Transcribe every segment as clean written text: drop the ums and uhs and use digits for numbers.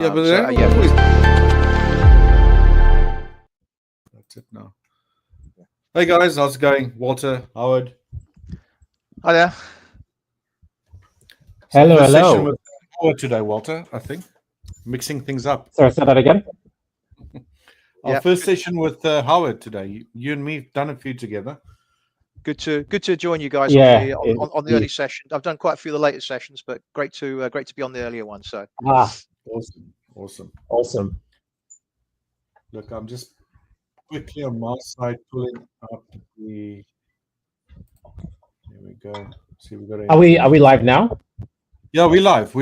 Yeah, but that's it now. Hey guys, how's it going? Walter, Howard. Hi there. Hello, First session hello. with Howard today, Walter. I think mixing things up. Sorry, say that again. Our first session with Howard today. You and me have done a few together. Good to join you guys on the early session. I've done quite a few of the later sessions, but great to be on the earlier one. So awesome. Look, I'm just quickly on my side pulling up the. Here we go. See, we got. Are we live now? Yeah, we live.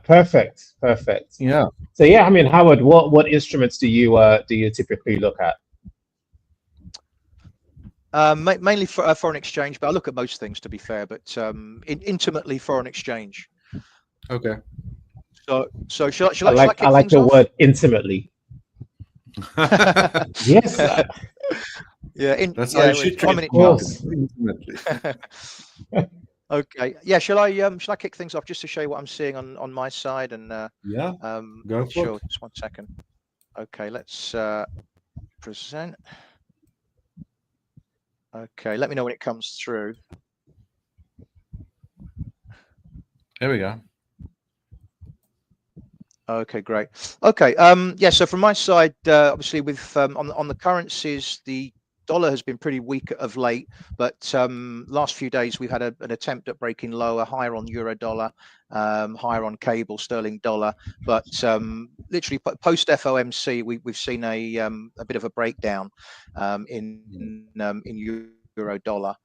Perfect. Yeah. So yeah, I mean, Howard, what instruments do you typically look at? Mainly for foreign exchange, but I look at most things, to be fair. But intimately foreign exchange. Okay. So shall I like the word intimately. Yes. Yeah. That's how you should treat it. Intimately. Okay. Yeah. Shall I kick things off just to show you what I'm seeing on my side? And yeah. Go for sure. it. Just 1 second. Okay. Let's present. Okay. Let me know when it comes through. There we go. Okay, great. Okay, yeah. So from my side, obviously, with on the currencies, the dollar has been pretty weak of late, but last few days we've had an attempt at breaking lower, higher on euro dollar, higher on cable sterling dollar, but literally post FOMC we've seen a bit of a breakdown in euro dollar.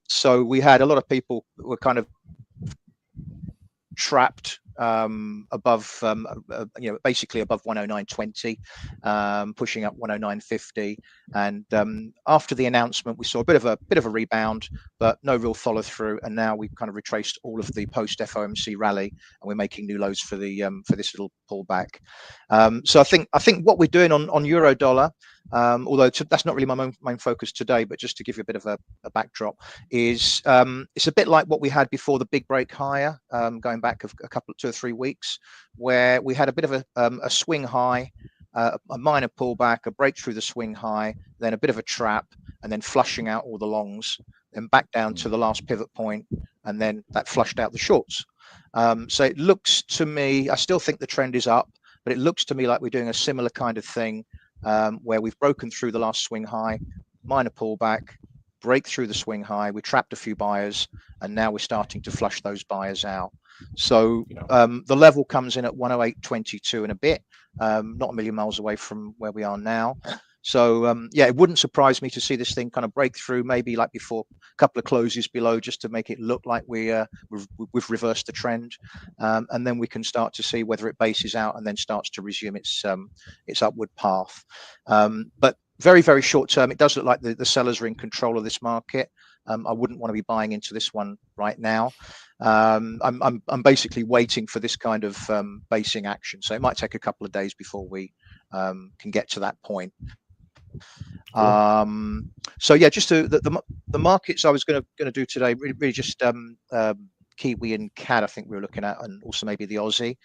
So we had a lot of people who were kind of trapped above basically above 109.20, pushing up 109.50, and after the announcement we saw a bit of a rebound, but no real follow through, and now we've kind of retraced all of the post FOMC rally and we're making new lows for the for this little pullback. So I think what we're doing on euro dollar, although that's not really my main focus today, but just to give you a bit of a backdrop, is it's a bit like what we had before the big break higher, going back a couple 2 or 3 weeks, where we had a bit of a swing high, a minor pullback, a break through the swing high, then a bit of a trap, and then flushing out all the longs, then back down to the last pivot point, and then that flushed out the shorts. So it looks to me, I still think the trend is up, but it looks to me like we're doing a similar kind of thing, where we've broken through the last swing high, minor pullback, break through the swing high, we trapped a few buyers, and now we're starting to flush those buyers out. So the level comes in at 108.22 and a bit, not a million miles away from where we are now. So yeah, it wouldn't surprise me to see this thing kind of break through, maybe like before, a couple of closes below, just to make it look like we've reversed the trend, and then we can start to see whether it bases out and then starts to resume its upward path. But very, very short term, it does look like the sellers are in control of this market. I wouldn't want to be buying into this one right now. I'm basically waiting for this kind of basing action, so it might take a couple of days before we can get to that point. So yeah, just to the markets I was going to do today, really just Kiwi and CAD, I think we were looking at, and also maybe the Aussie.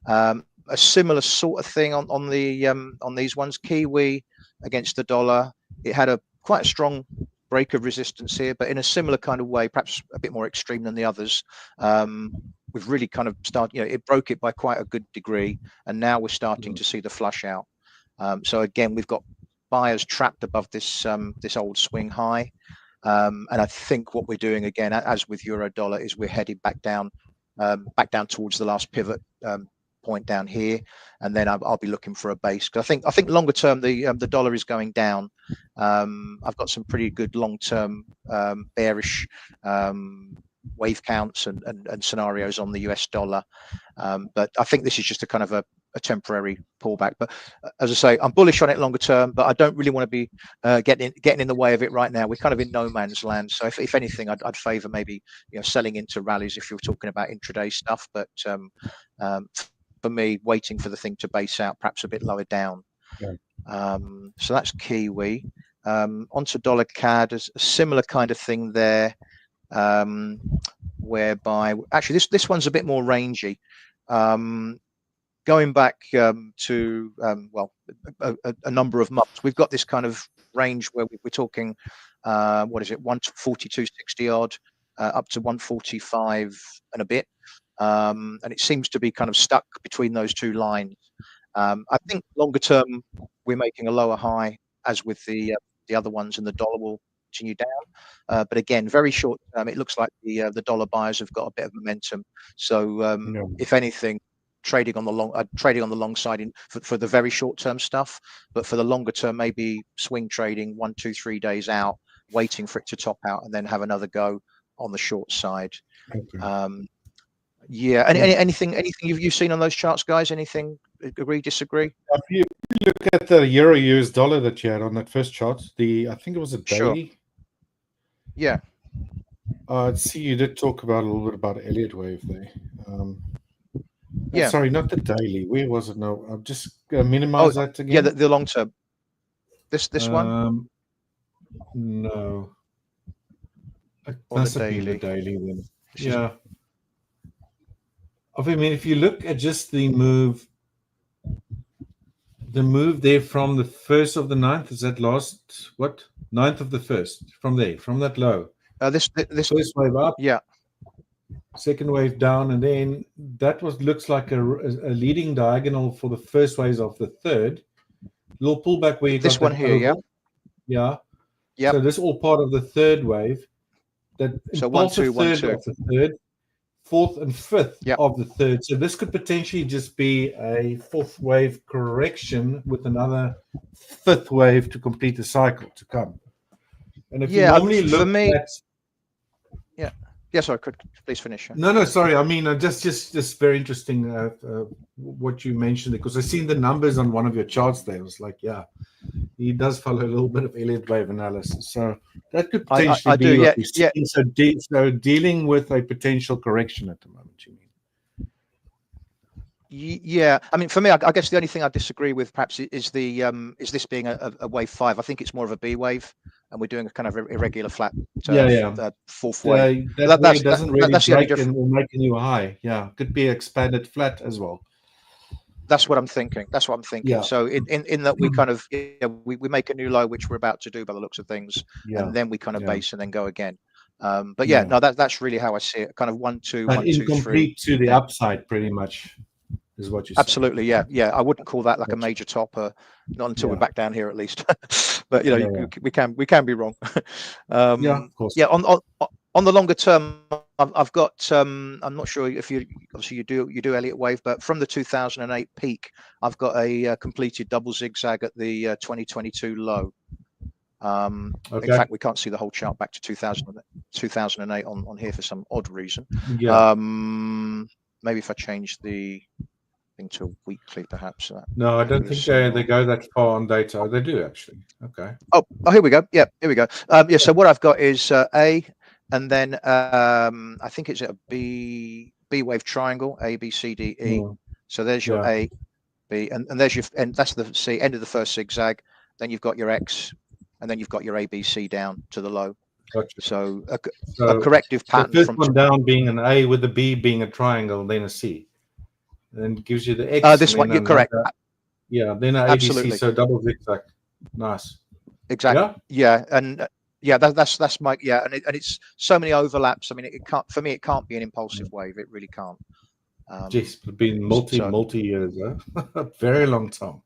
A similar sort of thing on these ones. Kiwi against the dollar, it had quite a strong break of resistance here, but in a similar kind of way, perhaps a bit more extreme than the others. We've really kind of started, it broke it by quite a good degree, and now we're starting to see the flush out. So again, we've got buyers trapped above this old swing high, and I think what we're doing again, as with euro dollar, is we're heading back down towards the last pivot point down here, and then I'll be looking for a base, because I think longer term the dollar is going down. I've got some pretty good long-term bearish wave counts and scenarios on the US dollar, but I think this is just a kind of a temporary pullback. But as I say, I'm bullish on it longer term, but I don't really want to be getting in the way of it right now. We're kind of in no man's land, so if anything, I'd favor maybe selling into rallies if you're talking about intraday stuff, but for me, waiting for the thing to base out perhaps a bit lower down. So that's Kiwi. Onto dollar CAD, a similar kind of thing there, whereby actually this one's a bit more rangy. Going back to well, a number of months, we've got this kind of range where we're talking, what is it, 142.60 odd, up to 145 and a bit, and it seems to be kind of stuck between those two lines. I think longer term we're making a lower high, as with the other ones, and the dollar will continue down. But again, very short term, it looks like the dollar buyers have got a bit of momentum. So if anything, trading on the long side for the very short term stuff, but for the longer term, maybe swing trading 1, 2, 3 days out, waiting for it to top out, and then have another go on the short side. Okay. Yeah. Anything you've seen on those charts, guys? Anything agree, disagree? If you look at the euro US dollar that you had on that first chart, I think it was a daily. Sure. Yeah. See, you did talk about a little bit about Elliott wave there. Yeah. Sorry, not the daily. Where was it? No, I'll just minimize that again. Yeah, the long term. This one? No. It Or must the have been the daily. daily then. Yeah. I mean, if you look at just the move there from the 1st of the 9th, is that last, what? 9th of the 1st, from there, from that low. This First wave up. Yeah. Second wave down, and then that looks like a leading diagonal for the first waves of the third. Little pullback where you this got one that here, oval. Yeah. Yep. So this is all part of the third wave. That So 1, 2, 1, 2. Of the third, fourth and fifth Yep. of the third. So this could potentially just be a fourth wave correction with another fifth wave to complete the cycle to come. And if you normally look at Yeah, sorry, please finish. No, sorry. I mean, just very interesting what you mentioned, because I seen the numbers on one of your charts there. It was like, yeah, he does follow a little bit of Elliott wave analysis. So that could potentially be what we're seeing. So dealing with a potential correction at the moment, you mean? Yeah, I mean, for me, I guess the only thing I disagree with perhaps is this being a wave 5. I think it's more of a B wave, and we're doing a kind of irregular flat fourth wave. That doesn't really break and will make a new high. Yeah, could be expanded flat as well. That's what I'm thinking. Yeah. So in that we kind of we make a new low, which we're about to do by the looks of things, and then we kind of base and then go again. But no, that's really how I see it. Kind of 1, 2, 1, 2, 3. Incomplete to the upside, pretty much. Is what you absolutely saying. Yeah. I wouldn't call that like a major topper, not until we're back down here at least. But we can be wrong. Yeah, of course. Yeah, on the longer term, I've got I'm not sure if you obviously you do Elliott wave, but from the 2008 peak, I've got a completed double zigzag at the 2022 low. In fact, we can't see the whole chart back to 2008 on here for some odd reason. Yeah. Maybe if I change the to weekly, perhaps. No, I don't think they go that far on data. They do actually. Okay. Oh, here we go. Yeah, here we go. So what I've got is A, and then I think it's a B wave triangle, A, B, C, D, E. So there's your A, B, and there's your, and that's the C, end of the first zigzag. Then you've got your X, and then you've got your A, B, C down to the low. Gotcha. So a corrective pattern. The first one down being an A with the B being a triangle, then a C. Then gives you the X. This one, you're correct. Yeah, then an ABC, so double zigzag. Nice. Exactly. Yeah, and that's my and it's so many overlaps. I mean, it can't, for me, it can't be an impulsive wave. It really can't. Jeez, it's been multi years, huh? Very long time.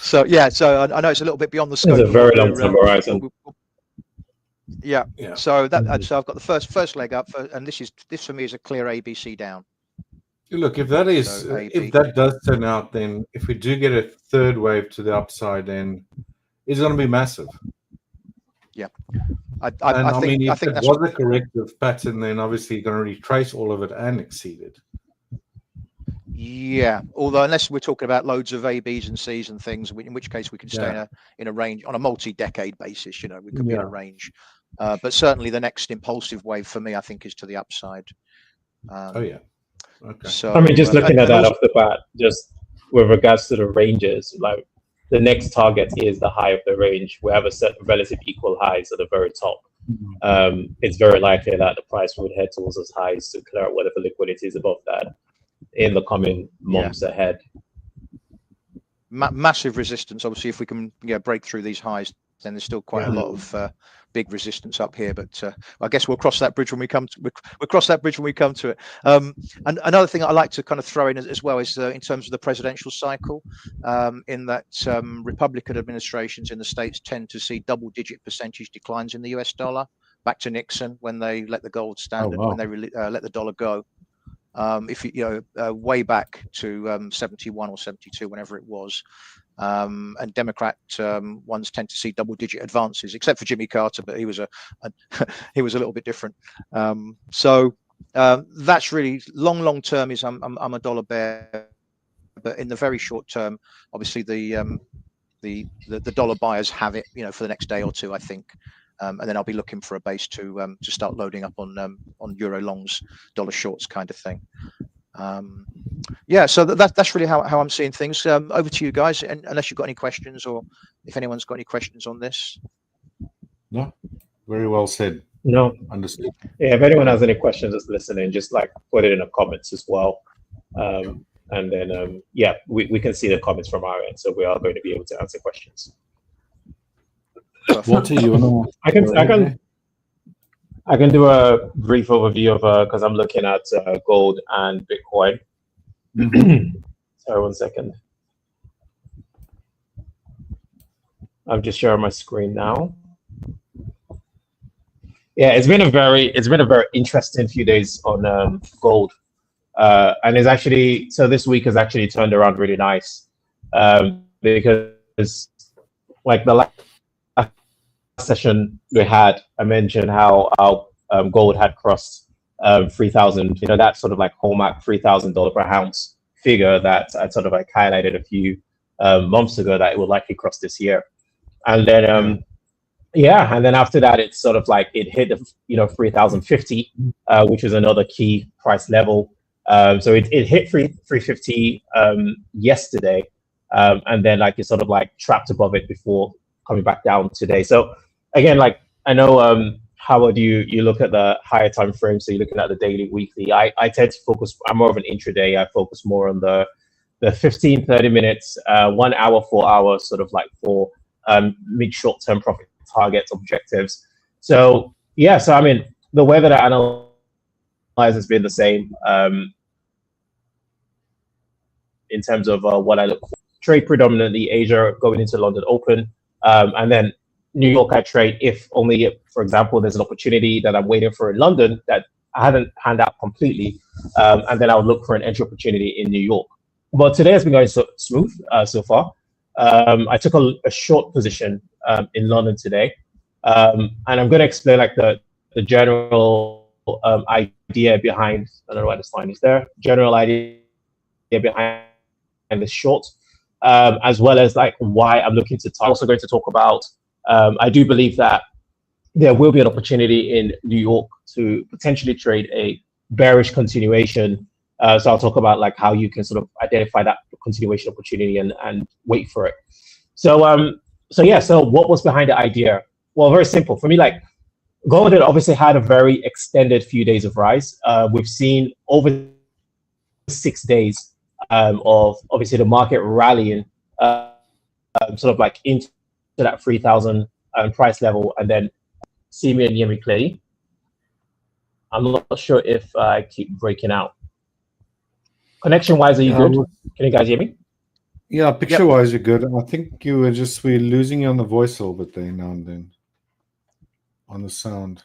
So I know it's a little bit beyond the scope. It's a very long time horizon. Yeah. So so I've got the first leg up, and this for me is a clear ABC down. Look, if that is if that does turn out, then if we do get a third wave to the upside, then it's going to be massive. Yeah, I think if it was a corrective pattern, then obviously you're going to retrace all of it and exceed it. Yeah, although unless we're talking about loads of A, Bs and Cs and things, in which case we can stay in a range on a multi-decade basis. You know, we could be in a range. But certainly the next impulsive wave for me, I think, is to the upside. Okay. So I mean, just looking at that off the bat, just with regards to the ranges, like the next target is the high of the range. We have a set of relative equal highs at the very top. It's very likely that the price would head towards those highs to clear out whatever liquidity is above that. in the coming months ahead. Massive resistance. Obviously, if we can break through these highs, then there's still quite a lot of big resistance up here. But I guess we'll cross that bridge when we come to we'll cross that bridge when we come to it. And another thing I like to kind of throw in as well is in terms of the presidential cycle, in that Republican administrations in the States tend to see double-digit percentage declines in the US dollar. Back to Nixon when they let the gold standard, when they let the dollar go. If you way back to 71 or 72, whenever it was, and Democrat ones tend to see double-digit advances, except for Jimmy Carter, but he was he was a little bit different. So that's really long term. Is I'm a dollar bear, but in the very short term, obviously the dollar buyers have it, for the next day or two, I think. And then I'll be looking for a base to start loading up on euro longs, dollar shorts kind of thing. So that's really how I'm seeing things. Over to you guys, and unless you've got any questions, or if anyone's got any questions on this. No, very well said. No, understood. Yeah, if anyone has any questions that's listening, just put it in the comments as well. And then we can see the comments from our end, so we are going to be able to answer questions. Walter, you wanna? I can do a brief overview of because I'm looking at gold and Bitcoin. Sorry, 1 second. I'm just sharing my screen now. Yeah, it's been a very interesting few days on gold, and it's actually this week has actually turned around really nice, because the last session we had, I mentioned how our gold had crossed 3,000. That sort of hallmark $3,000 per ounce figure that I sort of highlighted a few months ago that it would likely cross this year. And then and then after that, it's sort of it hit 3,050, which is another key price level. So it hit 350 yesterday, and then it sort of trapped above it before coming back down today. So again, I know Howard, you look at the higher time frame, so you're looking at the daily, weekly. I tend to focus. I'm more of an intraday. I focus more on the 15, 30 minutes, 1 hour, 4 hours, sort of for mid short term profit targets, objectives. So so I mean, the way that I analyze has been the same in terms of what I look for. Trade predominantly Asia, going into London Open, and then New York I trade if only, for example, there's an opportunity that I'm waiting for in London that I haven't panned out completely, and then I would look for an entry opportunity in New York. But today has been going so smooth so far. I took a short position in London today, and I'm going to explain the general idea behind. I don't know why this line is there. General idea behind the short, as well as why I'm looking to talk. I'm also going to talk about. I do believe that there will be an opportunity in New York to potentially trade a bearish continuation. So I'll talk about how you can sort of identify that continuation opportunity and wait for it. So what was behind the idea? Well, very simple. For me, gold had obviously had a very extended few days of rise. We've seen over 6 days of obviously the market rallying sort of into that 3,000 price level, and then see me and hear me clearly. I'm not sure if I keep breaking out. Connection wise, are you good? Can you guys hear me? Yeah, picture wise, you're good. I think we're losing you on the voice a little bit there now and then on the sound.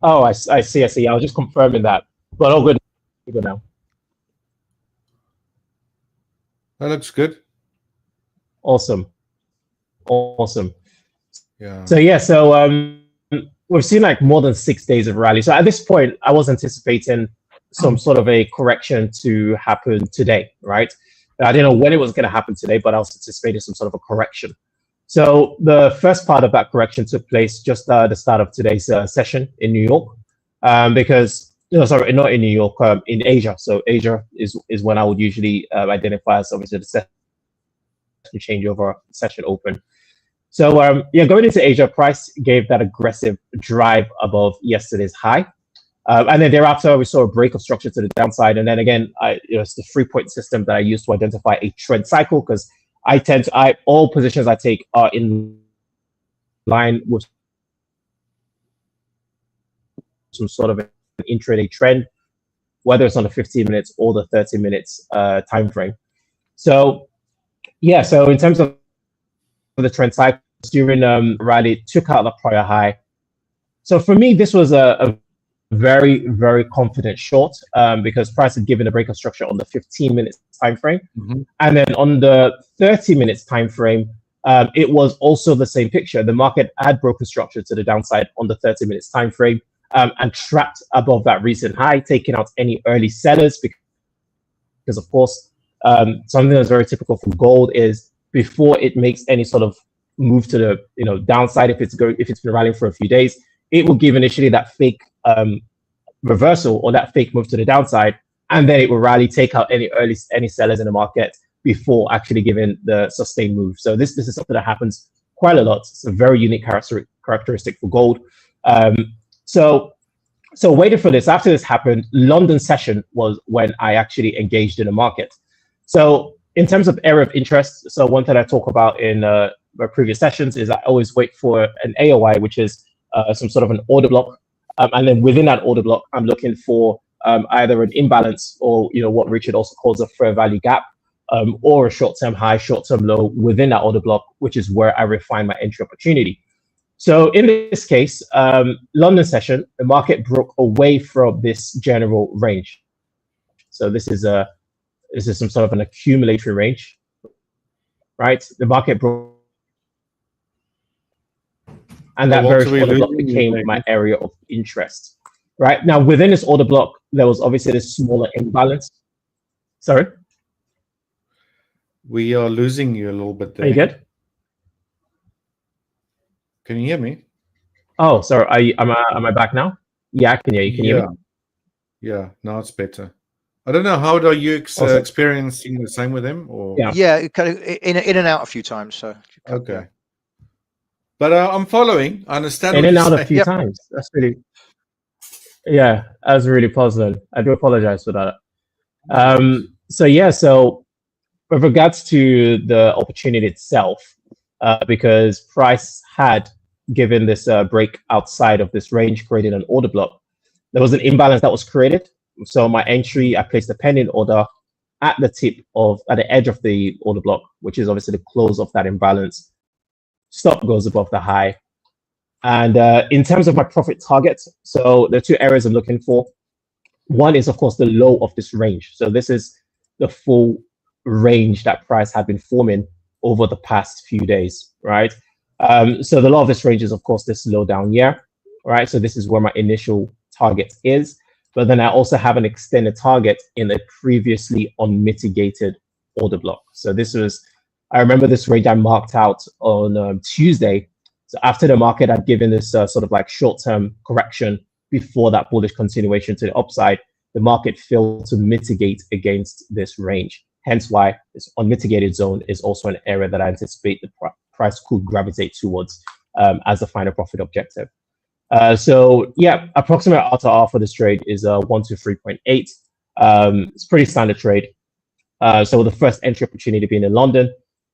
Oh, I see. I was just confirming that, but all good. Good now. That looks good. Awesome. Yeah. So we've seen more than 6 days of rally. So at this point, I was anticipating some sort of a correction to happen today, right? I didn't know when it was going to happen today, but I was anticipating some sort of a correction. So the first part of that correction took place just the start of today's session in New York, because sorry, not in New York, in Asia. So Asia is when I would usually identify as obviously the session changeover, session open. So going into Asia, price gave that aggressive drive above yesterday's high. And then thereafter, we saw a break of structure to the downside. And then again, it's the 3-point system that I use to identify a trend cycle, because all positions I take are in line with some sort of an intraday trend, whether it's on the 15 minutes or the 30 minutes time frame. So yeah, so in terms of the trend cycle, during rally, took out the prior high. So for me, this was a very, very confident short, because price had given a break of structure on the 15 minutes time frame. And then on the 30 minutes time frame, it was also the same picture. The market had broken structure to the downside on the 30 minutes time frame, and trapped above that recent high, taking out any early sellers, because of course, something that's very typical for gold is before it makes any sort of move to the downside, if it's been rallying for a few days, it will give initially that fake reversal or that fake move to the downside, and then it will rally, take out any sellers in the market before actually giving the sustained move. So this is something that happens quite a lot. It's a very unique characteristic for gold. So waiting for this. After this happened, London session was when I actually engaged in the market. So in terms of area of interest, so one thing I talk about in my previous sessions is I always wait for an AOI, which is some sort of an order block. And then within that order block, I'm looking for either an imbalance or what Richard also calls a fair value gap, or a short-term high, short-term low within that order block, which is where I refine my entry opportunity. So in this case, London session, the market broke away from this general range. So this is some sort of an accumulatory range, right? The market broke, and that very order block became my area of interest. Right now, within this order block, there was obviously this smaller imbalance. Sorry, we are losing you a little bit there. Are you good? Can you hear me? Oh, sorry. Am I back now? Yeah, I can hear you. Can you hear me? Yeah, now it's better. I don't know. How are you experiencing the same with him? Or yeah, kind of in and out a few times. So okay, but I'm following. I understand. In and out a few times. That's really, that's really puzzling. I do apologize for that. So with regards to the opportunity itself, because price had given this break outside of this range, created an order block, there was an imbalance that was created. So my entry, I placed a pending order at the edge of the order block, which is obviously the close of that imbalance. Stop goes above the high. And in terms of my profit target, so there are two areas I'm looking for. One is, of course, the low of this range. So this is the full range that price had been forming over the past few days, right? So the low of this range is, of course, this low down here, right? So this is where my initial target is. But then I also have an extended target in a previously unmitigated order block. So I remember this range I marked out on Tuesday. So after the market had given this sort of like short-term correction before that bullish continuation to the upside, the market failed to mitigate against this range. Hence why this unmitigated zone is also an area that I anticipate the price could gravitate towards as the final profit objective. So yeah, approximate R for this trade is 123.8. It's pretty standard trade. So the first entry opportunity being in London.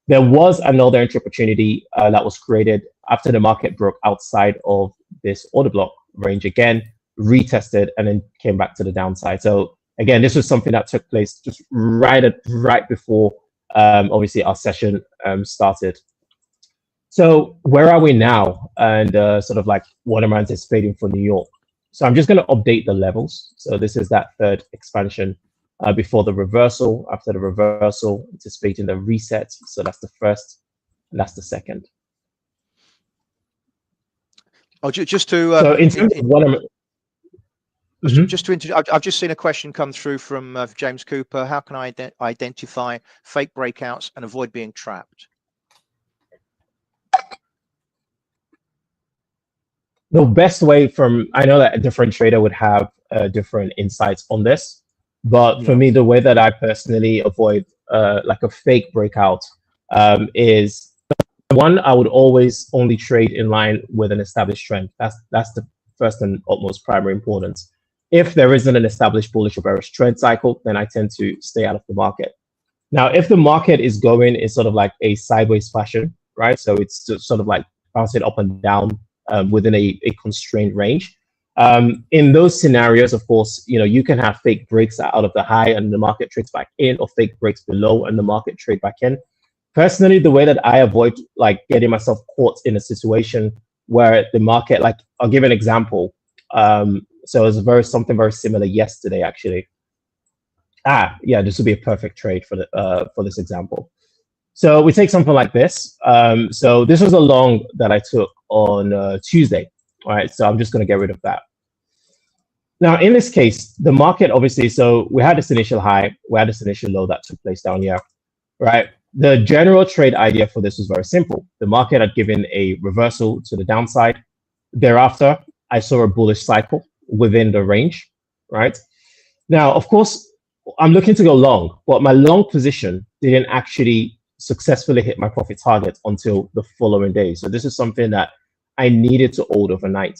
There was another entry opportunity that was created after the market broke outside of this order block range again, retested, and then came back to the downside. So again, this was something that took place just right before obviously our session started. So where are we now, and sort of like what am I anticipating for New York? So I'm just going to update the levels. So this is that third expansion before the reversal. After the reversal, anticipating the reset. So that's the first, and that's the second. Oh, just to so in terms of what I'm just to I've just seen a question come through from James Cooper. How can I identify fake breakouts and avoid being trapped? The best way I know that a different trader would have different insights on this, but for me, the way that I personally avoid like a fake breakout is one, I would always only trade in line with an established trend. That's the first and utmost primary importance. If there isn't an established bullish or bearish trend cycle, then I tend to stay out of the market. Now, if the market is going in sort of like a sideways fashion, right? So it's just sort of like bouncing up and down within a constrained range. In those scenarios, of course, you can have fake breaks out of the high and the market trades back in, or fake breaks below and the market trade back in. Personally, the way that I avoid like getting myself caught in a situation where the market, like I'll give an example. So it was something very similar yesterday, actually. Yeah, this would be a perfect trade for this example. So we take something like this. So this was a long that I took on Tuesday. All right, so I'm just going to get rid of that. Now, in this case, the market obviously, so we had this initial high, we had this initial low that took place down here, right? The general trade idea for this was very simple. The market had given a reversal to the downside. Thereafter, I saw a bullish cycle within the range, right? Now, of course, I'm looking to go long, but my long position didn't actually successfully hit my profit target until the following day. So this is something that I needed to hold overnight.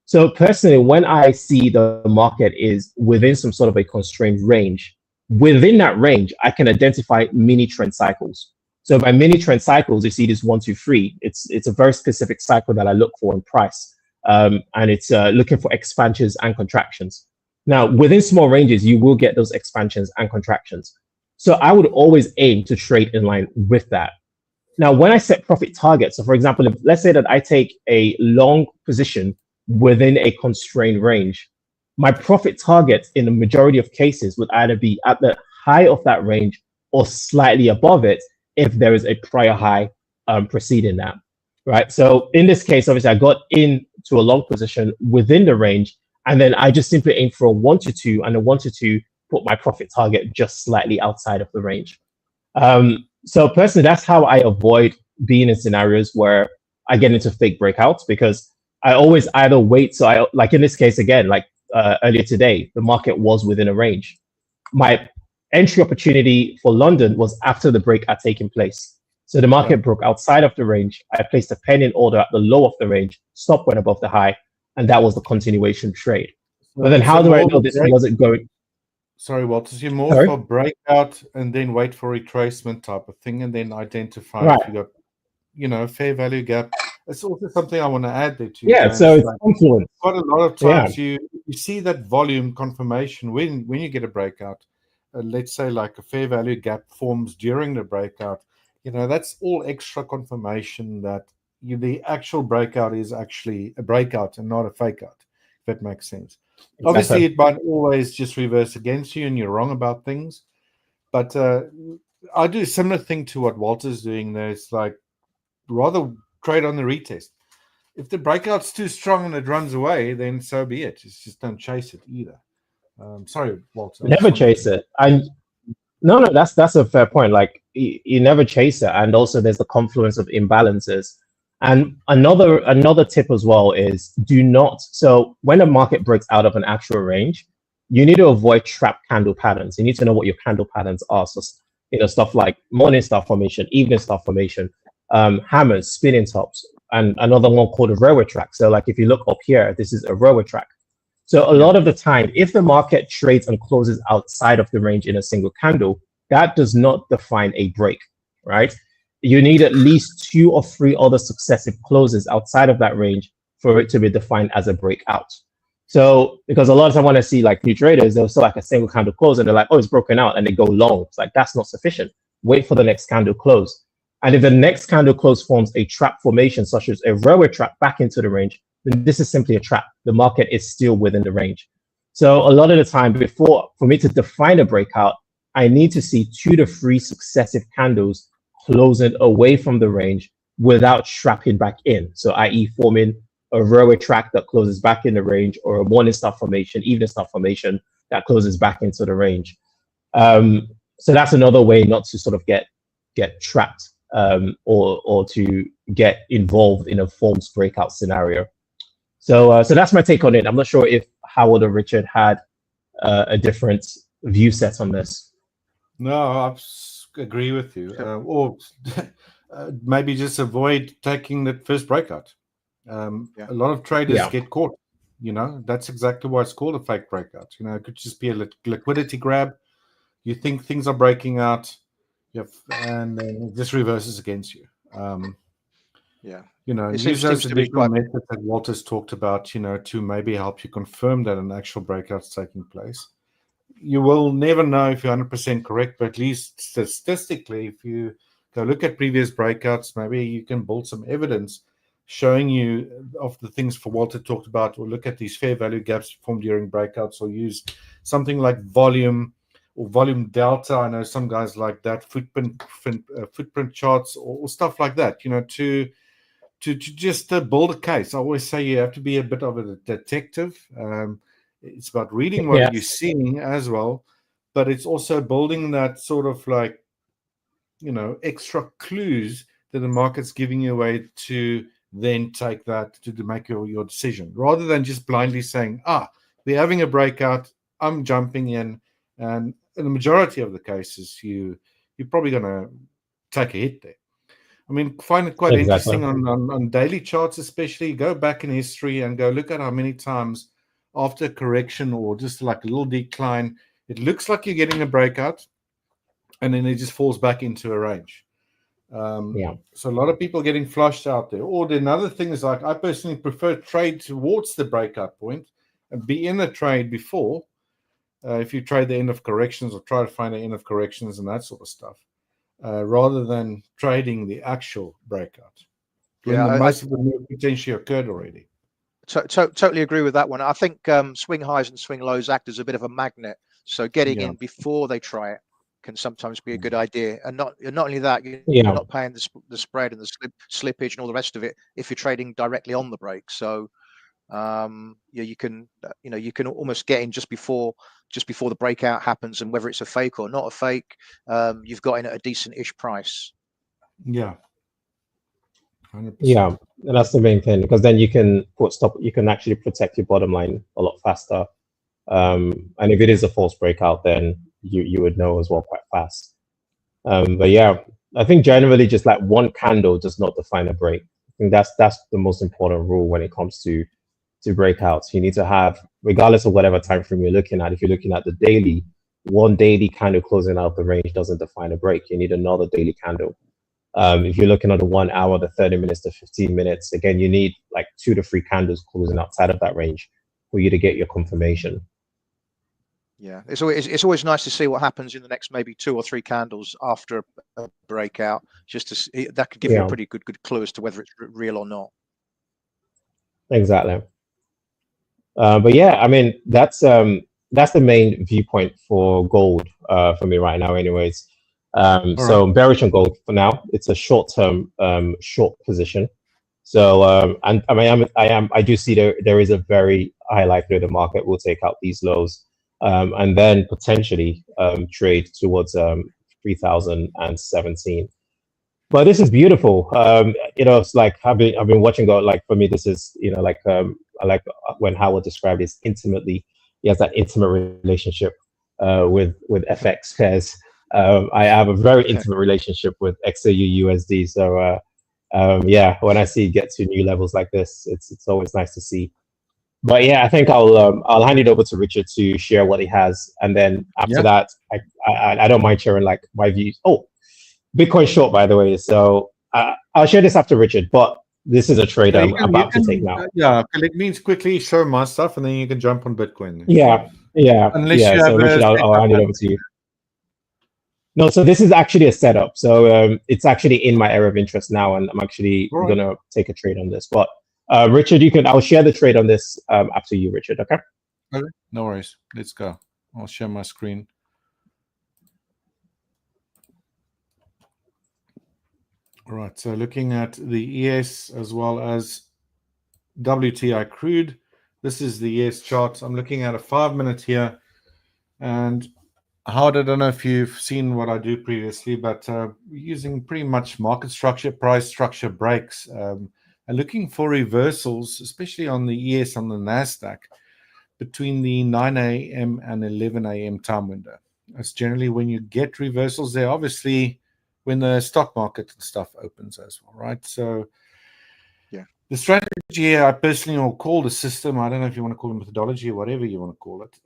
So personally, when I see the market is within some sort of a constrained range, within that range, I can identify mini trend cycles. So by mini trend cycles, you see this 1, 2, 3. It's a very specific cycle that I look for in price. And it's looking for expansions and contractions. Now, within small ranges, you will get those expansions and contractions. So I would always aim to trade in line with that. Now, when I set profit targets, so for example, let's say that I take a long position within a constrained range, my profit target in the majority of cases would either be at the high of that range or slightly above it if there is a prior high preceding that, right? So in this case, obviously, I got into a long position within the range, and then I just simply aim for a 1 to 2, and a 1 to 2 put my profit target just slightly outside of the range. So personally, that's how I avoid being in scenarios where I get into fake breakouts, because I always either wait. So I, like in this case, again, like earlier today, the market was within a range. My entry opportunity for London was after the break had taken place. So the market broke outside of the range. I placed a pending order at the low of the range, stop went above the high, and that was the continuation trade. But then how do I know this wasn't going? Sorry, Walter, so you're more for breakout and then wait for retracement type of thing, and then identify if you got, fair value gap. It's also something I want to add there to you. Yeah, so it's confluence. Quite a lot of times you see that volume confirmation when you get a breakout. Let's say like a fair value gap forms during the breakout. That's all extra confirmation that the actual breakout is actually a breakout and not a fake out, if that makes sense. Exactly. Obviously, it might always just reverse against you and you're wrong about things. But I do a similar thing to what Walter's doing there. It's like rather trade on the retest. If the breakout's too strong and it runs away, then so be it. Just don't chase it either. Sorry, Walter. Never chase it. No, that's a fair point. Like you never chase it, and also there's the confluence of imbalances. And another tip as well is do not. So when a market breaks out of an actual range, you need to avoid trap candle patterns. You need to know what your candle patterns are. So stuff like morning star formation, evening star formation, hammers, spinning tops, and another one called a railway track. So like if you look up here, this is a railway track. So a lot of the time, if the market trades and closes outside of the range in a single candle, that does not define a break, right? You need at least 2 or 3 other successive closes outside of that range for it to be defined as a breakout. So because a lot of time when I see like new traders, they'll still like a single candle close and they're like, oh, it's broken out, and they go long. It's like, that's not sufficient. Wait for the next candle close. And if the next candle close forms a trap formation, such as a railway track back into the range, then this is simply a trap. The market is still within the range. So a lot of the time, for me to define a breakout, I need to see 2 to 3 successive candles closing away from the range without trapping back in. So i.e. forming a railway track that closes back in the range, or a morning star formation, evening star formation that closes back into the range. So that's another way not to sort of get trapped or to get involved in a false breakout scenario. So that's my take on it. I'm not sure if Howard or Richard had a different view set on this. No, I agree with you. Or maybe just avoid taking that first breakout. A lot of traders get caught You know, that's exactly why it's called a fake breakout. You know, it could just be a liquidity grab. You think things are breaking out, and then it just reverses against you. Yeah. You know, It use seems those to be additional quite. methods that Walter's talked about, you know, to maybe help you confirm that an actual breakout's taking place. You will never know if you're 100% correct, but at least statistically, if you go look at previous breakouts, maybe you can build some evidence showing you of the things for Walter talked about, or look at these fair value gaps formed during breakouts, or use something like volume or volume delta. I know some guys like that, footprint charts, or stuff like that, you know, to just build a case. I always say you have to be a bit of a detective. It's about reading what you're seeing as well, but it's also building that sort of like, you know, extra clues that the market's giving you away to then take that to make your decision, rather than just blindly saying, we're having a breakout, I'm jumping in. And in the majority of the cases, you're probably going to take a hit there. I mean, find it quite interesting on daily charts, especially. Go back in history and go look at how many times after a correction or just like a little decline, it looks like you're getting a breakout, and then it just falls back into a range. So a lot of people getting flushed out there. Or another thing is, like, I personally prefer trade towards the breakout point and be in the trade before. If you trade the end of corrections, or try to find the end of corrections and that sort of stuff. Rather than trading the actual breakout, when most of the move potentially occurred already. Totally agree with that one. I think swing highs and swing lows act as a bit of a magnet. So getting in before they try it can sometimes be a good idea. And not only that, you're not paying the spread and the slippage and all the rest of it if you're trading directly on the break. So you can almost get in just before the breakout happens, and whether it's a fake or not a fake, you've got in at a decent-ish price. Yeah. 100%. Yeah, and that's the main thing, because then you can you can actually protect your bottom line a lot faster. And if it is a false breakout, then you would know as well quite fast. But yeah, I think generally just like one candle does not define a break. I think that's the most important rule when it comes to breakouts. You need to have, regardless of whatever time frame you're looking at, if you're looking at the daily, one daily candle closing out the range doesn't define a break. You need another daily candle. If you're looking at the 1 hour, the 30 minutes, the 15 minutes, again, you need like 2 to 3 candles closing outside of that range for you to get your confirmation. Yeah, it's always nice to see what happens in the next maybe 2 or 3 candles after a breakout. Just to see, that could give you a pretty good clue as to whether it's real or not. Exactly. But yeah, I mean, that's the main viewpoint for gold for me right now, anyways. So bearish on gold for now. It's a short-term short position. So and I do see there is a very high likelihood the market will take out these lows, and then potentially trade towards 3017. But this is beautiful. It's like I've been watching gold. Like for me, this is like I like when Howard described it intimately. He has that intimate relationship with FX pairs. I have a very intimate relationship with XAU USD. So yeah, when I see it get to new levels like this, it's always nice to see. But yeah, I think I'll hand it over to Richard to share what he has, and then after that, I don't mind sharing like my views. Oh, Bitcoin short, by the way. So I'll share this after Richard, but this is a trade I'm about to take now. It means quickly show my stuff, and then you can jump on Bitcoin. Yeah. So Richard, I'll hand it over to you. No, so this is actually a setup. So it's actually in my area of interest now, and I'm actually gonna take a trade on this. But Richard, I'll share the trade on this after you, Richard. Okay. Okay. No worries. Let's go. I'll share my screen. All right, so looking at the ES as well as WTI crude, this is the ES chart. I'm looking at a 5-minute here, and Howard, I don't know if you've seen what I do previously, but using pretty much market structure, price structure breaks, and looking for reversals, especially on the ES on the NASDAQ, between the 9 a.m. and 11 a.m. time window. That's generally when you get reversals there. Obviously, when the stock market and stuff opens as well, right? So, The strategy here, I personally will call the system, I don't know if you want to call it methodology or whatever you want to call it.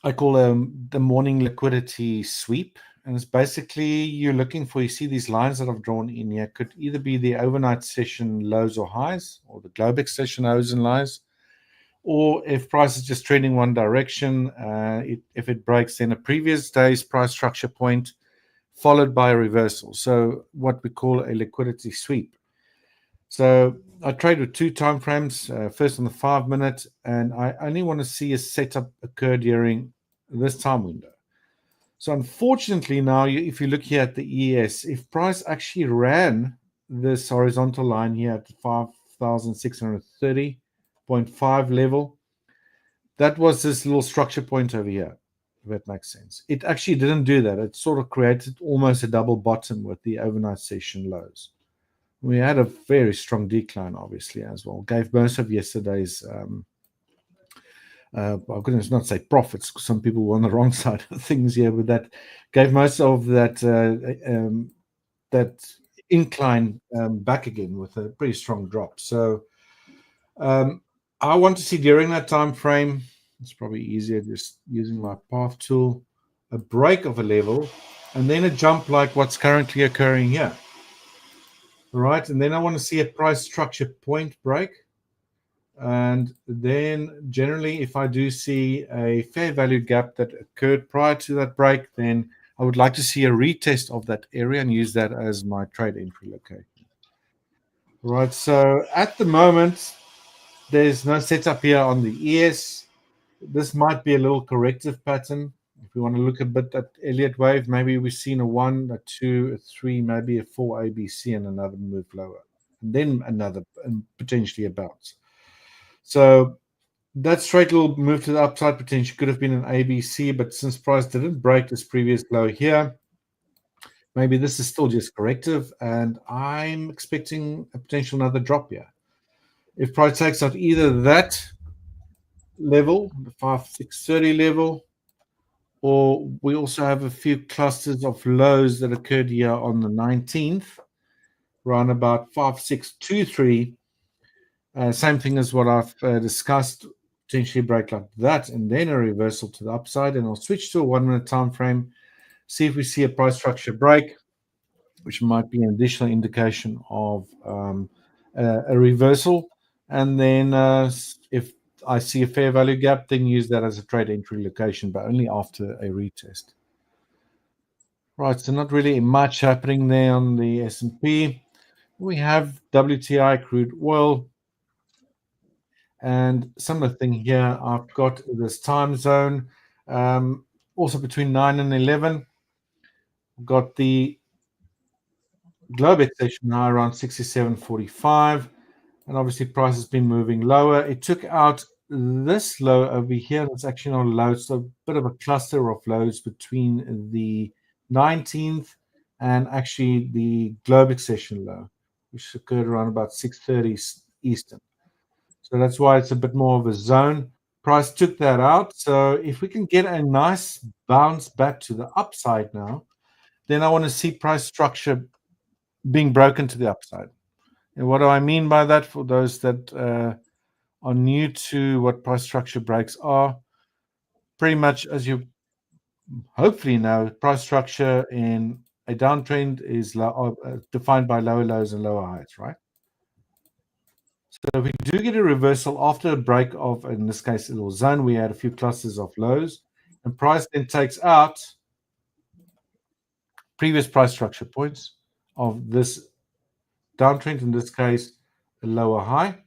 I call the morning liquidity sweep. And it's basically you're looking for, you see these lines that I've drawn in here, could either be the overnight session lows or highs, or the Globex session lows and highs, or if price is just trending one direction, if it breaks, then a previous day's price structure point followed by a reversal. So what we call a liquidity sweep. So I trade with 2 time frames, first on the 5-minute, and I only want to see a setup occur during this time window. So unfortunately now, if you look here at the ES, if price actually ran this horizontal line here at 5,630.5 level, that was this little structure point over here, if that makes sense. It actually didn't do that. It sort of created almost a double bottom with the overnight session lows. We had a very strong decline, obviously, as well. Gave most of yesterday's, I couldn't not say profits, because some people were on the wrong side of things here, but that gave most of that that incline back again with a pretty strong drop. So I want to see during that time frame, it's probably easier just using my path tool, a break of a level, and then a jump like what's currently occurring here. Right, and then I want to see a price structure point break. And then generally, if I do see a fair value gap that occurred prior to that break, then I would like to see a retest of that area and use that as my trade entry location. Right, so at the moment, there's no setup here on the ES. This might be a little corrective pattern. If we want to look a bit at Elliott wave, maybe we've seen a 1, a 2, a 3, maybe a 4 ABC and another move lower, and then another, and potentially a bounce. So that straight little move to the upside potentially could have been an ABC, but since price didn't break this previous low here, maybe this is still just corrective, and I'm expecting a potential another drop here. If price takes out either that level, the 5,630 level, or we also have a few clusters of lows that occurred here on the 19th, around about 5,623. Same thing as what I've discussed, potentially break like that, and then a reversal to the upside. And I'll switch to a 1-minute time frame, see if we see a price structure break, which might be an additional indication of a reversal. And then if I see a fair value gap, then use that as a trade entry location, but only after a retest. Right, so not really much happening there on the S&P. We have WTI crude oil. And similar thing here, I've got this time zone, also between 9 and 11. I've got the Globex session now around 67.45. And obviously price has been moving lower. It took out this low over here. It's actually not a low. It's a bit of a cluster of lows between the 19th and actually the Globex session low, which occurred around about 6:30 Eastern. So that's why it's a bit more of a zone. Price took that out. So if we can get a nice bounce back to the upside now, then I want to see price structure being broken to the upside. And what do I mean by that for those that are new to what price structure breaks are? Pretty much, as you hopefully know, price structure in a downtrend is defined by lower lows and lower highs, right? So if we do get a reversal after a break of, in this case, a little zone, we had a few clusters of lows, and price then takes out previous price structure points of this downtrend, in this case, a lower high.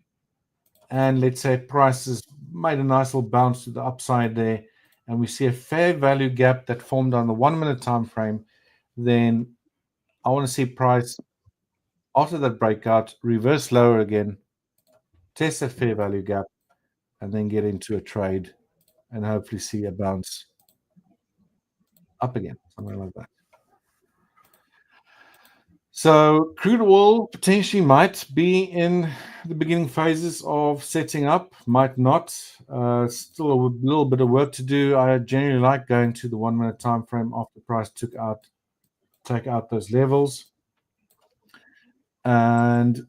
And let's say prices made a nice little bounce to the upside there, and we see a fair value gap that formed on the 1-minute time frame, then I want to see price after that breakout reverse lower again, test that fair value gap, and then get into a trade and hopefully see a bounce up again, something like that. So crude oil potentially might be in the beginning phases of setting up, might not. Still a little bit of work to do. I generally like going to the 1-minute time frame after price take out those levels. And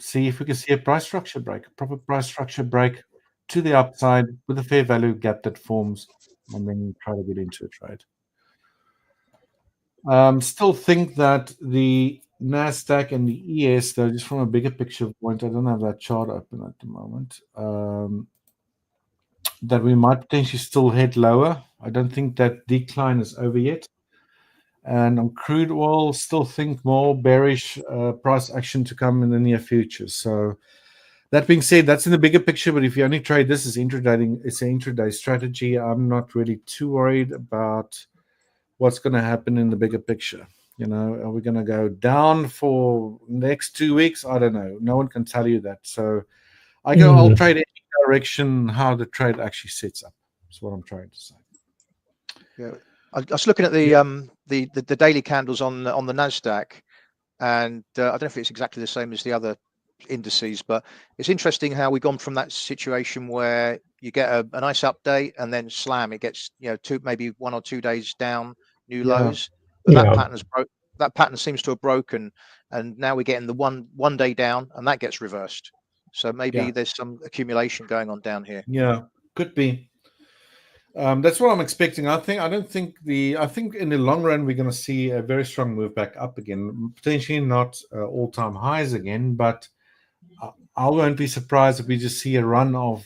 see if we can see a price structure break, a proper price structure break to the upside with a fair value gap that forms, and then try to get into a trade. Still think that the NASDAQ and the ES, though, just from a bigger picture point, I don't have that chart open at the moment, that we might potentially still head lower. I don't think that decline is over yet. And on crude oil, still think more bearish price action to come in the near future. So that being said, that's in the bigger picture. But if you only trade this as intraday, it's an intraday strategy. I'm not really too worried about what's going to happen in the bigger picture. You know, are we going to go down for next 2 weeks? I don't know. No one can tell you that. So I'll trade any direction how the trade actually sets up. That's what I'm trying to say. Yeah, I was looking at the daily candles on the NASDAQ, and I don't know if it's exactly the same as the other indices, but it's interesting how we've gone from that situation where you get a nice update and then slam, it gets, you know, maybe 1 or 2 days down, new lows. But that pattern seems to have broken, and now we're getting the one day down, and that gets reversed. So maybe there's some accumulation going on down here. Yeah, could be. That's what I'm expecting. I think in the long run we're going to see a very strong move back up again. Potentially not all-time highs again, but I won't be surprised if we just see a run of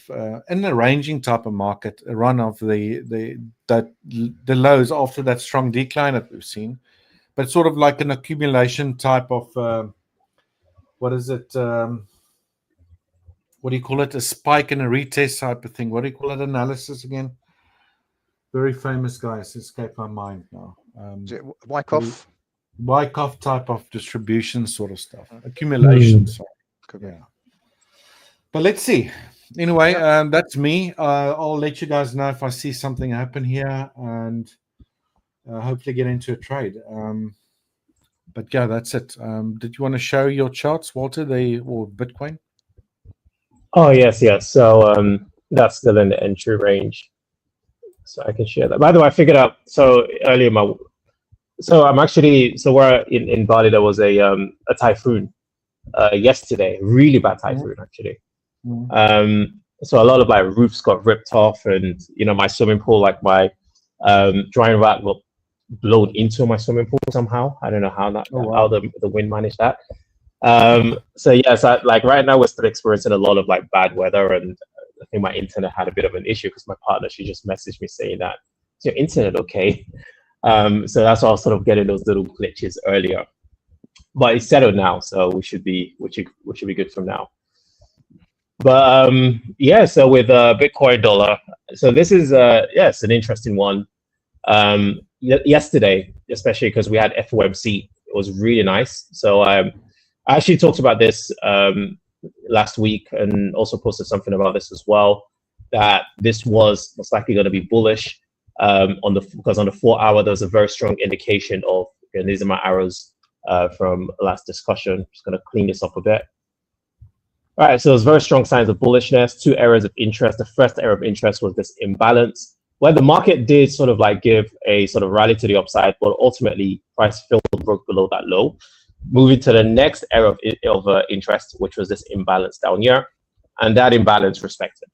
in a ranging type of market, a run of the lows after that strong decline that we've seen, but sort of like an accumulation type of what is it? What do you call it? A spike and a retest type of thing. What do you call it? Analysis again. Very famous guy. It's escaped my mind now. Is it Wyckoff? Wyckoff type of distribution sort of stuff. Accumulation. Sorry. Yeah. But let's see. Anyway, that's me. I'll let you guys know if I see something happen here, and hopefully get into a trade. But yeah, that's it. Did you want to show your charts, Walter, or Bitcoin? Oh, yes. So that's still in the entry range. So I can share that. By the way, I figured out, so earlier we're in Bali, there was a typhoon yesterday, really bad typhoon actually. So a lot of like roofs got ripped off, and my swimming pool, like my drying rack got blown into my swimming pool somehow. I don't know how how the wind managed that. So like right now we're still experiencing a lot of like bad weather, and I think my internet had a bit of an issue because my partner, she just messaged me saying that, "Is your internet okay?" So that's why I was sort of getting those little glitches earlier, but it's settled now, so we should be good from now. But so with Bitcoin dollar, so this is it's an interesting one. Yesterday, especially because we had FOMC, it was really nice. So I actually talked about this last week, and also posted something about this as well, that this was most likely going to be bullish because on the 4 hour there was a very strong indication of, and these are my arrows from last discussion. Just going to clean this up a bit. All right, so there's very strong signs of bullishness. 2 areas of interest. The first area of interest was this imbalance, where the market did sort of like give a sort of rally to the upside, but ultimately price still broke below that low. Moving to the next area of interest, which was this imbalance down here, and that imbalance respected.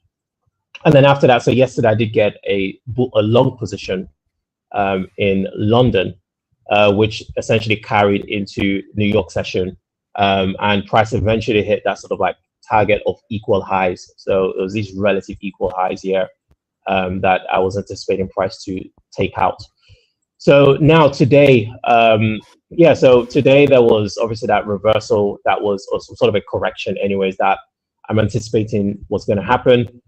And then after that, so yesterday I did get a long position in London, which essentially carried into New York session, and price eventually hit that sort of like target of equal highs. So it was these relative equal highs here that I was anticipating price to take out. So now today, so today there was obviously that reversal, that was some sort of a correction anyways that I'm anticipating what's going to happen.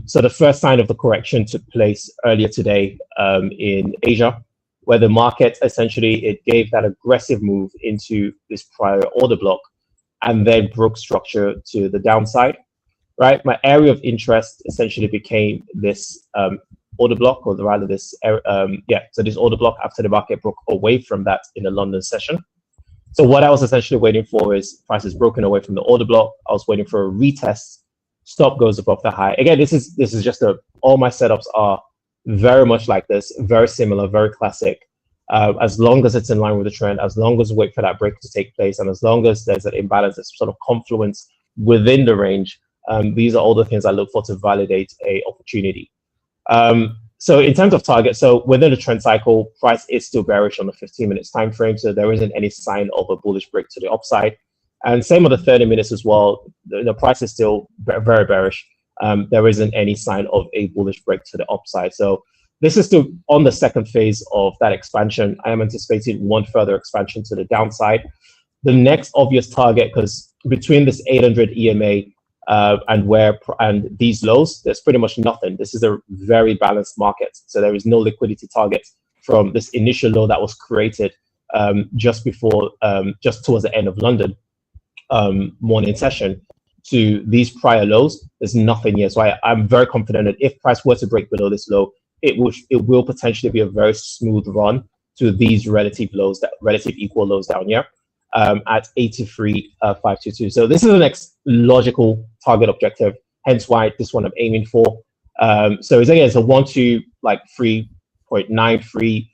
So the first sign of the correction took place earlier today in Asia, where the market essentially, it gave that aggressive move into this prior order block and then broke structure to the downside, right? My area of interest essentially became this order block, or rather this, so this order block after the market broke away from that in the London session. So what I was essentially waiting for is prices broken away from the order block. I was waiting for a retest, stop goes above the high. Again, this is just all my setups are very much like this, very similar, very classic. As long as it's in line with the trend, as long as we wait for that break to take place, and as long as there's an imbalance, there's sort of confluence within the range, these are all the things I look for to validate a opportunity. So in terms of target, so within the trend cycle, price is still bearish on the 15 minutes time frame, so there isn't any sign of a bullish break to the upside. And same on the 30 minutes as well. The price is still very bearish. There isn't any sign of a bullish break to the upside. So this is still on the second phase of that expansion. I am anticipating one further expansion to the downside. The next obvious target, because between this 800 EMA and these lows, there's pretty much nothing. This is a very balanced market, so there is no liquidity target from this initial low that was created just towards the end of London morning session to these prior lows. There's nothing here, so I'm very confident that if price were to break below this low, it will potentially be a very smooth run to these relative equal lows down here. At 83,522. So this is the next logical target objective, hence why this one I'm aiming for. So it's a 1 to like 3.93.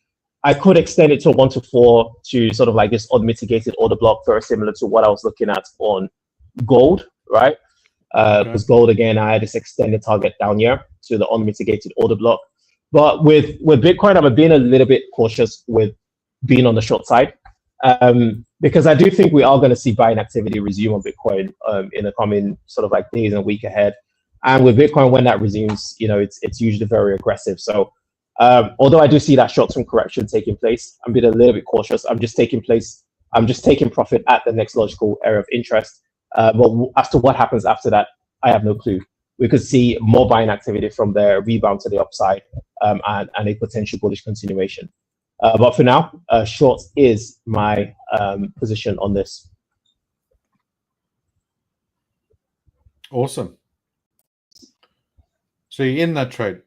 I could extend it to a 1 to 4 to sort of like this unmitigated order block, very similar to what I was looking at on gold, right? Because gold, again, I had this extended target down here to the unmitigated order block. But with Bitcoin, I'm being a little bit cautious with being on the short side. Because I do think we are going to see buying activity resume on Bitcoin in the coming sort of like days and week ahead. And with Bitcoin, when that resumes, it's usually very aggressive. So although I do see that short-term correction taking place, I'm being a little bit cautious. I'm just taking profit at the next logical area of interest. But as to what happens after that, I have no clue. We could see more buying activity from there, rebound to the upside, and a potential bullish continuation. But for now, short is my position on this. Awesome. So you're in that trade?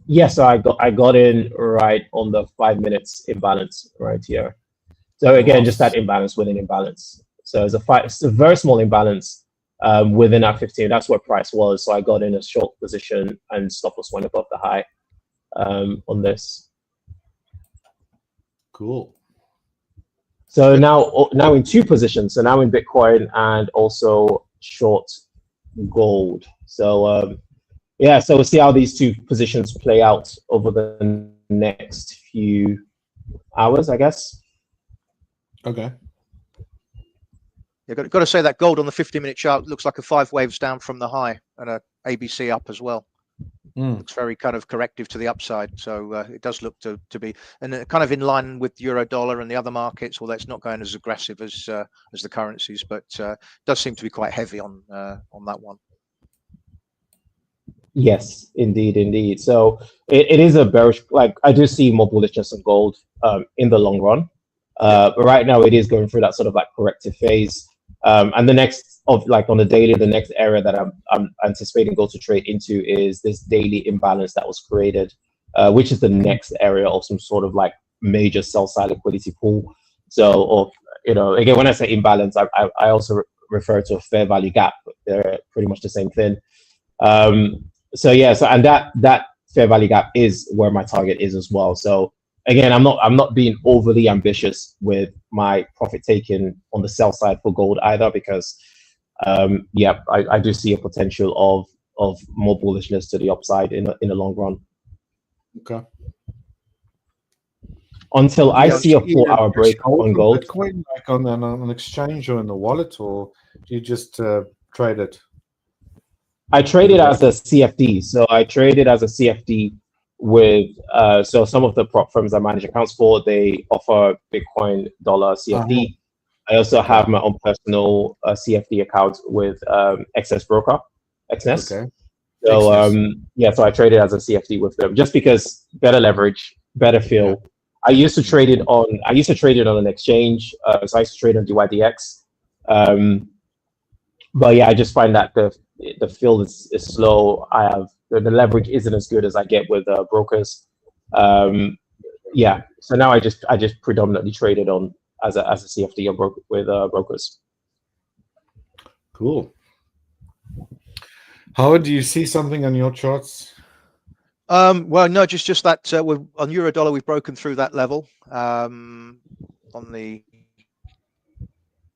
Yes, so I got in right on the 5 minutes imbalance right here. So again, just that imbalance within imbalance. So it's a very small imbalance within that 15. That's where price was. So I got in a short position and stop loss went above the high on this. Cool. So now in two positions. So now in Bitcoin and also short gold. So so we'll see how these two positions play out over the next few hours, I guess. Okay. Yeah, got to say that gold on the 50-minute chart looks like a 5 waves down from the high and a ABC up as well. Looks very kind of corrective to the upside, so it does look to be and kind of in line with euro dollar and the other markets, although it's not going as aggressive as the currencies, but does seem to be quite heavy on that one. Yes, indeed. So it is a bearish. Like I do see more bullishness on gold in the long run, but right now it is going through that sort of like corrective phase. And the next on the daily, the next area that I'm anticipating gold to trade into is this daily imbalance that was created, which is the next area of some sort of like major sell side liquidity pool. So, again, when I say imbalance, I also refer to a fair value gap. They're pretty much the same thing. And that fair value gap is where my target is as well. So again, I'm not being overly ambitious with my profit taking on the sell side for gold either, because I do see a potential of more bullishness to the upside in the long run. Okay. Until I see a 4-hour break on gold. Bitcoin, like on an exchange or in the wallet, or do you just trade it? I trade it as a CFD. So I trade it as a CFD with so some of the prop firms I manage accounts for, they offer Bitcoin dollar CFD. I also have my own personal CFD account with XS Broker, XNES. Okay. So so I trade it as a CFD with them just because better leverage, better feel. Yeah. I used to trade it on an exchange. So I used to trade on DYDX. But yeah, I just find that the field is slow. I have the leverage isn't as good as I get with brokers. So now I just predominantly trade it on as a CFD with brokers. Cool. Howard, do you see something on your charts? Well, no, just that we're on euro dollar. We've broken through that level on the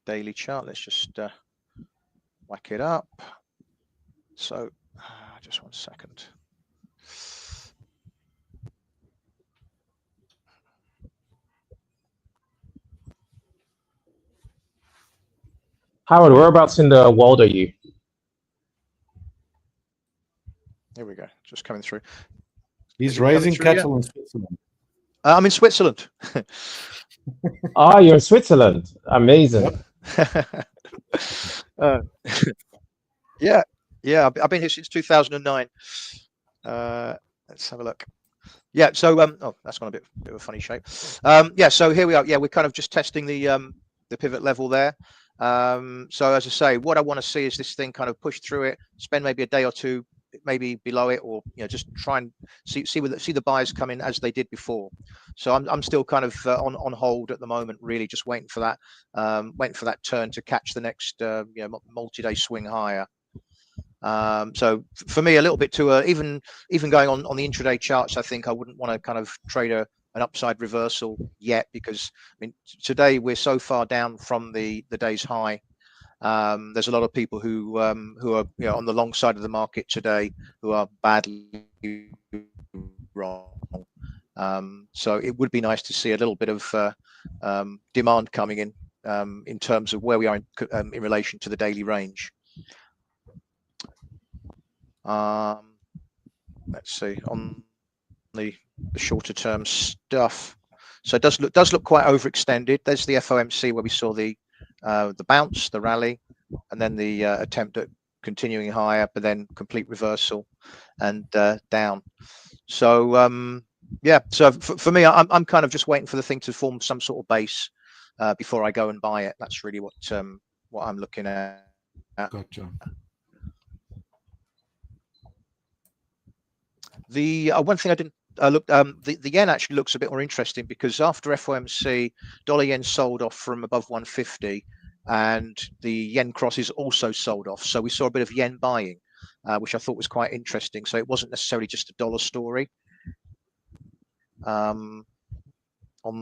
daily chart. Let's just whack it up. So, just 1 second. Howard, whereabouts in the world are you? Here we go. Just coming through. He's raising cattle in Switzerland. I'm in Switzerland. Ah, you're in Switzerland. Amazing. Yeah, I've been here since 2009. Let's have a look. Yeah, so oh, that's gone a bit of a funny shape. Yeah, so here we are. Yeah, we're kind of just testing the pivot level there. So as I say, what I want to see is this thing kind of push through it, spend maybe a day or two, maybe below it, or just try and see the buyers come in as they did before. So I'm still kind of on hold at the moment, really just waiting for that turn to catch the next multi-day swing higher. So for me, a little bit too even going on the intraday charts, I think I wouldn't want to kind of trade an upside reversal yet, because I mean today we're so far down from the day's high. There's a lot of people who are on the long side of the market today who are badly wrong. So it would be nice to see a little bit of demand coming in terms of where we are in relation to the daily range. Let's see on the shorter term stuff. So it does look quite overextended. There's the FOMC where we saw the bounce, the rally, and then the attempt at continuing higher, but then complete reversal and down. So yeah, so for me, I'm kind of just waiting for the thing to form some sort of base before I go and buy it. That's really what I'm looking at. Gotcha. The one thing I didn't look, the yen actually looks a bit more interesting, because after FOMC, dollar yen sold off from above 150, and the yen crosses also sold off. So we saw a bit of yen buying, which I thought was quite interesting. So it wasn't necessarily just a dollar story. On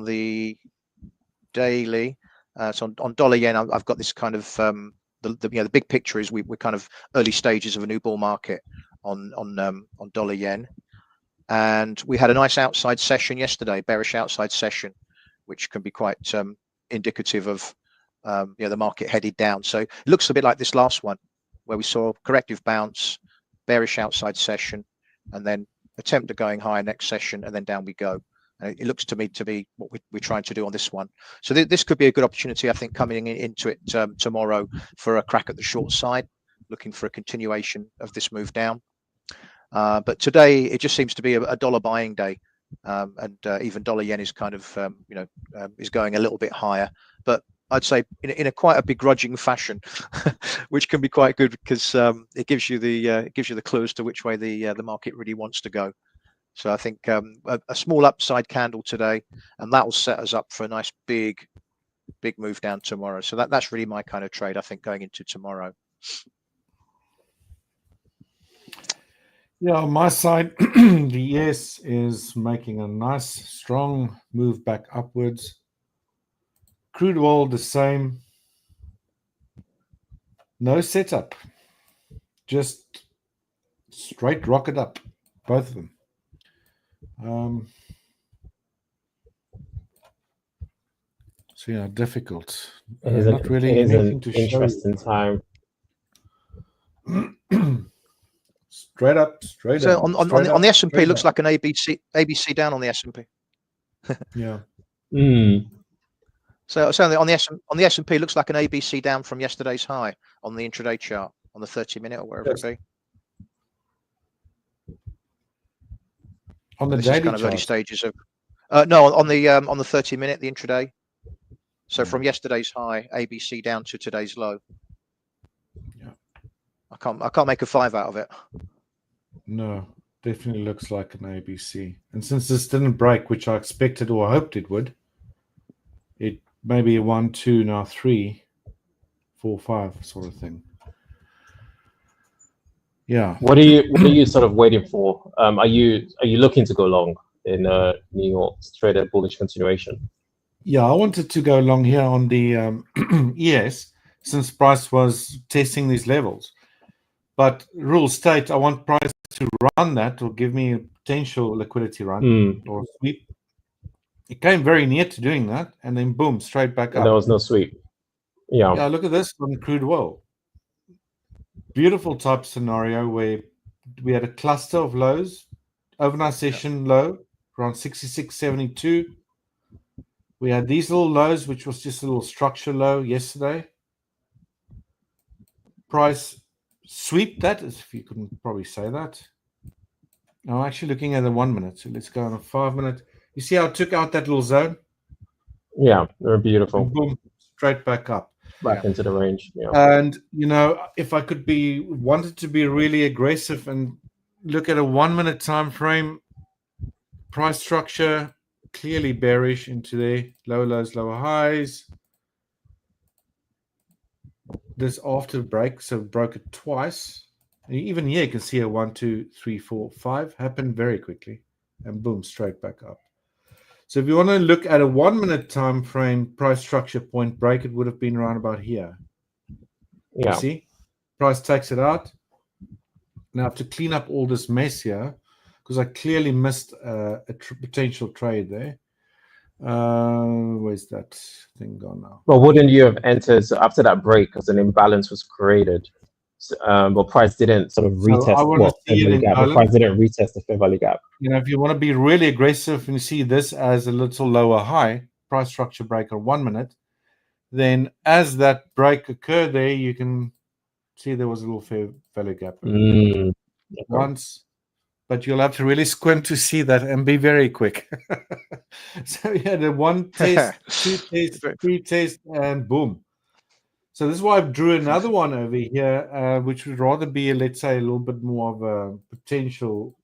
the daily, so on dollar yen, I've got this kind of the big picture is we're kind of early stages of a new bull market on dollar yen, and we had a nice outside session yesterday, bearish outside session, which can be quite indicative of the market headed down. So it looks a bit like this last one, where we saw corrective bounce, bearish outside session, and then attempt at going higher next session, and then down we go. And it looks to me to be what we're trying to do on this one. So this could be a good opportunity, I think, coming into it tomorrow for a crack at the short side, looking for a continuation of this move down. But today it just seems to be a dollar buying day, and even dollar yen is kind of is going a little bit higher, but I'd say in a quite a begrudging fashion, which can be quite good, because it gives you the clue as to which way the market really wants to go. So I think a small upside candle today, and that will set us up for a nice big move down tomorrow. So that's really my kind of trade, I think, going into tomorrow. Yeah, on my side, the ES is making a nice, strong move back upwards. Crude oil, the same. No setup. Just straight rocket up, both of them. So yeah, difficult. It is not really anything to show. Interesting time. Straight up, straight so down. On the S&P, looks like an ABC down on the S&P. Yeah. So on the S&P, looks like an ABC down from yesterday's high on the intraday chart, on the 30-minute or wherever it be. On the this daily is kind of chart. early stages of no, on the 30-minute, the intraday. So from yesterday's high, ABC down to today's low. Yeah. I can't make a 5 out of it. No, definitely looks like an ABC. And since this didn't break, which I expected or hoped it would, it may be a 1, 2, now 3, 4, 5 sort of thing. Yeah. What are you sort of waiting for? Are you looking to go long in New York straight at bullish continuation? Yeah, I wanted to go long here on the ES since price was testing these levels. But rule state, I want price to run that or give me a potential liquidity run or sweep. It came very near to doing that, and then boom, straight back up. There was no sweep. Yeah. Yeah, look at this on crude oil. Beautiful type scenario where we had a cluster of lows, overnight session low around 66.72. We had these little lows, which was just a little structure low yesterday. Price sweep that, if you couldn't probably say that. I'm actually looking at the 1 minute, so let's go on a 5 minute. You see how it took out that little zone? Yeah, they're beautiful. And boom, straight back up. Back into the range. Yeah. And, if I wanted to be really aggressive and look at a 1 minute time frame, price structure, clearly bearish into there, lower lows, lower highs. This after break, so broke it twice. And even here, you can see a 1, 2, 3, 4, 5 happened very quickly, and boom, straight back up. So if you want to look at a 1 minute time frame price structure point break, it would have been around about here. Yeah. You see, price takes it out. Now I have to clean up all this mess here because I clearly missed a potential trade there. Where's that thing gone now? Well, wouldn't you have entered after that break because an imbalance was created? But price didn't sort of retest fair value gap. The price didn't retest the fair value gap. If you want to be really aggressive and you see this as a little lower high, price structure break on 1 minute, then as that break occurred there, you can see there was a little fair value gap. Once, but you'll have to really squint to see that and be very quick. So you had a 1 test, 2 test, 3 test, and boom. So this is why I drew another one over here, which would rather be, let's say, a little bit more of a potential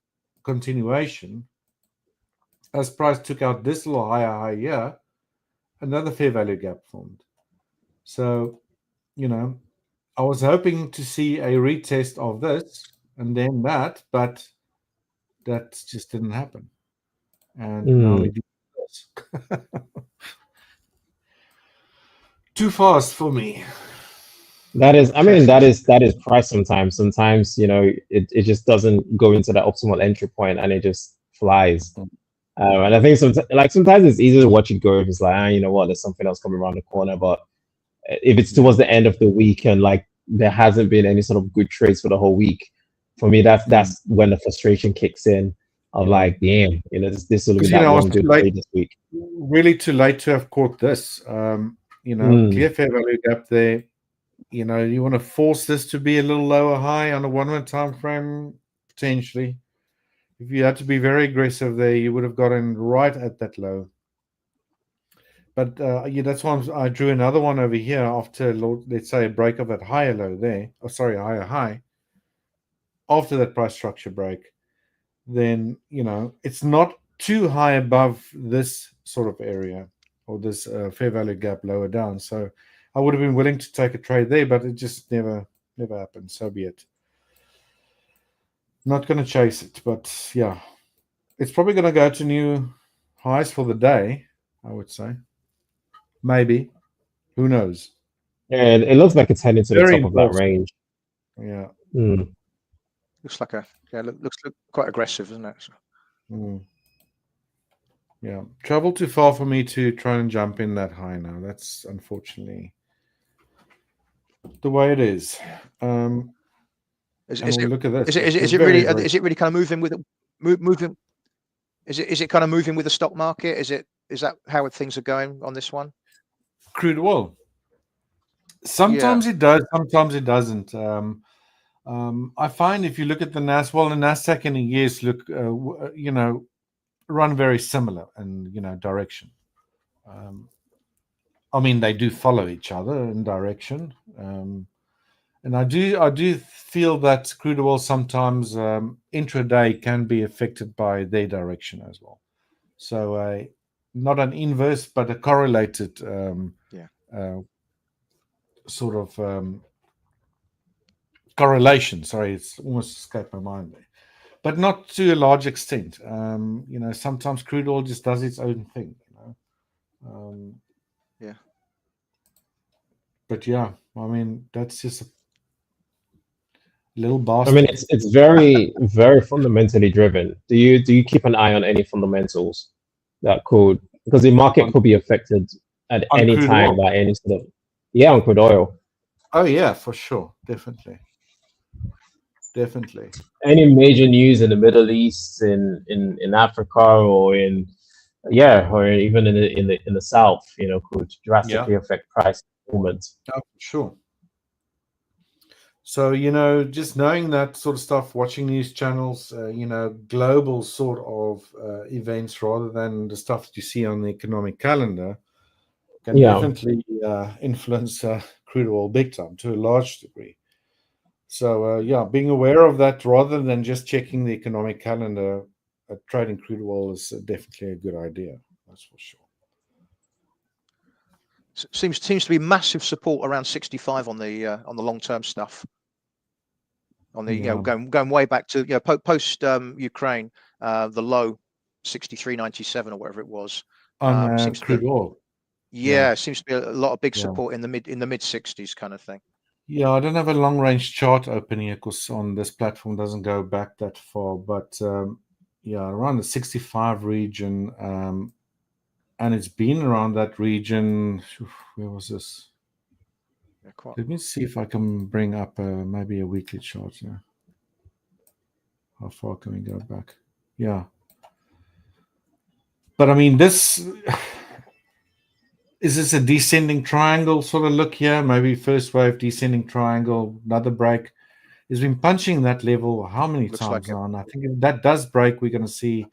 continuation. As price took out this little higher high here, another fair value gap formed. So, I was hoping to see a retest of this and then that, but that just didn't happen. And now we do this. Too fast for me. That is price sometimes. Sometimes, it just doesn't go into that optimal entry point and it just flies. And I think sometimes it's easy to watch it go if it's like, you know what, there's something else coming around the corner. But if it's towards the end of the week and there hasn't been any sort of good trades for the whole week, for me, that's when the frustration kicks in. Of damn, this will be that one good trade this week. Really too late to have caught this. Clear fair value gap there. You want to force this to be a little lower high on a 1 minute time frame, potentially. If you had to be very aggressive there, you would have gotten right at that low. But that's why I drew another one over here after, let's say, a break of that higher low there. Oh, sorry, higher high. After that price structure break, then, it's not too high above this sort of area or this fair value gap lower down. So I would have been willing to take a trade there, but it just never happened. So be it. Not going to chase it, but yeah, it's probably going to go to new highs for the day, I would say. Maybe. Who knows? Yeah, it looks like it's heading to the top of that range. Yeah. Looks like looks quite aggressive, doesn't it? Yeah. Travel too far for me to try and jump in that high now. That's unfortunately the way it is. Look at this. Is it really kind of moving with moving? Is it kind of moving with the stock market? Is that how things are going on this one? Crude oil. Sometimes it does, sometimes it doesn't. I find if you look at the NASDAQ, the NASDAQ in a year's look, run very similar in direction. They do follow each other in direction, and I do feel that crude oil sometimes intraday can be affected by their direction as well. So not an inverse, but a correlated sort of correlation. Sorry, it's almost escaped my mind there, but not to a large extent. You know, sometimes crude oil just does its own thing. You know, Yeah. But yeah, I mean, that's just a little I bastard. mean, it's very very fundamentally driven. Do you keep an eye on any fundamentals that could, because the market could be affected at on any crude time oil? by any sort of, yeah, on crude oil. Oh yeah, for sure, definitely. Any major news in the Middle East, in Africa, or in, yeah, or even in the South, you know, could drastically affect price movement. Oh, for sure. So, you know, just knowing that sort of stuff, watching news channels, you know, global sort of events rather than the stuff that you see on the economic calendar can definitely influence crude oil big time to a large degree. So, yeah, being aware of that rather than just checking the economic calendar, trading crude oil is definitely a good idea. That's for sure. Seems to be massive support around 65 on the long-term stuff. On the, you know, going way back to, you know, post Ukraine, the low 63.97 or whatever it was. On Seems crude to be, oil. seems to be a lot of big support in the mid 60s kind of thing. Yeah, I don't have a long range chart open here because on this platform doesn't go back that far, but yeah, around the 65 region, and it's been around that region. Where was this? Yeah, Let me see if I can bring up maybe a weekly chart here. How far can we go back? Yeah, but I mean, this is this a descending triangle sort of look here? Maybe first wave descending triangle, another break. It's been punching that level how many times now? And I think if that does break, we're going to see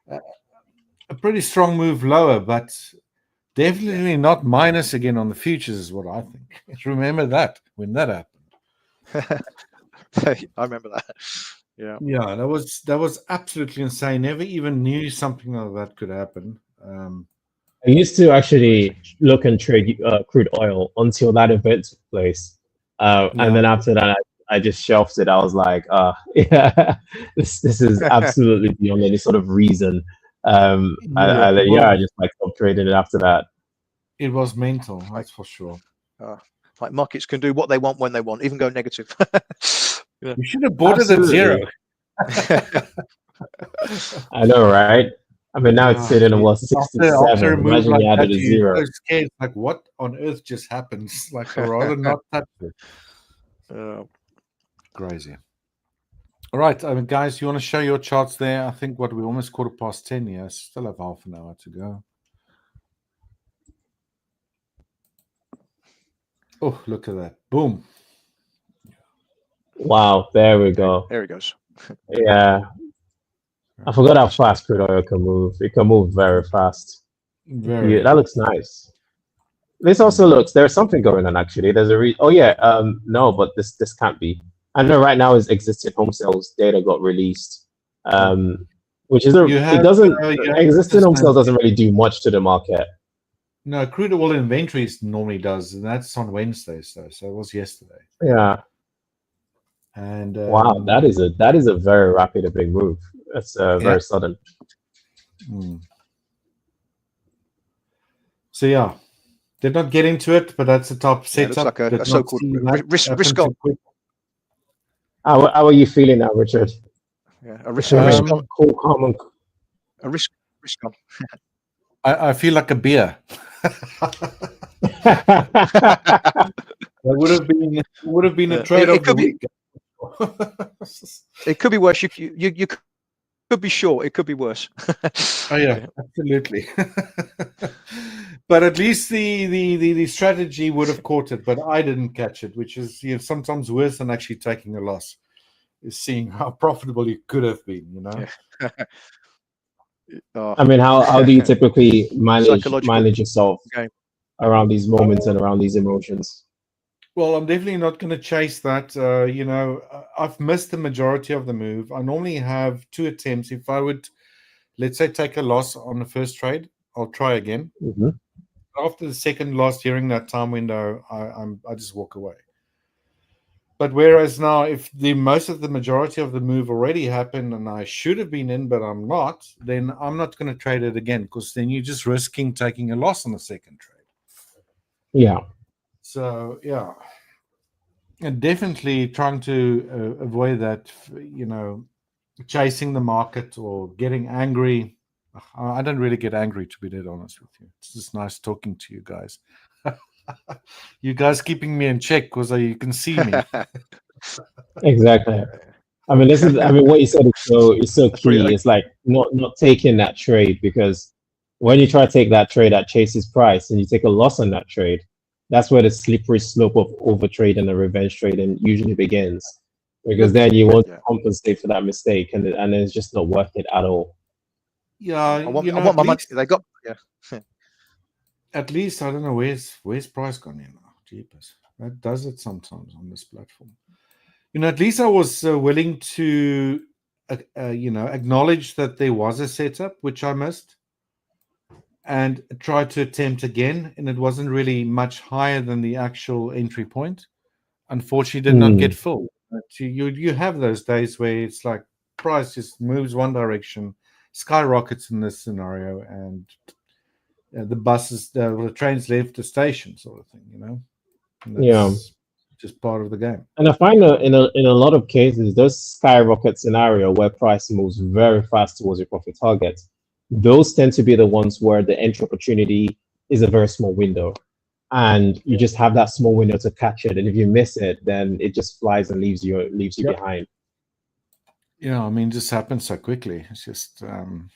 a pretty strong move lower, but definitely not minus again on the futures is what I think. Remember that when that happened. I remember that. Yeah. Yeah, that was absolutely insane. Never even knew something like that could happen. I used to actually look and trade crude oil until that event took place, and then after that, I just shelved it. I was like, yeah, this is absolutely beyond any sort of reason. I just like stopped trading it after that. It was mental, that's for sure. Like markets can do what they want when they want, even go negative. You should have bought it at zero. I know, right? I mean, now it's sitting at what, 67. After a move Imagine like you added that, a zero. you're so scared. Like, what on earth just happened? Like, I'd rather not touch it. Crazy. All right, guys, you want to show your charts there? I think we almost 10:15 here. Still have half an hour to go. Oh, look at that. Boom. Wow, there we go. There it goes. Yeah. I forgot how fast crude oil can move. It can move very fast. Very. That looks nice. This also looks, there's something going on actually. There's a no, but this can't be. I know right now is existing home sales data got released. Which is existing home sales doesn't really do much to the market. No, crude oil inventories normally does, and that's on Wednesdays though. So it was yesterday. Yeah. And wow, that is a very rapid a big move. That's very sudden. So yeah, did not get into it, but that's the top setup. Looks like a so-called risk on. How are you feeling now, Richard? Yeah, a risk on. Cool, a risk on. I feel like a beer. That would have been a trade of the week. It could be worse. You could be short. It could be worse. Oh yeah, absolutely. But at least the strategy would have caught it, but I didn't catch it, which is sometimes worse than actually taking a loss. Is seeing how profitable you could have been. I mean, how do you typically manage yourself around these moments and around these emotions? Well, I'm definitely not going to chase that. I've missed the majority of the move. I normally have 2 attempts. If I would, let's say, take a loss on the first trade, I'll try again. Mm-hmm. After the second loss during that time window, I just walk away. But whereas now, if the majority of the move already happened and I should have been in, but I'm not, then I'm not going to trade it again, because then you're just risking taking a loss on the second trade. Yeah. So yeah, and definitely trying to avoid that, chasing the market or getting angry. I don't really get angry, to be dead honest with you. It's just nice talking to you guys. You guys keeping me in check because you can see me. Exactly. I mean, what you said is so key. It's like not taking that trade, because when you try to take that trade at Chase's price and you take a loss on that trade, that's where the slippery slope of overtrade and the revenge trading usually begins. Because then you want to compensate for that mistake, and it's just not worth it at all. Yeah, I want my money. They got At least I don't know where's price gone in now. Jeepers, that does it sometimes on this platform. At least I was willing to, acknowledge that there was a setup which I missed, and try to attempt again. And it wasn't really much higher than the actual entry point. Unfortunately, did not get full. But you have those days where it's like price just moves one direction, skyrockets in this scenario, and the trains left the station, sort of thing. And that's just part of the game. And I find that in a lot of cases, those skyrocket scenario where price moves very fast towards your profit target, those tend to be the ones where the entry opportunity is a very small window, and you just have that small window to catch it. And if you miss it, then it just flies and leaves you behind. Yeah, I mean, it just happens so quickly. It's just, and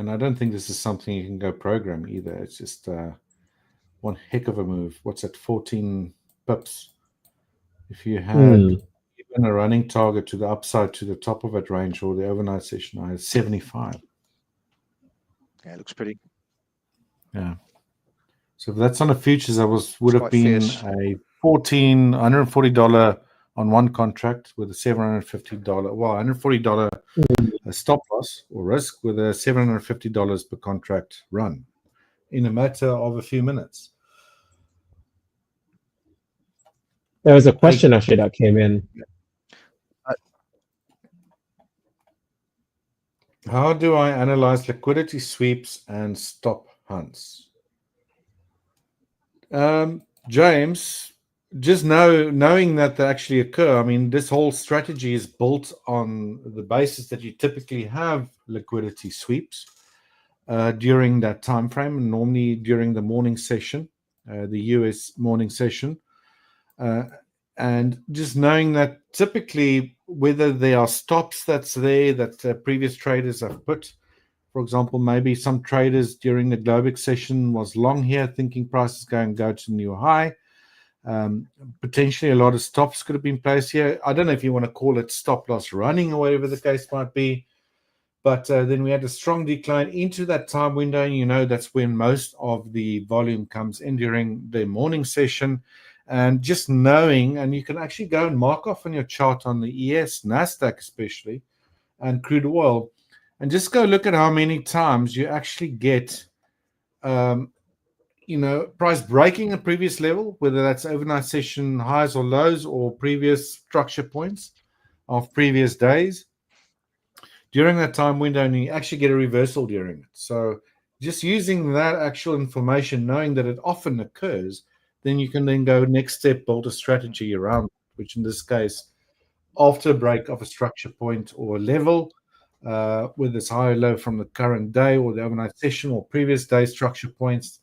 I don't think this is something you can go program either. It's just one heck of a move. What's that? 14 pips. If you had even a running target to the upside to the top of that range, or the overnight session, I had 75. Yeah, it looks pretty. Yeah. So if that's on the futures, would have been fierce. a $140 on one contract with a $750, $140 stop loss or risk with a $750 per contract run in a matter of a few minutes. There was a question actually that came in. How do I analyze liquidity sweeps and stop hunts? James, just knowing that they actually occur. I mean, this whole strategy is built on the basis that you typically have liquidity sweeps during that time frame, and normally during the morning session, the US morning session. And just knowing that typically, whether there are stops that's there that previous traders have put. For example, maybe some traders during the Globex session was long here, thinking price is going to go to new high. Potentially a lot of stops could have been placed here. I don't know if you want to call it stop loss running or whatever the case might be. But then we had a strong decline into that time window. And that's when most of the volume comes in during the morning session. And just knowing, and you can actually go and mark off on your chart on the ES, NASDAQ especially, and crude oil, and just go look at how many times you actually get, price breaking a previous level, whether that's overnight session highs or lows or previous structure points of previous days. During that time window, and you actually get a reversal during it. So just using that actual information, knowing that it often occurs, then you can then go next step, build a strategy around it, which in this case, after a break of a structure point or a level, whether it's high or low from the current day or the overnight session or previous day structure points,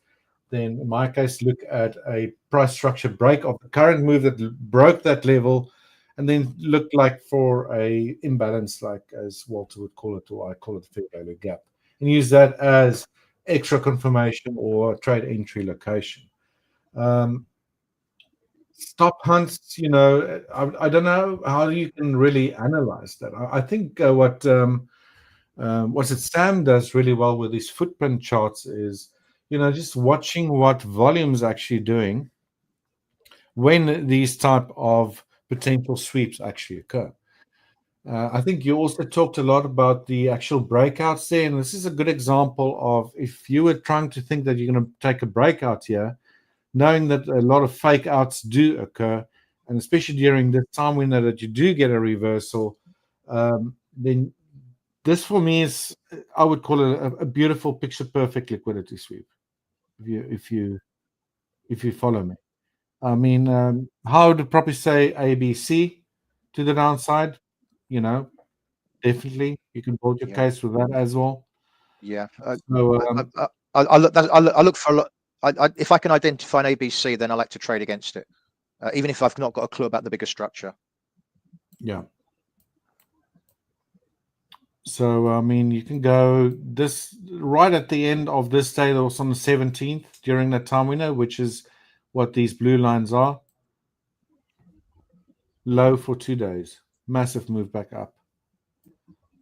then in my case, look at a price structure break of the current move that broke that level, and then look like for a imbalance, like as Walter would call it, or I call it fair value gap, and use that as extra confirmation or trade entry location. Stop hunts, I don't know how you can really analyze that. I think Sam does really well with his footprint charts is, just watching what volume's actually doing when these type of potential sweeps actually occur. I think you also talked a lot about the actual breakouts there, and this is a good example of if you were trying to think that you're going to take a breakout here, knowing that a lot of fake outs do occur, and especially during this time window that you do get a reversal, then this for me is, I would call it a beautiful picture perfect liquidity sweep. If you follow me, I mean, how would it probably say ABC to the downside? You know, definitely you can build your case with that as well. Yeah. So, I look for a lot. If I can identify an ABC, then I like to trade against it, even if I've not got a clue about the bigger structure. Yeah. So, I mean, you can go this right at the end of this day, also on the 17th during that time window, which is what these blue lines are. Low for 2 days. Massive move back up.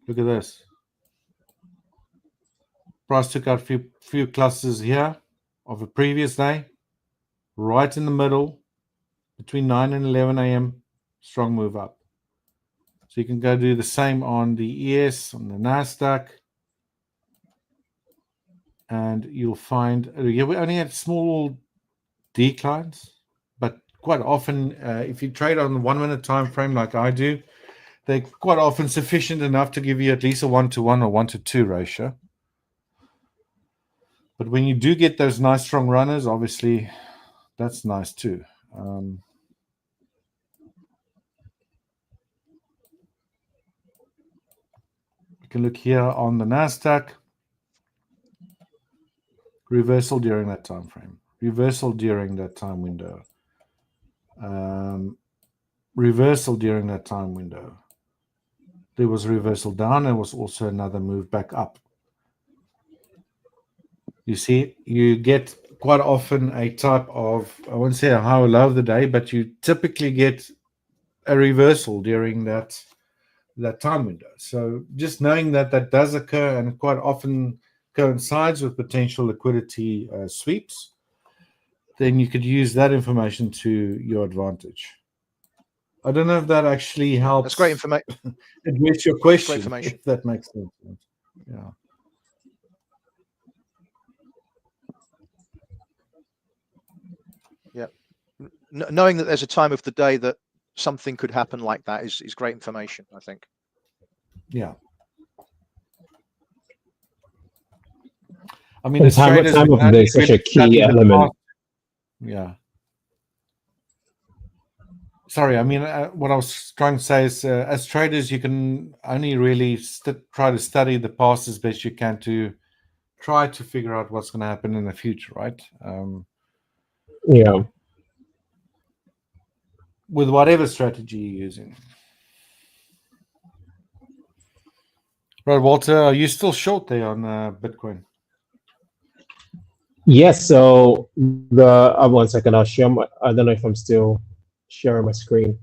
Look at this. Price took out a few clusters here of a previous day. Right in the middle, between 9 and 11 a.m., strong move up. So you can go do the same on the ES, on the NASDAQ. And you'll find, we only had small declines, but quite often, if you trade on the 1 minute time frame like I do, they're quite often sufficient enough to give you at least a 1-to-1 or 1-to-2 ratio. But when you do get those nice strong runners, obviously that's nice too. You can look here on the NASDAQ. Reversal during that time frame. Reversal during that time window. Reversal during that time window. There was a reversal down. There was also another move back up. You see, you get quite often a type of, I won't say a high or low of the day, but you typically get a reversal during that time window. So just knowing that that does occur and quite often coincides with potential liquidity sweeps, then you could use that information to your advantage. I don't know if that actually helps. That's great information. Address your question, Great information. if that makes sense. Yeah. Yeah. Knowing that there's a time of the day that something could happen like that is great information, I think. Yeah. I mean, the time of the day is such a key element. Yeah. Sorry, I mean, what I was trying to say is, as traders, you can only really try to study the past as best you can to try to figure out what's going to happen in the future, right? Yeah. With whatever strategy you're using. Right, Walter, are you still short there on Bitcoin? Yes. So 1 second, I'll share my. I don't know if I'm still sharing my screen.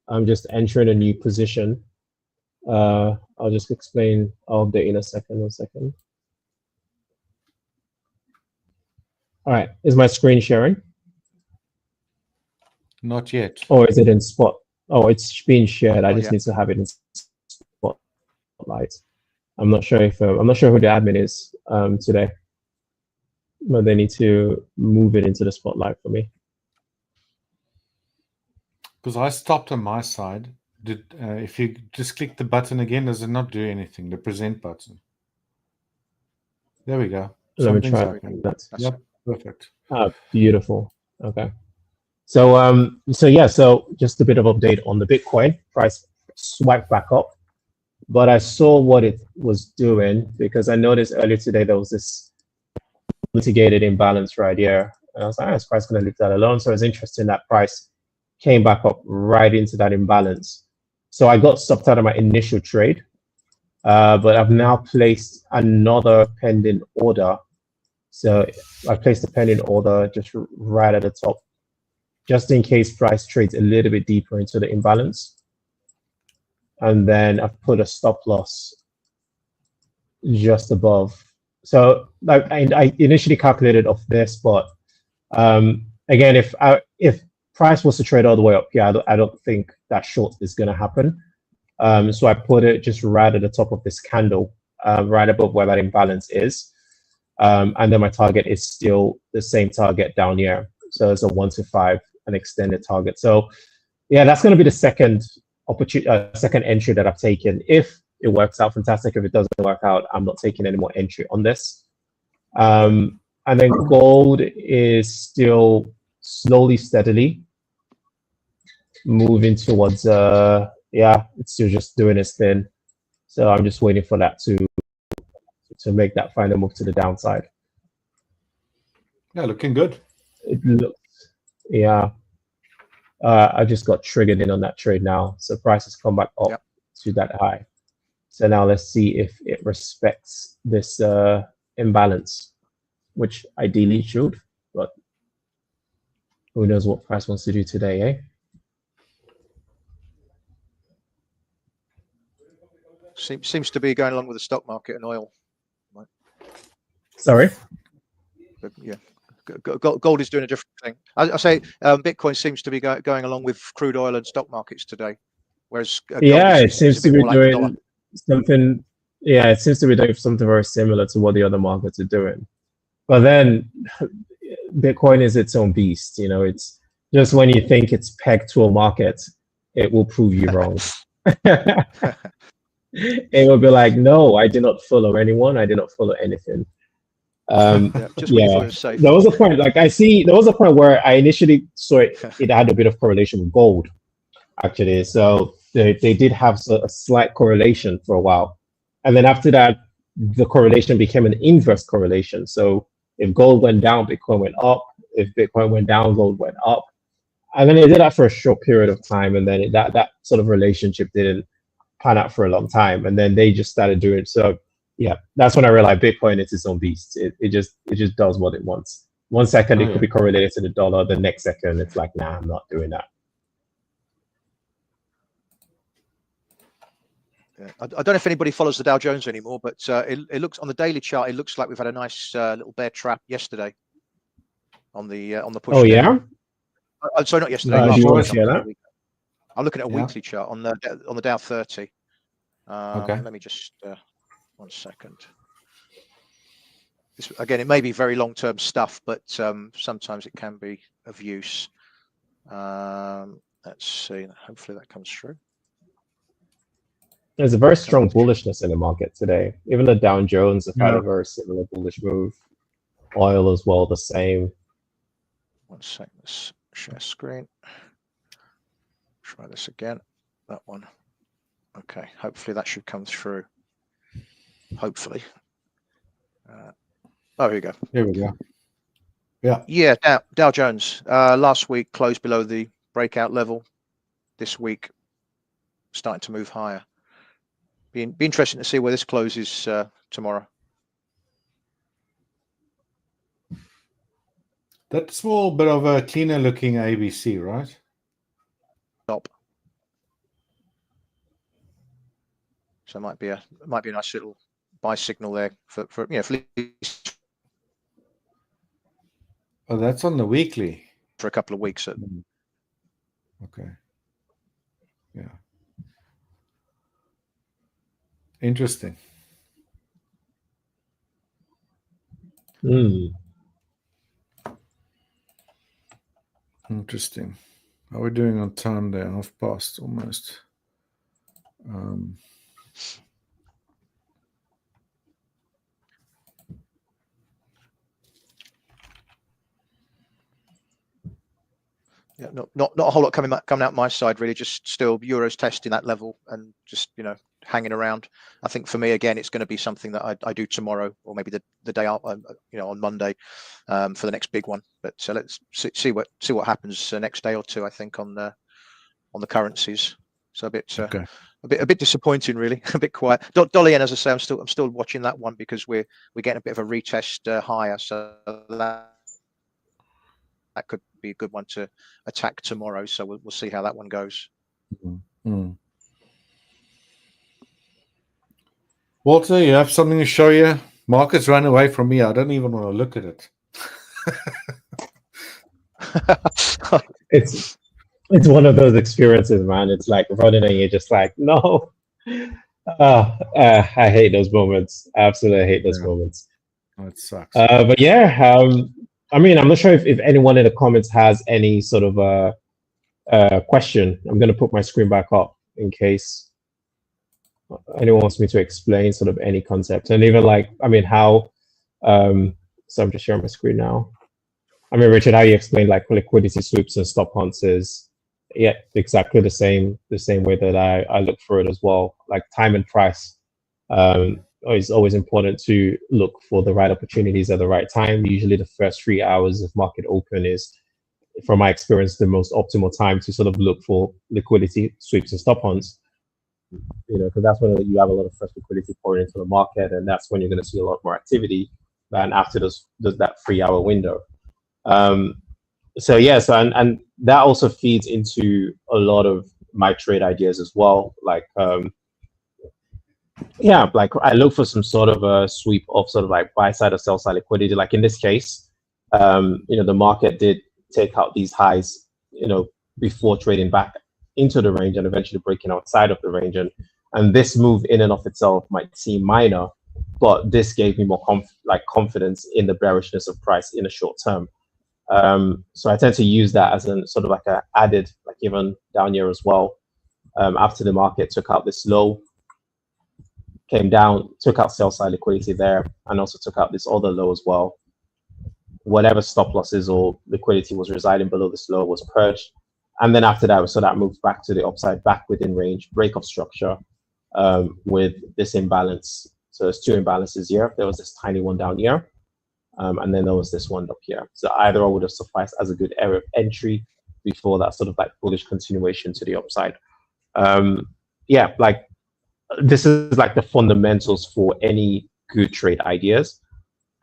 I'm just entering a new position. I'll just explain. I'll update in a second. 1 second. All right. Is my screen sharing? Not yet. Or is it in Spot? Oh, it's being shared. I just yeah. need to have it in Spotlight. I'm not sure if I'm not sure who the admin is today, but they need to move it into the Spotlight for me. Because I stopped on my side. If you just click the button again, does it not do anything? The present button. There we go. Let me try that. Yep, perfect. Ah, beautiful. Okay. So so just a bit of update on the Bitcoin price. Swiped back up, but I saw what it was doing because I noticed earlier today there was this litigated imbalance right here, and I was like, this price going to leave that alone. So it's interesting that price came back up right into that imbalance. So I got stopped out of my initial trade, but I've now placed another pending order. So I placed a pending order just right at the top, just in case price trades a little bit deeper into the imbalance. And then I've put a stop loss just above. So I initially calculated off this, but again, if price was to trade all the way up here, I don't think that short is going to happen. So I put it just right at the top of this candle, right above where that imbalance is. And then my target is still the same target down here. So it's a 1 to 5, an extended target. So yeah, that's going to be the second opportunity, second entry that I've taken. If it works out, fantastic. If it doesn't work out, I'm not taking any more entry on this. And then gold is still slowly, steadily moving towards, yeah, it's still just doing its thing. So I'm just waiting for that to make that final move to the downside. Yeah, looking good. It looks, yeah. I just got triggered in on that trade now. So price has come back up to that high. So now let's see if it respects this imbalance, which ideally it should, but who knows what price wants to do today, eh? Seems to be going along with the stock market and oil. Right? Sorry? But yeah, gold is doing a different thing. I say Bitcoin seems to be going along with crude oil and stock markets today, whereas yeah, it seems to be doing something. Yeah, it seems to be doing something very similar to what the other markets are doing. But then Bitcoin is its own beast. You know, it's just when you think it's pegged to a market, it will prove you wrong. It will be like, no, I did not follow anyone. I did not follow anything. Just when you thought it was safe. There was a point, like there was a point where I initially saw it had a bit of correlation with gold, actually. So they did have a slight correlation for a while. And then after that, the correlation became an inverse correlation. So if gold went down, Bitcoin went up. If Bitcoin went down, gold went up. And then they did that for a short period of time. And then that sort of relationship didn't pan out for a long time. And then they just started doing it. So yeah, that's when I realized Bitcoin is its own beast. It just does what it wants. 1 second, it could be correlated to the dollar. The next second, it's like, nah, I'm not doing that. Yeah. I don't know if anybody follows the Dow Jones anymore, but it looks on the daily chart. It looks like we've had a nice little bear trap yesterday on the push. Oh yeah. Sorry, not yesterday. I'm looking at a weekly chart on the Dow 30. Let me just 1 second. This, again, it may be very long-term stuff, but sometimes it can be of use. Let's see. Hopefully that comes through. There's a very strong bullishness in the market today. Even the Dow Jones have had a very similar bullish move. Oil as well, the same. 1 second. Let's share screen. Try this again. That one. Okay. Hopefully that should come through. Hopefully. Oh, here we go. Here we go. Yeah. Yeah. Dow Jones last week closed below the breakout level. This week, starting to move higher. Be interesting to see where this closes tomorrow. That's a small bit of a cleaner looking ABC, right? Top. So it might be a nice little buy signal there for for least. Oh, that's on the weekly. For a couple of weeks. Okay. Yeah. Interesting. Interesting. How are we doing on time there? Half past almost. Yeah, not a whole lot coming out my side really. Just still euros testing that level and just hanging around. I think for me again, it's going to be something that I do tomorrow or maybe the day out, on Monday, for the next big one. But let's see what happens the next day or two. I think on the currencies. So a bit disappointing really. A bit quiet. Dollar yen, as I say, I'm still watching that one because we're getting a bit of a retest higher. So that could be a good one to attack tomorrow. So we'll see how that one goes. Mm-hmm. Walter, you have something to show you? Markets ran away from me. I don't even want to look at it. It's one of those experiences, man. It's like running and you're just like, no. I hate those moments. Absolutely hate those moments. Oh, it sucks. But yeah, I mean, I'm not sure if anyone in the comments has any sort of question. I'm going to put my screen back up in case anyone wants me to explain sort of any concept, and even like, I mean, how. So I'm just sharing my screen now. I mean, Richard, how you explained like liquidity sweeps and stop hunts is, yeah, exactly the same way that I look for it as well. Like time and price. It's always important to look for the right opportunities at the right time. Usually the first 3 hours of market open is, from my experience, the most optimal time to sort of look for liquidity sweeps and stop hunts. You know, because that's when you have a lot of fresh liquidity pouring into the market, and that's when you're going to see a lot more activity than after that 3 hour window. So yeah, and that also feeds into a lot of my trade ideas as well. Like, yeah, like I look for some sort of a sweep of sort of like buy side or sell side liquidity. Like in this case, you know, the market did take out these highs, you know, before trading back into the range and eventually breaking outside of the range. And this move in and of itself might seem minor, but this gave me more confidence in the bearishness of price in the short term. So I tend to use that as a sort of like a added, like even down here as well. After the market took out this low, came down, took out sell side liquidity there, and also took out this other low as well. Whatever stop losses or liquidity was residing below this low was purged. And then after that, so that moved back to the upside, back within range, break of structure with this imbalance. So there's two imbalances here. There was this tiny one down here. And then there was this one up here. So either or would have sufficed as a good area of entry before that sort of like bullish continuation to the upside. Yeah, like this is like the fundamentals for any good trade ideas.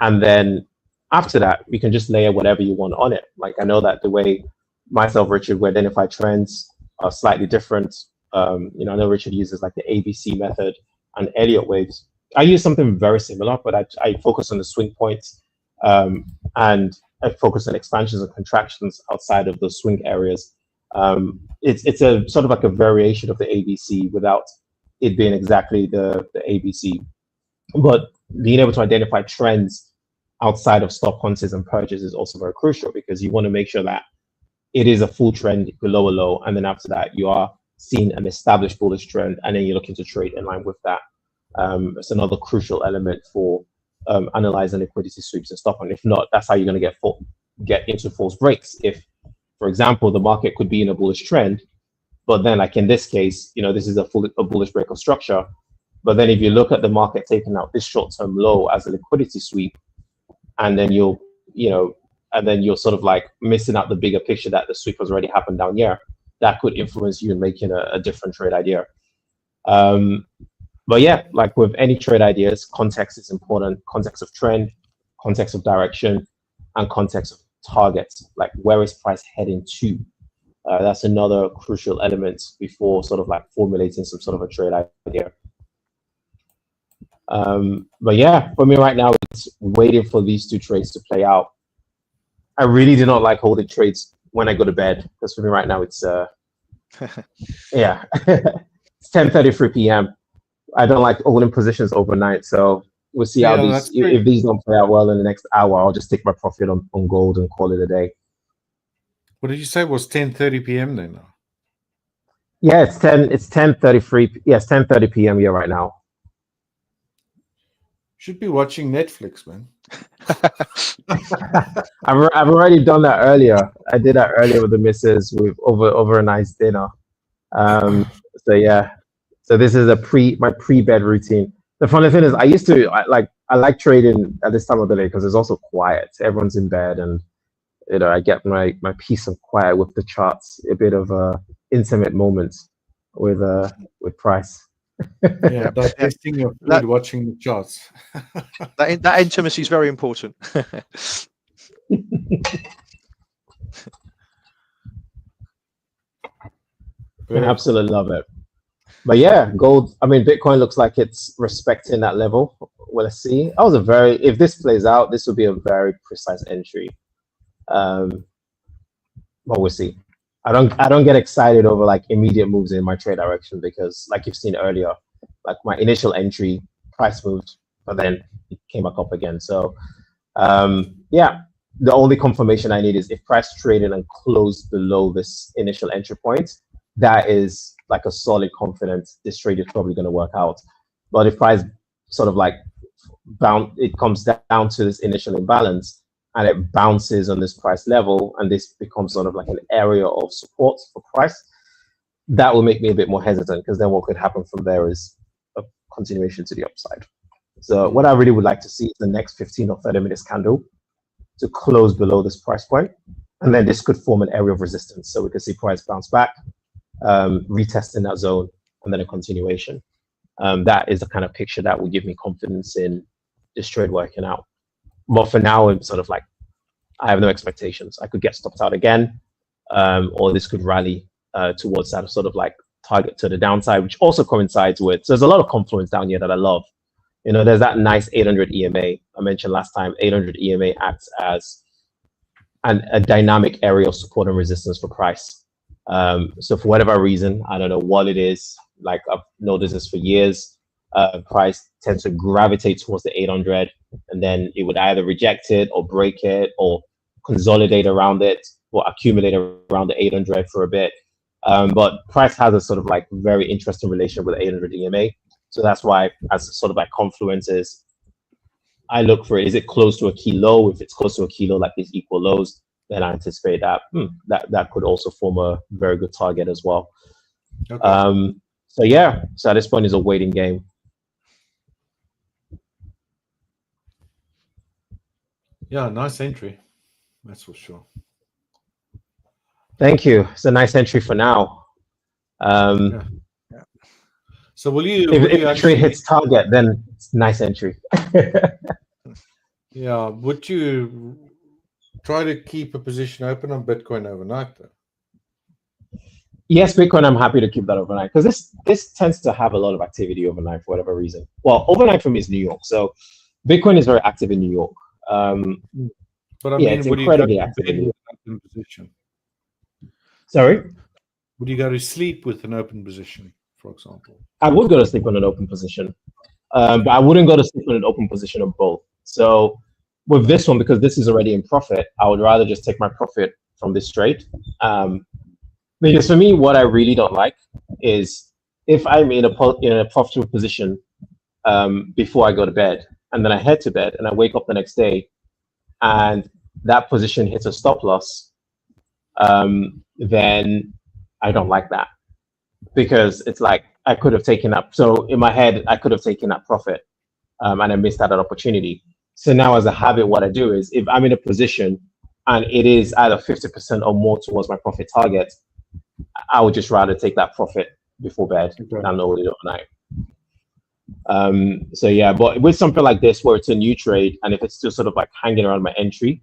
And then after that, we can just layer whatever you want on it. Like I know that the way myself, Richard, we identify trends are slightly different. You know, I know Richard uses like the ABC method and Elliott waves. I use something very similar, but I focus on the swing points. And I focus on expansions and contractions outside of those swing areas. It's a sort of like a variation of the ABC without it being exactly the ABC. But being able to identify trends outside of stop hunts and purges is also very crucial, because you want to make sure that it is a full trend below a low, and then after that you are seeing an established bullish trend, and then you're looking to trade in line with that. It's another crucial element for analyzing liquidity sweeps and stop hunt. If not, that's how you're going to get into false breaks. If, for example, the market could be in a bullish trend, but then like in this case, you know, this is a bullish break of structure. But then if you look at the market taking out this short-term low as a liquidity sweep, and then you're sort of like missing out the bigger picture that the sweep has already happened down here, that could influence you in making a different trade idea. But yeah, like with any trade ideas, context is important. Context of trend, context of direction, and context of targets. Like where is price heading to? That's another crucial element before sort of like formulating some sort of a trade idea. But yeah, for me right now, it's waiting for these two trades to play out. I really do not like holding trades when I go to bed, because for me right now, it's yeah, it's 10:33 p.m. I don't like holding positions overnight, so we'll see how if these don't play out well in the next hour, I'll just take my profit on gold and call it a day. What did you say was 10:30 p.m. then? Yeah, it's 10:33. Yes, 10:30 p.m. here right now. Should be watching Netflix, man. I've already done that earlier. I did that earlier with the missus over a nice dinner. So yeah. So this is my pre-bed routine. The funny thing is, I like trading at this time of the day because it's also quiet. Everyone's in bed, and you know, I get my peace of quiet with the charts. A bit of intimate moments with price. Yeah, digesting your food, watching the charts. that intimacy is very important. I absolutely love it. But yeah, gold, I mean, Bitcoin looks like it's respecting that level. Well, let's see. If this plays out, this will be a very precise entry. But we'll see. I don't get excited over like immediate moves in my trade direction, because like you've seen earlier, like my initial entry price moved, but then it came back up again. So yeah, the only confirmation I need is if price traded and closed below this initial entry point, that is like a solid confidence this trade is probably going to work out. But if price sort of like it comes down to this initial imbalance and it bounces on this price level, and this becomes sort of like an area of support for price, that will make me a bit more hesitant, because then what could happen from there is a continuation to the upside. So what I really would like to see is the next 15 or 30 minutes candle to close below this price point, and then this could form an area of resistance, so we can see price bounce back, retesting that zone, and then a continuation. That is the kind of picture that will give me confidence in this trade working out. But for now, I'm sort of like, I have no expectations. I could get stopped out again, or this could rally towards that sort of like target to the downside, which also coincides with, so there's a lot of confluence down here that I love. You know, there's that nice 800 EMA I mentioned last time. 800 EMA acts as a dynamic area of support and resistance for price. So for whatever reason, I don't know what it is, like I've noticed this for years, price tends to gravitate towards the 800, and then it would either reject it or break it or consolidate around it or accumulate around the 800 for a bit. But price has a sort of like very interesting relation with the 800 EMA. So that's why, as sort of like confluences, I look for it. Is it close to a key low? If it's close to a key low, like these equal lows, then I anticipate that that could also form a very good target as well. Okay. So yeah, so at this point, it's a waiting game. Yeah, nice entry. That's for sure. Thank you. It's a nice entry for now. Yeah. So will you? If the trade hits target, then it's nice entry. Yeah. Would you try to keep a position open on Bitcoin overnight, though? Yes, Bitcoin, I'm happy to keep that overnight, because this tends to have a lot of activity overnight for whatever reason. Well, overnight for me is New York, so Bitcoin is very active in New York. But I yeah, mean, it's would incredibly you go active to in bed New with York. an open position? Sorry? Would you go to sleep with an open position, for example? I would go to sleep on an open position, but I wouldn't go to sleep on an open position of both. So with this one, because this is already in profit, I would rather just take my profit from this trade. Because for me, what I really don't like is if I'm in a profitable position before I go to bed, and then I head to bed and I wake up the next day and that position hits a stop loss, then I don't like that, because it's like I could have taken up. So in my head, I could have taken that profit and I missed out an opportunity. So now as a habit, what I do is if I'm in a position and it is either 50% or more towards my profit target, I would just rather take that profit before bed than load it overnight. So yeah, but with something like this where it's a new trade and if it's still sort of like hanging around my entry,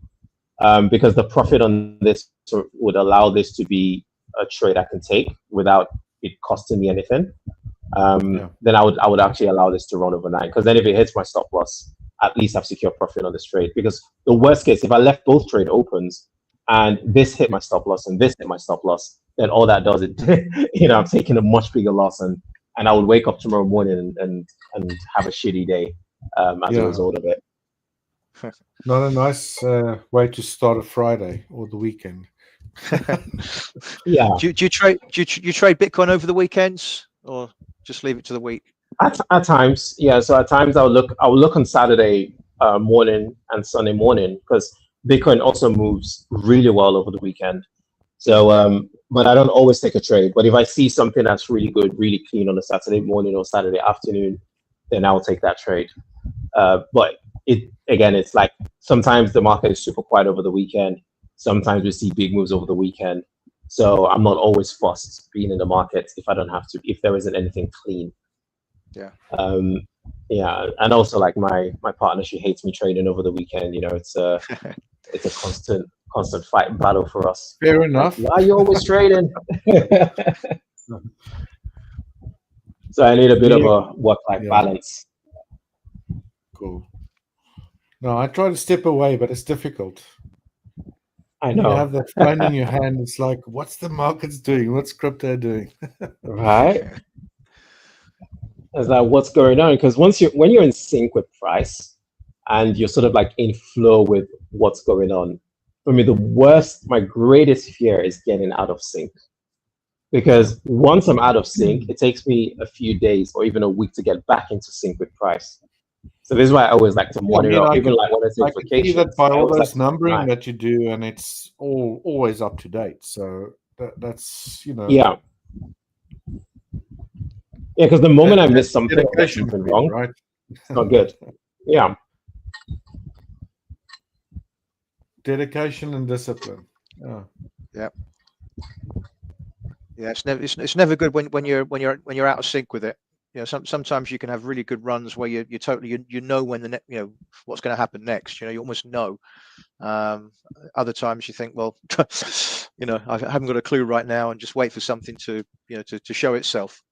because the profit on this would allow this to be a trade I can take without it costing me anything, then I would actually allow this to run overnight, because then if it hits my stop loss, at least I've secured profit on this trade. Because the worst case, if I left both trade opens and this hit my stop loss and this hit my stop loss, then all that does is, I'm taking a much bigger loss, and I would wake up tomorrow morning and have a shitty day as a result of it. Not a nice way to start a Friday or the weekend. Yeah. Do you trade Bitcoin over the weekends, or just leave it to the week? At times, yeah. So at times I would look on Saturday morning and Sunday morning, because Bitcoin also moves really well over the weekend. So, but I don't always take a trade. But if I see something that's really good, really clean on a Saturday morning or Saturday afternoon, then I'll take that trade. But it's like sometimes the market is super quiet over the weekend. Sometimes we see big moves over the weekend. So I'm not always fussed being in the market if I don't have to, if there isn't anything clean. Yeah. Yeah, and also like my partner, she hates me trading over the weekend. It's a constant fight battle for us. Fair enough. Why are you always trading? So I need a bit of a work-life balance. Cool. No, I try to step away, but it's difficult. I know. You have that phone in your hand. It's like, what's the markets doing? What's crypto doing? Right. It's like, what's going on? Because when you're in sync with price, and you're sort of like in flow with what's going on. For me, my greatest fear is getting out of sync. Because once I'm out of sync, it takes me a few days or even a week to get back into sync with price. So this is why I always like to monitor, even like when I take vacation. See that by all those like numbering that you do, and it's always up to date. So that's Yeah, because the moment I miss something or get something wrong, right? It's not good. Yeah. Dedication and discipline. Yeah. Yeah, it's never good when you're out of sync with it. Sometimes you can have really good runs where you totally you know when the what's going to happen next. You almost know. Other times you think, well, I haven't got a clue right now, and just wait for something to to show itself.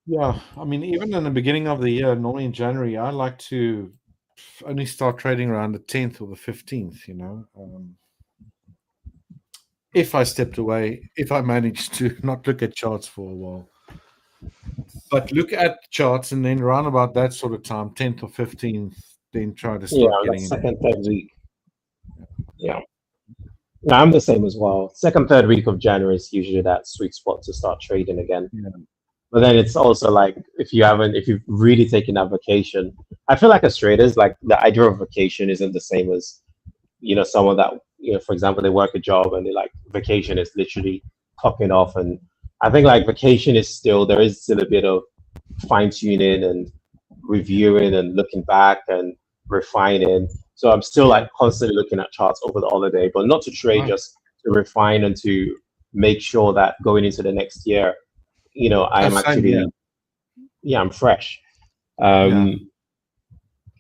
Yeah, I mean, even in the beginning of the year, normally in January, I like to only start trading around the 10th or the 15th. If I stepped away, if I managed to not look at charts for a while, but look at charts and then around about that sort of time, 10th or 15th, then try to start getting in. Second, third week. Yeah. No, I'm the same as well. Second, third week of January is usually that sweet spot to start trading again. Yeah. But then it's also like if you've really taken that vacation, I feel like as traders, like the idea of vacation isn't the same as someone that for example, they work a job and they like vacation is literally clocking off. And I think like vacation there is still a bit of fine tuning and reviewing and looking back and refining. So I'm still like constantly looking at charts over the holiday, but not to trade, just to refine and to make sure that going into the next year, I am actually, I'm fresh. I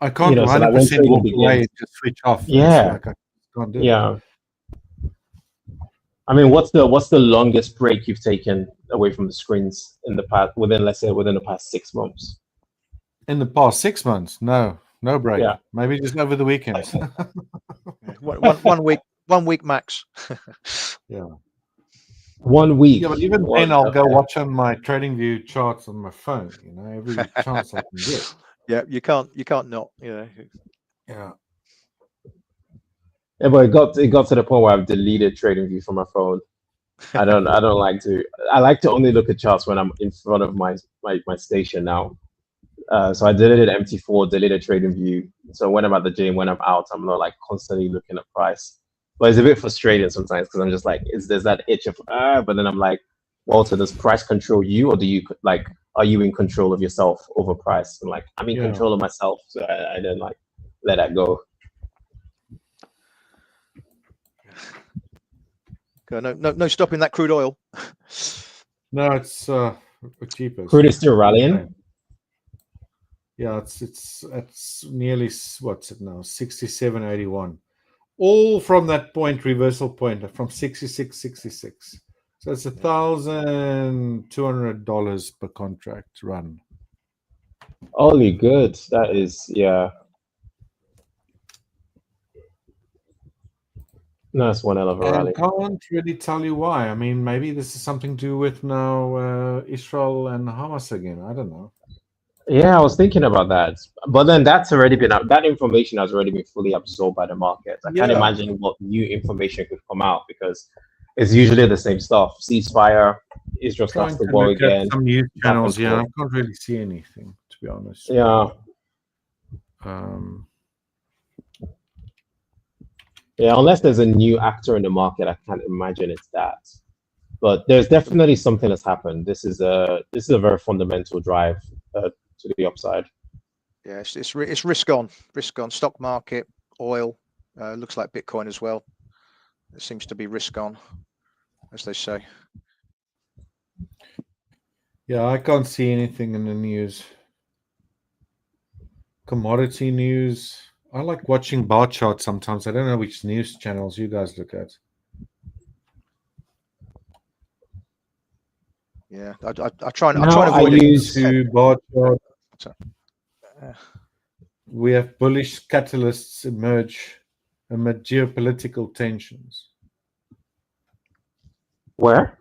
can't 100% walk away and just switch off. Yeah. I can't do it. I mean, what's the longest break you've taken away from the screens in the past, within the past 6 months? In the past 6 months? No break. Yeah. Maybe just over the weekends. one week max. Yeah. 1 week. Yeah, but even then I'll go watch on my trading view charts on my phone, every chance I can get. Yeah, you can't not, Yeah. Yeah, but it got to the point where I've deleted trading view from my phone. I don't like to. I like to only look at charts when I'm in front of my station now. So I deleted MT4, deleted trading view. So when I'm at the gym, when I'm out, I'm not like constantly looking at price. But it's a bit frustrating sometimes because I'm just like, there's that itch of but then I'm like, Walter, does price control you, or are you in control of yourself over price? I'm like, I'm in control of myself, so I don't like let that go. No stopping that crude oil. No, it's cheaper. Crude is still rallying. Yeah, it's nearly, what's it now, 67.81. All from that point, reversal point, from 66.66. So it's $1,200 per contract run. Holy good. That is, yeah. Nice one, hell of a rally. I can't really tell you why. I mean, maybe this is something to do with now Israel and Hamas again. I don't know. Yeah, I was thinking about that, but then that information has already been fully absorbed by the market. I can't imagine what new information could come out because it's usually the same stuff. Ceasefire, Israel starts the war again. Some news channels, I can't really see anything, to be honest. Yeah. Yeah, unless there's a new actor in the market, I can't imagine it's that. But there's definitely something that's happened. This is a very fundamental drive to the upside. Yeah, it's risk on. Stock market, oil, looks like Bitcoin as well. It seems to be risk on, as they say. Yeah, I can't see anything in the news. Commodity news. I like watching bar charts sometimes. I don't know which news channels you guys look at. Yeah, I try and avoid it. Bar chart. We have bullish catalysts emerge amid geopolitical tensions. Where?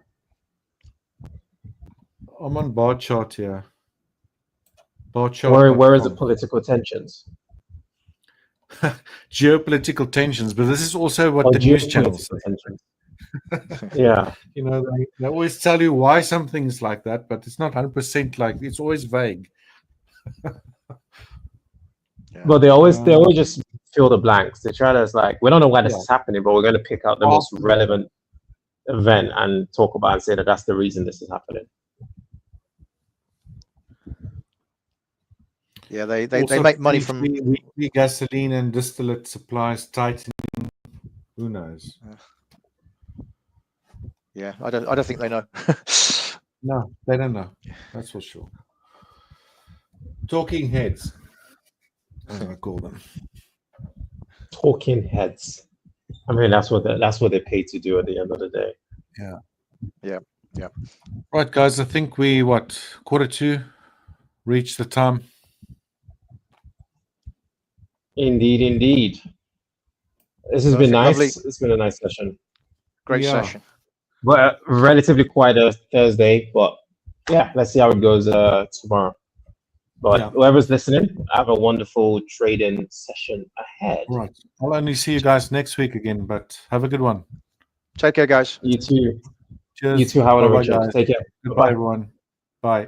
I'm on bar chart here. Bar chart. Where is the political tensions? geopolitical tensions, but this is also what Or the news channels geopolitical say. tensions. Yeah. You know, they always tell you why something is like that, but it's not 100% like, it's always vague. But they always just fill the blanks. They try to, it's like, we don't know why this is happening, but we're going to pick out the most relevant event and talk about and say that that's the reason this is happening. Yeah, they Also, make money from weekly gasoline and distillate supplies tightening. Who knows? Yeah, I don't think they know. No, they don't know. That's for sure. Talking heads, as I call them. Talking heads. I mean, that's what they pay to do at the end of the day. Yeah. Right, guys. I think we 1:45 reached the time. Indeed. This has been nice. Lovely. It's been a nice session. Great session. But relatively quiet Thursday, but yeah, let's see how it goes tomorrow. But whoever's listening, have a wonderful trading session ahead. Right. I'll only see you guys next week again, but have a good one. Take care, guys. You too. Cheers. You too, Howard. Bye-bye, Richard. guys. Take care. Goodbye, everyone. Bye.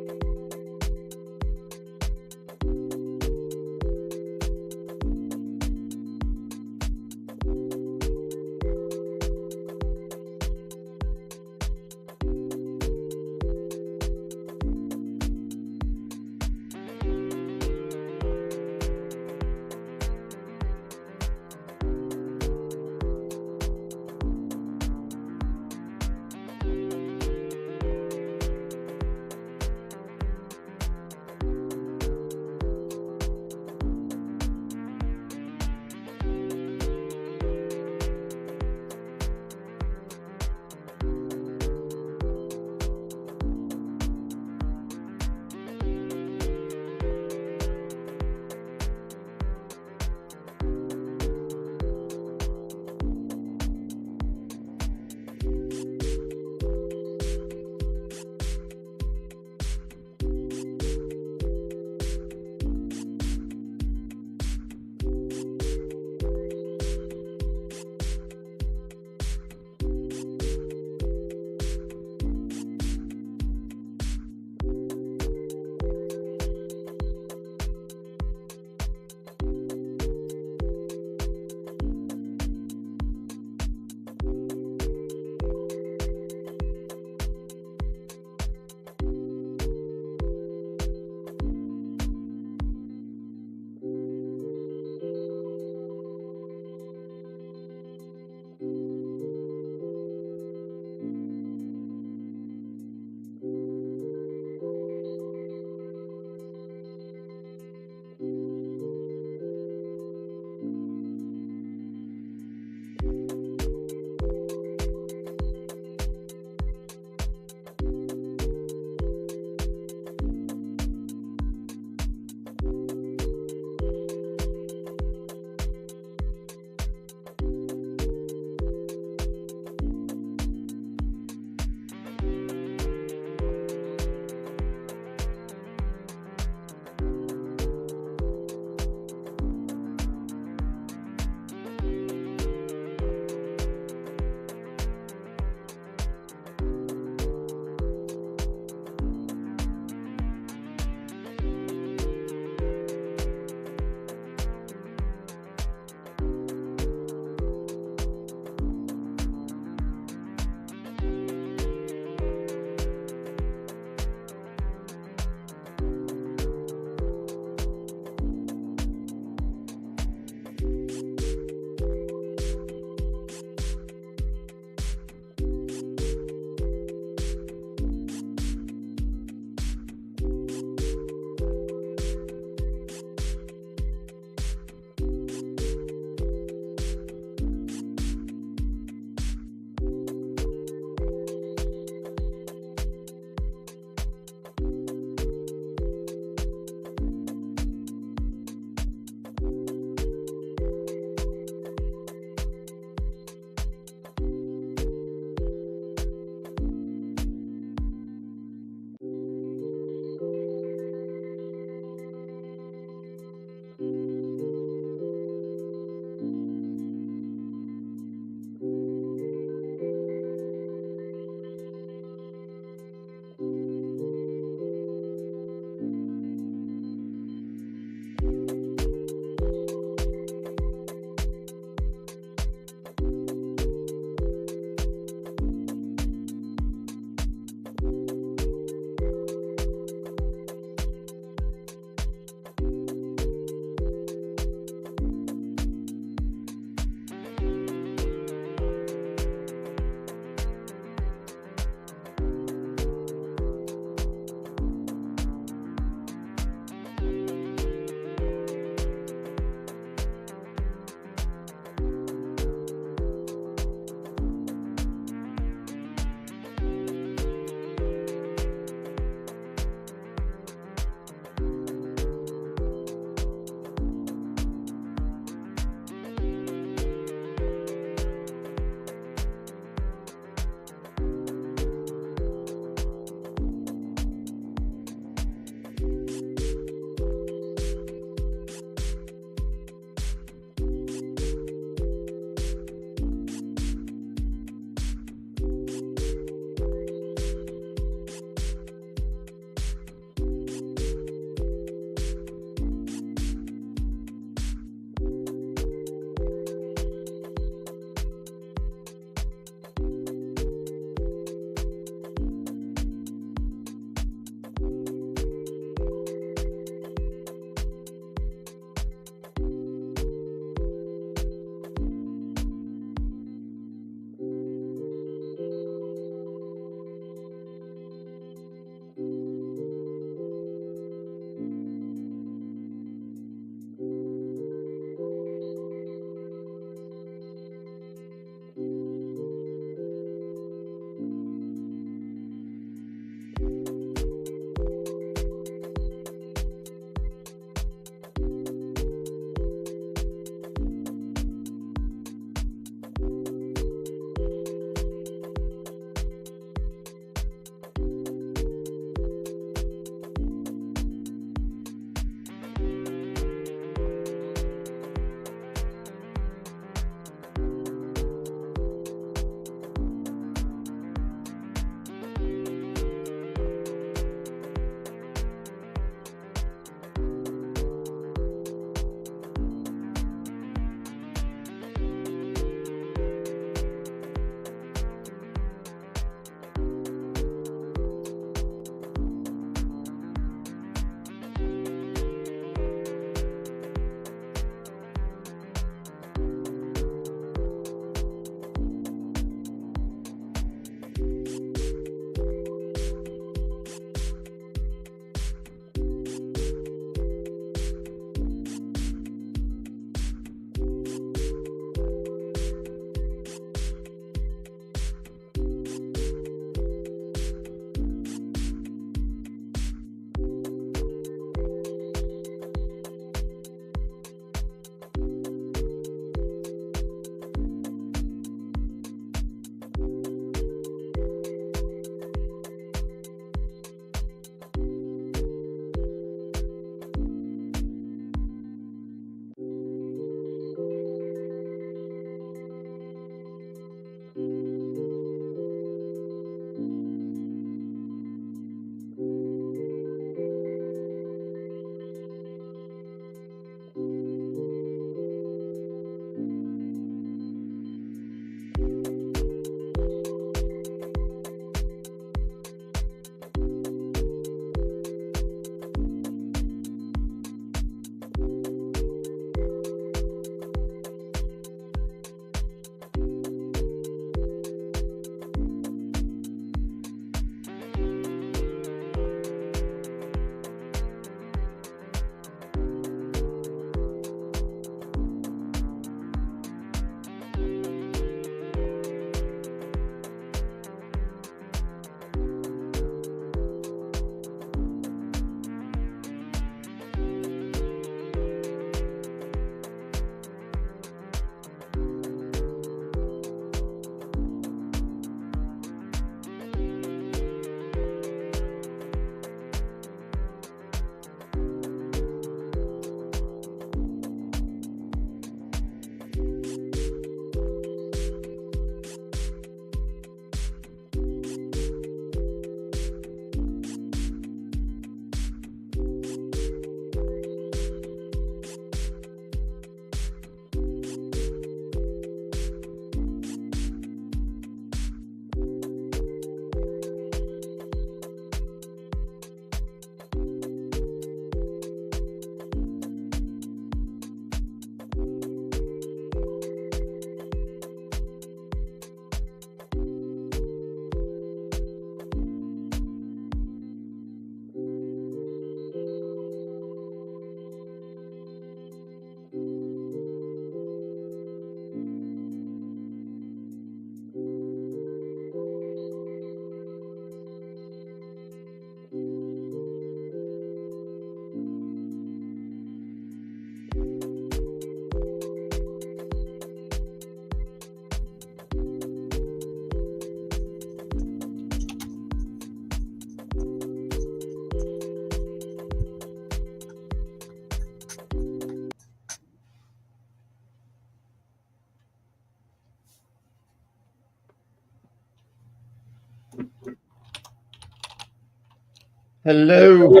Hello.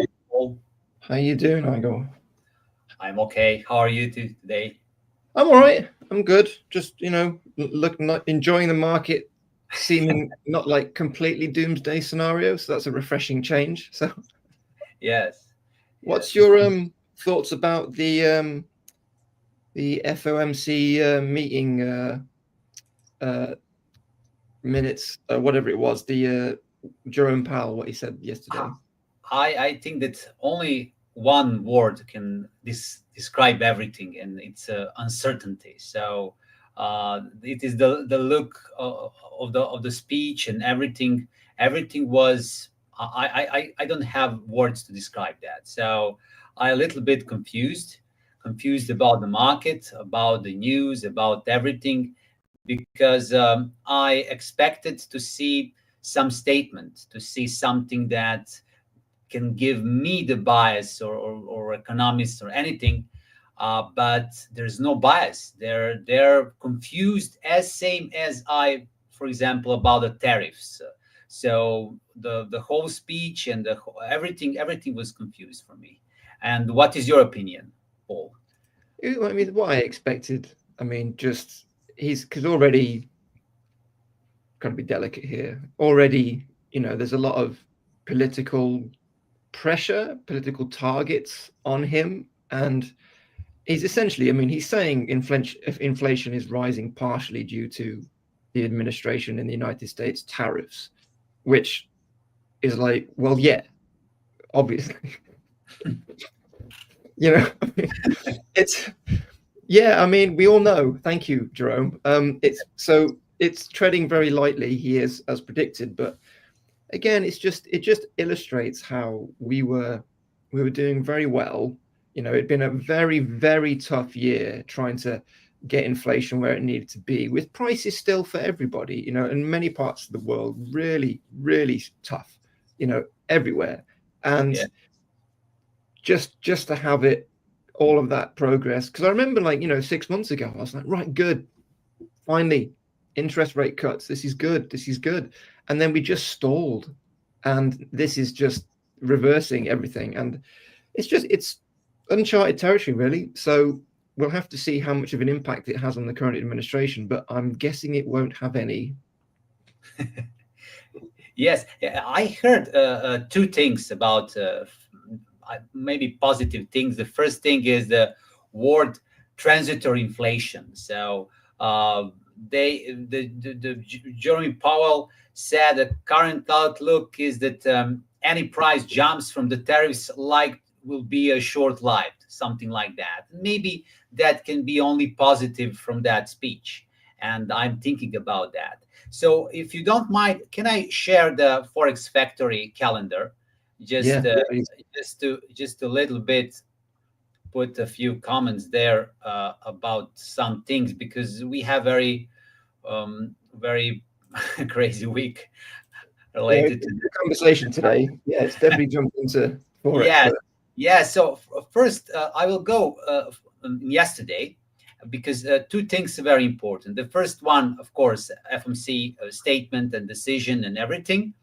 How you doing, Igor? I'm okay. How are you today? I'm all right. I'm good. Just, enjoying the market, seeming not like completely doomsday scenario. So that's a refreshing change. So Yes. what's your thoughts about the FOMC meeting minutes, whatever it was, the Jerome Powell, what he said yesterday? I think that only one word can describe everything, and it's uncertainty. So it is the look of the speech and everything. Everything was. I don't have words to describe that. So I'm a little bit confused about the market, about the news, about everything, because I expected to see some statement, to see something that can give me the bias or economists or anything, but there's no bias. They're confused as same as I, for example, about the tariffs. So the whole speech and everything was confused for me. And what is your opinion, Paul? I mean, what I expected. I mean, just because already got to be delicate here. Already, there's a lot of political pressure, political targets on him, and he's essentially, I mean, he's saying inflation is rising partially due to the administration in the United States tariffs, which is like, well, yeah, obviously. It's yeah, I mean, we all know. Thank you, Jerome. It's treading very lightly. He is, as predicted, but again, it just illustrates how we were doing very well. It'd been a very, very tough year trying to get inflation where it needed to be, with prices still for everybody. In many parts of the world, really, really tough. Everywhere, and Yeah. just to have it, all of that progress. Because I remember, 6 months ago, I was like, right, good, finally, interest rate cuts. This is good. And then we just stalled, and this is just reversing everything. And it's uncharted territory, really. So we'll have to see how much of an impact it has on the current administration, but I'm guessing it won't have any. Yes, I heard two things about maybe positive things. The first thing is the word transitory inflation. So Jeremy Powell said the current outlook is that any price jumps from the tariffs will be a short-lived, something like that. Maybe that can be only positive from that speech, and I'm thinking about that. So if you don't mind, can I share the Forex Factory calendar? Just a little bit, put a few comments there about some things, because we have very crazy week related to the conversation today. Yeah, it's definitely jumped into Forex. Yeah. So first, I will go yesterday, because two things are very important. The first one, of course, FOMC statement and decision and everything.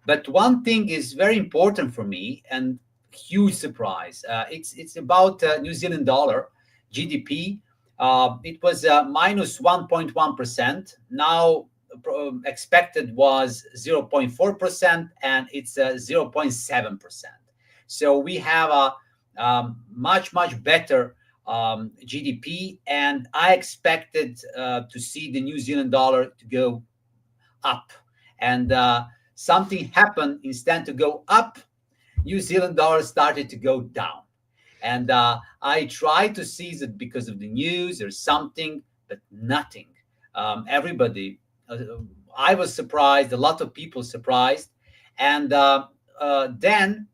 But one thing is very important for me, and huge surprise. It's about New Zealand dollar GDP. It was minus 1.1%. Now expected was 0.4%, and it's 0.7%. So we have a much better GDP, and I expected to see the New Zealand dollar to go up, and something happened. Instead to go up, New Zealand dollar started to go down, and I tried to seize it because of the news or something, but nothing. Everybody, I was surprised. A lot of people surprised, and then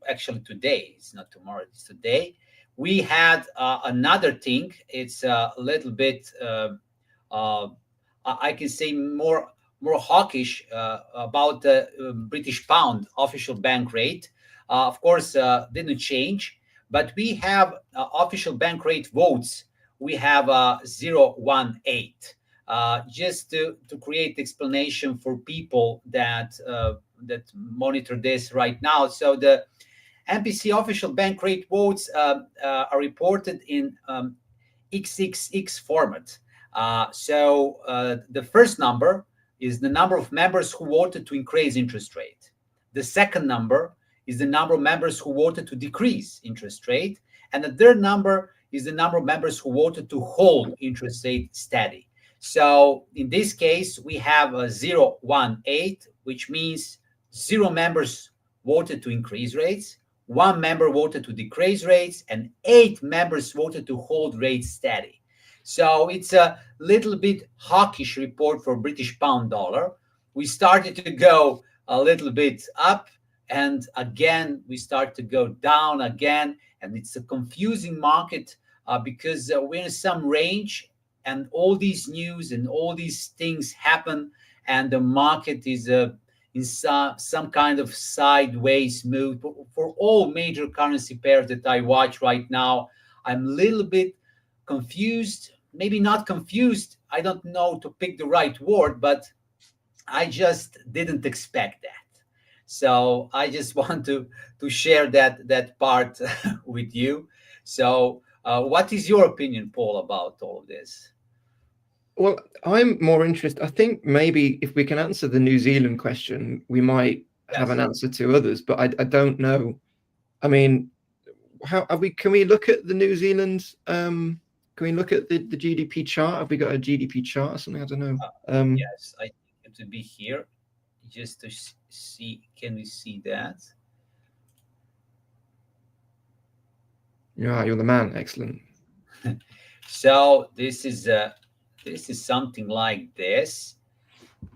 actually today, it's not tomorrow, it's today, we had another thing. It's a little bit I can say more hawkish about the British pound official bank rate. Of course, didn't change, but we have official bank rate votes. We have 0.18. just to create explanation for people that that monitor this right now. So the MPC official bank rate votes are reported in XXX format. So the first number is the number of members who voted to increase interest rate. The second number is the number of members who voted to decrease interest rate. And the third number is the number of members who voted to hold interest rate steady. So in this case, we have a 018, which means 0 members voted to increase rates, 1 member voted to decrease rates, and 8 members voted to hold rates steady. So it's a little bit hawkish report for British pound dollar. We started to go a little bit up, and again we start to go down again, and it's a confusing market because we're in some range, and all these news and all these things happen, and the market is in some kind of sideways move for all major currency pairs that I watch right now. I'm a little bit confused, maybe not confused, I don't know to pick the right word, but I just didn't expect that. So I just want to share that part with you. So what is your opinion, Paul, about all of this? Well, I'm more interested. I think maybe if we can answer the New Zealand question, we might have an answer to others, but I don't know. I mean, how are we? Can we look at the New Zealand? Can we look at the GDP chart? Have we got a GDP chart or something? I don't know. Yes, I think it to be here just to see. Can we see that? Yeah, you're the man. Excellent. So this is something like this,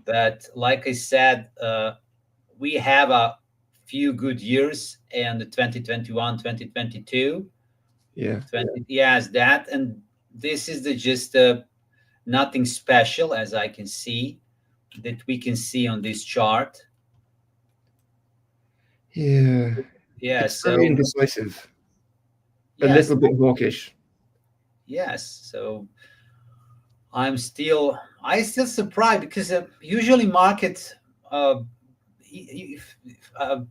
but like I said, we have a few good years in the 2021, 2022. Yeah. Yes, that, and this is just nothing special, as I can see, that we can see on this chart. Yeah. Yeah. It's so very indecisive. A yes, little bit hawkish. Yes. So I still surprised because usually markets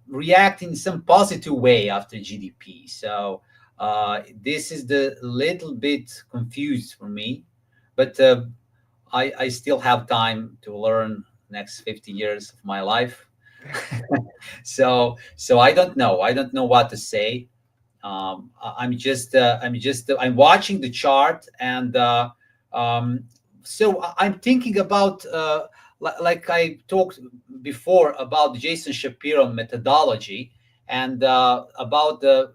react in some positive way after GDP. So this is the little bit confused for me, but I still have time to learn next 50 years of my life. so I don't know what to say. I'm watching the chart, and so I'm thinking about like I talked before about the Jason Shapiro methodology and about the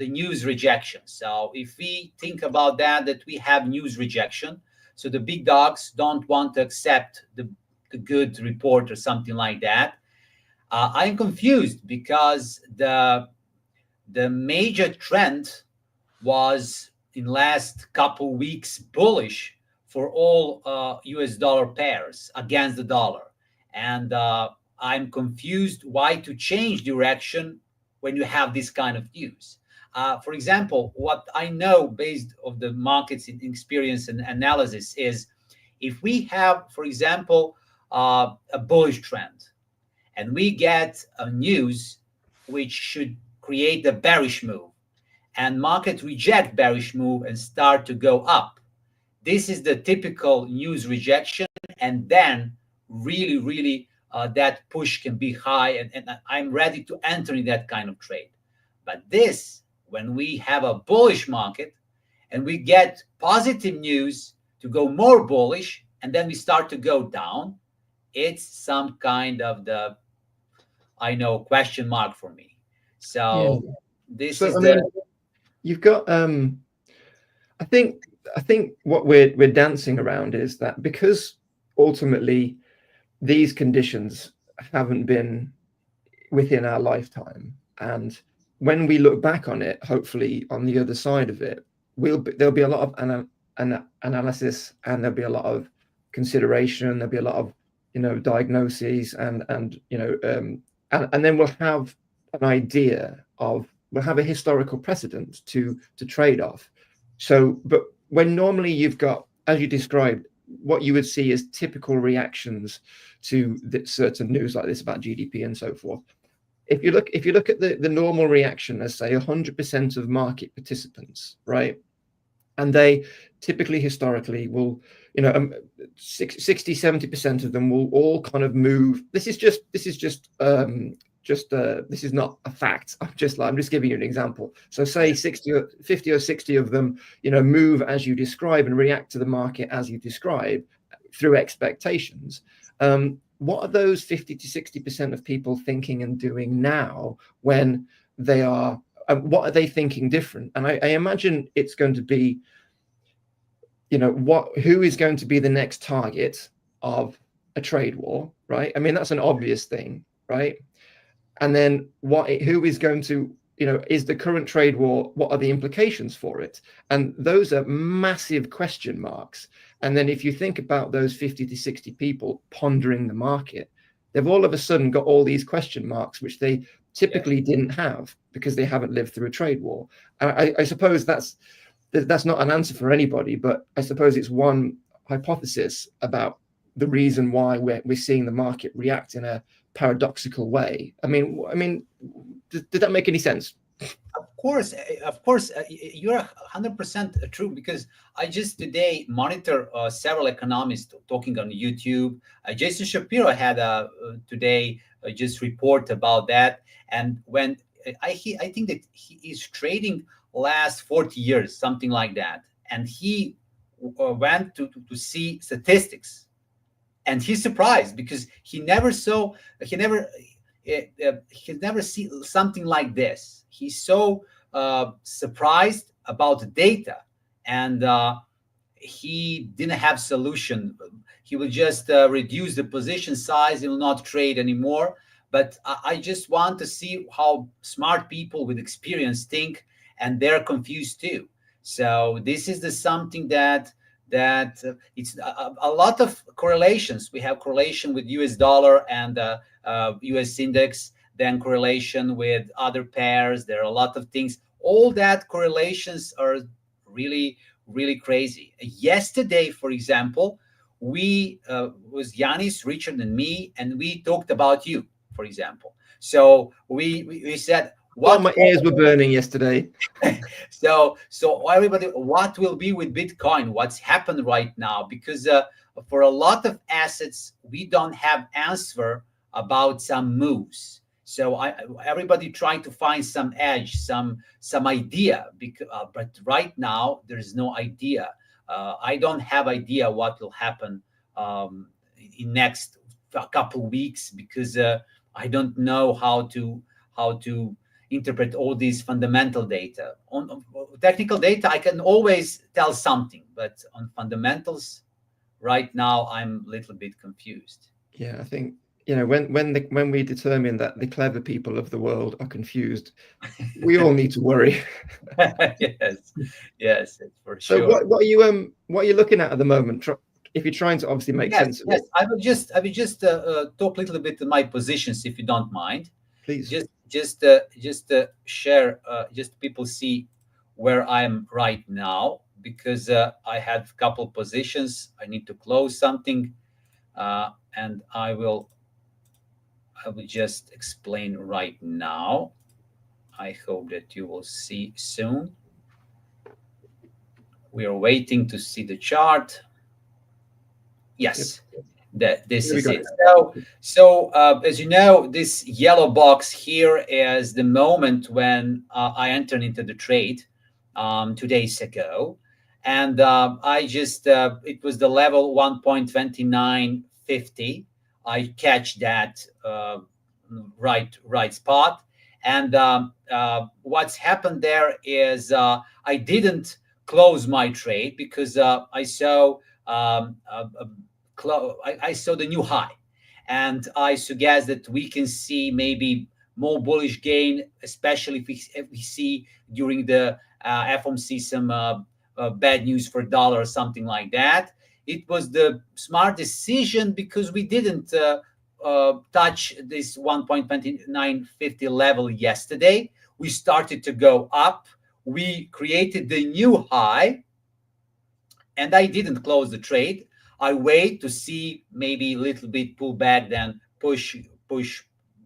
news rejection. So if we think about that we have news rejection, so the big dogs don't want to accept the good report or something like that. I'm confused because the major trend was in last couple weeks bullish for all US dollar pairs against the dollar. And I'm confused why to change direction when you have this kind of news. For example, what I know based on the market's experience and analysis is if we have, for example, a bullish trend and we get a news which should create a bearish move and market reject bearish move and start to go up, this is the typical news rejection, and then really that push can be high, and I'm ready to enter in that kind of trade. But this, when we have a bullish market and we get positive news to go more bullish and then we start to go down, it's some kind of the, I know, question mark for me. So yeah. This is you've got I think what we're dancing around is that because ultimately these conditions haven't been within our lifetime, and when we look back on it, hopefully on the other side of it, there'll be a lot of analysis, and there'll be a lot of consideration, there'll be a lot of diagnoses, and then we'll have an idea of, we'll have a historical precedent to trade off. So, but when normally you've got, as you described, what you would see as typical reactions to certain news like this about GDP and so forth. If you look at the normal reaction as, say, 100% of market participants, right? And they typically historically will, 60-70% of them will all kind of move. This is not a fact. I'm just giving you an example. So say 50 or 60 of them, move as you describe and react to the market as you describe through expectations. What are those 50-60% of people thinking and doing now when they are? What are they thinking different? And I imagine it's going to be, who is going to be the next target of a trade war, right? I mean, that's an obvious thing, right? And then who is going to, is the current trade war, what are the implications for it? And those are massive question marks. And then if you think about those 50-60 people pondering the market, they've all of a sudden got all these question marks, which they typically didn't have because they haven't lived through a trade war. I suppose that's not an answer for anybody, but I suppose it's one hypothesis about the reason why we're seeing the market react in a paradoxical way. I mean, did that make any sense? Of course, you're 100% true, because I just today monitor several economists talking on YouTube. Jason Shapiro had today just report about that, and when I think that he is trading last 40 years, something like that, and he went to see statistics, and he's surprised because he never see something like this. He's so surprised about the data, and he didn't have solution. He will just reduce the position size. He will not trade anymore. But I just want to see how smart people with experience think, and they're confused too. So this is something that it's a lot of correlations. We have correlation with US dollar and US index, then correlation with other pairs. There are a lot of things. All that correlations are really, really crazy. Yesterday, for example, we was Yannis, Richard, and me, and we talked about you, for example. So we said, Well, my ears were burning yesterday. So everybody, what will be with Bitcoin? What's happened right now? Because for a lot of assets, we don't have answer about some moves. So everybody trying to find some edge, some idea. But right now there is no idea. I don't have idea what will happen in next couple weeks, because I don't know how to interpret all these fundamental data. On technical data, I can always tell something, but on fundamentals, right now, I'm a little bit confused. Yeah, I think, when we determine that the clever people of the world are confused, we all need to worry. Yes, for so sure. What are you looking at the moment? If you're trying to obviously make sense of it. I will just talk a little bit of my positions, if you don't mind. Please. Just share, just people see where I am right now, because I had a couple positions. I need to close something, and I will just explain right now. I hope that you will see soon. We are waiting to see the chart. Yes. That this is it. So as you know, this yellow box here is the moment when I entered into the trade 2 days ago, and I just it was the level 1.2950. I catch that right spot, and what's happened there is I didn't close my trade because I saw I saw the new high, and I suggest that we can see maybe more bullish gain, especially if we see during the FOMC some bad news for dollar or something like that. It was the smart decision because we didn't touch this 1.2950 level yesterday. We started to go up. We created the new high, and I didn't close the trade. I wait to see maybe a little bit pull back, then push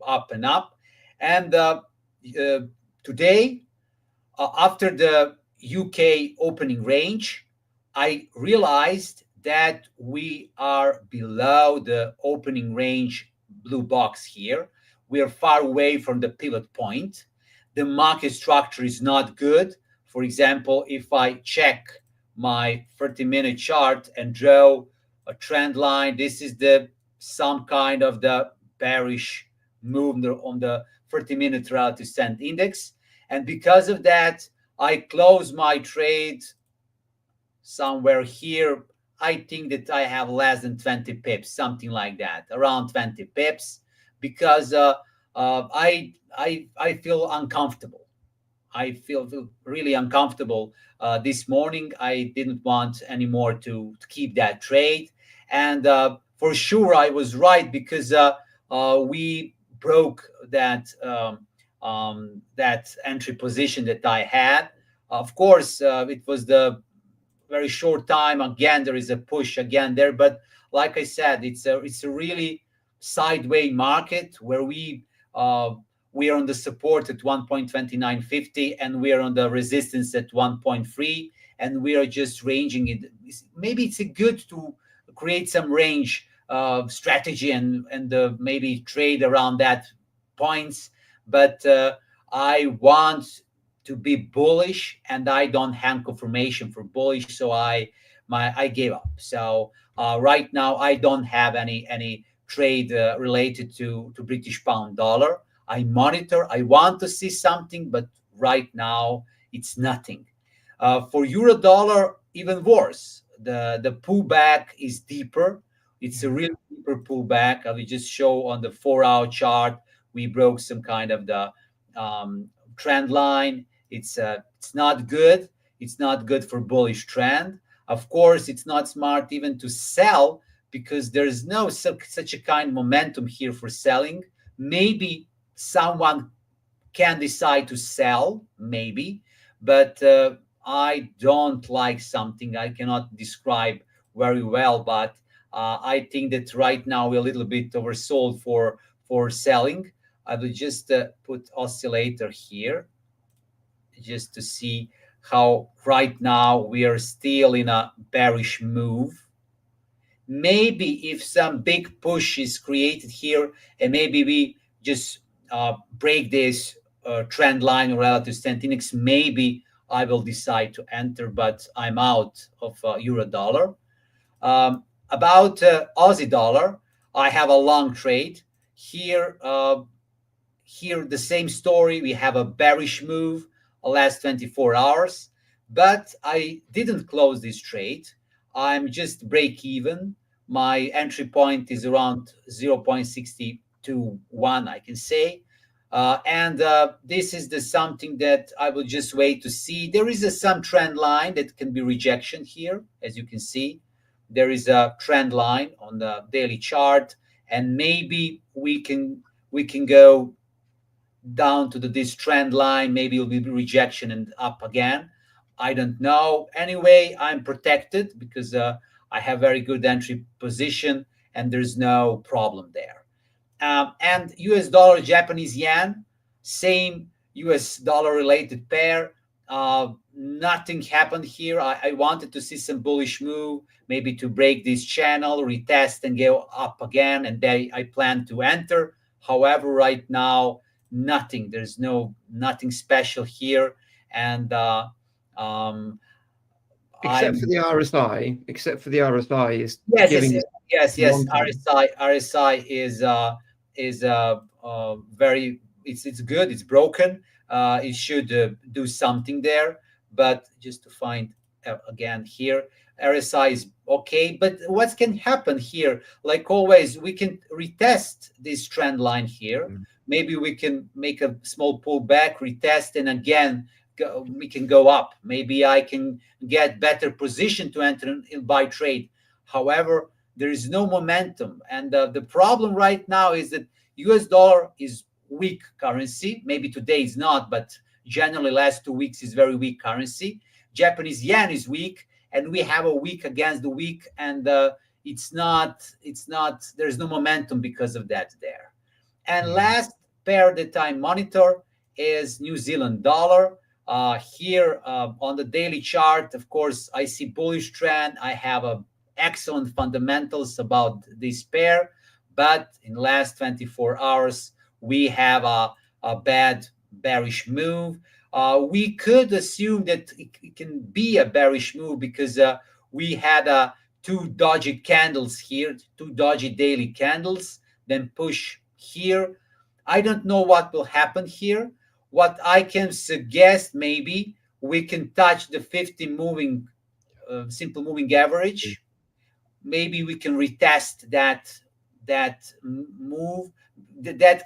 up and up. And today, after the UK opening range, I realized that we are below the opening range blue box here. We are far away from the pivot point. The market structure is not good. For example, if I check my 30-minute chart and draw a trend line, this is some kind of the bearish move on the 30-minute relative strength index. And because of that, I close my trade somewhere here. I think that I have less than 20 pips, something like that, around 20 pips, because I feel uncomfortable. I feel really uncomfortable this morning. I didn't want anymore to keep that trade, and for sure I was right, because we broke that that entry position that I had. Of course, it was the very short time. Again, there is a push again there, but like I said, it's a really sideways market where we are on the support at 1.2950 and we are on the resistance at 1.3, and we are just ranging it. Maybe it's good to create some range strategy and maybe trade around that points, but I want to be bullish, and I don't have confirmation for bullish, so I gave up. So right now I don't have any trade related to British pound dollar. I monitor. I want to see something, but right now it's nothing. For euro dollar, even worse. The pullback is deeper. It's a really deeper pullback. I will just show on the 4-hour chart. We broke some kind of the trend line. It's not good. It's not good for bullish trend. Of course, it's not smart even to sell, because there's no such a kind of momentum here for selling. Maybe someone can decide to sell, maybe, but I don't like something I cannot describe very well, but I think that right now we're a little bit oversold for selling. I will just put oscillator here, just to see how right now we are still in a bearish move. Maybe if some big push is created here, and maybe we just break this trend line or relative strength index, maybe I will decide to enter, but I'm out of euro dollar. About Aussie dollar, I have a long trade here. Here the same story. We have a bearish move last 24 hours, but I didn't close this trade. I'm just break even. My entry point is around 0.621, I can say. And this is something that I will just wait to see. There is some trend line that can be rejection here. As you can see, there is a trend line on the daily chart, and maybe we can go down to this trend line. Maybe it will be rejection and up again. I don't know. Anyway, I'm protected because I have very good entry position and there's no problem there. And US dollar, Japanese yen, same US dollar related pair. Nothing happened here. I wanted to see some bullish move, maybe to break this channel, retest and go up again, and then I plan to enter. However, right now, nothing. There's nothing special here, and except for the RSI. Except for the RSI is yes. RSI is very. It's good. It's broken. It should do something there. But just to find again here, RSI is okay. But what can happen here? Like always, we can retest this trend line here. Mm-hmm. Maybe we can make a small pullback, retest, and again we can go up. Maybe I can get better position to enter in buy trade. However, there is no momentum, and the problem right now is that US dollar is weak currency. Maybe today is not, but generally last 2 weeks is very weak currency. Japanese yen is weak, and we have a weak against the weak, and it's not, there's no momentum because of that there. And last pair that I monitor is New Zealand dollar. Here on the daily chart, of course, I see bullish trend. I have a excellent fundamentals about this pair, but in the last 24 hours, we have a bad bearish move. We could assume that it can be a bearish move because we had two dodgy candles here, two dodgy daily candles, then push here. I don't know what will happen here. What I can suggest, maybe we can touch the 50 moving simple moving average. Maybe we can retest that move. That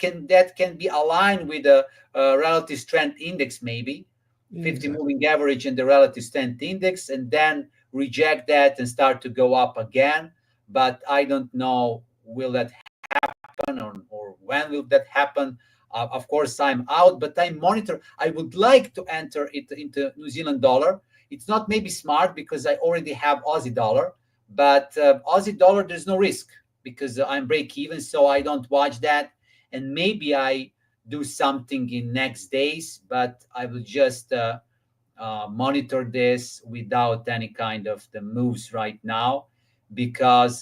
can be aligned with a relative strength index, maybe 50 moving average and the relative strength index, and then reject that and start to go up again. But I don't know, will that happen or when will that happen? Of course, I'm out, but I monitor. I would like to enter it into New Zealand dollar. It's not maybe smart because I already have Aussie dollar, but Aussie dollar, there's no risk because I'm break even, so I don't watch that. And maybe I do something in next days, but I will just monitor this without any kind of the moves right now, because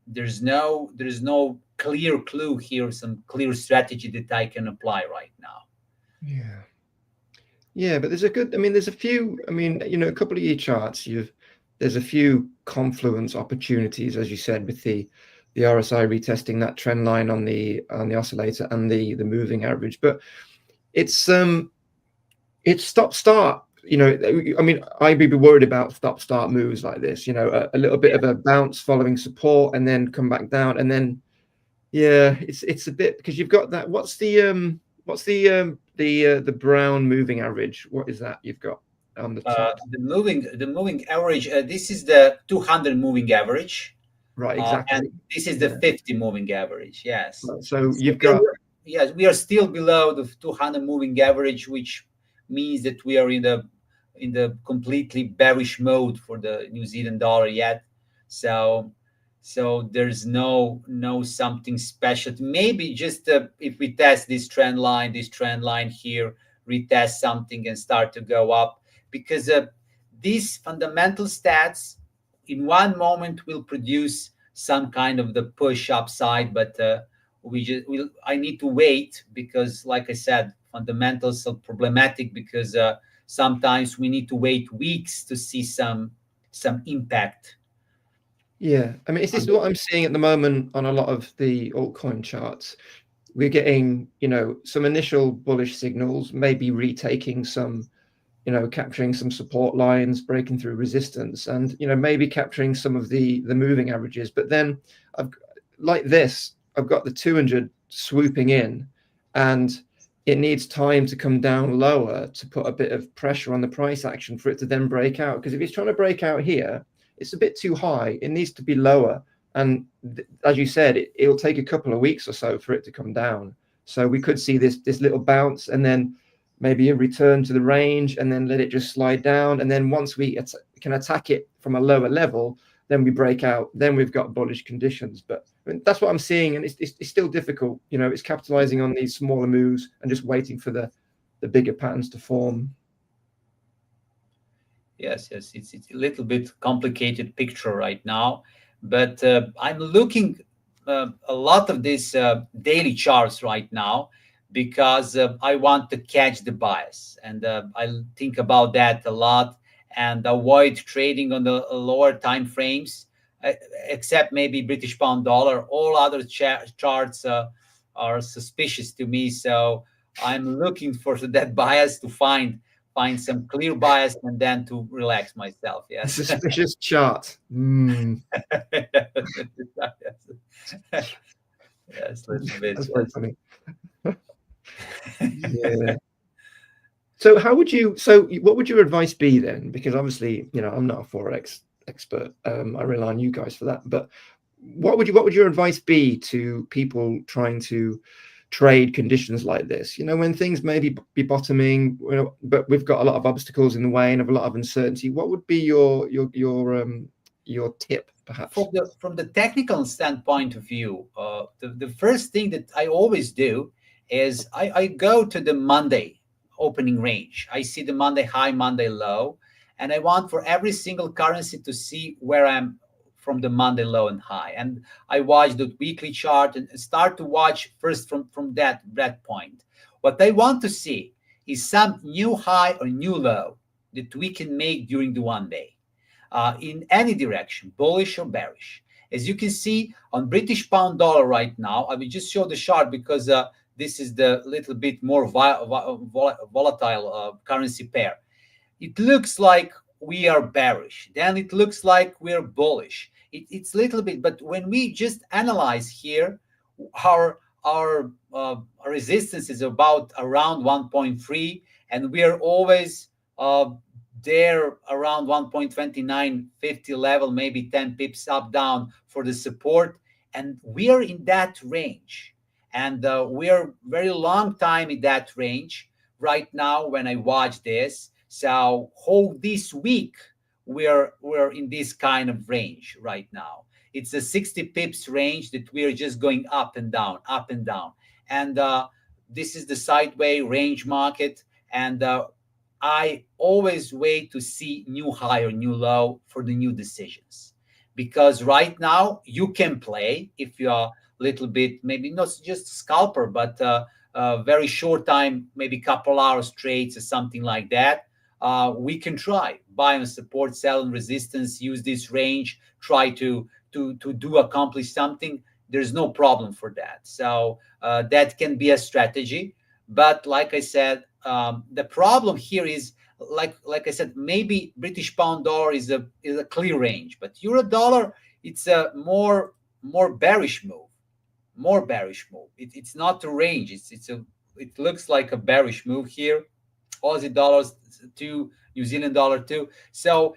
there's no clear clue here, some clear strategy that I can apply right now. Yeah, but there's a few, a couple of year charts, there's a few confluence opportunities, as you said, with the RSI retesting that trend line on the oscillator and the moving average. But it's stop start. I'd be worried about stop start moves like this. A little bit of a bounce following support and then come back down, and then it's a bit, because you've got that. What's the brown moving average? What is that you've got on the top? The moving average. This is the 200 moving average. Right, exactly. And this is the 50 moving average. Yes. So you've got. Yes, we are still below the 200 moving average, which means that we are in the completely bearish mode for the New Zealand dollar yet. So there's no something special. Maybe just if we test this trend line here, retest something and start to go up, because these fundamental stats in one moment will produce some kind of the push upside, but I need to wait, because like I said, fundamentals are problematic, because sometimes we need to wait weeks to see some impact. Yeah, is this what I'm seeing at the moment on a lot of the altcoin charts? We're getting, some initial bullish signals, maybe retaking some, capturing some support lines, breaking through resistance, and maybe capturing some of the moving averages. But then I've got the 200 swooping in, and it needs time to come down lower to put a bit of pressure on the price action for it to then break out. Because if it's trying to break out here, it's a bit too high. It needs to be lower. And as you said, it'll take a couple of weeks or so for it to come down. So we could see this little bounce, and then maybe a return to the range, and then let it just slide down. And then once we can attack it from a lower level, then we break out. Then we've got bullish conditions. But that's what I'm seeing, and it's still difficult. It's capitalizing on these smaller moves and just waiting for the bigger patterns to form. Yes, it's a little bit complicated picture right now, but I'm looking a lot of these daily charts right now, because I want to catch the bias, and I think about that a lot, and avoid trading on the lower time frames, except maybe British pound dollar. All other charts are suspicious to me, so I'm looking for that bias to find some clear bias, and then to relax myself. Yes. Suspicious chart. Yes, a little bit. That's very funny. Yeah. So what would your advice be then? Because obviously, I'm not a Forex expert. I rely on you guys for that. But what would your advice be to people trying to trade conditions like this? When things maybe be bottoming, but we've got a lot of obstacles in the way and have a lot of uncertainty. What would be your tip perhaps? From the technical standpoint of view, the first thing that I always do is I go to the Monday opening range. I see the Monday high, Monday low, and I want for every single currency to see where I'm from the Monday low and high. And I watch the weekly chart and start to watch first from that point. What I want to see is some new high or new low that we can make during the one day. In any direction, bullish or bearish. As you can see on British pound dollar right now, I will just show the chart because this is the little bit more volatile currency pair. It looks like we are bearish. Then it looks like we're bullish. It's a little bit, but when we just analyze here, our resistance is about around 1.3, and we are always there around 1.2950 level, maybe 10 pips up down for the support, and we are in that range, and we are very long time in that range right now when I watch this. So whole this week we're in this kind of range right now. It's a 60 pips range that we are just going up and down, and this is the sideways range market, and I always wait to see new high or new low for the new decisions, because right now you can play if you are a little bit, maybe not just scalper, but very short time, maybe couple hours trades or something like that. We can try buy on support, sell on resistance, use this range, try to accomplish something. There's no problem for that. So that can be a strategy. But like I said, the problem here is, like I said, maybe British pound dollar is a clear range, but euro dollar, it's a more bearish move, It's not a range. It looks like a bearish move here. Aussie dollars too, New Zealand dollar too. So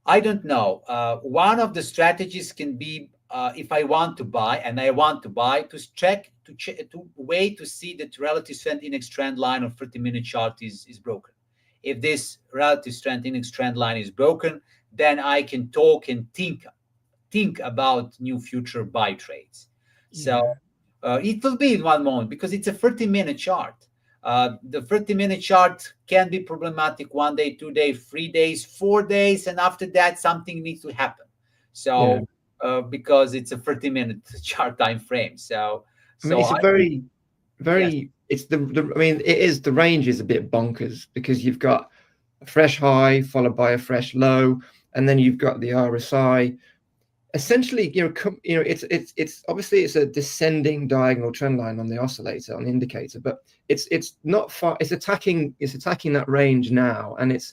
I don't know. One of the strategies can be, if I want to buy, to wait to see that relative strength index trend line on 30-minute chart is broken. If this relative strength index trend line is broken, then I can talk and think about new future buy trades. So it will be in one moment because it's a 30-minute chart. The 30-minute chart can be problematic 1 day, 2 days, 3 days, 4 days, and after that something needs to happen. So because it's a 30-minute chart time frame. So I mean, it's a very it's I mean, it is, the range is a bit bonkers because you've got a fresh high followed by a fresh low, and then you've got the RSI. Essentially, it's obviously it's a descending diagonal trend line on the oscillator, on the indicator, but it's not far. It's attacking that range now, and it's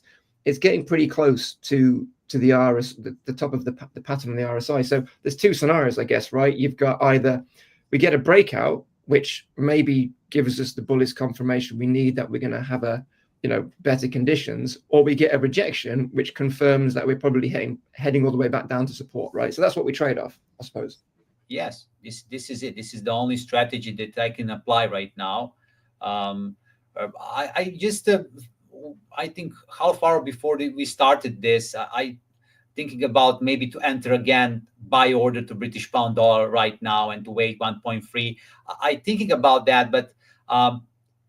getting pretty close to the top of the pattern on the RSI. So there's two scenarios, I guess, right? You've got either we get a breakout, which maybe gives us the bullish confirmation we need that we're going to have better conditions, or we get a rejection, which confirms that we're probably heading all the way back down to support, right? So that's what we trade off, I suppose. Yes, this is it. This is the only strategy that I can apply right now. I think half hour before we started this, I thinking about maybe to enter again buy order to British pound dollar right now and to wait 1.3. I thinking about that, but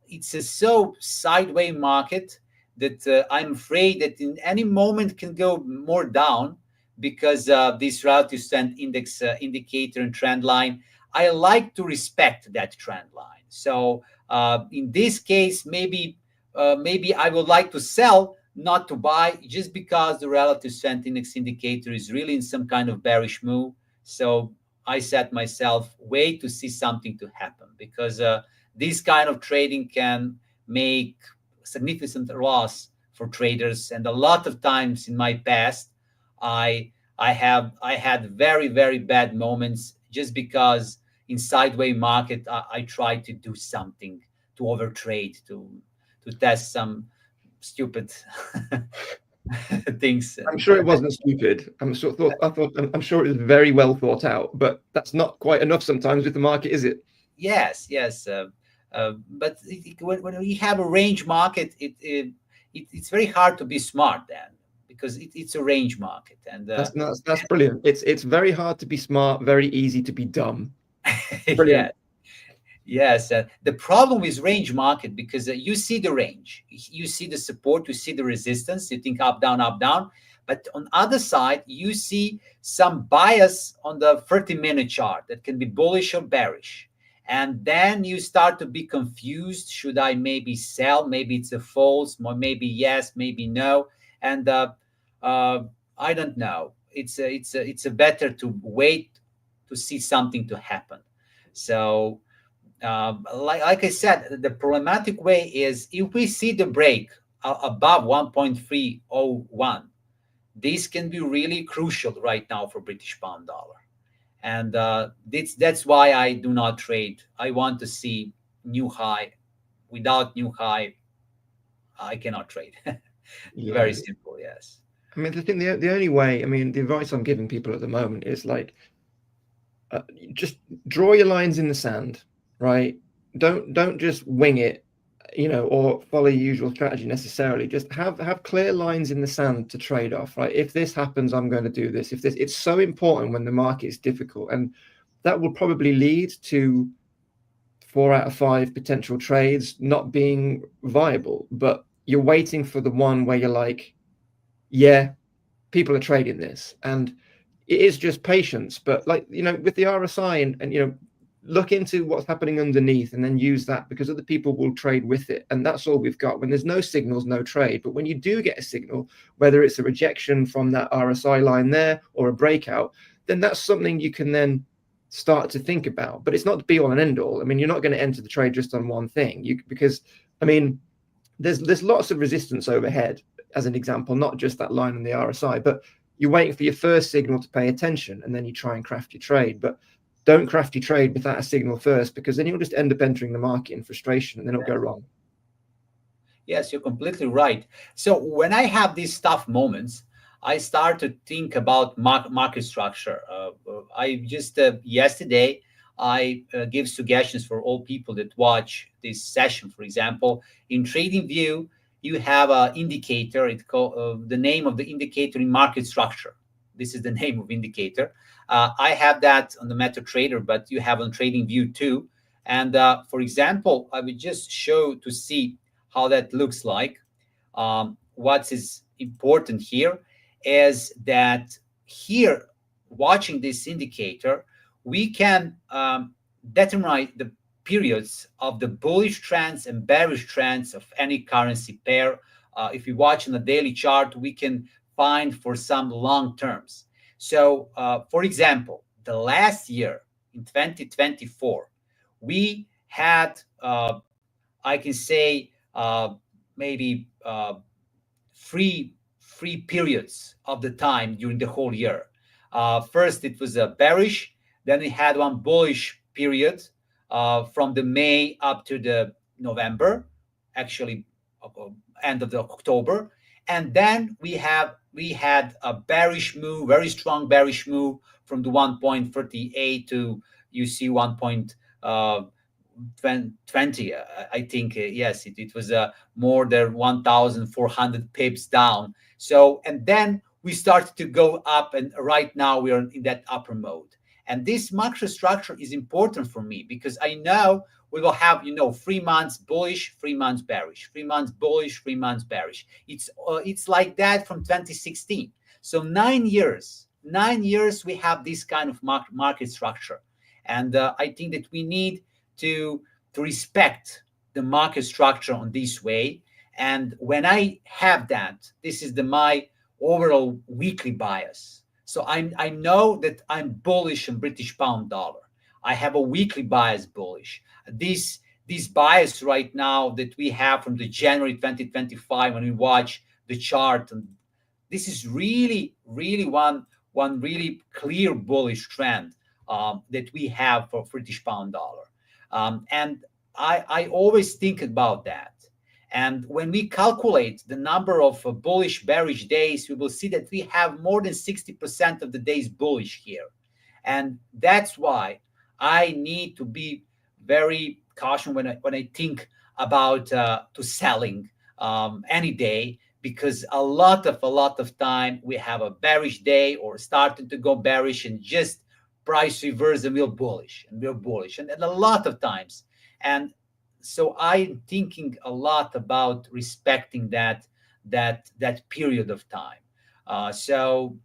it's a so sideways market that I'm afraid that in any moment can go more down because this relative strength index indicator and trend line. I like to respect that trend line. So in this case, maybe I would like to sell, not to buy, just because the relative strength index indicator is really in some kind of bearish move. So I set myself wait to see something to happen, because this kind of trading can make significant loss for traders. And a lot of times in my past, I had very, very bad moments just because in sideways market I tried to do something to overtrade, to test some stupid things. I'm sure it wasn't stupid. I'm sure it was very well thought out, but that's not quite enough sometimes with the market, is it? Yes. But when we have a range market, it's very hard to be smart then, because it's a range market. And that's brilliant. It's very hard to be smart, very easy to be dumb. yeah. Yes, the problem with range market, because you see the range, you see the support, you see the resistance, you think up, down, but on other side, you see some bias on the 30-minute chart that can be bullish or bearish. And then you start to be confused. Should I maybe sell? Maybe it's a false, or maybe yes, maybe no. And I don't know. It's a better to wait to see something to happen. So like I said, the problematic way is if we see the break above 1.301, this can be really crucial right now for British pound dollar. And that's why I do not trade. I want to see new high. Without new high, I cannot trade. Very simple, yes. I mean, the only way, I mean, the advice I'm giving people at the moment is like, just draw your lines in the sand, right? Don't just wing it, you know, or follow your usual strategy necessarily. Just have clear lines in the sand to trade off, right? If this happens, I'm going to do this. If this, it's so important when the market is difficult, and that will probably lead to 4 out of 5 potential trades not being viable. But you're waiting for the one where you're like, yeah, people are trading this, and it is just patience. But like, you know, with the RSI and you know, look into what's happening underneath and then use that, because other people will trade with it. And that's all we've got. When there's no signals, no trade. But when you do get a signal, whether it's a rejection from that RSI line there or a breakout, then that's something you can then start to think about. But it's not the be all and end all. I mean, you're not going to enter the trade just on one thing, because I mean, there's lots of resistance overhead, as an example, not just that line on the RSI, but you're waiting for your first signal to pay attention, and then you try and craft your trade. But don't craft your trade without a signal first, because then you'll just end up entering the market in frustration, and then it'll go wrong. Yes, you're completely right. So when I have these tough moments, I start to think about market structure. I just yesterday I give suggestions for all people that watch this session. For example, in TradingView, you have an indicator. It's called the name of the indicator in market structure. This is the name of indicator. I have that on the MetaTrader, but you have on TradingView too. And for example, I would just show to see how that looks like. What is important here is that here, watching this indicator, we can determine the periods of the bullish trends and bearish trends of any currency pair. If you watch on the daily chart, we can find for some long terms. So, for example, the last year in 2024, we had, I can say, maybe three periods of the time during the whole year. First, it was a bearish. Then we had one bullish period from the May up to the November, actually end of the October. And then we had a bearish move, very strong bearish move from the 1.38 to, you see, 1.20. I think, yes, it was more than 1,400 pips down. So, and then we started to go up, and right now we are in that upper mode. And this macro structure is important for me, because I know we will have, 3 months bullish, 3 months bearish, 3 months bullish, 3 months bearish. It's like that from 2016. So 9 years we have this kind of market structure. And I think that we need to respect the market structure on this way. And when I have that, this is my overall weekly bias. So I know that I'm bullish on British pound dollar. I have a weekly bias bullish. This bias right now that we have from the January 2025, when we watch the chart, and this is really one really clear bullish trend that we have for British pound dollar. And I always think about that. And when we calculate the number of bullish bearish days, we will see that we have more than 60% of the days bullish here. And that's why I need to be very cautious when I think about to selling any day, because a lot of time we have a bearish day or starting to go bearish and just price reverse and we're bullish and a lot of times. And so I'm thinking a lot about respecting that period of time. So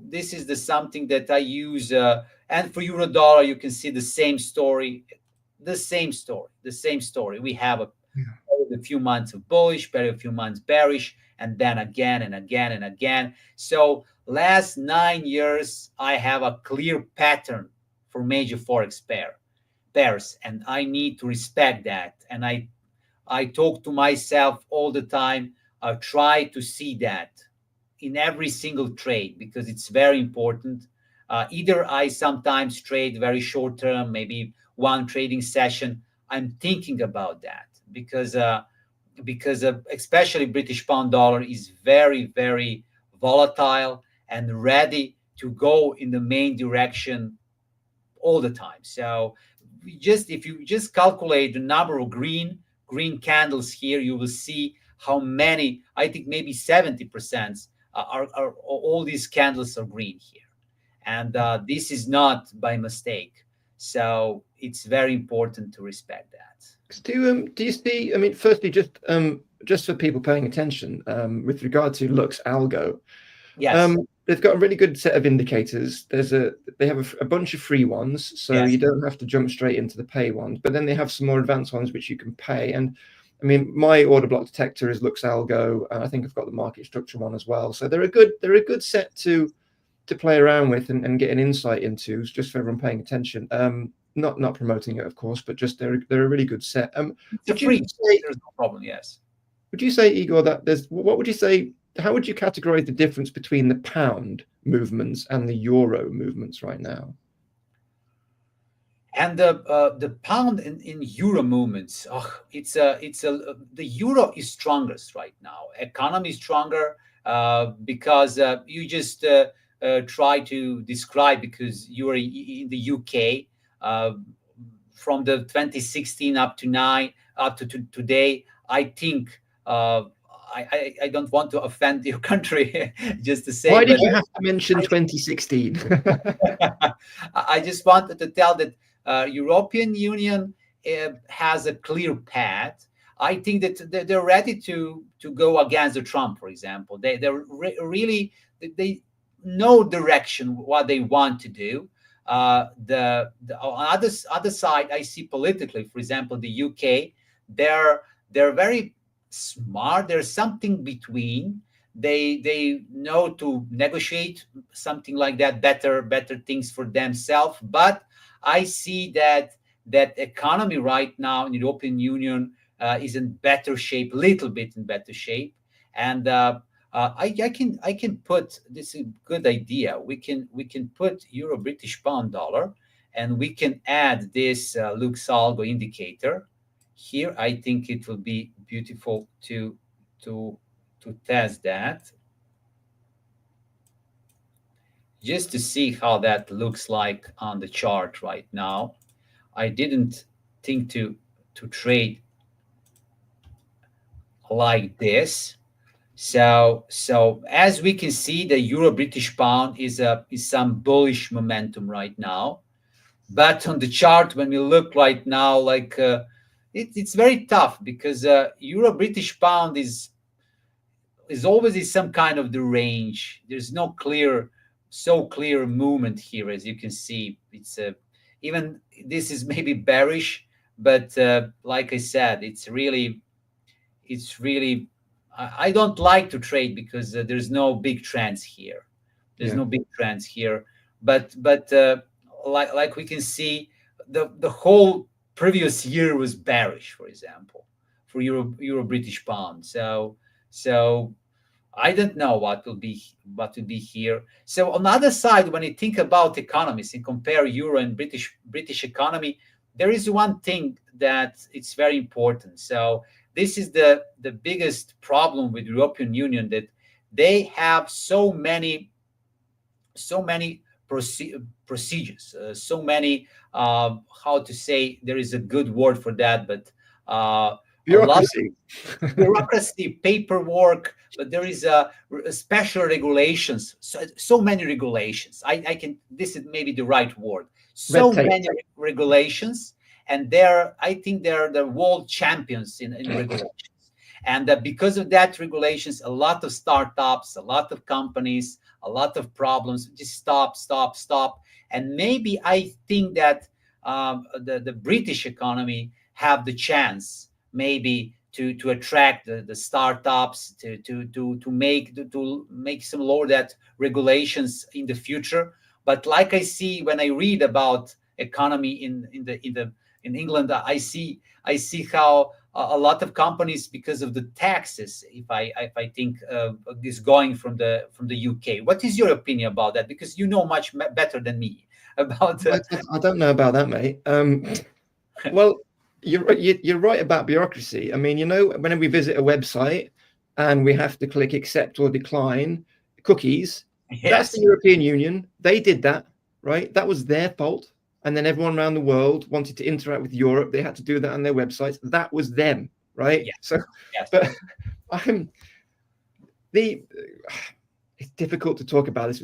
this is the something that I use. And for euro dollar, you can see the same story. We have a few months of bullish, a few months bearish, and then again and again and again. So last 9 years, I have a clear pattern for major Forex pairs, and I need to respect that. And I talk to myself all the time. I try to see that in every single trade because it's very important. Either I sometimes trade very short term, maybe one trading session. I'm thinking about that because especially British pound dollar is very, very volatile and ready to go in the main direction all the time. So if you just calculate the number of green candles here, you will see how many, I think maybe 70% are all these candles are green here. And this is not by mistake. So it's very important to respect that. Do you see, I mean, firstly, just for people paying attention, with regard to Lux Algo, yes, they've got a really good set of indicators. They have a bunch of free ones, so yes, you don't have to jump straight into the pay ones. But then they have some more advanced ones which you can pay. And I mean, my order block detector is Lux Algo, and I think I've got the market structure one as well. So they're a good set to play around with and get an insight into, just for everyone paying attention. Not promoting it, of course, but just they're a really good set. It's free. There's no problem. Yes. Would you say, Igor, that what would you say? How would you categorize the difference between the pound movements and the euro movements right now? And the pound in euro movements, the euro is strongest right now. Economy is stronger because you just try to describe, because you are in the UK from the 2016 up to today. I think I don't want to offend your country just to say. Why did you have to mention 2016? I just wanted to tell that European Union has a clear path. I think that they're ready to go against the Trump, for example. They're really they know direction what they want to do. On other side, I see politically, for example, the UK. They're very smart. There's something between. They know to negotiate something like that, better things for themselves. But I see that economy right now in the European Union is in better shape, little bit in better shape. And I can put, this is a good idea. We can put Euro British pound dollar, and we can add this Lux Algo indicator here. I think it will be beautiful to test that, just to see how that looks like on the chart right now. I didn't think to trade like this. So as we can see, the Euro British pound is some bullish momentum right now. But on the chart, when we look right now, like it's very tough, because Euro British pound is always in some kind of the range. There's no clear movement here. As you can see, it's even this is maybe bearish, but like I said, it's really I don't like to trade because there's no big trends here. There's no big trends here, but like we can see, the whole previous year was bearish, for example, for Euro British pound. So I don't know what will be here. So on the other side, when you think about economies and compare Euro and British economy, there is one thing that it's very important. So this is the biggest problem with European Union, that they have so many procedures, so many how to say, there is a good word for that, but Bureaucracy. Bureaucracy, paperwork, but there is a special regulations. So many regulations. I can. This is maybe the right word. So many regulations, and I think they're the world champions in regulations. And because of that regulations, a lot of startups, a lot of companies, a lot of problems just stop. And maybe I think that the British economy have the chance maybe to attract the startups, to make some lower that regulations in the future. But like I see when I read about economy in England, I see how a lot of companies, because of the taxes, if I think is going from the UK. What is your opinion about that? Because you know much better than me about. I don't know about that, mate. Well, you're right about bureaucracy. I mean, you know, whenever we visit a website and we have to click accept or decline cookies, Yes. That's the European Union. They did that, right? That was their fault. And then everyone around the world wanted to interact with Europe. They had to do that on their websites. That was them, right? Yes. So, Yes. but it's difficult to talk about this.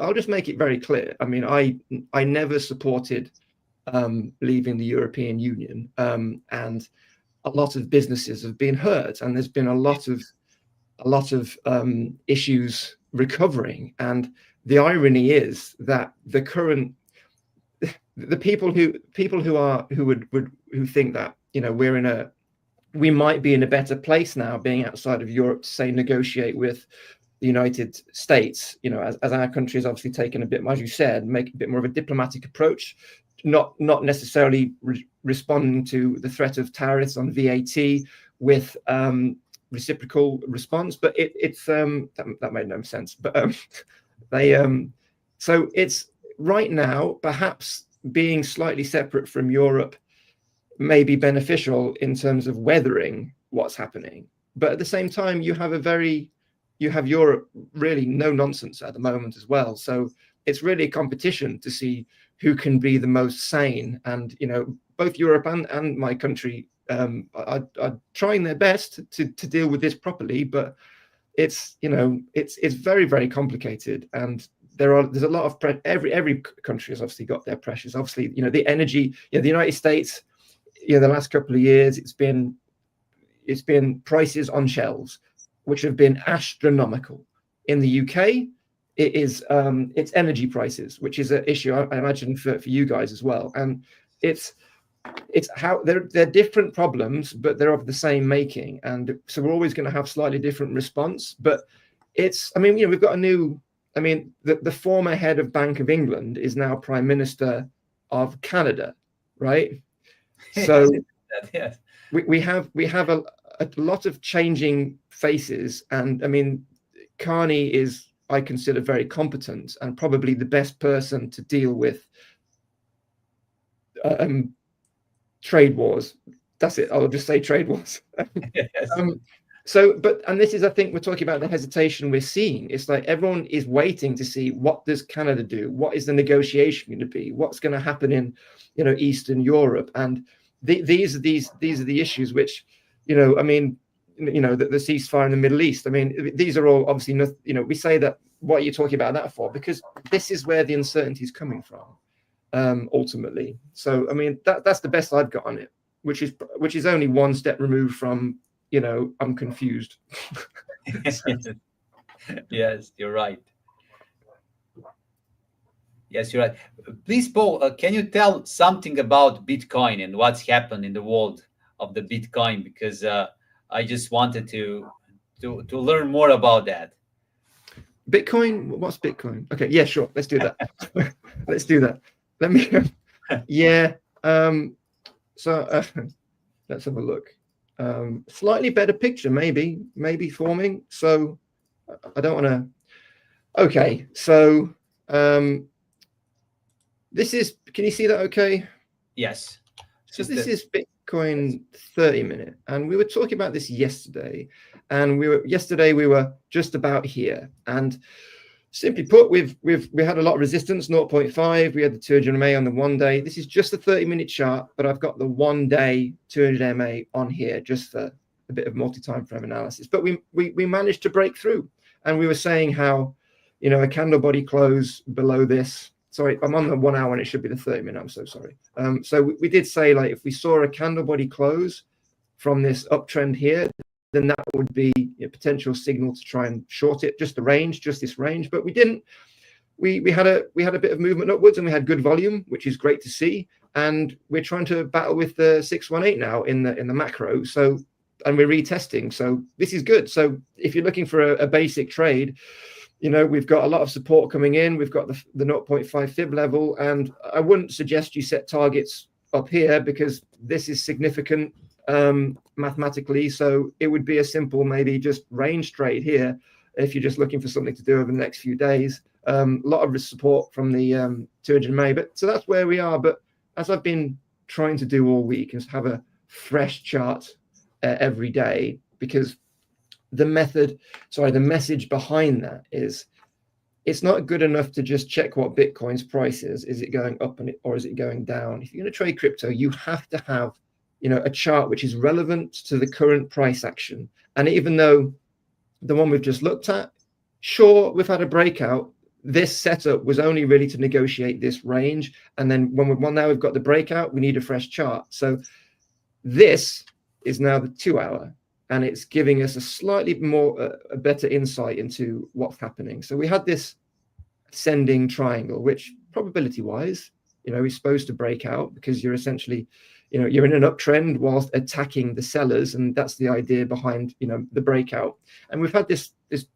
I'll just make it very clear. I mean, I never supported leaving the European Union, and a lot of businesses have been hurt, and there's been a lot of issues recovering. And the irony is that the people who think that, you know, we might be in a better place now being outside of Europe to, say, negotiate with the United States, you know, as our country has obviously taken a bit, as you said, make a bit more of a diplomatic approach, not necessarily responding to the threat of tariffs on VAT with reciprocal response. But it's that made no sense. But so it's right now, perhaps being slightly separate from Europe may be beneficial in terms of weathering what's happening. But at the same time, you have Europe really no nonsense at the moment as well. So it's really a competition to see who can be the most sane. And, you know, both Europe and my country are trying their best to deal with this properly. But it's, you know, it's very, very complicated. And there's a lot of every country has obviously got their pressures. Obviously, you know, the energy, you know, the United States, you know, the last couple of years, it's been prices on shelves which have been astronomical. In the UK, it's energy prices, which is an issue I imagine for you guys as well. And it's how they're different problems, but they're of the same making. And so we're always going to have slightly different response. But I mean, you know, we've got the former head of Bank of England is now Prime Minister of Canada, right? So yes. we have a lot of changing faces, and I mean, Carney is, I consider, very competent and probably the best person to deal with trade wars. That's it. I'll just say trade wars. Yes. And this is, I think, we're talking about the hesitation we're seeing. It's like everyone is waiting to see, what does Canada do? What is the negotiation going to be? What's going to happen in, you know, Eastern Europe? And these are the issues which, you know, I mean, you know, the ceasefire in the Middle East. I mean, these are all obviously, you know, we say that, what are you talking about that for? Because this is where the uncertainty is coming from, ultimately. So, I mean, that's the best I've got on it, which is only one step removed from, you know, I'm confused. Yes, you're right. Yes, you're right. Please, Paul, can you tell something about Bitcoin and what's happened in the world of the Bitcoin? Because I just wanted to learn more about that. Bitcoin? What's Bitcoin? Okay, yeah, sure. Let's do that. Let's do that. Let me. Yeah. So let's have a look. Slightly better picture, maybe forming. So I don't want to. Okay, so this is. Can you see that? Okay. Yes. So this is Bitcoin 30-minute, and we were talking about this yesterday, and we were just about here, and simply put, we had a lot of resistance, 0.5. We had the 200 MA on the 1 day. This is just a 30-minute chart, but I've got the 1 day 200 MA on here just for a bit of multi-time frame analysis. But we managed to break through, and we were saying how, you know, a candle body close below this. Sorry, I'm on the 1 hour and it should be the 30-minute. I'm so sorry. So we did say, like, if we saw a candle body close from this uptrend here, then that would be a potential signal to try and short it, just the range, just this range. But we didn't. We had a bit of movement upwards, and we had good volume, which is great to see. And we're trying to battle with the 618 now in the macro. So, and we're retesting. So this is good. So if you're looking for a basic trade, you know, we've got a lot of support coming in. We've got the 0.5 fib level, and I wouldn't suggest you set targets up here because this is significant mathematically. So it would be a simple, maybe just range trade here if you're just looking for something to do over the next few days. A lot of support from the 200 MA, but so that's where we are. But as I've been trying to do all week, is have a fresh chart every day, because the message behind that is it's not good enough to just check what Bitcoin's price is. Is it going up or is it going down? If you're going to trade crypto, you have to have, you know, a chart which is relevant to the current price action. And even though the one we've just looked at, sure, we've had a breakout. This setup was only really to negotiate this range. And then now we've got the breakout, we need a fresh chart. So this is now the 2 hour. And it's giving us a slightly more, a better insight into what's happening. So we had this ascending triangle, which probability-wise, you know, is supposed to break out because you're essentially, you know, you're in an uptrend whilst attacking the sellers, and that's the idea behind, you know, the breakout. And we've had this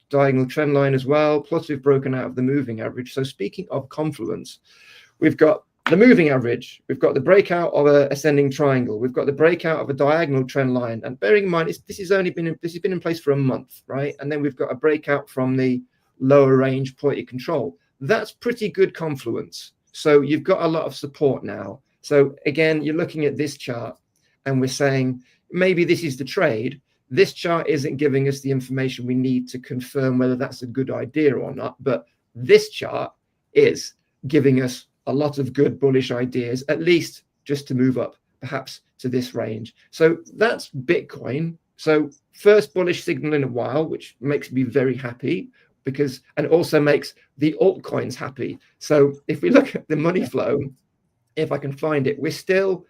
diagonal trend line as well. Plus, we've broken out of the moving average. So speaking of confluence, we've got the moving average, we've got the breakout of an ascending triangle, we've got the breakout of a diagonal trend line. And bearing in mind, this has been in place for a month, right? And then we've got a breakout from the lower range point of control. That's pretty good confluence. So you've got a lot of support now. So again, you're looking at this chart, and we're saying maybe this is the trade. This chart isn't giving us the information we need to confirm whether that's a good idea or not. But this chart is giving us a lot of good bullish ideas, at least just to move up, perhaps to this range. So that's Bitcoin. So first bullish signal in a while, which makes me very happy, because, and also makes the altcoins happy. So if we look at the money flow, if I can find it, we're still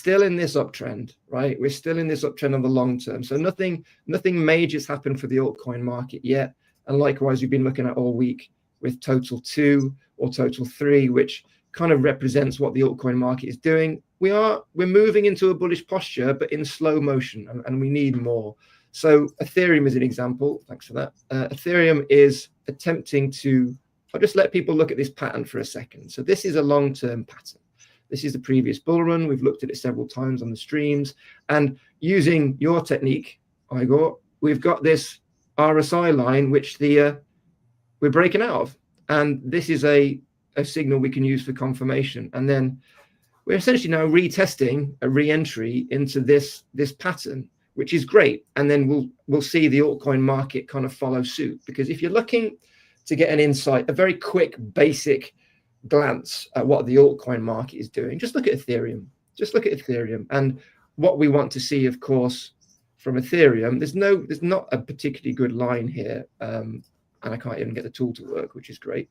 in this uptrend, right? We're still in this uptrend on the long term. So nothing major's happened for the altcoin market yet. And likewise, we've been looking at all week with total 2 or total 3, which kind of represents what the altcoin market is doing. We're moving into a bullish posture, but in slow motion, and we need more. So Ethereum is an example. Thanks for that. Ethereum is attempting to, I'll just let people look at this pattern for a second. So this is a long-term pattern. This is the previous bull run. We've looked at it several times on the streams. And using your technique, Igor, we've got this RSI line, which we're breaking out of. And this is a signal we can use for confirmation. And then we're essentially now retesting a re-entry into this pattern, which is great. And then we'll see the altcoin market kind of follow suit. Because if you're looking to get an insight, a very quick, basic glance at what the altcoin market is doing, just look at Ethereum. Just look at Ethereum. And what we want to see, of course, from Ethereum, there's not a particularly good line here. And I can't even get the tool to work, which is great.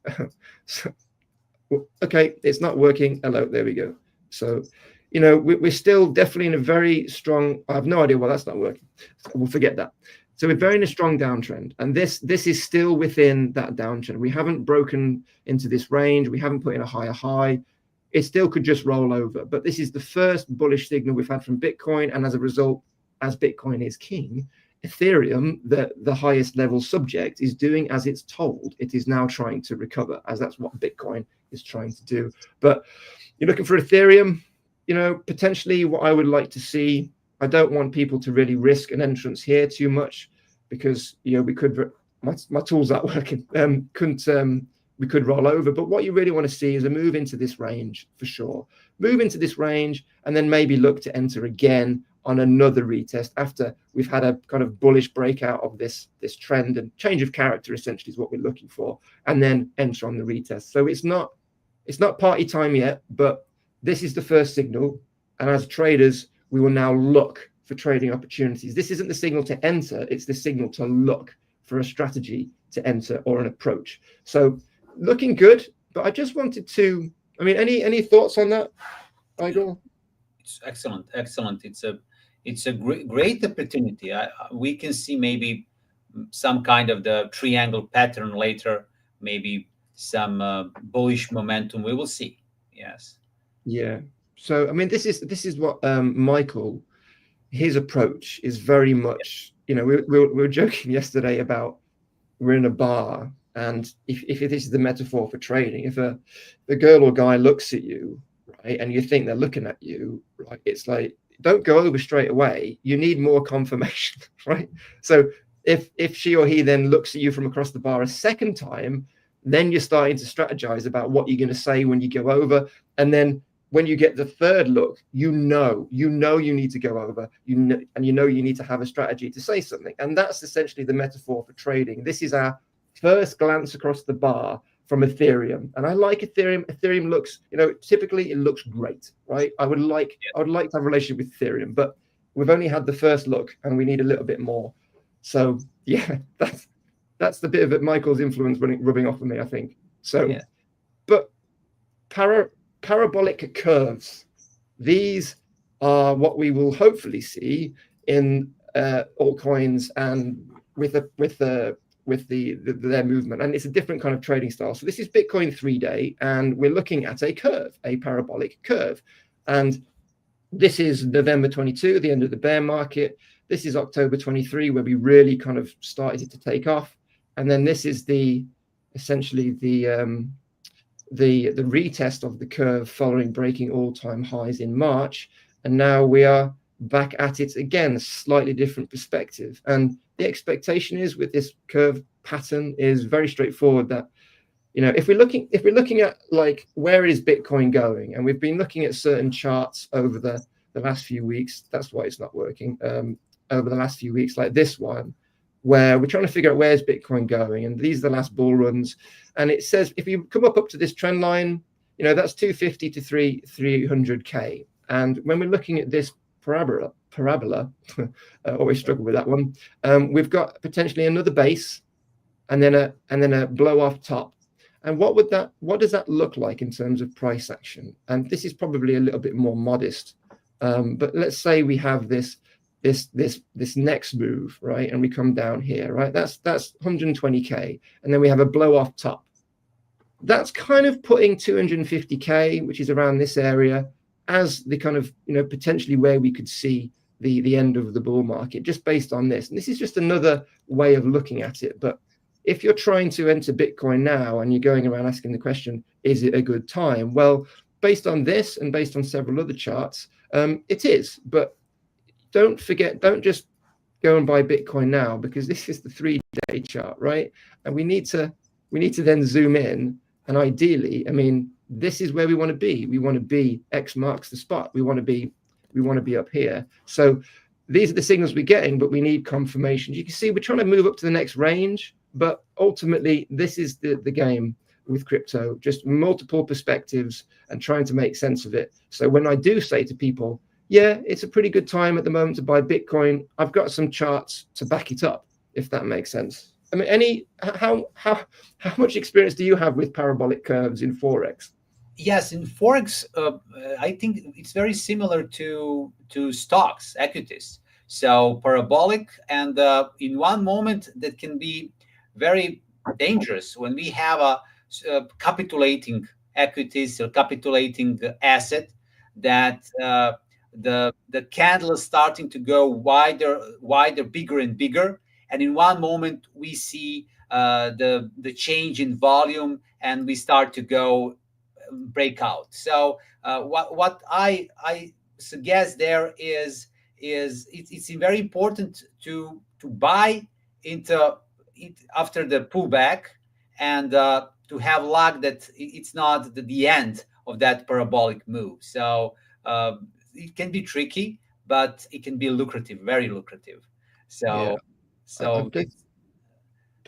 So, okay, it's not working. Hello, there we go. So, you know, we're still definitely in a very strong, I have no idea why that's not working. We'll forget that. So we're very in a strong downtrend, and this is still within that downtrend. We haven't broken into this range. We haven't put in a higher high. It still could just roll over, but this is the first bullish signal we've had from Bitcoin. And as a result, as Bitcoin is king, Ethereum, the highest level subject, is doing as it's told. It is now trying to recover, as that's what Bitcoin is trying to do. But you're looking for Ethereum, you know, potentially what I would like to see, I don't want people to really risk an entrance here too much, because, you know, we could, my tool's not working, we could roll over. But what you really want to see is a move into this range for sure. Move into this range, and then maybe look to enter again on another retest after we've had a kind of bullish breakout of this trend, and change of character essentially is what we're looking for, and then enter on the retest. So it's not party time yet, but this is the first signal, and as traders we will now look for trading opportunities. This isn't the signal to enter, it's the signal to look for a strategy to enter or an approach. So looking good, but I just wanted to, I mean, any thoughts on that, Igor? It's excellent. It's a great opportunity. We can see maybe some kind of the triangle pattern later, maybe some bullish momentum. We will see. Yes. Yeah. So I mean, this is what Michael, his approach is very much. You know, we were joking yesterday about we're in a bar, and if this is the metaphor for trading, if a girl or guy looks at you, right, and you think they're looking at you, right, it's like, don't go over straight away. You need more confirmation, right? So if she or he then looks at you from across the bar a second time, then you're starting to strategize about what you're going to say when you go over, and then when you get the third look, you know you need to go over, you need to have a strategy to say something. And that's essentially the metaphor for trading. This is our first glance across the bar from Ethereum. And I like Ethereum. Ethereum looks, typically it looks great, right? I would like to have a relationship with Ethereum, but we've only had the first look and we need a little bit more. So yeah, that's the bit of it, Michael's influence rubbing off on me, I think. So, yeah. But parabolic curves, these are what we will hopefully see in altcoins and with their movement, and it's a different kind of trading style. So this is Bitcoin 3-day, and we're looking at a curve, a parabolic curve, and this is November 22, the end of the bear market. This is October 23, where we really kind of started it to take off, and then this is essentially the retest of the curve following breaking all-time highs in March, and now we are back at it again, slightly different perspective. And the expectation is with this curve pattern is very straightforward, that if we're looking at like where is Bitcoin going, and we've been looking at certain charts over the last few weeks, that's why it's not working, over the last few weeks, like this one, where we're trying to figure out where's Bitcoin going, and these are the last bull runs, and it says if you come up to this trend line, that's 250 to 300k, and when we're looking at this parabola always struggle with that one, we've got potentially another base and then a blow off top. And what does that look like in terms of price action? And this is probably a little bit more modest, but let's say we have this next move, right, and we come down here, right, that's 120k, and then we have a blow off top. That's kind of putting 250k, which is around this area, as the kind of potentially where we could see the end of the bull market, just based on this. And this is just another way of looking at it. But if you're trying to enter Bitcoin now and you're going around asking the question, is it a good time? Well, based on this and based on several other charts, it is. But don't just go and buy Bitcoin now, because this is the 3-day chart, right? And we need to then zoom in, and ideally, I mean, this is where we want to be. We want to be X marks the spot. We want to be up here. So these are the signals we're getting, but we need confirmation. You can see we're trying to move up to the next range, but ultimately this is the game with crypto, just multiple perspectives and trying to make sense of it. So when I do say to people, yeah, it's a pretty good time at the moment to buy Bitcoin, I've got some charts to back it up, if that makes sense. I mean, how much experience do you have with parabolic curves in Forex? Yes, in Forex, I think it's very similar to stocks, equities. So parabolic, and in one moment that can be very dangerous when we have a capitulating equities or capitulating asset, that the candle is starting to go wider, bigger and bigger, and in one moment we see the change in volume, and we start to go breakout. So what I suggest there is it's very important to buy into it after the pullback, and to have luck that it's not the end of that parabolic move. So it can be tricky, but it can be lucrative, very lucrative. So, I've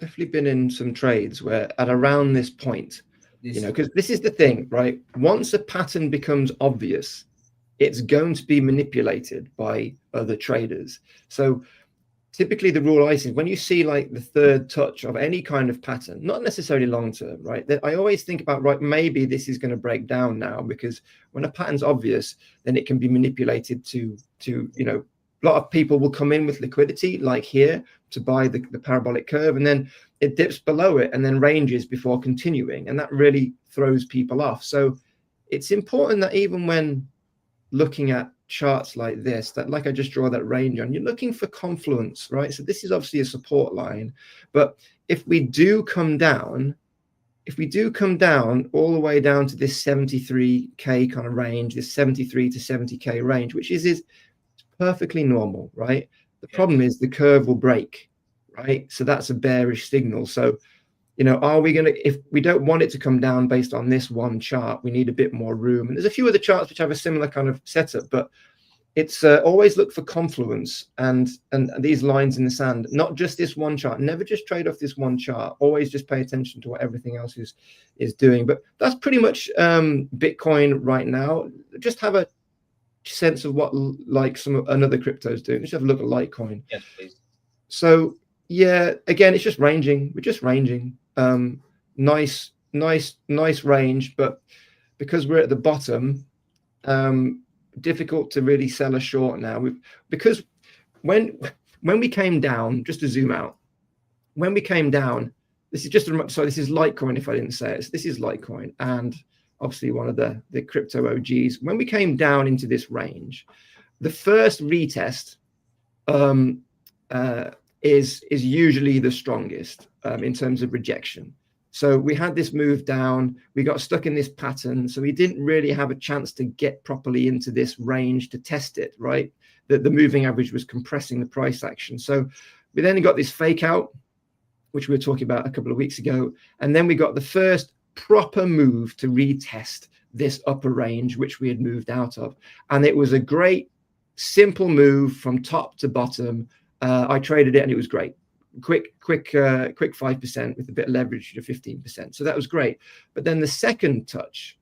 definitely been in some trades where at around this point, you know, because this is the thing, right? Once a pattern becomes obvious, it's going to be manipulated by other traders. So typically the rule I see is when you see like the third touch of any kind of pattern, not necessarily long term, right? That I always think about, right, maybe this is going to break down now, because when a pattern's obvious, then it can be manipulated to you know, a lot of people will come in with liquidity like here to buy the parabolic curve, and then it dips below it and then ranges before continuing, and that really throws people off. So it's important that even when looking at charts like this, that like I just draw that range on, you're looking for confluence, right? So this is obviously a support line, but if we do come down all the way down to this 73k kind of range, this 73 to 70k range, which is perfectly normal, right? The problem is the curve will break, right? So that's a bearish signal. So, you know, are we going to, if we don't want it to come down based on this one chart, we need a bit more room. And there's a few other charts which have a similar kind of setup, but it's always look for confluence and these lines in the sand, not just this one chart. Never just trade off this one chart. Always just pay attention to what everything else is doing. But that's pretty much Bitcoin right now. Just have a sense of what like another crypto's doing. Just have a look at Litecoin. Yes, please. So yeah, again, it's just ranging. We're just ranging. Nice range, but because we're at the bottom, difficult to really sell a short now. Because when we came down, just to zoom out, when we came down, this is just so this is Litecoin. If I didn't say it, so this is Litecoin, and obviously one of the crypto OGs. When we came down into this range, the first retest is usually the strongest in terms of rejection. So we had this move down, we got stuck in this pattern, so we didn't really have a chance to get properly into this range to test it, right? The moving average was compressing the price action. So we then got this fake out, which we were talking about a couple of weeks ago, and then we got the first proper move to retest this upper range, which we had moved out of. And it was a great, simple move from top to bottom. I traded it and it was great. Quick 5% with a bit of leverage to 15%. So that was great. But then the second touch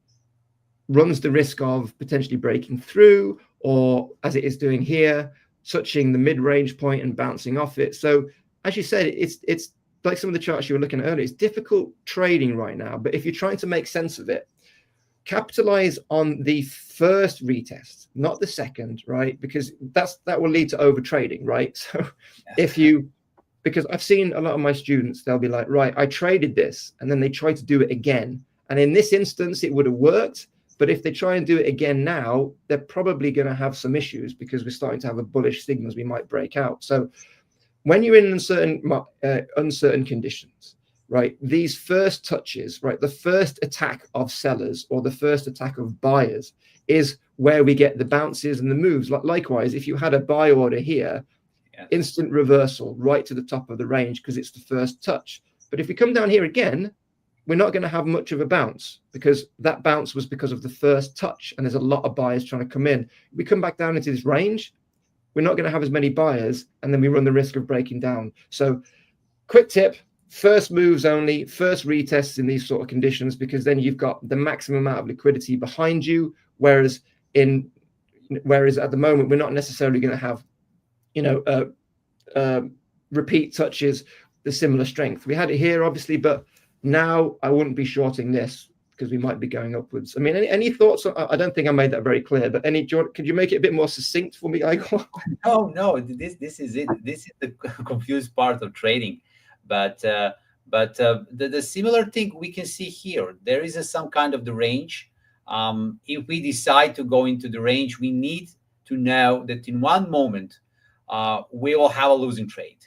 runs the risk of potentially breaking through, or as it is doing here, touching the mid-range point and bouncing off it. So as you said, it's like some of the charts you were looking at earlier. It's difficult trading right now, but if you're trying to make sense of it, capitalize on the first retest, not the second, right? Because that will lead to over trading, right? So because I've seen a lot of my students, they'll be like, right, I traded this, and then they try to do it again. And in this instance, it would have worked. But if they try and do it again now, they're probably going to have some issues because we're starting to have a bullish signals we might break out. So when you're in uncertain conditions, right, these first touches, right, the first attack of sellers or the first attack of buyers is where we get the bounces and the moves. Likewise, if you had a buy order here, instant reversal right to the top of the range because it's the first touch. But if we come down here again, we're not going to have much of a bounce because that bounce was because of the first touch, and there's a lot of buyers trying to come in. If we come back down into this range, we're not going to have as many buyers, and then we run the risk of breaking down. So quick tip, first moves only, first retests in these sort of conditions, because then you've got the maximum amount of liquidity behind you, whereas at the moment we're not necessarily going to have repeat touches the similar strength. We had it here obviously, but now I wouldn't be shorting this because we might be going upwards. I mean, any thoughts? I don't think I made that very clear, but could you make it a bit more succinct for me, Igor? No, this is it. This is the confused part of trading. But the similar thing we can see here. There is some kind of the range. If we decide to go into the range, we need to know that in one moment we will have a losing trade,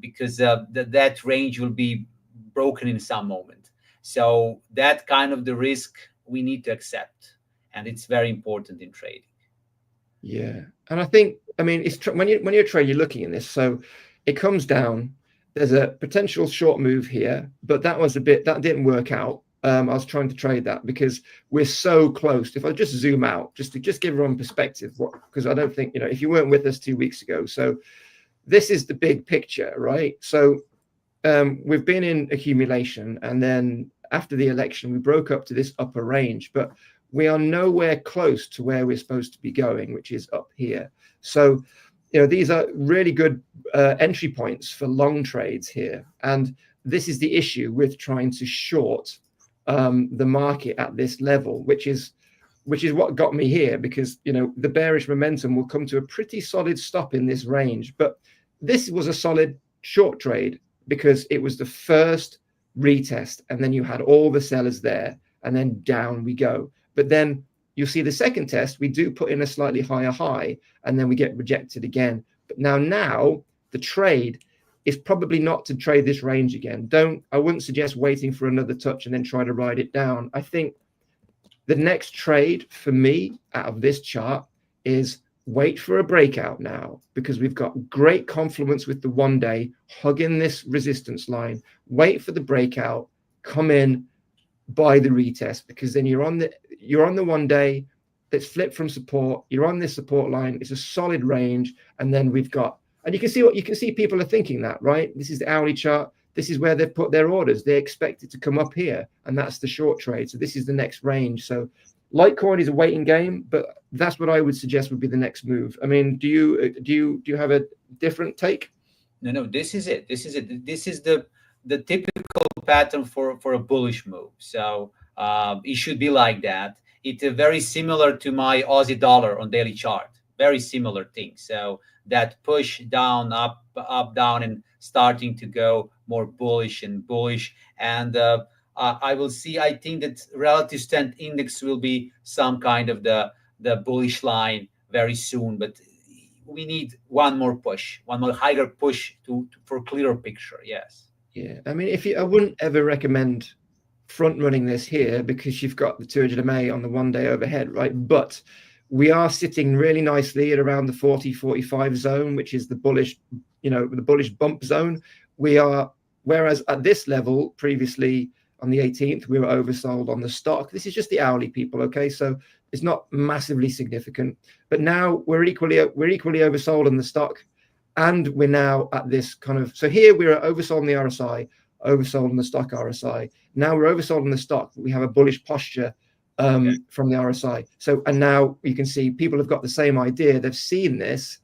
because that range will be broken in some moment. So that kind of the risk we need to accept, and it's very important in trading. Yeah, and I think, it's when you're a trader, you're looking at this. So it comes down. There's a potential short move here, but that didn't work out. I was trying to trade that because we're so close. If I just zoom out, just to give everyone perspective, because I don't think, if you weren't with us 2 weeks ago, so this is the big picture, right? So we've been in accumulation, and then after the election, we broke up to this upper range, but we are nowhere close to where we're supposed to be going, which is up here. So, these are really good entry points for long trades here. And this is the issue with trying to short the market at this level, which is what got me here, because the bearish momentum will come to a pretty solid stop in this range. But this was a solid short trade because it was the first retest, and then you had all the sellers there, and then down we go. But then you'll see the second test, we do put in a slightly higher high, and then we get rejected again. But now the trade is probably not to trade this range again. I wouldn't suggest waiting for another touch and then try to ride it down. I think the next trade for me out of this chart is wait for a breakout now, because we've got great confluence with the 1 day hugging this resistance line. Wait for the breakout, come in, buy the retest, because then you're on the 1 day that's flipped from support. You're on this support line. It's a solid range, and then we've got, and you can see people are thinking that, right? This is the hourly chart. This is where they've put their orders. They expect it to come up here, and that's the short trade. So this is the next range. So Litecoin is a waiting game, but that's what I would suggest would be the next move. I mean, do you have a different take? No, this is it. This is the typical pattern for a bullish move. So it should be like that. It's very similar to my Aussie dollar on daily chart. Very similar thing. So that push down, up, down, and starting to go more bullish and bullish. And I will see. I think that relative strength index will be some kind of the bullish line very soon. But we need one more push, one more higher push for clearer picture. Yes. Yeah, I mean, I wouldn't ever recommend front running this here, because you've got the 200 MA on the 1 day overhead, right? But we are sitting really nicely at around the 40-45 zone, which is the bullish, the bullish bump zone. Whereas at this level previously on the 18th, we were oversold on the stock. This is just the hourly, people, okay? So it's not massively significant, but now we're equally oversold on the stock. And we're now at this kind of, so here we're oversold on the RSI, oversold on the stock RSI. Now we're oversold on the stock. We have a bullish posture from the RSI. So, and now you can see people have got the same idea. They've seen this,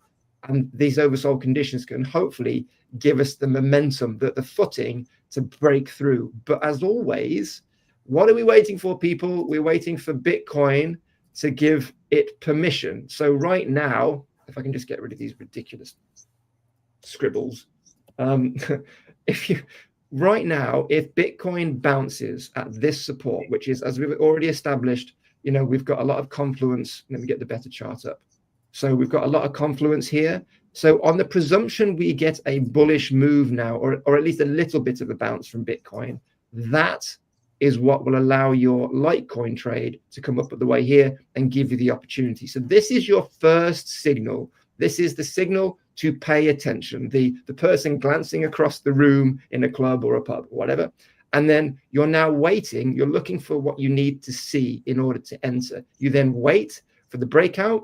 and these oversold conditions can hopefully give us the momentum, the footing to break through. But as always, what are we waiting for, people? We're waiting for Bitcoin to give it permission. So right now, if I can just get rid of these ridiculous scribbles, right now, if Bitcoin bounces at this support, which is, as we've already established, we've got a lot of confluence. Let me get the better chart up. So we've got a lot of confluence here. So on the presumption we get a bullish move now, or at least a little bit of a bounce from Bitcoin, that is what will allow your Litecoin trade to come up at the way here and give you the opportunity. So this is your first signal. This is the signal to pay attention. The person glancing across the room in a club or a pub or whatever. And then you're now waiting. You're looking for what you need to see in order to enter. You then wait for the breakout.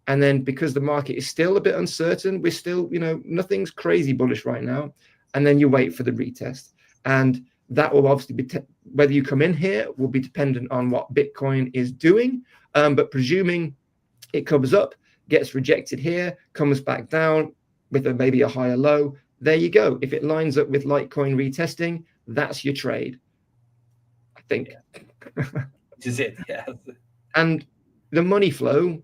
And then because the market is still a bit uncertain, we're still, nothing's crazy bullish right now. And then you wait for the retest. And that will obviously be, whether you come in here will be dependent on what Bitcoin is doing. But presuming it comes up, gets rejected here, comes back down with maybe a higher low, there you go. If it lines up with Litecoin retesting, that's your trade, I think. This is it, yes. And the money flow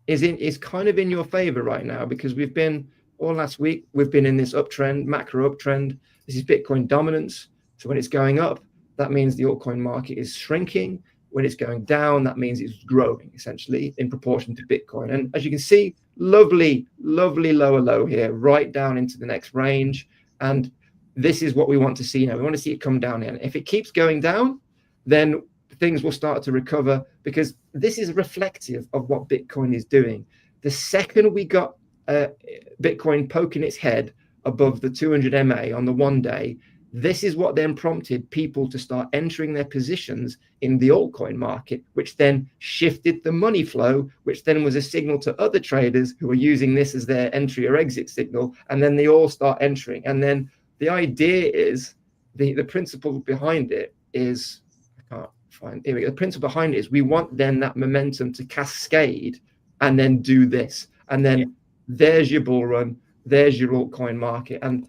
is kind of in your favor right now, because we've been, all last week, we've been in this uptrend, macro uptrend. This is Bitcoin dominance. So when it's going up, that means the altcoin market is shrinking. When it's going down, that means it's growing, essentially, in proportion to Bitcoin. And as you can see, lovely, lovely lower low here, right down into the next range. And this is what we want to see now. We want to see it come down here. And if it keeps going down, then things will start to recover, because this is reflective of what Bitcoin is doing. The second we got Bitcoin poking its head above the 200 MA on the 1 day, this is what then prompted people to start entering their positions in the altcoin market, which then shifted the money flow, which then was a signal to other traders who were using this as their entry or exit signal. And then they all start entering. And then the idea is, the principle behind it is, I can't find, here we go. The principle behind it is we want then that momentum to cascade and then do this. And then there's your bull run, there's your altcoin market. And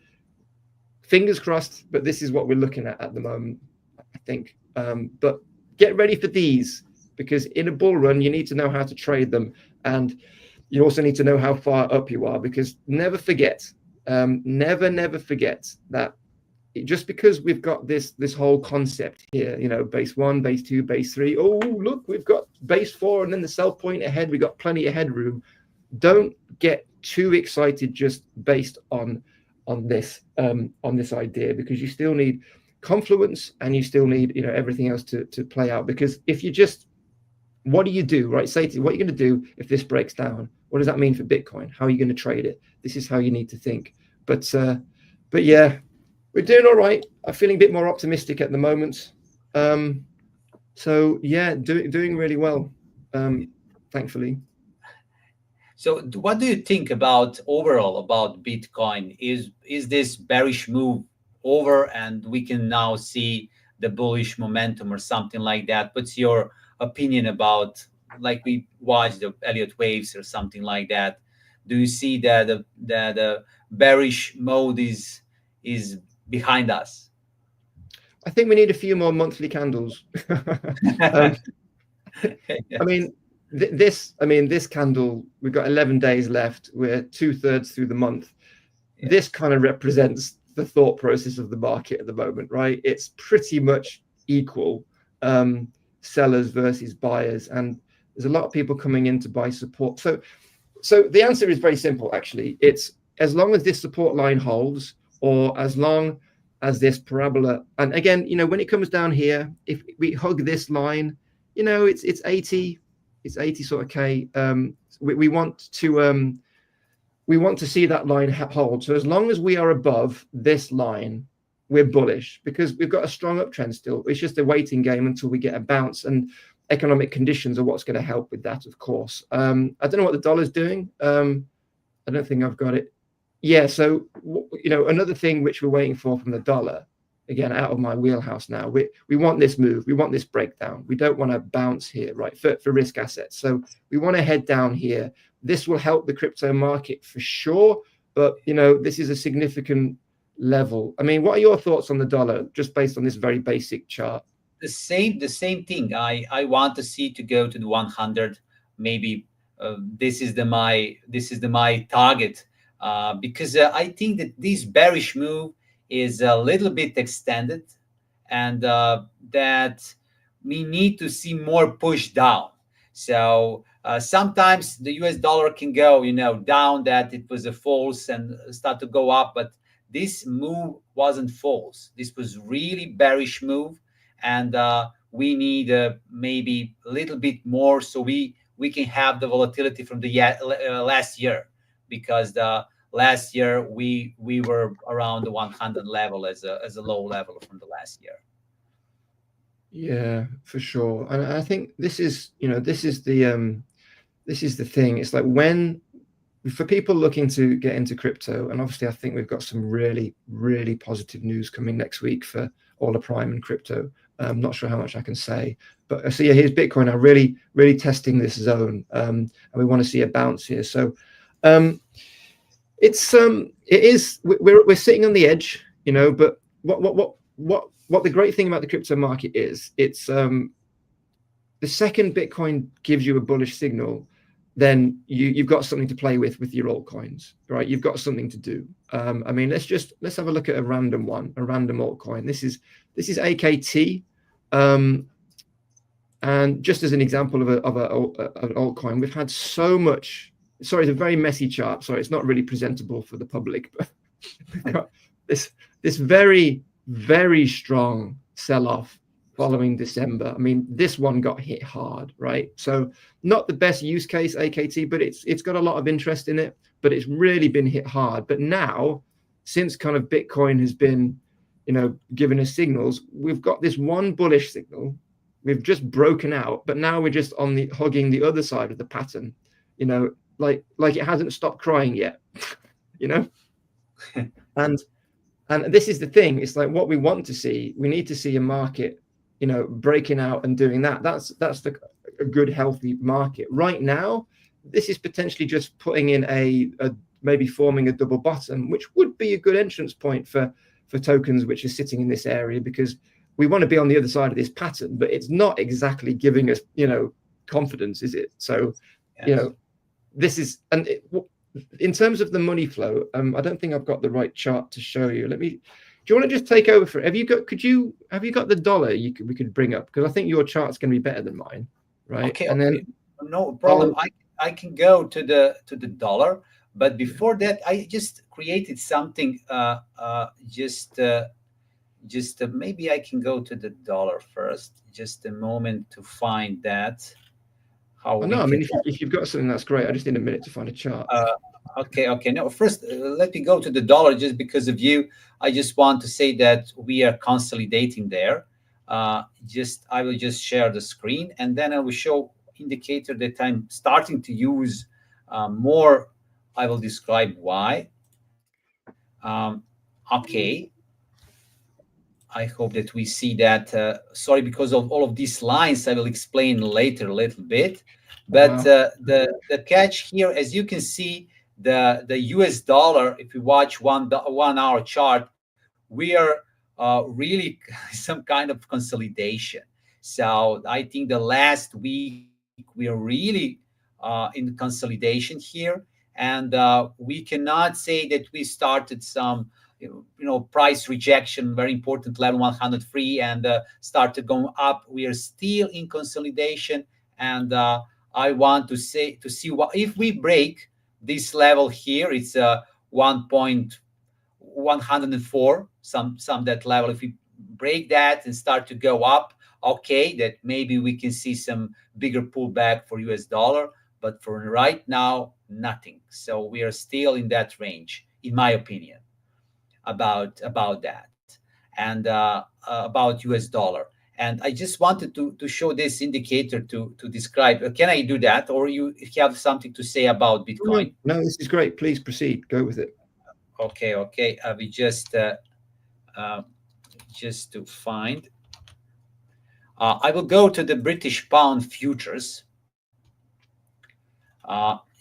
fingers crossed, but this is what we're looking at the moment, I think. But get ready for these, because in a bull run, you need to know how to trade them. And you also need to know how far up you are, because never forget, never forget that just because we've got this whole concept here, you know, base 1, base 2, base 3. Oh, look, we've got base 4 and then the sell point ahead. We've got plenty of headroom. Don't get too excited just based on this idea, because you still need confluence and you still need, you know, everything else to play out. Because if you just, what do you do, right? Say to what are you going to do if this breaks down? What does that mean for Bitcoin? How are you going to trade it? This is how you need to think. But yeah, we're doing all right. I'm feeling a bit more optimistic at the moment. So yeah, doing really well, thankfully. So what do you think about overall about Bitcoin? Is this bearish move over and we can now see the bullish momentum or something like that? What's your opinion about, like we watched the Elliott waves or something like that? Do you see that the bearish mode is behind us? I think we need a few more monthly candles. I mean, this candle, we've got 11 days left. We're 2/3 through the month. Yeah. This kind of represents the thought process of the market at the moment, right? It's pretty much equal, sellers versus buyers, and there's a lot of people coming in to buy support. So the answer is very simple, actually. It's as long as this support line holds, or as long as this parabola, and again, you know, when it comes down here, if we hug this line, you know, it's 80. It's 80 sort of K. We want to see that line hold. So as long as we are above this line, we're bullish, because we've got a strong uptrend still. It's just a waiting game until we get a bounce, and economic conditions are what's going to help with that, of course. I don't know what the dollar's doing. I don't think I've got it. Yeah. So, you know, another thing which we're waiting for from the dollar, again, out of my wheelhouse now, we want this move. We want this breakdown. We don't want to bounce here, right, for risk assets. So we want to head down here. This will help the crypto market for sure. But, you know, this is a significant level. I mean, what are your thoughts on the dollar, just based on this very basic chart? The same thing. I want to see to go to the 100. Maybe this is my target, because I think that this bearish move is a little bit extended, and that we need to see more push down. So sometimes the US dollar can go, you know, down, that it was a false, and start to go up. But this move wasn't false. This was really bearish move, and we need maybe a little bit more, so we can have the volatility from the last year, because the last year we were around the 100 level as a low level from the last year. Yeah, for sure. And I think this is, you know, this is the thing. It's like, when, for people looking to get into crypto, and obviously I think we've got some really, really positive news coming next week for all the prime and crypto. I'm not sure how much I can say, but so yeah, here's Bitcoin now really, really testing this zone, and we want to see a bounce here. So we're sitting on the edge, you know. But what the great thing about the crypto market is, it's the second Bitcoin gives you a bullish signal, then you've got something to play with your altcoins, right? You've got something to do. I mean, let's have a look at a random altcoin. This is AKT, and just as an example of an altcoin, we've had so much. Sorry, it's a very messy chart. Sorry, it's not really presentable for the public, but we've got this very, very strong sell-off following December. I mean, this one got hit hard, right? So not the best use case, AKT, but it's got a lot of interest in it, but it's really been hit hard. But now, since kind of Bitcoin has been, giving us signals. We've got this one bullish signal. We've just broken out, but now we're just hugging the other side of the pattern, like it hasn't stopped crying yet, and this is the thing. It's like what we want to see. We need to see a market, breaking out and doing that. That's a good, healthy market. Right now, this is potentially just putting in a maybe forming a double bottom, which would be a good entrance point for tokens which are sitting in this area, because we want to be on the other side of this pattern, but it's not exactly giving us, confidence, is it? So, Yes. This is, and in terms of the money flow, I don't think I've got the right chart to show you. Do you want to just take over for it? Have you got the dollar we could bring up? Because I think your chart's going to be better than mine, right? Okay, and then no problem. I can go to the dollar, but before that, I just created something. Maybe I can go to the dollar first. Just a moment to find that. If you've got something, that's great. I just need a minute to find a chart. Okay. No, first, let me go to the dollar just because of you. I just want to say that we are consolidating there. I will just share the screen, and then I will show indicator that I'm starting to use more. I will describe why. Okay. I hope that we see that. Sorry, because of all of these lines, I will explain later a little bit. But the catch here, as you can see, the US dollar, if you watch 1 hour chart, we are really some kind of consolidation. So I think the last week we are really in consolidation here, and we cannot say that we started some price rejection, very important level 103, and started going up. We are still in consolidation, and I want to see what if we break this level here. It's 1.104, some that level. If we break that and start to go up, okay, that maybe we can see some bigger pullback for US dollar. But for right now, nothing. So we are still in that range, in my opinion, about that, and about US dollar. And I just wanted to show this indicator to describe. Can I do that, or you have something to say about Bitcoin? No, this is great. Please proceed. Go with it. Okay. We just to find. I will go to the British pound futures.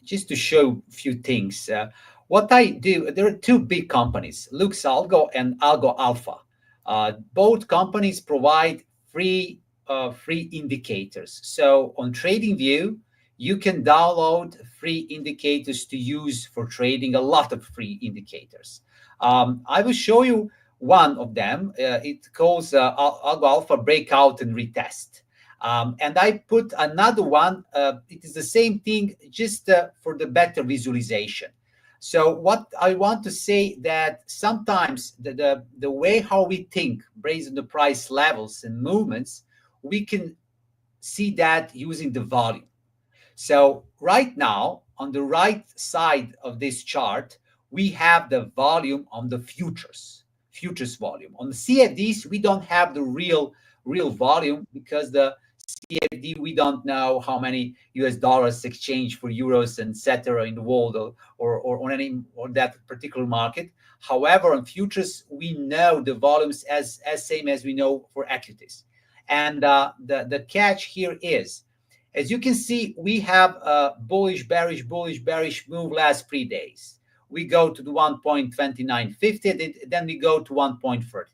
Just to show a few things. What I do, there are two big companies, Lux Algo and Algo Alpha. Both companies provide free indicators. So on TradingView, you can download free indicators to use for trading, a lot of free indicators. I will show you one of them. It calls Algo Alpha Breakout and Retest. And I put another one. It is the same thing, just for the better visualization. So what I want to say that sometimes the way how we think based on the price levels and movements, we can see that using the volume. So right now, on the right side of this chart, we have the volume on the futures volume. On the CFDs, we don't have the real volume, because the CFD, we don't know how many US dollars exchange for euros and etc. in the world, or on that particular market. However, on futures, we know the volumes as same as we know for equities. And the catch here is, as you can see, we have a bullish, bearish move last 3 days. We go to the 1.2950, then we go to 1.30.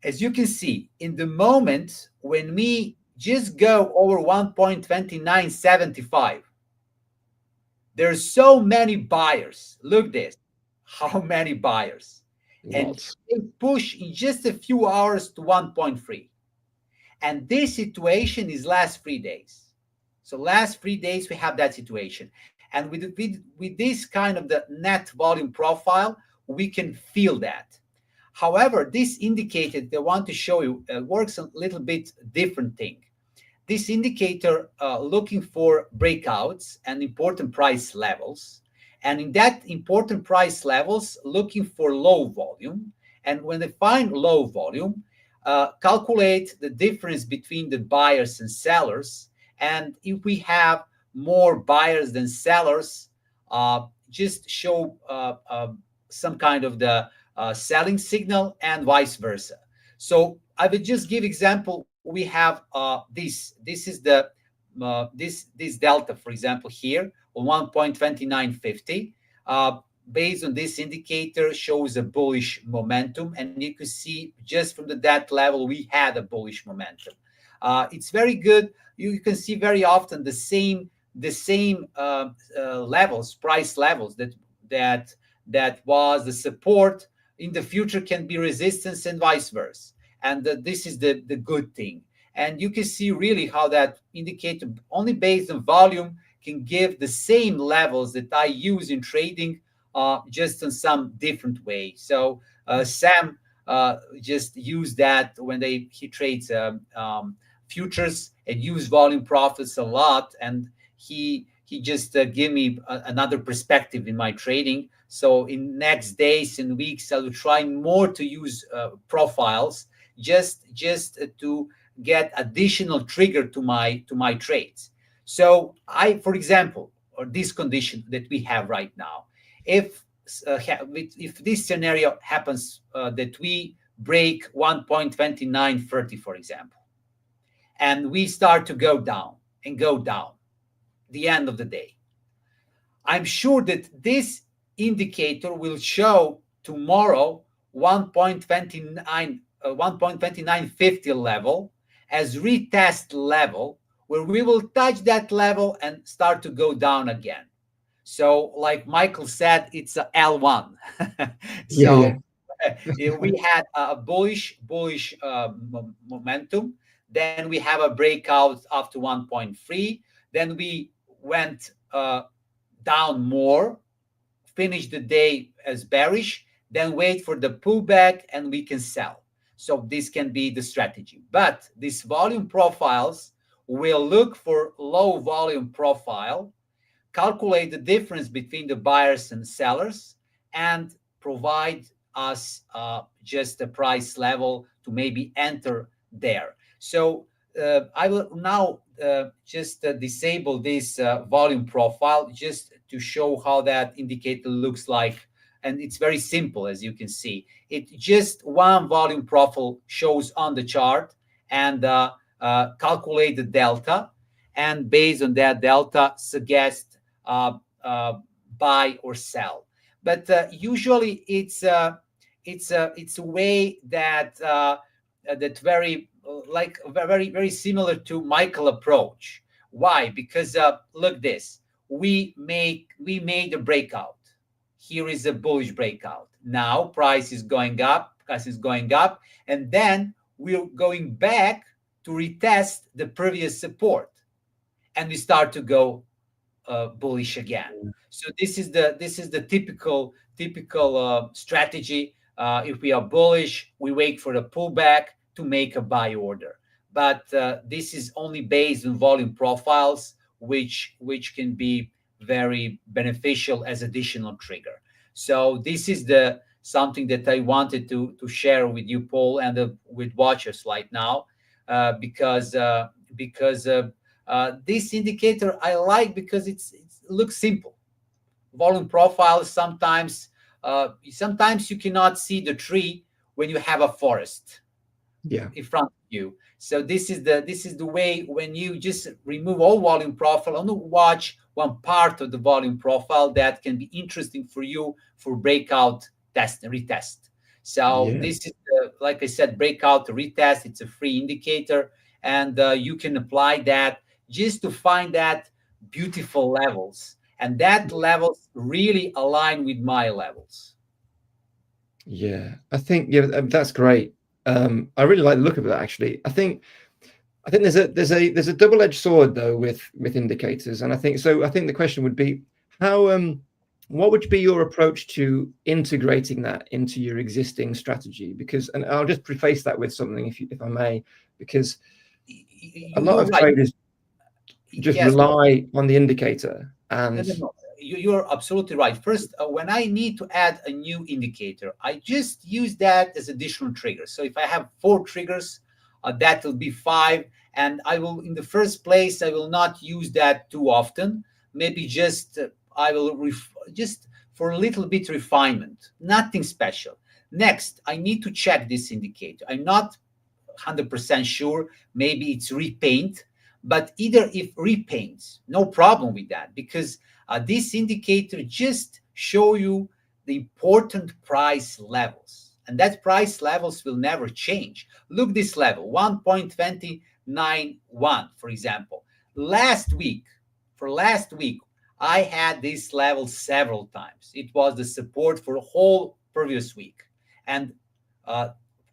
As you can see, in the moment when we just go over 1.2975, there's so many buyers. Look this, how many buyers. And they push in just a few hours to 1.3. And this situation is last 3 days. So last 3 days, we have that situation. And with this kind of the net volume profile, we can feel that. However, this indicator that I want to show you works a little bit different thing. This indicator looking for breakouts and important price levels. And in that important price levels, looking for low volume. And when they find low volume, calculate the difference between the buyers and sellers. And if we have more buyers than sellers, just show some kind of the selling signal and vice versa. So I will just give example. We have this is the this delta, for example, here on 1.2950. Based on this indicator, shows a bullish momentum, and you can see just from that level we had a bullish momentum. It's very good. You can see very often the same levels, price levels that was the support in the future can be resistance and vice versa. And this is the good thing. And you can see really how that indicator, only based on volume, can give the same levels that I use in trading, just in some different way. So Sam just used that when he trades futures and use volume profits a lot, and he just gave me another perspective in my trading. So in next days and weeks, I will try more to use profiles just to get additional trigger to my trades. So for example, or this condition that we have right now, if this scenario happens, that we break 1.2930, for example, and we start to go down and go down the end of the day, I'm sure that this indicator will show tomorrow 1.2950 level as retest level, where we will touch that level and start to go down again. So like Michael said, it's a L1. So we had a bullish momentum. Then we have a breakout after 1.3. Then we went down more, finished the day as bearish, then wait for the pullback and we can sell. So this can be the strategy. But these volume profiles will look for low volume profile, calculate the difference between the buyers and sellers, and provide us just a price level to maybe enter there. So I will now just disable this volume profile just to show how that indicator looks like. And it's very simple, as you can see. It just one volume profile shows on the chart, and calculate the delta, and based on that delta suggest buy or sell. But usually it's a way that very very similar to Michael approach. Why? Because look this, we made a breakout. Here is a bullish breakout. Now price is going up, and then we're going back to retest the previous support, and we start to go bullish again. So this is the typical strategy. If we are bullish, we wait for the pullback to make a buy order. But this is only based on volume profiles, which can be very beneficial as additional trigger. So this is something that I wanted to share with you, Paul, and with watchers right now, because this indicator I like because it looks simple. Volume profiles sometimes you cannot see the tree when you have a forest in front of you. So this is the way when you just remove all volume profile and watch one part of the volume profile that can be interesting for you for breakout test and retest. So this is like I said, breakout retest. It's a free indicator, and you can apply that just to find that beautiful levels, and that levels really align with my levels. I think that's great. I really like the look of that, actually. I think there's a double-edged sword though with indicators, and I think the question would be how what would be your approach to integrating that into your existing strategy? Because, and I'll just preface that with something, if I may, because a lot of traders just rely on the indicator, and you're absolutely right. First, when I need to add a new indicator, I just use that as additional triggers. So if I have 4 triggers, that will be 5. And I will, in the first place, I will not use that too often. Maybe just I will just for a little bit refinement, nothing special. Next, I need to check this indicator. I'm not 100% sure. Maybe it's repaint, but either if repaints, no problem with that, because this indicator just show you the important price levels, and that price levels will never change. Look this level, 1.291, for example. Last week, I had this level several times. It was the support for the whole previous week, and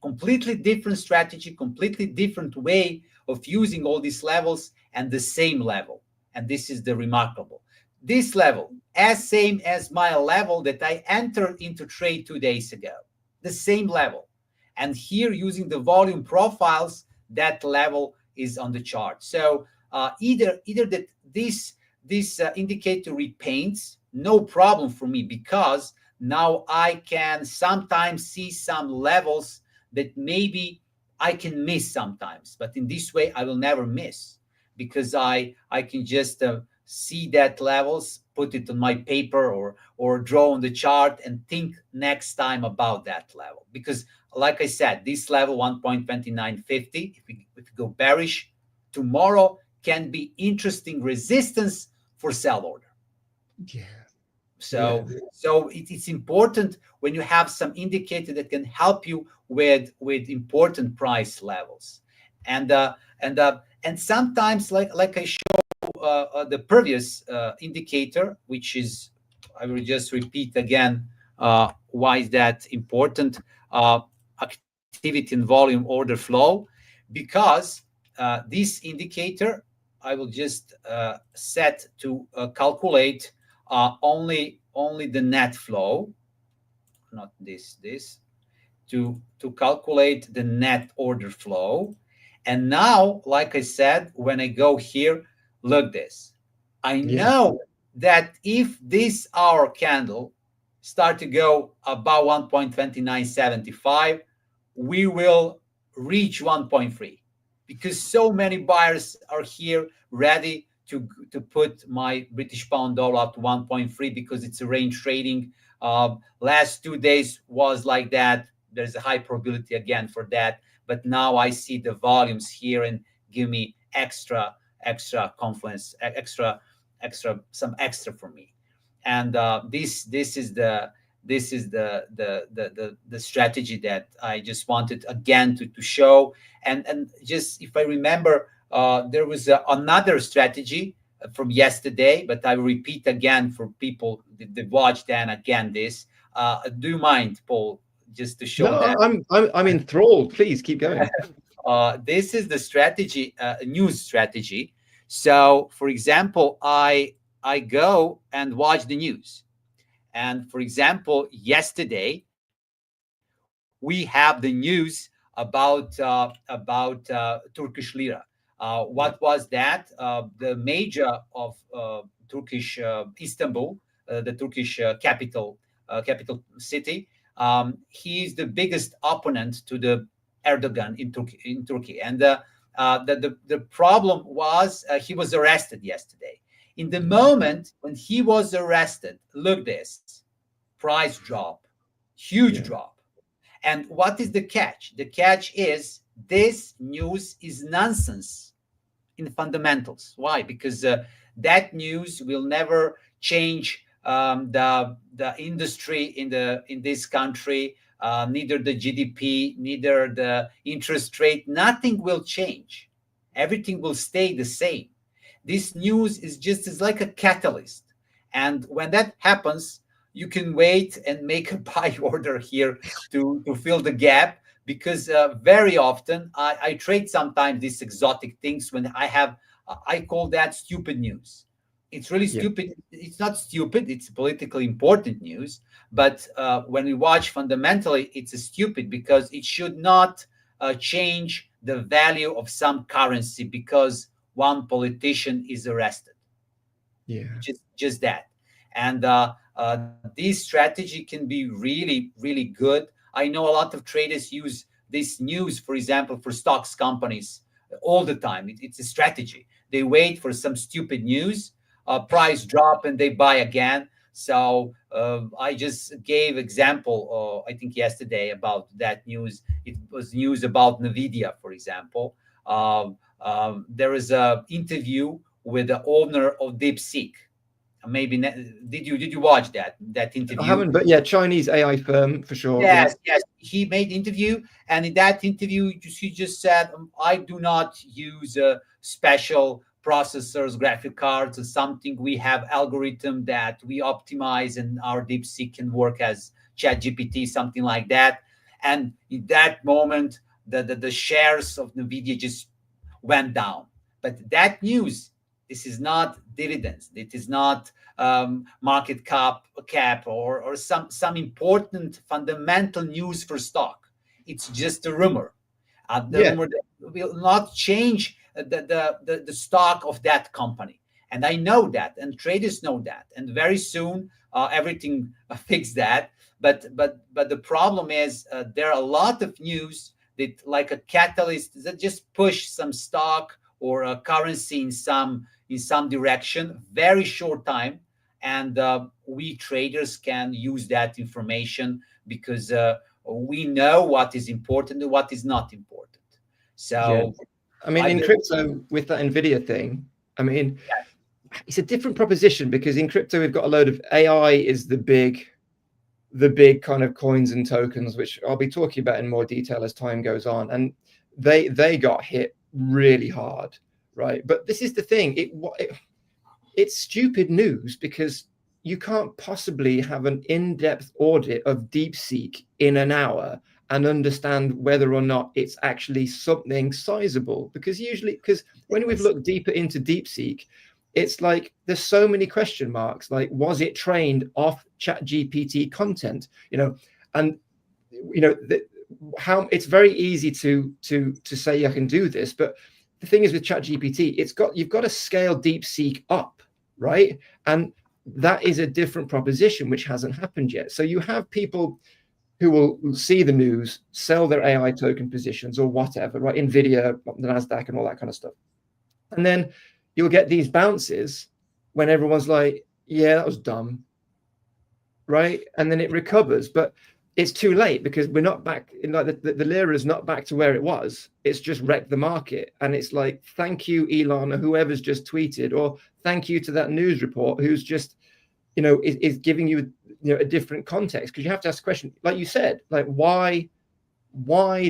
completely different strategy, completely different way of using all these levels, and the same level. And this is the remarkable. This level, as same as my level that I entered into trade 2 days ago, the same level. And here, using the volume profiles, that level is on the chart. So either that this indicator repaints, no problem for me, because now I can sometimes see some levels that maybe I can miss sometimes, but in this way I will never miss, because I can just see that levels, put it on my paper or draw on the chart and think next time about that level. Because like I said, this level 1.2950, if we go bearish, tomorrow can be interesting resistance for sell order. Yeah. So it's important when you have some indicator that can help you with important price levels, and sometimes like I show the previous indicator, which is, I will just repeat again why is that important, activity and volume order flow, because this indicator I will just set to calculate only the net flow, not this, to calculate the net order flow. And now, like I said, when I go here, look this. I know that if this hour candle start to go above 1.2975, we will reach 1.3, because so many buyers are here ready to put my British pound dollar up to 1.3, because it's a range trading. Last 2 days was like that. There's a high probability again for that. But now I see the volumes here and give me extra confidence, some extra for me. And this is the strategy that I just wanted again to show. And just, if I remember, there was another strategy from yesterday, but I will repeat again for people that watched and again this. Do you mind, Paul, just to show that? I'm enthralled. Please keep going. This is the strategy, news strategy. So, for example, I go and watch the news, and for example, yesterday we have the news about Turkish lira. What was that? The major of Turkish Istanbul, the Turkish capital city. He's the biggest opponent to the Erdogan in Turkey, and the problem was he was arrested yesterday. In the moment when he was arrested, look this, price drop, huge drop. And what is the catch? The catch is this news is nonsense in fundamentals. Why? Because that news will never change the industry in this country, neither the GDP, neither the interest rate. Nothing will change. Everything will stay the same. This news is like a catalyst, and when that happens, you can wait and make a buy order here to fill the gap, because very often I trade sometimes these exotic things when I call that stupid news. It's really stupid. It's not stupid. It's politically important news. But when we watch fundamentally, it's stupid, because it should not change the value of some currency because one politician is arrested. Just that. And this strategy can be really, really good. I know a lot of traders use this news, for example, for stocks companies all the time. It's a strategy. They wait for some stupid news, price drop, and they buy again. So I just gave example, I think yesterday, about that news. It was news about NVIDIA, for example. There is a interview with the owner of DeepSeek. Maybe did you watch that interview? I haven't, but yeah, Chinese AI firm for sure. Yes, yes. He made interview, and in that interview, he just said, "I do not use special processors, graphic cards, or something. We have algorithm that we optimize, and our DeepSeek can work as ChatGPT, something like that." And in that moment, the shares of NVIDIA just went down. But that news, this is not dividends. It is not market cap or some important fundamental news for stock. It's just a rumor. The rumor that will not change the stock of that company. And I know that, and traders know that. And very soon, everything fix that. But the problem is there are a lot of news that, like a catalyst, that just push some stock or a currency in some direction, very short time, and we traders can use that information because we know what is important and what is not important. So, I mean, in crypto, with that NVIDIA thing, I mean, it's a different proposition, because in crypto we've got a load of AI is the big kind of coins and tokens, which I'll be talking about in more detail as time goes on, and they got hit really hard. Right. But this is the thing. It's stupid news, because you can't possibly have an in-depth audit of DeepSeek in an hour and understand whether or not it's actually something sizable. Because when we've looked deeper into DeepSeek, it's like there's so many question marks. Like, was it trained off ChatGPT content? And how it's very easy to say I can do this, but the thing is with ChatGPT, you've got to scale DeepSeek up, right? And that is a different proposition, which hasn't happened yet. So you have people who will see the news, sell their AI token positions or whatever, right? NVIDIA, the NASDAQ, and all that kind of stuff. And then you'll get these bounces when everyone's like, "Yeah, that was dumb," right? And then it recovers, but it's too late, because we're not back in, like, the lira is not back to where it was. It's just wrecked the market. And it's like, thank you, Elon, or whoever's just tweeted, or thank you to that news report who's just, is giving you, a different context. Because you have to ask the question, like you said, like, why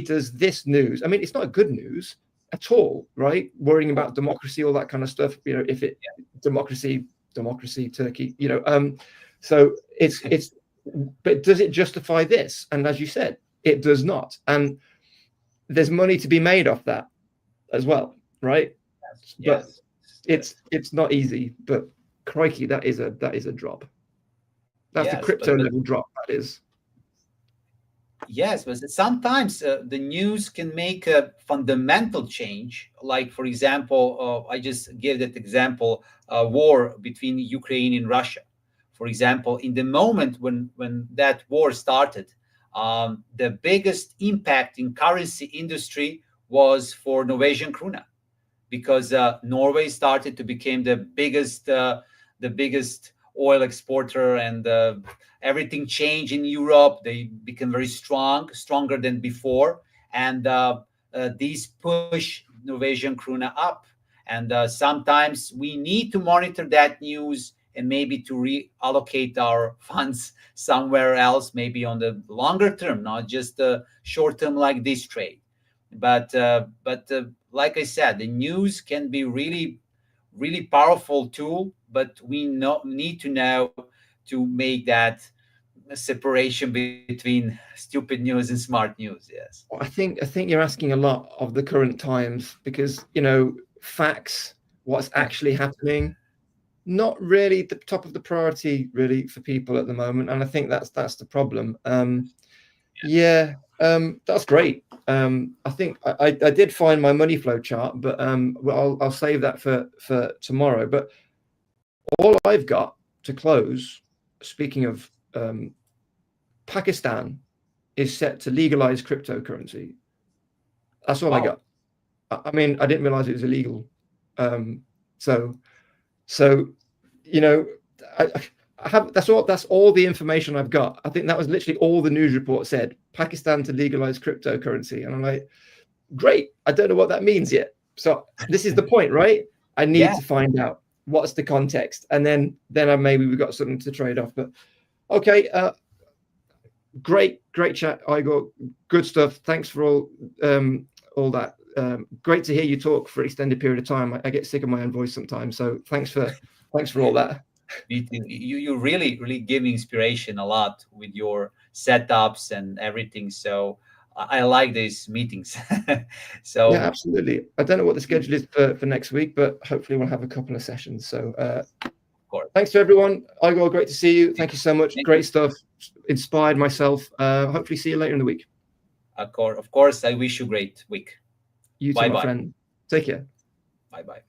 does this news, I mean, it's not good news at all, right? Worrying about democracy, all that kind of stuff, if it democracy, Turkey, so it's but does it justify this? And as you said, it does not. And there's money to be made off that as well, right? Yes. But it's not easy. But crikey, that is a drop. That's the crypto level drop. That is. Yes, but sometimes the news can make a fundamental change. Like, for example, I just gave that example: war between Ukraine and Russia. For example, in the moment when that war started, the biggest impact in currency industry was for Norwegian krona, because Norway started to become the biggest oil exporter, and everything changed in Europe. They became very stronger than before, and these push Norwegian krona up. And sometimes we need to monitor that news, and maybe to reallocate our funds somewhere else, maybe on the longer term, not just the short term like this trade. But like I said, the news can be really, really powerful tool, but we need to know to make that separation between stupid news and smart news. Yes. I think you're asking a lot of the current times, because facts, what's actually happening, not really the top of the priority really for people at the moment. And I think that's the problem. That's great. I think I did find my money flow chart, but I'll save that for tomorrow. But all I've got to close, speaking of Pakistan is set to legalize cryptocurrency. That's all I got. I mean, I didn't realize it was illegal. So you know, I have that's all the information I've got. I think that was literally all the news report said. Pakistan to legalize cryptocurrency, and I'm like, great. I don't know what that means yet. So this is the point, right? I need to find out what's the context, and then maybe we've got something to trade off. But okay, great chat, Igor. Good stuff. Thanks for all that. Great to hear you talk for an extended period of time. I get sick of my own voice sometimes, so thanks for all that. You really give me inspiration a lot with your setups and everything. So I like these meetings. So yeah, absolutely. I don't know what the schedule is for next week, but hopefully we'll have a couple of sessions. So of course. Thanks to everyone. Igor, great to see you. Thank you so much. Great stuff. Inspired myself. Hopefully see you later in the week. Of course, I wish you a great week. You too, my friend. Take care. Bye-bye.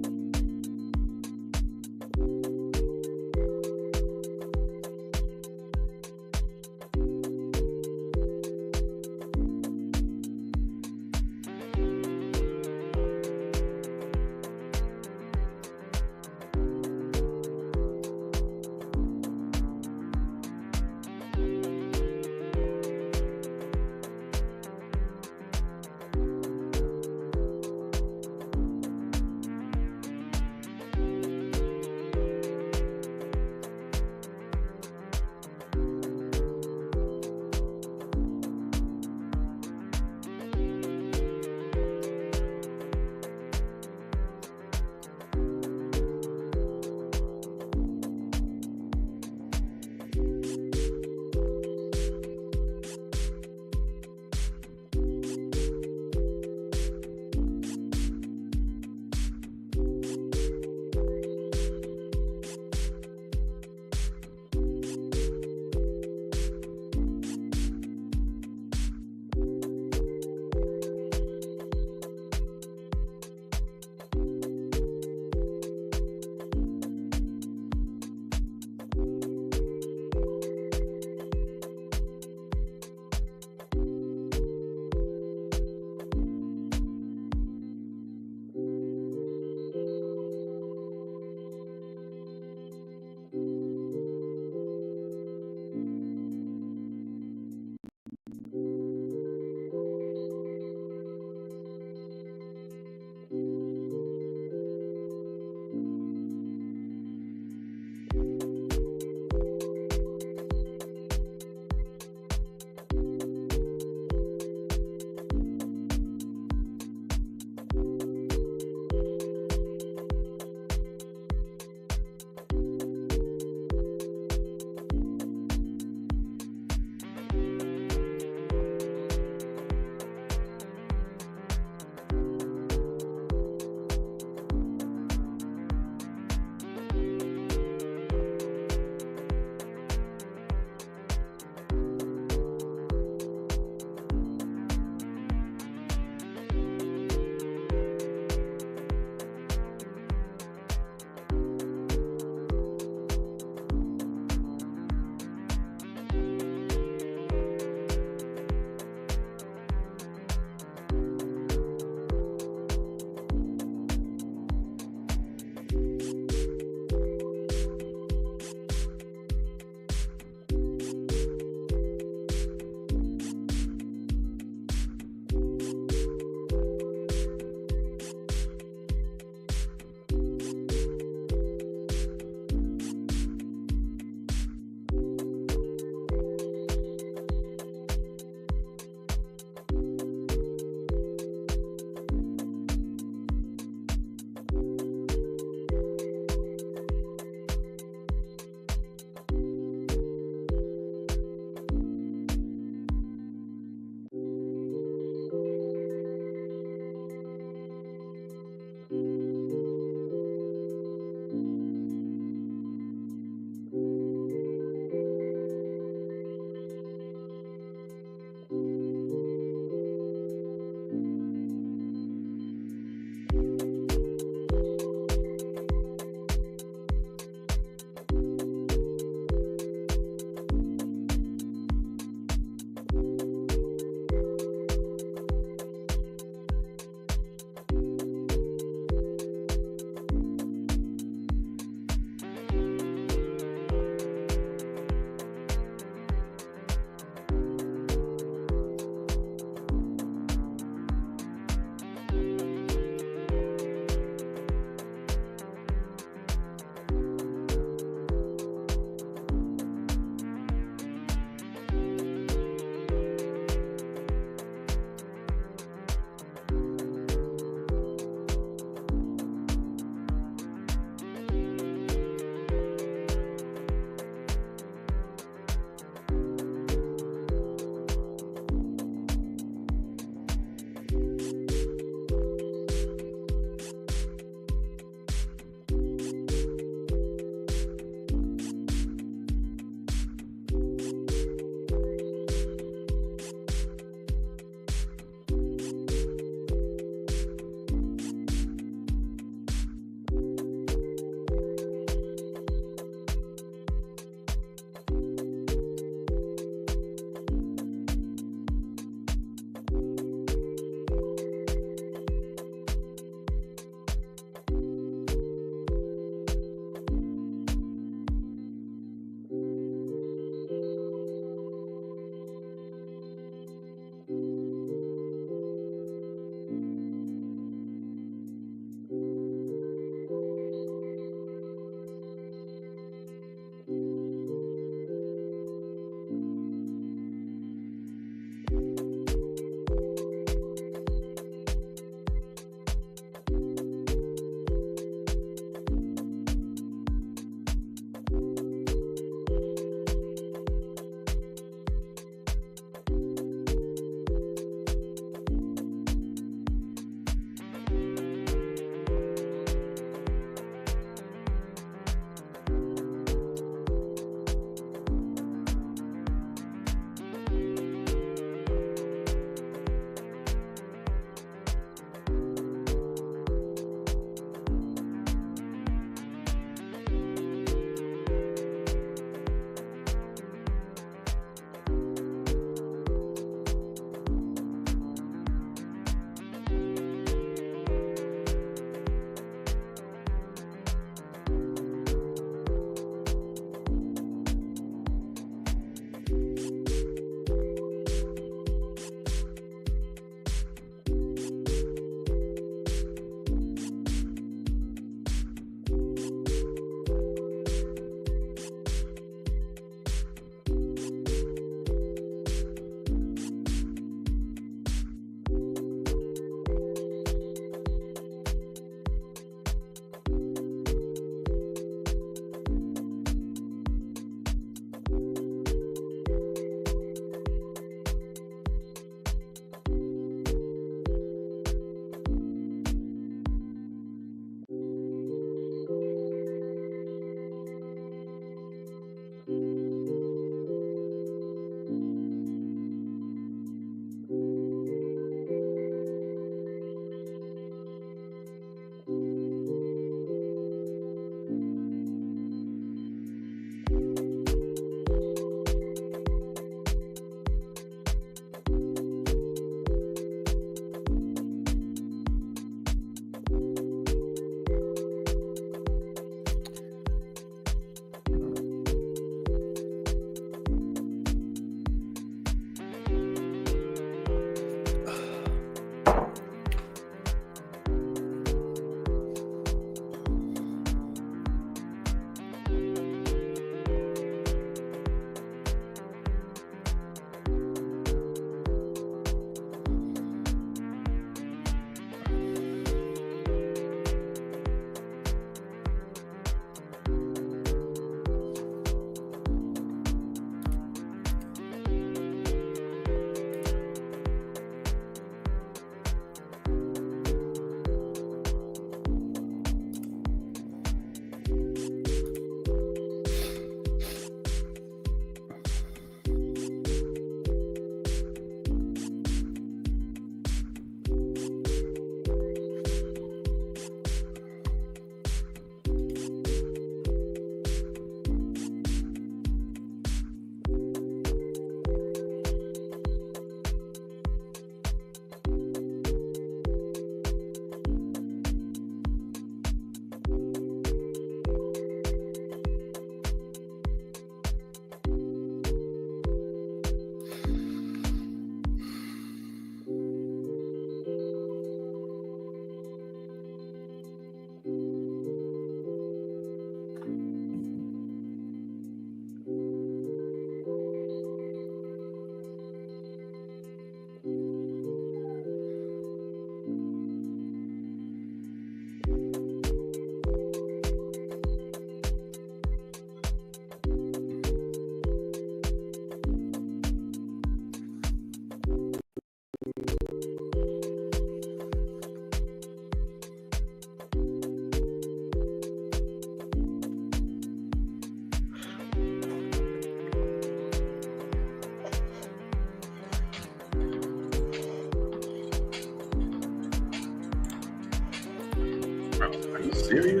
Are you serious?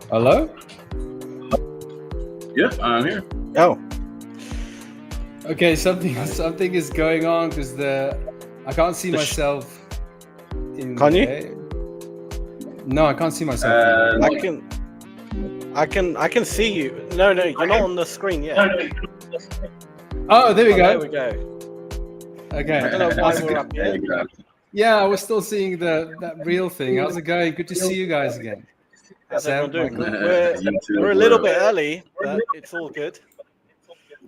Hello? Yep, I'm here. Oh. Okay, something is going on because I can't see myself in. Can you? No, I can't see myself. I can see you. No, you're not on the screen yet. Oh, there we go. There we go. Okay. I don't know why we're up here. Yeah, I was still seeing that real thing. How's it going? Good to see you guys again. How's Sam, everyone doing? Michael? We're a little bit early, but it's all good.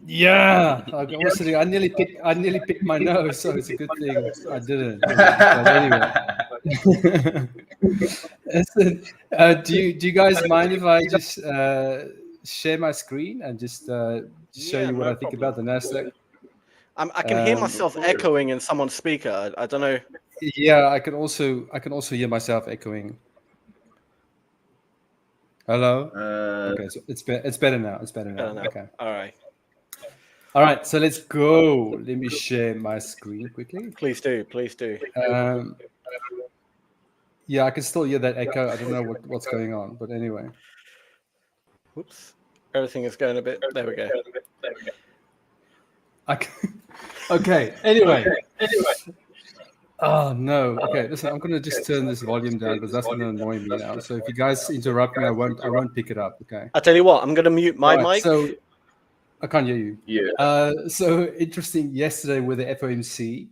Yeah, I nearly picked my nose, so it's a good thing I didn't. But anyway, listen, do you guys mind if I just share my screen and just show you what I think about the NASDAQ? I can hear myself echoing in someone's speaker. I don't know. Yeah, I can also hear myself echoing. Hello. Okay, so it's better now. It's better now. Okay. All right. So let's go. Let me share my screen quickly. Please do. Yeah, I can still hear that echo. I don't know what's going on, but anyway. Oops. Everything is going a bit. There we go. Okay. Anyway. Oh no. Okay. Listen, I'm gonna just turn this volume down because that's gonna annoy me now. So if you guys interrupt me, I won't pick it up. Okay. I tell you what, I'm gonna mute my mic. So I can't hear you. Yeah. So interesting. Yesterday with the FOMC,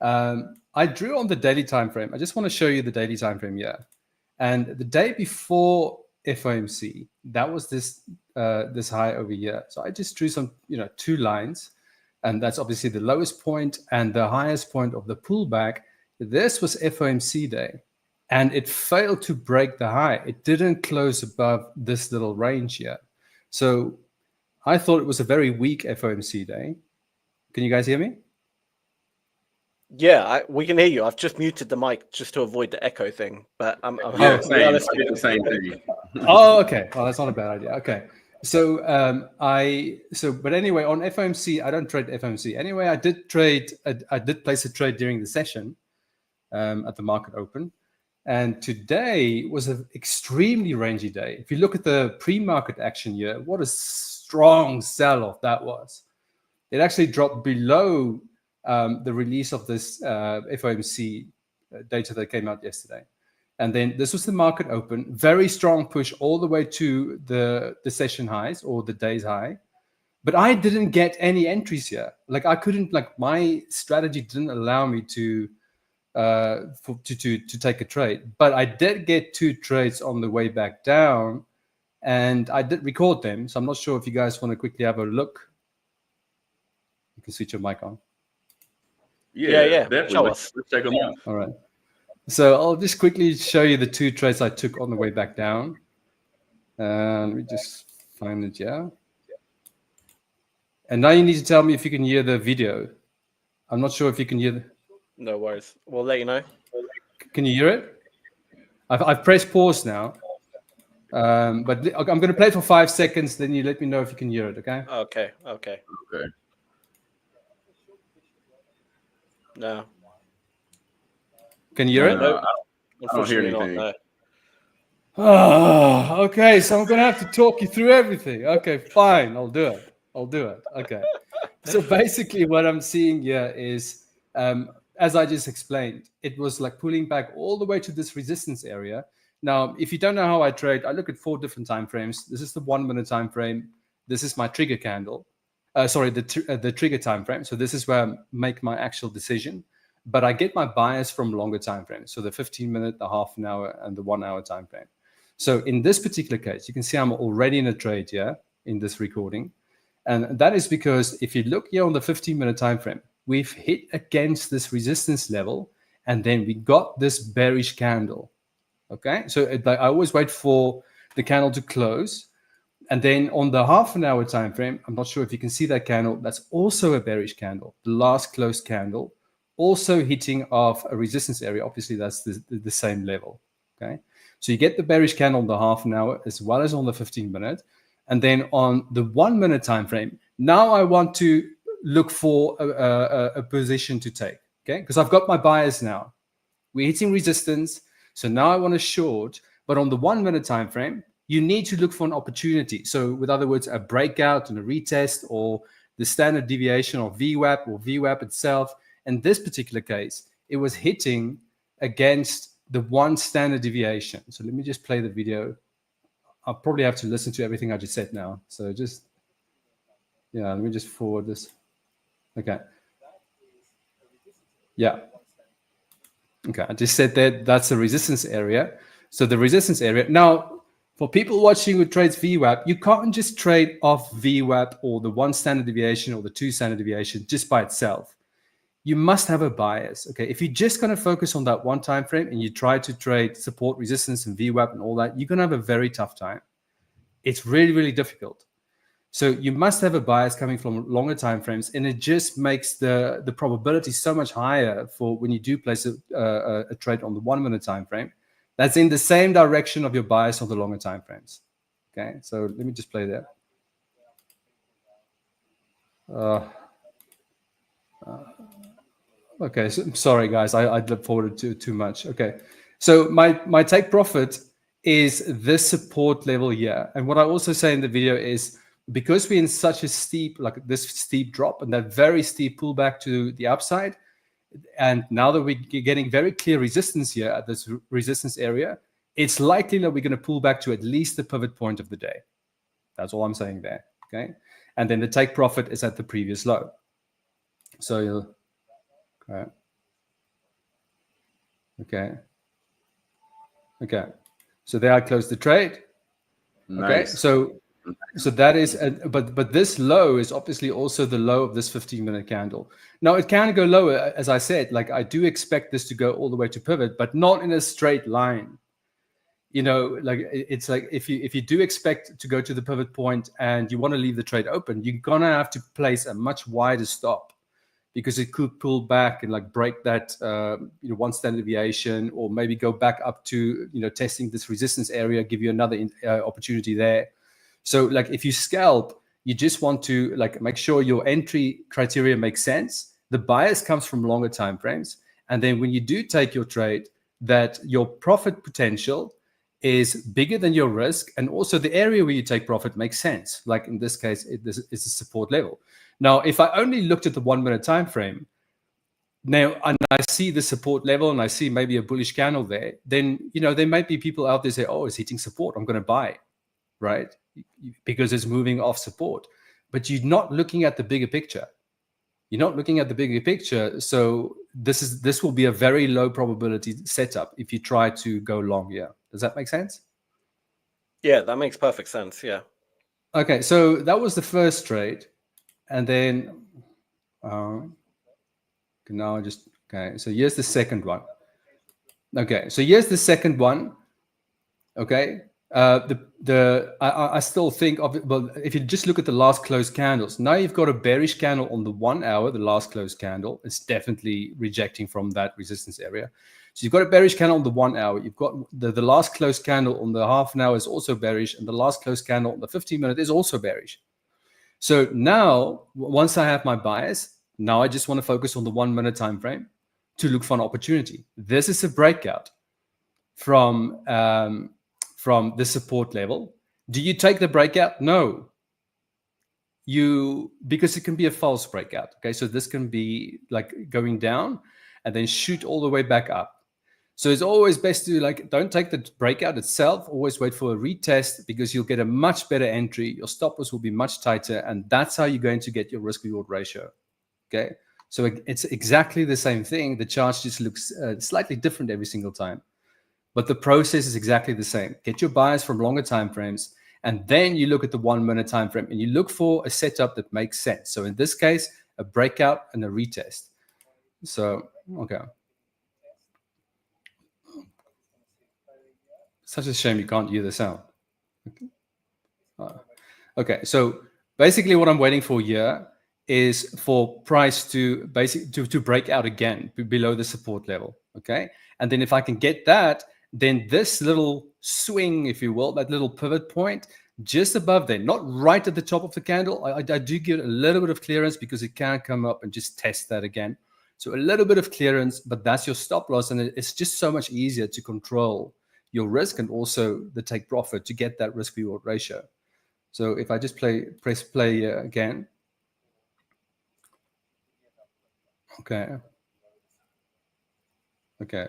I drew on the daily time frame. I just want to show you the daily time frame here. And the day before FOMC, that was this high over here. So I just drew some, two lines, and that's obviously the lowest point and the highest point of the pullback. This was FOMC day, and it failed to break the high. It didn't close above this little range here. So I thought it was a very weak FOMC day. Can you guys hear me? Yeah, we can hear you. I've just muted the mic just to avoid the echo thing. But I'm yeah, the same thing. Oh, okay. Well, that's not a bad idea. Okay. So but anyway, on FOMC, I don't trade FOMC. Anyway, I did place a trade during the session at the market open. And today was an extremely rangy day. If you look at the pre-market action here, what a strong sell-off that was. It actually dropped below the release of this FOMC data that came out yesterday. And then this was the market open, very strong push all the way to the session highs or the day's high. But I didn't get any entries here. I couldn't, my strategy didn't allow me to take a trade. But I did get 2 trades on the way back down, and I did record them. So I'm not sure if you guys want to quickly have a look. You can switch your mic on. Yeah. Let's check them out. All right. So I'll just quickly show you the 2 trades I took on the way back down. Let me just find it, yeah. And now you need to tell me if you can hear the video. I'm not sure if you can hear. No worries. We'll let you know. Can you hear it? I've pressed pause now. But I'm going to play it for 5 seconds. Then you let me know if you can hear it, okay? Okay. No. Can you hear it? I don't hear anything. Oh, okay. So I'm going to have to talk you through everything. Okay, fine. I'll do it. Okay. So basically what I'm seeing here is, as I just explained, it was pulling back all the way to this resistance area. Now, if you don't know how I trade, I look at 4 different time frames. This is the 1 minute time frame. This is my trigger candle. The trigger time frame. So this is where I make my actual decision. But I get my bias from longer time frames. So the 15-minute, the half an hour, and the 1 hour time frame. So in this particular case, you can see I'm already in a trade here in this recording. And that is because if you look here on the 15-minute time frame, we've hit against this resistance level, and then we got this bearish candle. Okay, so I always wait for the candle to close. And then on the half an hour time frame, I'm not sure if you can see that candle. That's also a bearish candle. The last closed candle, also hitting off a resistance area. Obviously, that's the same level. Okay, so you get the bearish candle on the half an hour as well as on the 15-minute. And then on the 1 minute time frame, now I want to look for a position to take. Okay, because I've got my bias now. We're hitting resistance. So now I want to short, but on the 1 minute time frame, you need to look for an opportunity. So with other words, a breakout and a retest, or the standard deviation or VWAP or VWAP itself. In this particular case, it was hitting against the one standard deviation. So let me just play the video. I'll probably have to listen to everything I just said now. So just, yeah, let me just forward this. Okay. Yeah. Okay, I just said that that's a resistance area. So the resistance area. Now, for people watching who trades VWAP, you can't just trade off VWAP or the one standard deviation or the two standard deviation just by itself. You must have a bias. Okay, if you're just going to focus on that one time frame and you try to trade support, resistance, and VWAP and all that, you're going to have a very tough time. It's really, really difficult. So you must have a bias coming from longer time frames, and it just makes the probability so much higher for when you do place a trade on the 1 minute time frame that's in the same direction of your bias on the longer time frames. Okay, so let me just play that. Okay, so sorry guys, I looked forward to too much. Okay, so my take profit is this support level here, and what I also say in the video is, because we're in such a steep, like this steep drop and that very steep pullback to the upside, and now that we're getting very clear resistance here at this resistance area, it's likely that we're going to pull back to at least the pivot point of the day. That's all I'm saying there. Okay, and then the take profit is at the previous low. So you'll, okay. So there I close the trade. Nice. Okay, so that is, but this low is obviously also the low of this 15-minute candle. Now it can go lower, as I said. Like I do expect this to go all the way to pivot, but not in a straight line. You know, like it's like if you do expect to go to the pivot point and you want to leave the trade open, you're gonna have to place a much wider stop, because it could pull back and like break that one standard deviation, or maybe go back up to testing this resistance area, give you another opportunity there. So like if you scalp, you just want to like make sure your entry criteria makes sense. The bias comes from longer time frames, and then when you do take your trade, that your profit potential is bigger than your risk, and also the area where you take profit makes sense. Like in this case, it's a support level. Now, if I only looked at the 1 minute time frame, now and I see the support level and I see maybe a bullish candle there, then there might be people out there say, "Oh, it's hitting support, I'm going to buy," right? Because it's moving off support. But you're not looking at the bigger picture. You're not looking at the bigger picture. So this will be a very low probability setup if you try to go long here. Does that make sense? Yeah, that makes perfect sense. Yeah. Okay, so that was the first trade. And then now so here's the second one. Okay, so here's the second one. Okay. I still think of it. Well, if you just look at the last closed candles, now you've got a bearish candle on the 1 hour. The last closed candle is definitely rejecting from that resistance area. So you've got a bearish candle on the 1 hour. You've got the last closed candle on the half an hour is also bearish, and the last closed candle on the 15-minute is also bearish. So now, once I have my bias, now I just want to focus on the 1 minute time frame to look for an opportunity. This is a breakout from the support level. Do you take the breakout? No. Because it can be a false breakout. Okay, so this can be like going down and then shoot all the way back up. So it's always best to don't take the breakout itself. Always wait for a retest, because you'll get a much better entry. Your stop loss will be much tighter, and that's how you're going to get your risk reward ratio. Okay, so it's exactly the same thing. The chart just looks slightly different every single time, but the process is exactly the same. Get your bias from longer time frames, and then you look at the 1 minute time frame and you look for a setup that makes sense. So in this case, a breakout and a retest. So okay. Such a shame you can't hear the sound. Okay, so basically what I'm waiting for here is for price to break out again below the support level. Okay, and then if I can get that, then this little swing, if you will, that little pivot point just above there, not right at the top of the candle. I do get a little bit of clearance because it can come up and just test that again. So a little bit of clearance, but that's your stop loss. And it's just so much easier to control your risk and also the take profit to get that risk reward ratio. So if I just press play again. Okay. Okay.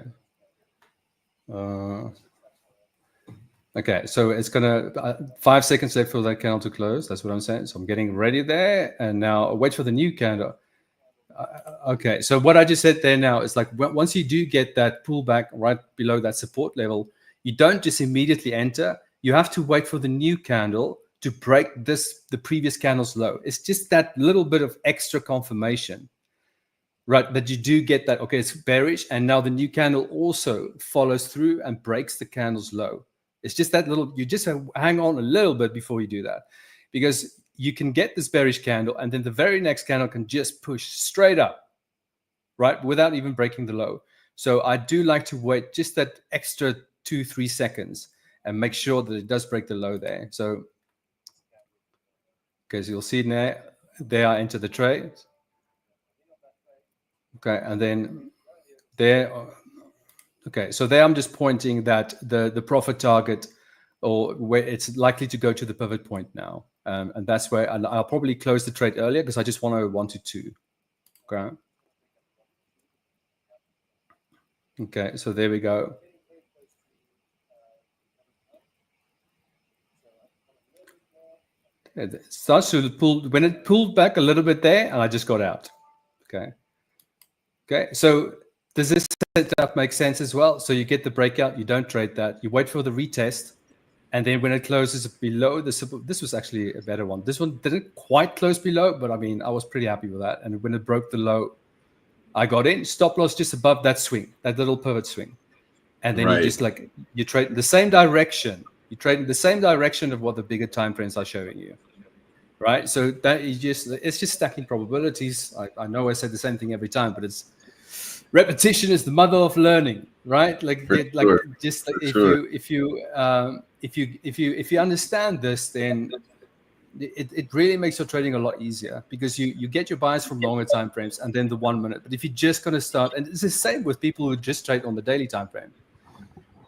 Okay, so it's gonna 5 seconds left for that candle to close. That's what I'm saying. So I'm getting ready there, and now I'll wait for the new candle. Okay, so what I just said there now is like once you do get that pullback right below that support level, you don't just immediately enter. You have to wait for the new candle to break the previous candle's low. It's just that little bit of extra confirmation, right? That you do get that, okay, it's bearish, and now the new candle also follows through and breaks the candle's low. It's just that little, you just hang on a little bit before you do that, because you can get this bearish candle and then the very next candle can just push straight up, right? Without even breaking the low. So I do like to wait just that extra 2-3 seconds and make sure that it does break the low there. So, okay, so you'll see there I enter the trade. Okay, and then there, okay, so there I'm just pointing that the profit target, or where it's likely to go to the pivot point now. And that's where I'll probably close the trade earlier because I just want to 1 to 2. Okay. Okay, so there we go. It starts to pull, when it pulled back a little bit there, and I just got out. Okay. Okay, so does this setup make sense as well? So you get the breakout, you don't trade that, you wait for the retest, and then when it closes below the support, this was actually a better one. This one didn't quite close below, but I mean, I was pretty happy with that. And when it broke the low, I got in, stop loss just above that swing, that little pivot swing. And then you just like, you trade in the same direction. You trade in the same direction of what the bigger time frames are showing you, right? So that is just, it's just stacking probabilities. I know I said the same thing every time, but it's, repetition is the mother of learning, right? Like, just like if you understand this, then it really makes your trading a lot easier, because you get your buys from longer time frames and then the 1 minute. But if you're just going to start, and it's the same with people who just trade on the daily time frame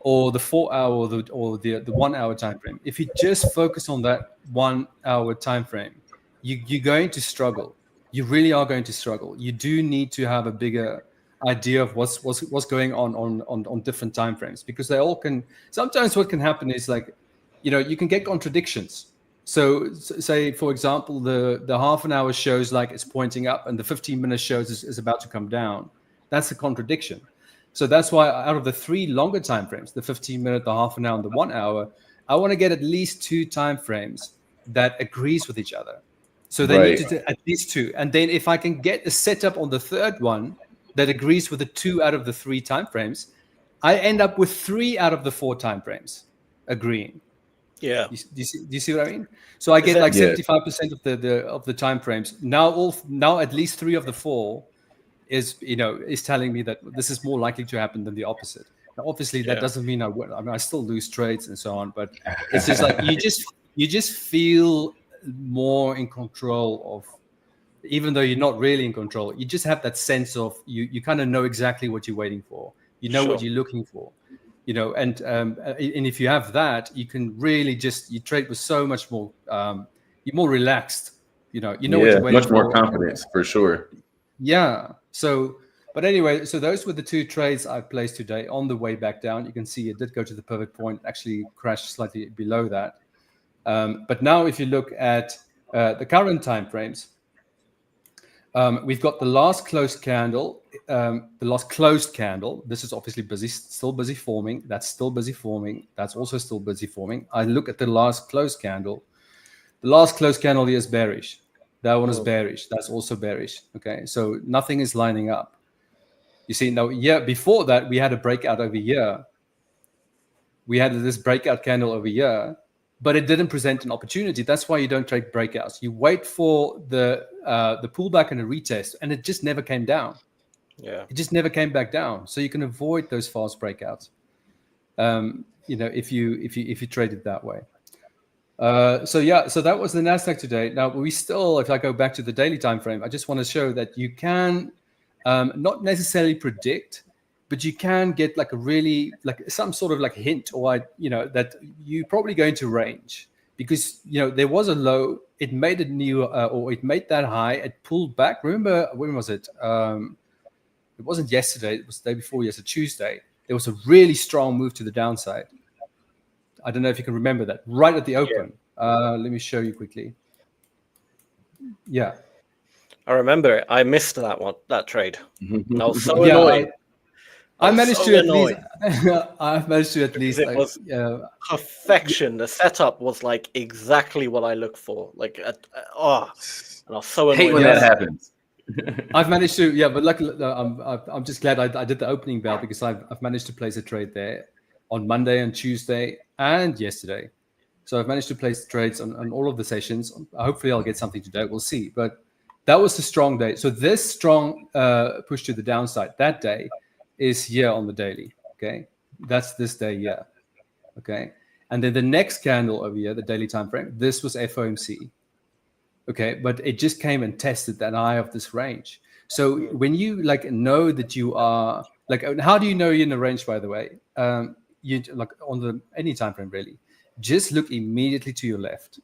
or the 4 hour or the 1 hour time frame, if you just focus on that 1 hour time frame, you're going to struggle. You really are going to struggle. You do need to have a bigger idea of what's going on different time frames, because they all can. Sometimes what can happen is, like, you can get contradictions. So say, for example, the half an hour shows like it's pointing up and the 15-minute shows is about to come down. That's a contradiction. So that's why out of the 3 longer time frames, the 15-minute, the half an hour, and the 1 hour, I want to get at least 2 time frames that agrees with each other. So they need to do at least 2. And then if I can get a setup on the third one that agrees with the 2 out of the 3 time frames, I end up with 3 out of the 4 time frames agreeing. Yeah. Do you see what I mean? So I get like 75% of the time frames. Now at least 3 of the 4 is telling me that this is more likely to happen than the opposite. Now, obviously, that doesn't mean I win. I mean, I still lose trades and so on, but it's just like you just feel more in control of, even though you're not really in control. You just have that sense of you kind of know exactly what you're waiting for. You know what you're looking for. And if you have that, you can really you trade with so much more. You're more relaxed. You know what you're waiting much more for. confidence for sure. Yeah. So, but anyway, so those were the 2 trades I placed today. On the way back down, you can see it did go to the pivot point, actually crashed slightly below that. But now, if you look at the current time frames, we've got the last closed candle. This is obviously still busy forming. That's still busy forming. That's also still busy forming. I look at the last closed candle. The last closed candle here is bearish. That one is bearish. That's also bearish. Okay, so nothing is lining up. You see, now, before that, we had a breakout over here. We had this breakout candle over here, but it didn't present an opportunity. That's why you don't trade breakouts. You wait for the pullback and a retest, and it just never came down. Yeah, it just never came back down. So you can avoid those fast breakouts. If you trade it that way. So that was the NASDAQ today. Now we still, if I go back to the daily time frame, I just want to show that you can not necessarily predict, but you can get like a really like some sort of like hint, or that you're probably going to range, because there was a low, it made a new or it made that high, it pulled back. Remember, when was it? It wasn't yesterday, it was the day before yesterday, Tuesday. There was a really strong move to the downside. I don't know if you can remember that, right at the open. Let me show you quickly. Yeah, I remember it. I missed that trade. I was so annoyed. I managed to at least. I've managed to at least. It was perfection. The setup was like exactly what I look for. Like, and I was so annoyed. Hate when that happens. I've managed to, but luckily, I'm just glad I did the opening bell, because I've managed to place a trade there on Monday and Tuesday and yesterday. So I've managed to place trades on all of the sessions. Hopefully I'll get something today. We'll see. But that was the strong day. So this strong push to the downside that day is here on the daily. Okay, that's this day here. Okay, and then the next candle over here, the daily time frame, this was FOMC. Okay, but it just came and tested that high of this range. So when you know that you are how do you know you're in the range? By the way, you on any time frame really. Just look immediately to your left.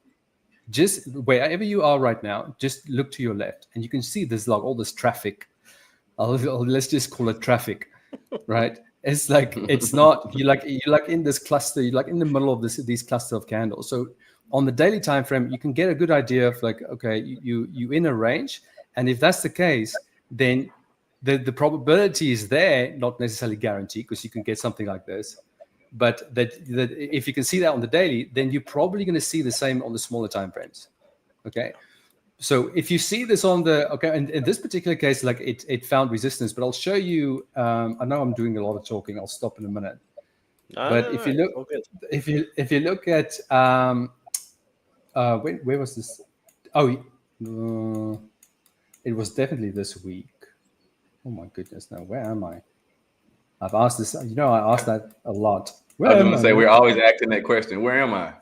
Just wherever you are right now, just look to your left, and you can see there's all this traffic. Let's just call it traffic, right? It's it's not you're in this cluster. You're in the middle of these cluster of candles. So on the daily time frame, you can get a good idea of okay, you in a range, and if that's the case, then the probability is there, not necessarily guaranteed, because you can get something like this. But that if you can see that on the daily, then you're probably going to see the same on the smaller time frames. Okay, so if you see this on and in this particular case, it found resistance. But I'll show you. I know I'm doing a lot of talking. I'll stop in a minute. If you look at where was this? It was definitely this week. Oh my goodness! Now where am I? I've asked this. I asked that a lot. I was going to say, we're always asking that question. Where am I?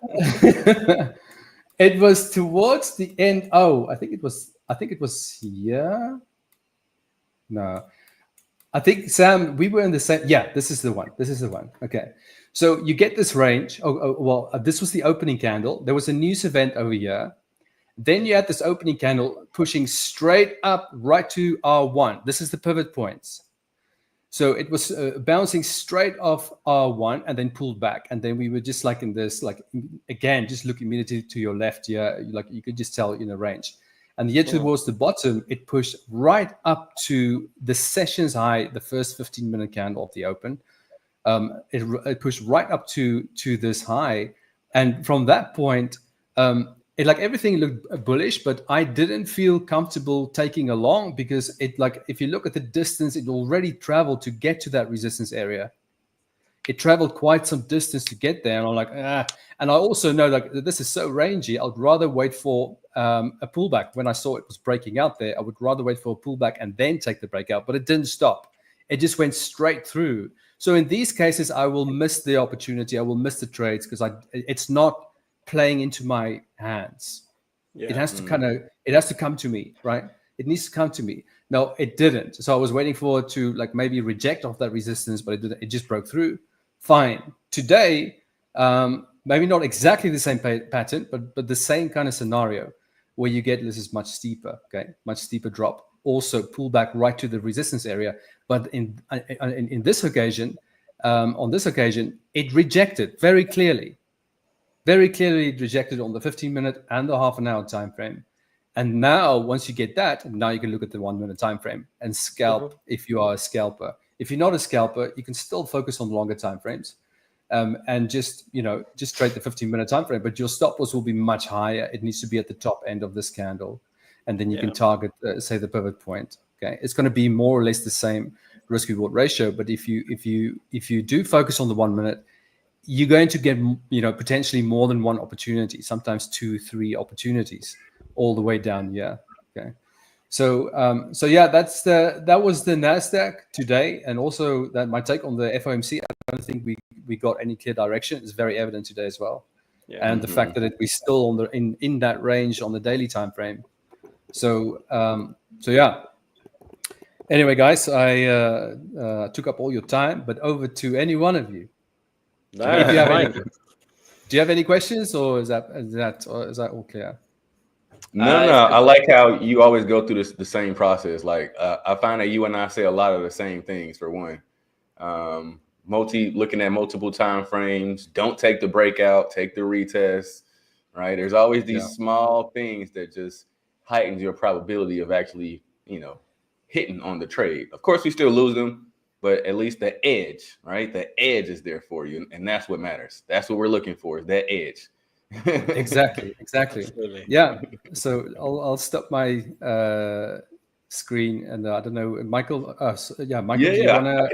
It was towards the end. I think it was here. No, I think Sam. We were in the same. Yeah, this is the one. Okay, so you get this range. This was the opening candle. There was a news event over here. Then you had this opening candle pushing straight up right to R1. This is the pivot points. So it was bouncing straight off R1 and then pulled back. And then we were just in this, again, just look immediately to your left here. You could just tell in a range. And yet towards the bottom, it pushed right up to the session's high, the first 15-minute candle of the open. It pushed right up to this high. And from that point, everything looked bullish, but I didn't feel comfortable taking along, because if you look at the distance, it already traveled to get to that resistance area. It traveled quite some distance to get there, and I'm like, And I also know this is so rangy. I'd rather wait for a pullback. When I saw it was breaking out there, I would rather wait for a pullback and then take the breakout. But it didn't stop. It just went straight through. So in these cases, I will miss the opportunity. I will miss the trades, because it's not playing into my hands. It has to come to me, right? It needs to come to me. No, it didn't. So I was waiting for it to maybe reject off that resistance, but it didn't. It just broke through. Fine. Today, maybe not exactly the same pattern, but the same kind of scenario, where you get this is much steeper. Okay, much steeper drop. Also pull back right to the resistance area. But in this occasion, on this occasion, it rejected very clearly. Very clearly rejected on the 15-minute and the half-an-hour time frame. And now, once you get that, now you can look at the 1-minute time frame and scalp if you are a scalper. If you're not a scalper, you can still focus on longer time frames, and just trade the 15-minute time frame. But your stop loss will be much higher. It needs to be at the top end of this candle, and then you can target, say, the pivot point. Okay, it's going to be more or less the same risk-reward ratio. But if you do focus on the 1 minute, you're going to get potentially more than one opportunity, sometimes 2-3 opportunities, all the way down here. Okay, so that was the NASDAQ today, and also that my take on the FOMC. I don't think we got any clear direction. It's very evident today as well, and the fact that we're still in that range on the daily time frame. So Anyway, guys, I took up all your time, but over to any one of you. No, If you have fine. any, do you have any questions, or is that all clear? No. I like how you always go through the same process. Like I find that you and I say a lot of the same things. For one, looking at multiple time frames. Don't take the breakout. Take the retest. Right. There's always these small things that just heightens your probability of actually, hitting on the trade. Of course, we still lose them, but at least the edge, right? The edge is there for you, and that's what matters. That's what we're looking for, is that edge. Exactly. Absolutely. Yeah. So I'll stop my screen, and I don't know, Michael. Michael, do you wanna?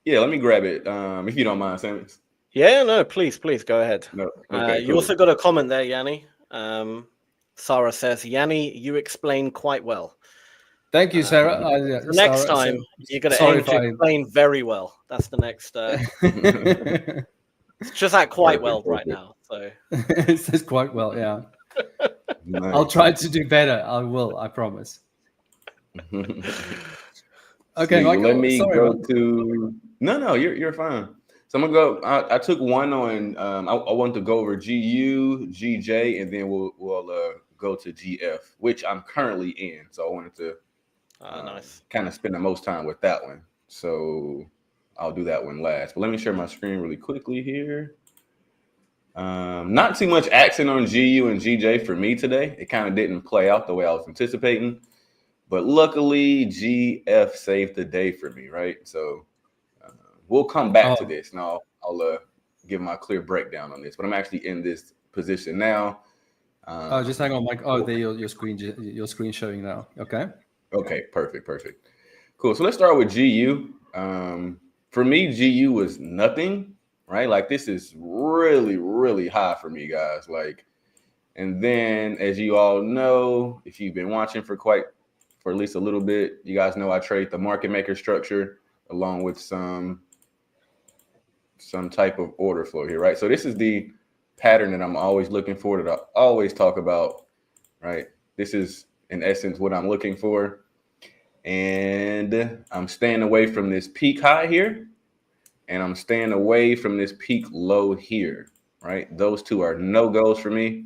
Let me grab it, if you don't mind, Sammy. Yeah, no, please go ahead. No, okay, You cool. also got a comment there, Jannie. Sarah says, Jannie, you explain quite well. Thank you, Sarah. Next time, you're going to aim to explain very well. That's the next. It's just that quite well right now. So it says quite well, yeah. Nice. I'll try to do better. I will. I promise. Okay, Michael, let me go to. No, you're fine. So I'm gonna go. I took one on. I want to go over GU, GJ, and then we'll go to GF, which I'm currently in. So I wanted to nice. kind of spend the most time with that one. So I'll do that one last. But let me share my screen really quickly here. Not too much action on GU and GJ for me today. It kind of didn't play out the way I was anticipating. But luckily, GF saved the day for me, right? So we'll come back to this, and I'll give my clear breakdown on this. But I'm actually in this position now. Just hang on, Mike. There your screen showing now. Okay. Okay, perfect. Cool. So let's start with GU. For me, GU was nothing, right? Like this is really, really high for me, guys. Like, and then as you all know, if you've been watching for at least a little bit, you guys know I trade the market maker structure along with some type of order flow here, right? So this is the pattern that I'm always looking for, that I always talk about, right? This is in essence what I'm looking for. And I'm staying away from this peak high here, and I'm staying away from this peak low here, right? Those two are no-goes for me.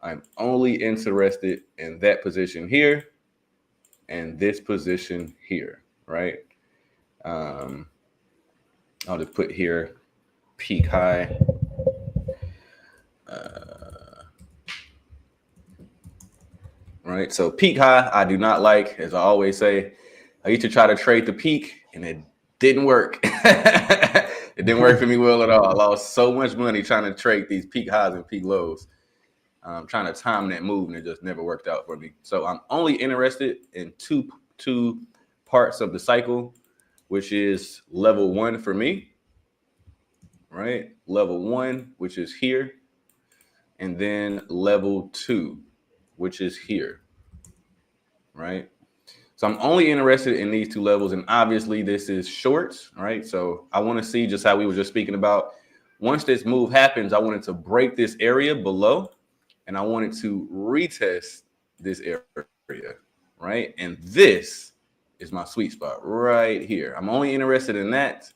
I'm only interested in that position here and this position here, right? I'll just put here peak high. Right, so peak high, I do not like. As I always say, I used to try to trade the peak, and it didn't work. It didn't work for me well at all. I lost so much money trying to trade these peak highs and peak lows. Trying to time that move, and it just never worked out for me. So I'm only interested in two parts of the cycle, which is level 1 for me, right? Level 1, which is here, and then level 2, which is here, right? So I'm only interested in these two levels, and obviously this is shorts, right? So I want to see just how we were just speaking about. Once this move happens, I wanted to break this area below, and I wanted to retest this area, right? And this is my sweet spot right here. I'm only interested in that,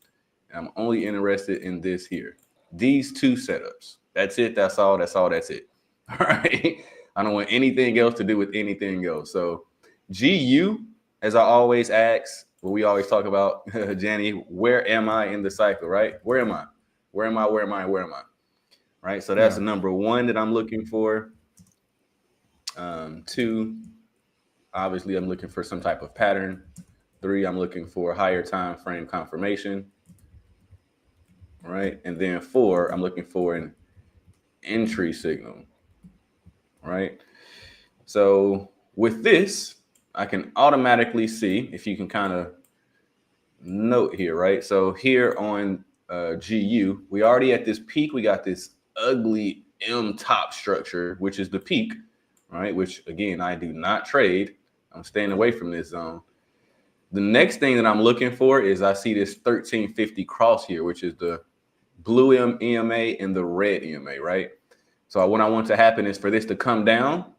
and I'm only interested in this here. These two setups. That's it. That's all. That's it. All right. I don't want anything else to do with anything else. So GU, as I always ask, what we always talk about, Jannie, where am I in the cycle, right? Where am I? Right? So that's the number 1 that I'm looking for. 2, obviously I'm looking for some type of pattern. 3, I'm looking for higher time frame confirmation. Right? And then 4, I'm looking for an entry signal. Right? So with this, I can automatically see, if you can kind of note here, right? So here on GU, we already at this peak, we got this ugly M top structure, which is the peak, right? Which again, I do not trade. I'm staying away from this zone. The next thing that I'm looking for is I see this 1350 cross here, which is the blue EMA and the red EMA, right? So what I want to happen is for this to come down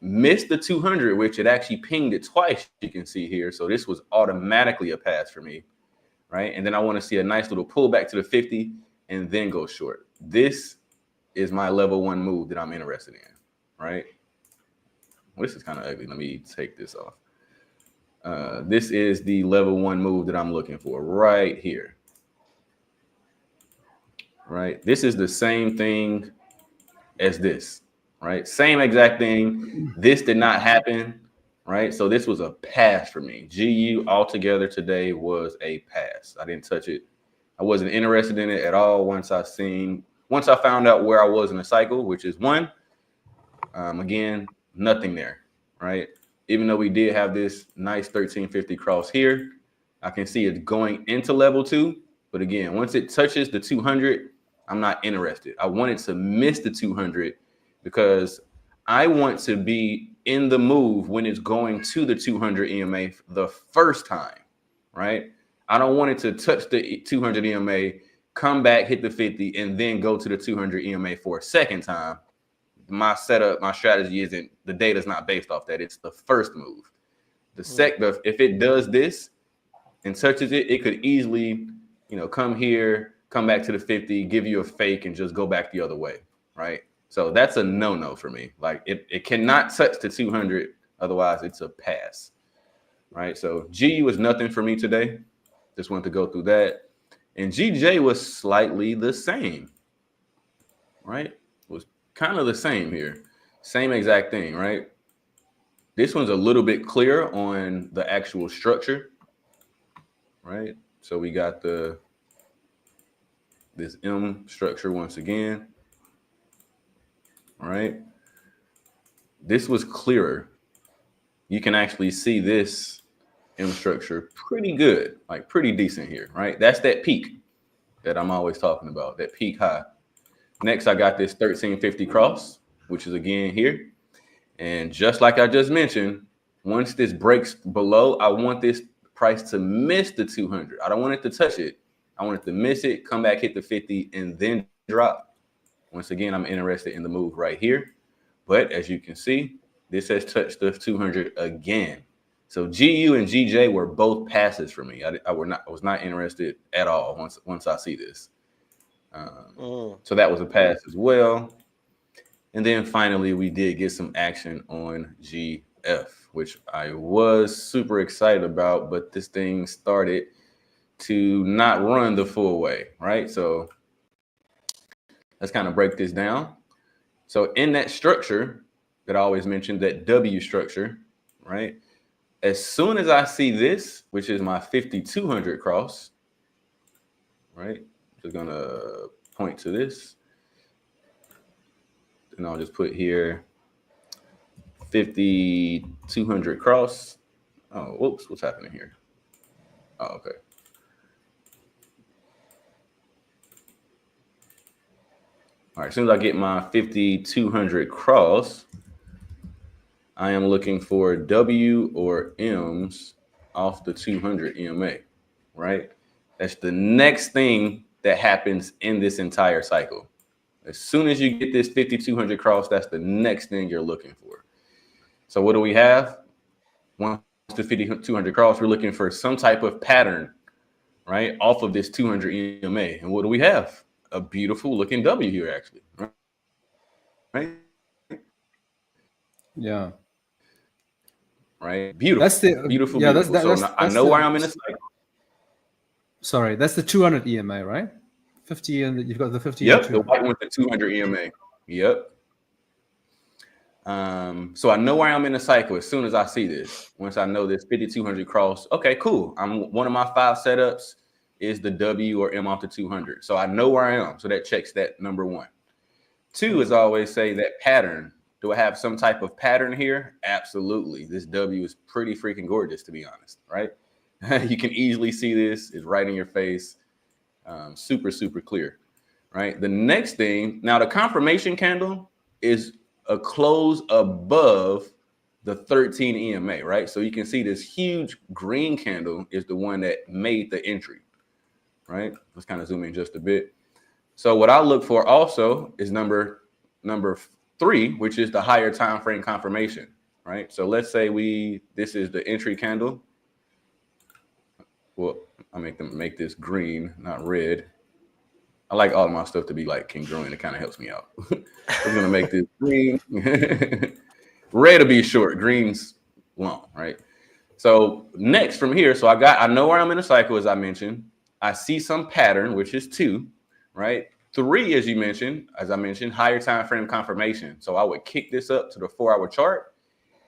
missed the 200, which it actually pinged it twice, you can see here. So this was automatically a pass for me, right? And then I want to see a nice little pullback to the 50 and then go short. This is my level 1 move that I'm interested in, right? Well, this is kind of ugly. Let me take this off. This is the level 1 move that I'm looking for right here, right? This is the same thing as this, right? Same exact thing. This did not happen, right? So this was a pass for me. GU altogether today was a pass. I didn't touch it. I wasn't interested in it at all once I found out where I was in the cycle, which is 1. Again, nothing there, right? Even though we did have this nice 1350 cross here, I can see it's going into level 2. But again, once it touches the 200, I'm not interested. I want it to miss the 200 because I want to be in the move when it's going to the 200 EMA the first time, right? I don't want it to touch the 200 EMA, come back, hit the 50, and then go to the 200 EMA for a second time. My setup, my strategy isn't, the data's not based off that. It's the first move. If it does this and touches it, it could easily, come here, come back to the 50, give you a fake and just go back the other way, right? So that's a no-no for me. Like it cannot touch the 200. Otherwise it's a pass, right? So GU was nothing for me today. Just wanted to go through that. And GJ was slightly the same, right? Was kind of the same here. Same exact thing, right? This one's a little bit clearer on the actual structure, right? So we got this M structure once again, right? This was clearer. You can actually see this M structure pretty good, like pretty decent here, right? That's that peak that I'm always talking about, that peak high. Next, I got this 1350 cross, which is again here. And just like I just mentioned, once this breaks below, I want this price to miss the 200. I don't want it to touch it. I want it to miss it, come back, hit the 50, and then drop. Once again, I'm interested in the move right here. But as you can see, this has touched the 200 again. So GU and GJ were both passes for me. I was not interested at all once I see this. So that was a pass as well. And then finally, we did get some action on GF, which I was super excited about, but this thing started to not run the full way, right? So let's kind of break this down. So in that structure that I always mentioned, that W structure, right? As soon as I see this, which is my 5200 cross, right? Just gonna point to this. And I'll just put here 5200 cross. Oh, whoops, what's happening here? Oh, okay. All right, as soon as I get my 5200 cross, I am looking for W or M's off the 200 EMA, right? That's the next thing that happens in this entire cycle. As soon as you get this 5200 cross, that's the next thing you're looking for. So what do we have? Once the 5200 cross, we're looking for some type of pattern, right, off of this 200 EMA. And what do we have? A beautiful looking W here, actually, right? Yeah. Right. Beautiful. That's the beautiful. Yeah, beautiful. I know where I'm in a cycle. Sorry, that's the 200 EMA, right? 50, and you've got the 50. Yep, the white one with the 200 EMA. Yep. So I know where I'm in the cycle as soon as I see this. Once I know this 5200 cross, okay, cool. One of my 5 setups is the W or M off the 200. So I know where I am. So that checks that number 1. 2 is always say that pattern. Do I have some type of pattern here? Absolutely. This W is pretty freaking gorgeous, to be honest, right? You can easily see this. It's right in your face. Super, super clear, right? The next thing, now the confirmation candle is a close above the 13 EMA, right? So you can see this huge green candle is the one that made the entry, right? Let's kind of zoom in just a bit. So what I look for also is number 3, which is the higher time frame confirmation, right? So let's say this is the entry candle. Well, I make this green, not red. I like all of my stuff to be like congruent. It kind of helps me out. We're gonna make this green. Red will be short, green's long, right? So next from here, so I know where I'm in a cycle, as I mentioned. I see some pattern, which is 2, right? 3, as I mentioned, higher time frame confirmation. So I would kick this up to the 4-hour chart,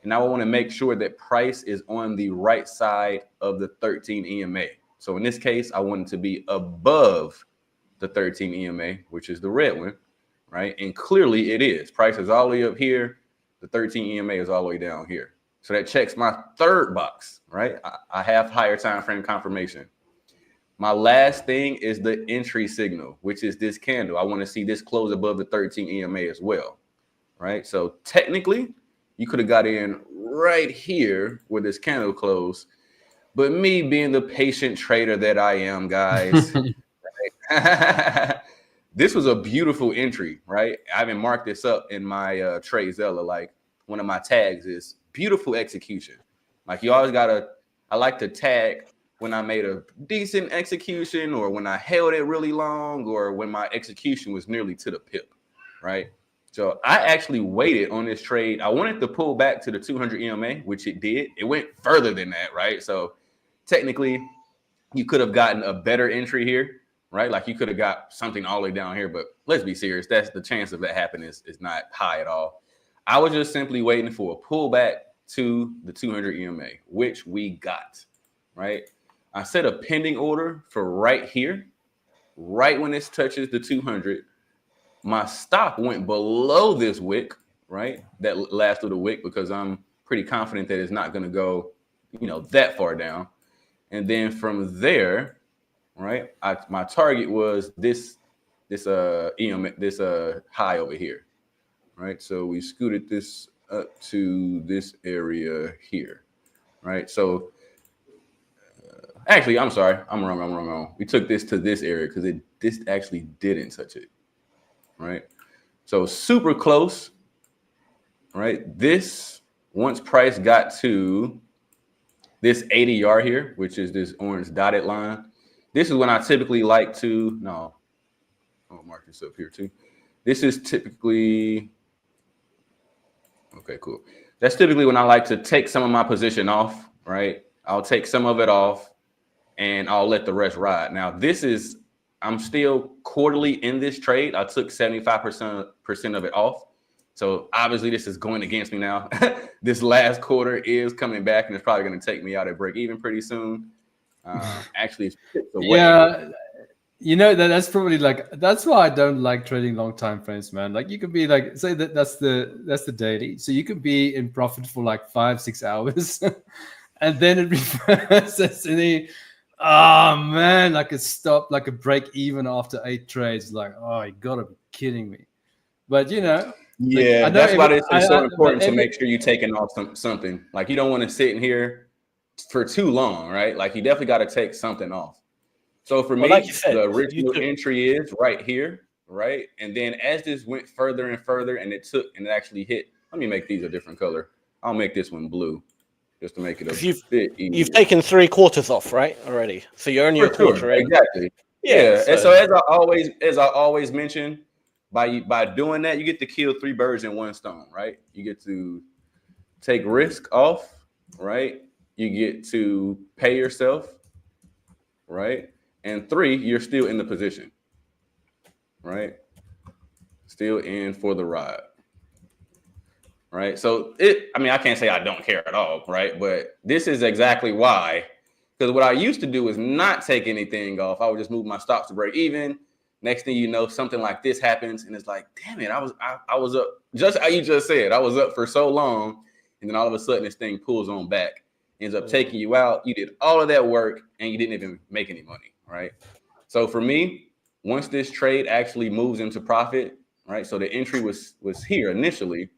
and I want to make sure that price is on the right side of the 13 EMA. So in this case, I want it to be above the 13 EMA, which is the red one, right? And clearly it is. Price is all the way up here. The 13 EMA is all the way down here. So that checks my 3rd box, right? I have higher time frame confirmation. My last thing is the entry signal, which is this candle. I want to see this close above the 13 EMA as well, right? So technically, you could have got in right here where this candle closed. But me being the patient trader that I am, guys, this was a beautiful entry, right? I haven't marked this up in my TradeZella. Like, one of my tags is beautiful execution. Like, you always I like to tag when I made a decent execution, or when I held it really long, or when my execution was nearly to the pip, right? So I actually waited on this trade. I wanted to pull back to the 200 EMA, which it did. It went further than that, right? So technically, you could have gotten a better entry here, right? Like, you could have got something all the way down here, but let's be serious. That's the chance of that happening is not high at all. I was just simply waiting for a pullback to the 200 EMA, which we got, right? I set a pending order for right here, right when this touches the 200. My stop went below this wick, right? That last little wick, because I'm pretty confident that it's not going to go, that far down. And then from there, right, my target was this EMA, this high over here, right? So we scooted this up to this area here, right? So actually, I'm sorry, I'm wrong. We took this to this area because this actually didn't touch it, right? So super close, right? This, once price got to this 80 here, which is this orange dotted line, this is when I typically like to, I'll mark this up here too. This is typically, okay, cool. That's typically when I like to take some of my position off, right? I'll take some of it off and I'll let the rest ride. Now I'm still quarterly in this trade. I took 75% of it off. So obviously this is going against me now. This last quarter is coming back, and it's probably going to take me out at break even pretty soon. Actually, it's away. Yeah, that's probably that's why I don't like trading long time frames, man. Like, you could be like, say that's the daily, so you could be in profit for like 5-6 hours, and then it reverses, and then like a stop, like a break even after 8 trades. Like, oh, you gotta be kidding me. But yeah, that's why it's so important to make sure you're taking off something. Like, you don't want to sit in here for too long, right? Like, you definitely got to take something off. So for me, like you said, the original entry is right here, right? And then as this went further and further, and it actually hit. Let me make these a different color. I'll make this one blue, just to make it a bit easier. You've taken 3/4 off, right, already? So you're only a quarter in. Exactly. Yeah. And so as I always mention, by doing that, you get to kill 3 birds in one stone, right? You get to take risk off, right? You get to pay yourself, right? And 3, you're still in the position, right? Still in for the ride, right? So I can't say I don't care at all, right? But this is exactly why, because what I used to do was not take anything off. I would just move my stops to break even. Next thing you know, something like this happens, and it's like, damn it, I was up, just how you just said. I was up for so long, and then all of a sudden this thing pulls on back, ends up taking you out. You did all of that work, and you didn't even make any money, right? So for me, once this trade actually moves into profit, right? So the entry was here initially,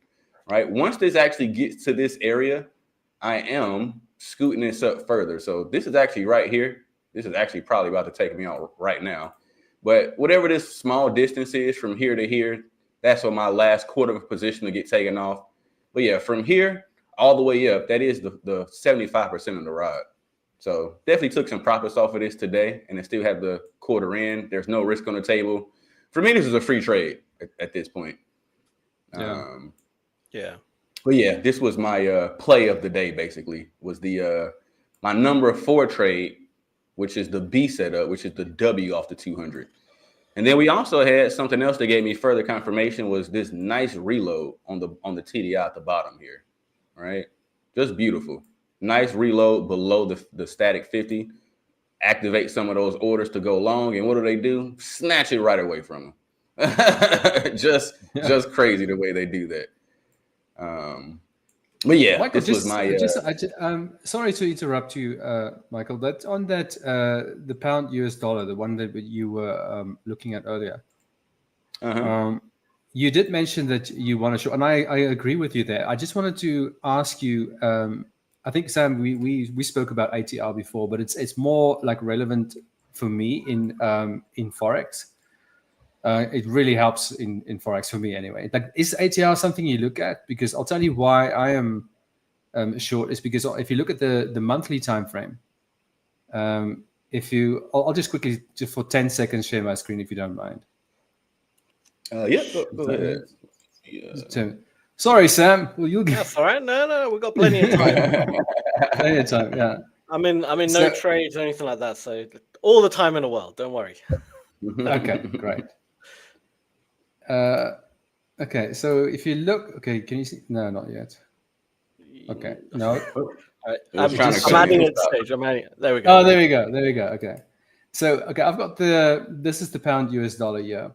right? Once this actually gets to this area, I am scooting this up further. So this is actually right here. This is actually probably about to take me out right now. But whatever this small distance is from here to here, That's on my last quarter of a position to get taken off. But yeah, from here all the way up, that is the 75% of the ride. So definitely took some profits off of this today, and it still had the quarter in. There's no risk on the table. For me, this is a free trade at this point. Yeah. But yeah, this was my play of the day. Basically, was the my number 4 trade, which is the B setup, which is the W off the 200. And then we also had something else that gave me further confirmation, was this nice reload on the TDI at the bottom here. Right, just beautiful. Nice reload below the static 50. Activate some of those orders to go long, and what do? Snatch it right away from them. just crazy the way they do that. But yeah, Michael, this was my. Sorry to interrupt you, Michael. But on that, the pound US dollar, the one that you were looking at earlier, you did mention that you want to show, and I agree with you there. I just wanted to ask you. I think, Sam, we spoke about ATR before, but it's more like relevant for me in Forex. It really helps in Forex for me anyway. Like, is ATR something you look at? Because I'll tell you why I am short is because if you look at the monthly time frame, I'll just quickly, just for 10 seconds, share my screen if you don't mind. Yeah, go ahead. Yeah. Sorry, Sam. Well, you'll get. That's all right. No, we've got plenty of time. Plenty of time. Yeah. I'm in no trades or anything like that, so all the time in the world. Don't worry. Okay, great. Okay, so if you look, can you see? No, not yet. Okay, no. I'm adding it stage. There we go. Oh, there we go. Okay, so I've got this is the pound US dollar here.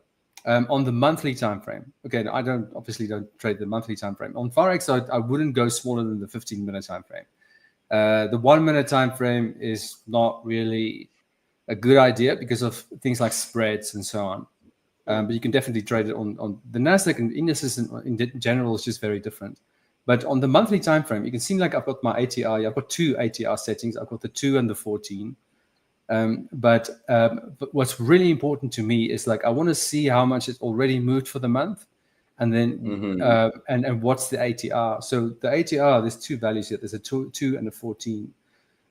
On the monthly time frame. Okay, I obviously don't trade the monthly time frame. On Forex, I wouldn't go smaller than the 15-minute time frame. The 1-minute time frame is not really a good idea because of things like spreads and so on. But you can definitely trade it on the NASDAQ, and indices in general is just very different. But on the monthly time frame, you can see like I've got my ATR. I've got 2 ATR settings. I've got the 2 and the 14. But what's really important to me is like I want to see how much it's already moved for the month, and then and what's the ATR. So the ATR, there's 2 values here. There's a 2 and a 14.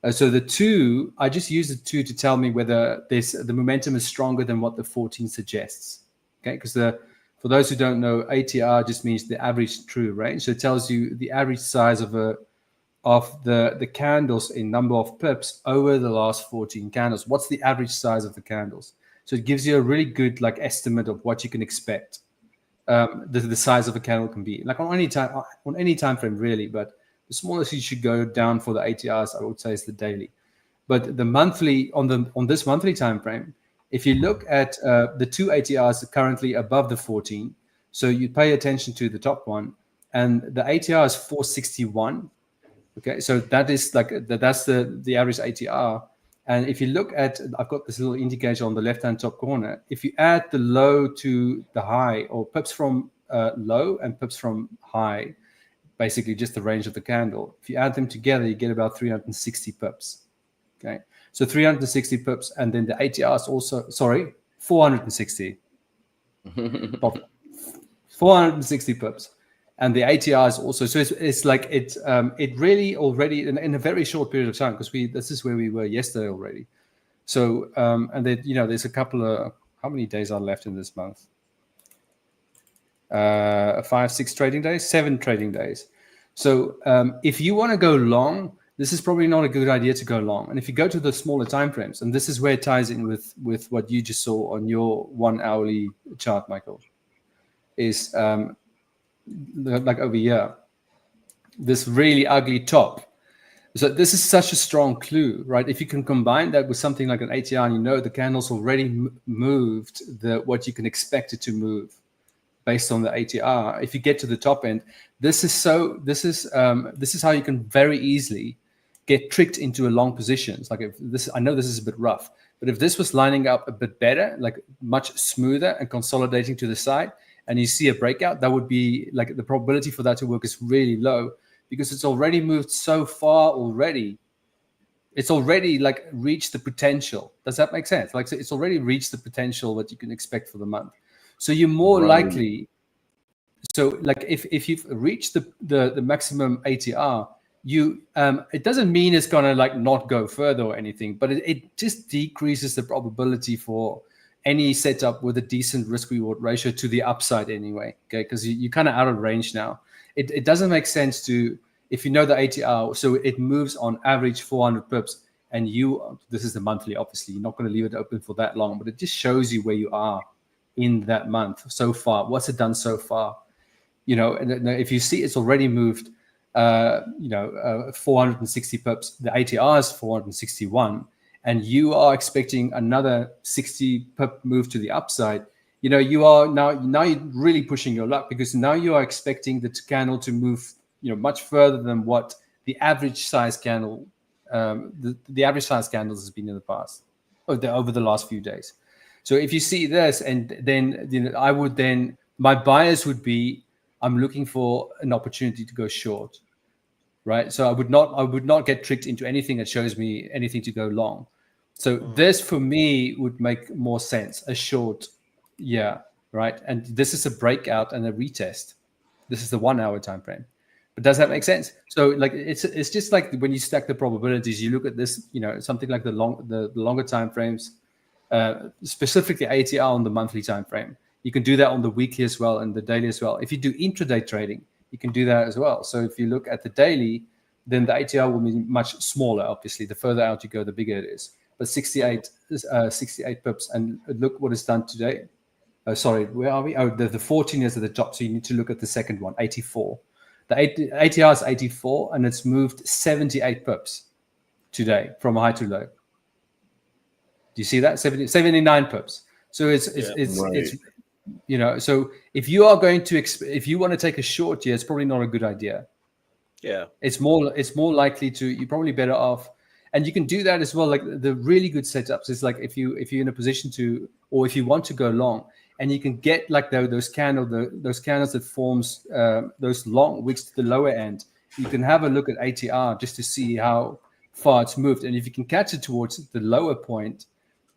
So the 2, I just use the 2 to tell me whether the momentum is stronger than what the 14 suggests. Okay, because for those who don't know, ATR just means the average true range. So it tells you the average size of the candles in number of pips over the last 14 candles. What's the average size of the candles? So it gives you a really good like estimate of what you can expect the size of a candle can be. Like on any time frame really, but the smallest you should go down for the ATRs, I would say, is the daily. But the monthly on this monthly time frame, if you look at the 2 ATRs currently above the 14, so you pay attention to the top one, and the ATR is 461. Okay, so that is like that's the average ATR. And if you look at, I've got this little indicator on the left-hand top corner. If you add the low to the high, or pips from low and pips from high, basically just the range of the candle. If you add them together, you get about 360 pips. Okay, so 360 pips, and then the ATR is also 460. 460 pips. And the ATR is also, so it's like it really already in a very short period of time, because this is where we were yesterday already. So and then there's a couple of, how many days are left in this month? 5, 6 trading days, 7 trading days. So if you want to go long, this is probably not a good idea to go long. And if you go to the smaller time frames, and this is where it ties in with what you just saw on your 1 hourly chart, Michael, is like over here, this really ugly top. So this is such a strong clue, right? If you can combine that with something like an ATR, and the candle's already moved what you can expect it to move based on the ATR. If you get to the top end, this is how you can very easily get tricked into a long position. It's like I know this is a bit rough, but if this was lining up a bit better, like much smoother and consolidating to the side, and you see a breakout, that would be like the probability for that to work is really low, because it's already moved so far already. It's already like reached the potential. Does that make sense? Like, so it's already reached the potential that you can expect for the month. So you're more likely So like if you've reached the maximum ATR, it doesn't mean it's gonna like not go further or anything, but it just decreases the probability for any setup with a decent risk reward ratio to the upside anyway. Okay, because you're kind of out of range now. It doesn't make sense to, if you know the ATR, so it moves on average 400 pips, and this is the monthly, obviously, you're not going to leave it open for that long, but it just shows you where you are in that month so far. What's it done so far? You know, and if you see it's already moved, 460 pips, the ATR is 461, and you are expecting another 60 pip move to the upside. You know, you are now you're really pushing your luck, because now you are expecting the candle to move, much further than what the average size candle, the average size candles has been in the past, over the last few days. So if you see this, and then my bias would be, I'm looking for an opportunity to go short, right? So I would not get tricked into anything that shows me anything to go long. So this for me would make more sense, a short, right? And this is a breakout and a retest. This is the 1 hour time frame. But does that make sense? So like it's just like when you stack the probabilities, you look at this, something like the longer time frames, specifically ATR on the monthly time frame. You can do that on the weekly as well and the daily as well. If you do intraday trading, you can do that as well. So if you look at the daily, then the ATR will be much smaller. Obviously, the further out you go, the bigger it is. But 68 pips, and look what it's done today. Sorry, where are we? Oh, the 14 is at the top. So you need to look at the second one, 84. The ATR is 84, and it's moved 78 pips today from high to low. Do you see that? 79 pips. So it's so if you are going to if you want to take a short, it's probably not a good idea. Yeah, it's more likely to, you're probably better off, and you can do that as well. Like the really good setups is like if you're in a position to, or if you want to go long, and you can get like those candles that forms those long wicks to the lower end. You can have a look at ATR just to see how far it's moved, and if you can catch it towards the lower point.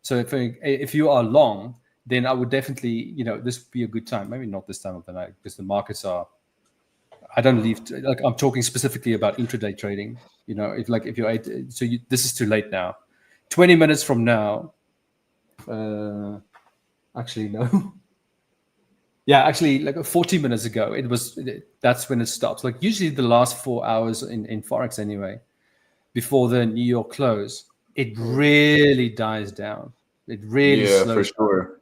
So if you are long, then I would definitely, this would be a good time. Maybe not this time of the night, because the markets are. I don't leave. I'm talking specifically about intraday trading. If you're this is too late now. 20 minutes from now. Actually, no. Yeah, actually, like 40 minutes ago, that's when it stops. Like usually the last 4 hours in Forex anyway, before the New York close, it really dies down. It really slows for sure.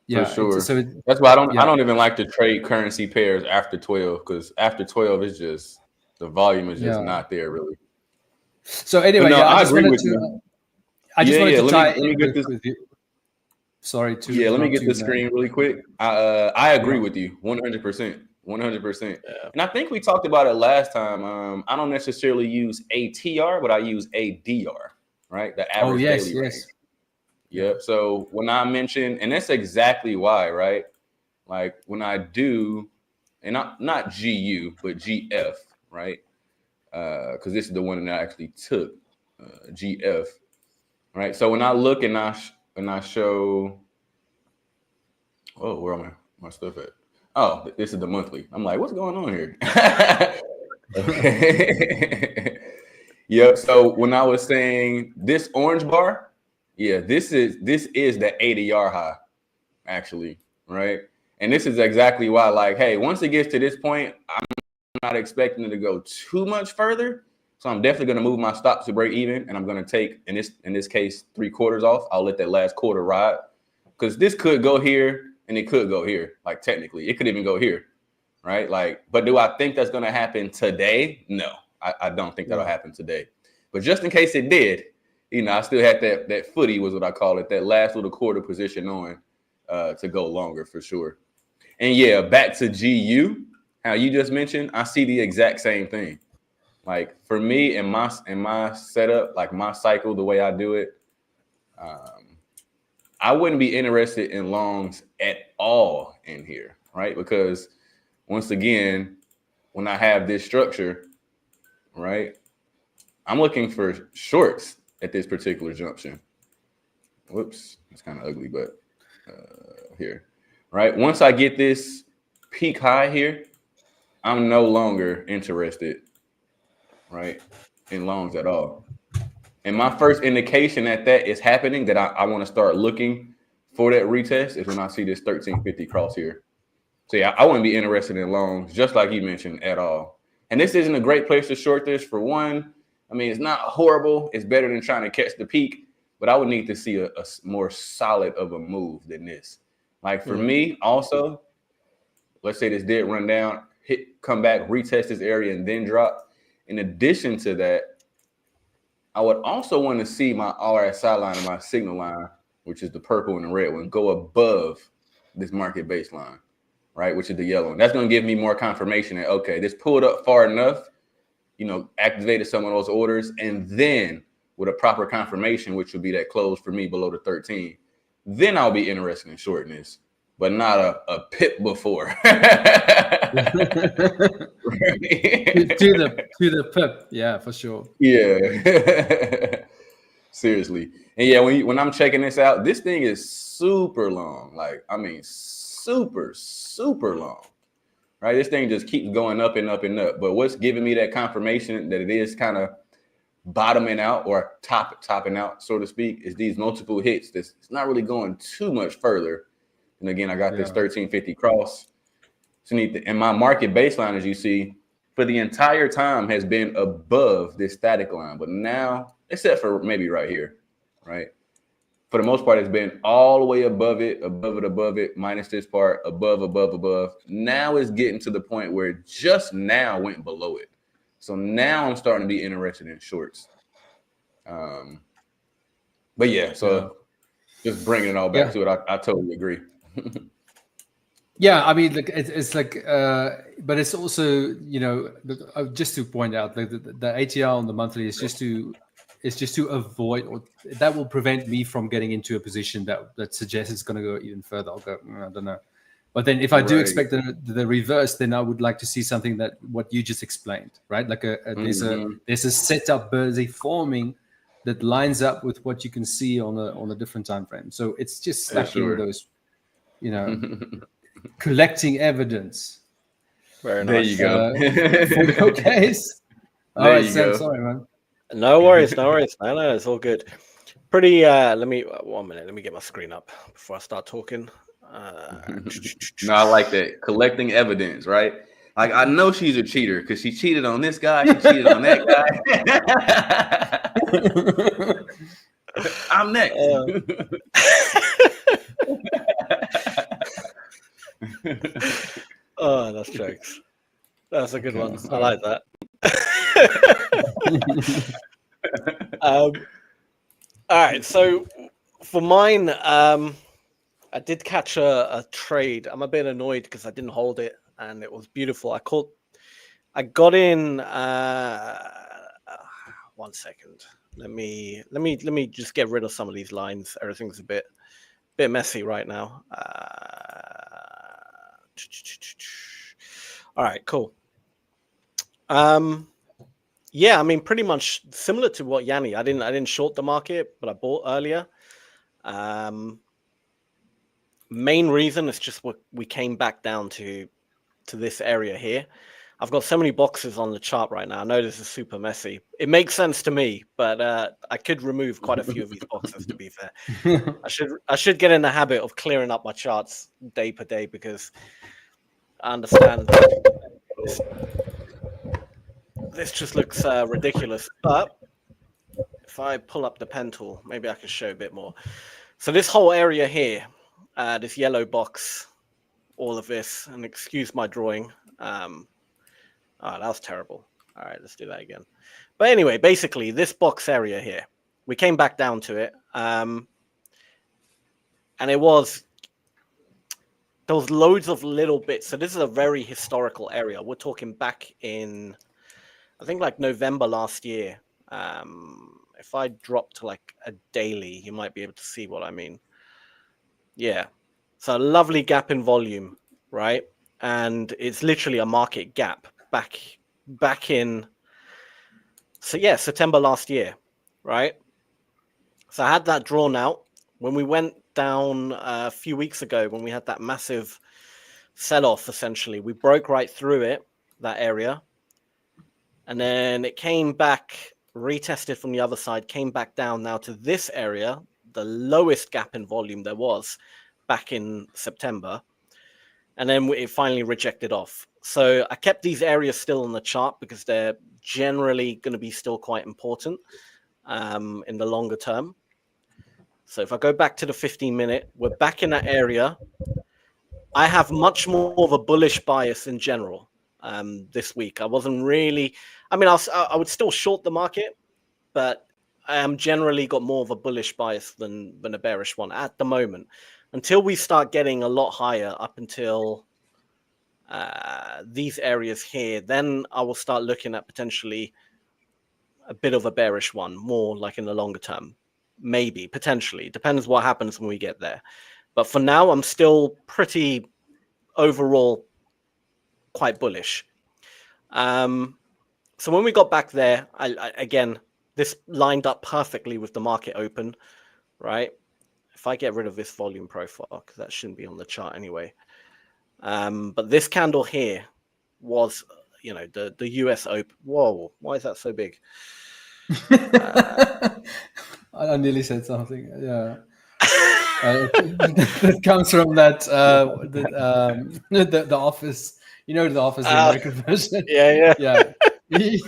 Yeah, for sure. So that's why I don't even like to trade currency pairs after 12, because after 12 it's just the volume is just not there really. So anyway, I agree with you. I just wanted to tie let me get this. With you. Sorry to let me get the screen really quick. I agree with you 100%. 100%. And I think we talked about it last time. I don't necessarily use ATR, but I use ADR, right? The average daily range. Yep. So when I mentioned, and that's exactly why, right? Like when I do, and not GU, but GF, right? Because this is the one that I actually took, GF, right? So when I look and I show, where am my stuff at? Oh, this is the monthly. I'm like, what's going on here? Okay. Yep. So when I was saying this orange bar, this is the ADR high, actually, right? And this is exactly why, like, hey, once it gets to this point, I'm not expecting it to go too much further. So I'm definitely going to move my stop to break even, and I'm going to take, in this case, 3/4 off. I'll let that last quarter ride, because this could go here and it could go here. Like technically, it could even go here, right? Like, but do I think that's going to happen today? No, I don't think that'll happen today. But just in case it did, I still had that footy, was what I call it, that last little quarter position on to go longer for sure. And back to GU, how you just mentioned, I see the exact same thing. Like for me in my setup, like my cycle, the way I do it, I wouldn't be interested in longs at all in here, right? Because once again, when I have this structure, right, I'm looking for shorts at this particular junction. Whoops, it's kind of ugly, but here, right? Once I get this peak high here, I'm no longer interested, right, in longs at all. And my first indication that is happening, that I want to start looking for that retest, is when I see this 1350 cross here. So yeah, I wouldn't be interested in longs, just like you mentioned, at all. And this isn't a great place to short this. For one, I mean, it's not horrible. It's better than trying to catch the peak, but I would need to see a more solid of a move than this. Like for me, also, let's say this did run down, come back, retest this area, and then drop. In addition to that, I would also want to see my RSI line and my signal line, which is the purple and the red one, go above this market baseline, right, which is the yellow one. That's going to give me more confirmation that, okay, this pulled up far enough, you know, activated some of those orders, and then with a proper confirmation, which would be that close for me below the 13, then I'll be interested in shorting this, but not a pip before. to the pip, yeah, for sure. Yeah. Seriously. And yeah, when I'm checking this out, this thing is super long. Like, I mean, super long. Right? This thing just keeps going up and up and up. But what's giving me that confirmation that it is kind of bottoming out or topping out, so to speak, is these multiple hits. It's not really going too much further. And again, I got this 1350 cross. And my market baseline, as you see, for the entire time has been above this static line. But now, except for maybe right here, right? For the most part, it's been all the way above it, minus this part, above. Now it's getting to the point where it just now went below it. So now I'm starting to be interested in shorts. But yeah, so just bringing it all back to it, I totally agree. Yeah, I mean, like it's like, but it's also, you know, just to point out, like the ATR on the monthly is just to avoid, or that will prevent me from getting into a position that suggests it's going to go even further. I'll go, I don't know. But then if I do expect the reverse, then I would like to see something that what you just explained, right? Like there's a setup busy forming that lines up with what you can see on a different time frame. So it's just stacking those, you know, collecting evidence. Very there nice. you go. For your case. All right, Sam, sorry, man. No worries. No, it's all good. Pretty. Let me 1 minute. Let me get my screen up before I start talking. No, I like that. Collecting evidence, right? Like, I know she's a cheater because she cheated on this guy, she cheated on that guy. I'm next. Oh, that's jokes. That's a good one. I like that. All right, so for mine, I did catch a trade. I'm a bit annoyed because I didn't hold it, and it was beautiful. I got in. 1 second. Let me just get rid of some of these lines. Everything's a bit messy right now. All right, cool. Yeah, I mean, pretty much similar to what Jannie. I didn't short the market, but I bought earlier. Main reason is just what we came back down to this area here. I've got so many boxes on the chart right now. I know this is super messy. It makes sense to me, but I could remove quite a few of these boxes, to be fair. I should get in the habit of clearing up my charts day per day, because I understand this just looks ridiculous. But if I pull up the pen tool, maybe I can show a bit more. So this whole area here, this yellow box, all of this, and excuse my drawing. Oh, that was terrible. All right, let's do that again. But anyway, basically, this box area here, we came back down to it. And there was loads of little bits. So this is a very historical area. We're talking back in, I think, like November last year. If I drop to like a daily, you might be able to see what I mean. Yeah. So a lovely gap in volume, right? And it's literally a market gap back in, so yeah, September last year, right? So I had that drawn out when we went down a few weeks ago, when we had that massive sell-off, essentially. We broke right through it, that area. And then it came back, retested from the other side, came back down now to this area, the lowest gap in volume there was back in September. And then it finally rejected off. So I kept these areas still on the chart because they're generally going to be still quite important in the longer term. So if I go back to the 15-minute, we're back in that area. I have much more of a bullish bias in general this week. I wasn't really, I mean, I would still short the market, but I am generally got more of a bullish bias than a bearish one at the moment. Until we start getting a lot higher up until these areas here, then I will start looking at potentially a bit of a bearish one, more like in the longer term. Maybe, potentially. Depends what happens when we get there. But for now, I'm still pretty overall quite bullish. So when we got back there, again, this lined up perfectly with the market open, right? If I get rid of this volume profile, because that shouldn't be on the chart anyway. But this candle here was, you know, the US open. Whoa, why is that so big? I nearly said something. Yeah. That comes from that the office. You know, the office, the American version. Yeah. He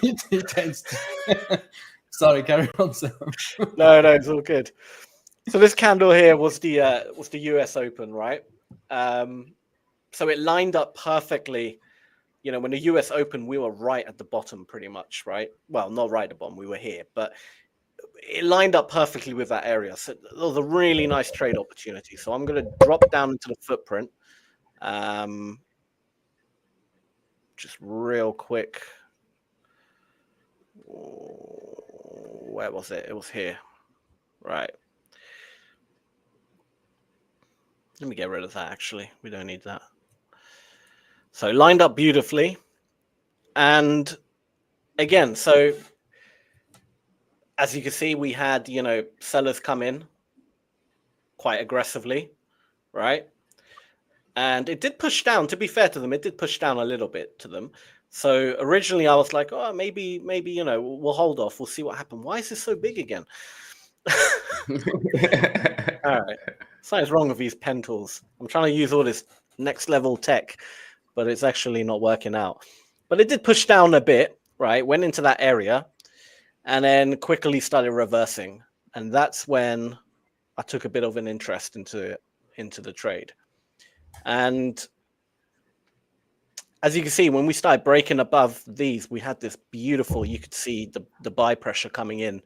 tends to. Sorry, carry on, Sam. No, it's all good. So this candle here was the US Open, right? So it lined up perfectly. You know, when the US Open, we were right at the bottom, pretty much, right? Well, not right at the bottom, we were here, but it lined up perfectly with that area. So it was a really nice trade opportunity. So I'm going to drop down into the footprint. Just real quick. Where was it? It was here. Right. Let me get rid of that, actually. We don't need that. So lined up beautifully. And again, so as you can see, we had, you know, sellers come in quite aggressively, right? And it did push down. To be fair to them, it did push down a little bit to them. So originally I was like, oh, maybe, you know, we'll hold off. We'll see what happens. Why is this so big again? All right. Something's wrong with these pen tools. I'm trying to use all this next level tech, but it's actually not working out. But it did push down a bit, right? Went into that area and then quickly started reversing. And that's when I took a bit of an interest into the trade. And as you can see, when we started breaking above these, we had this beautiful, you could see the buy pressure coming in,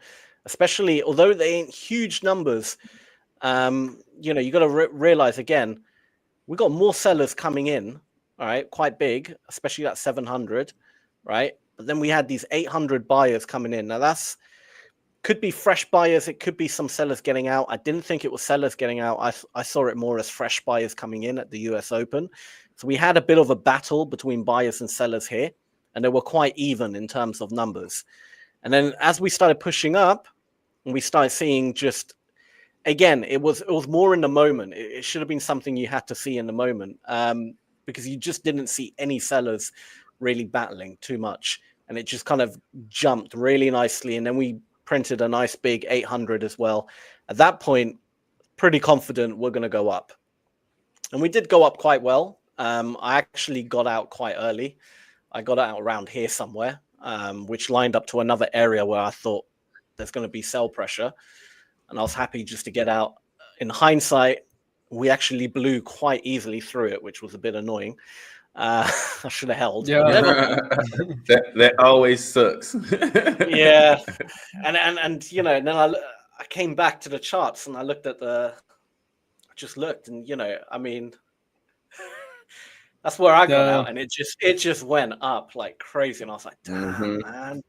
especially, although they ain't huge numbers, you know, you got to realize again, we got more sellers coming in, all right, quite big, especially that 700, right? But then we had these 800 buyers coming in. Now that's, could be fresh buyers. It could be some sellers getting out. I didn't think it was sellers getting out. I saw it more as fresh buyers coming in at the US Open. So we had a bit of a battle between buyers and sellers here, and they were quite even in terms of numbers. And then as we started pushing up, and we started seeing just, again, it was more in the moment. It should have been something you had to see in the moment, because you just didn't see any sellers really battling too much. And it just kind of jumped really nicely. And then we printed a nice big 800 as well. At that point, pretty confident we're going to go up. And we did go up quite well. I actually got out quite early. I got out around here somewhere, which lined up to another area where I thought there's going to be sell pressure. And I was happy just to get out. In hindsight, we actually blew quite easily through it, which was a bit annoying. I should have held. Yeah, that always sucks. Yeah, and you know, and then I came back to the charts and I looked at I just looked, and you know, I mean, that's where I got out, and it just went up like crazy, and I was like, damn, man.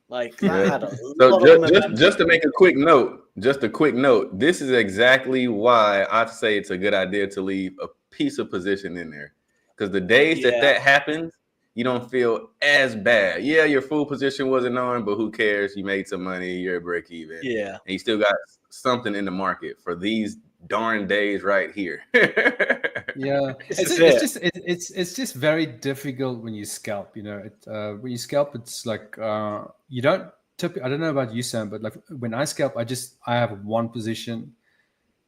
Like that had a so just to make a quick note, this is exactly why I say it's a good idea to leave a piece of position in there. Because the days that happens, you don't feel as bad. Yeah, your full position wasn't on, but who cares? You made some money, you're at break even. Yeah. And you still got something in the market for these darn days right here. Yeah, This it's, is it's it. just it's just very difficult when you scalp. You know, when you scalp, it's like you don't. I don't know about you, Sam, but like when I scalp, I have one position,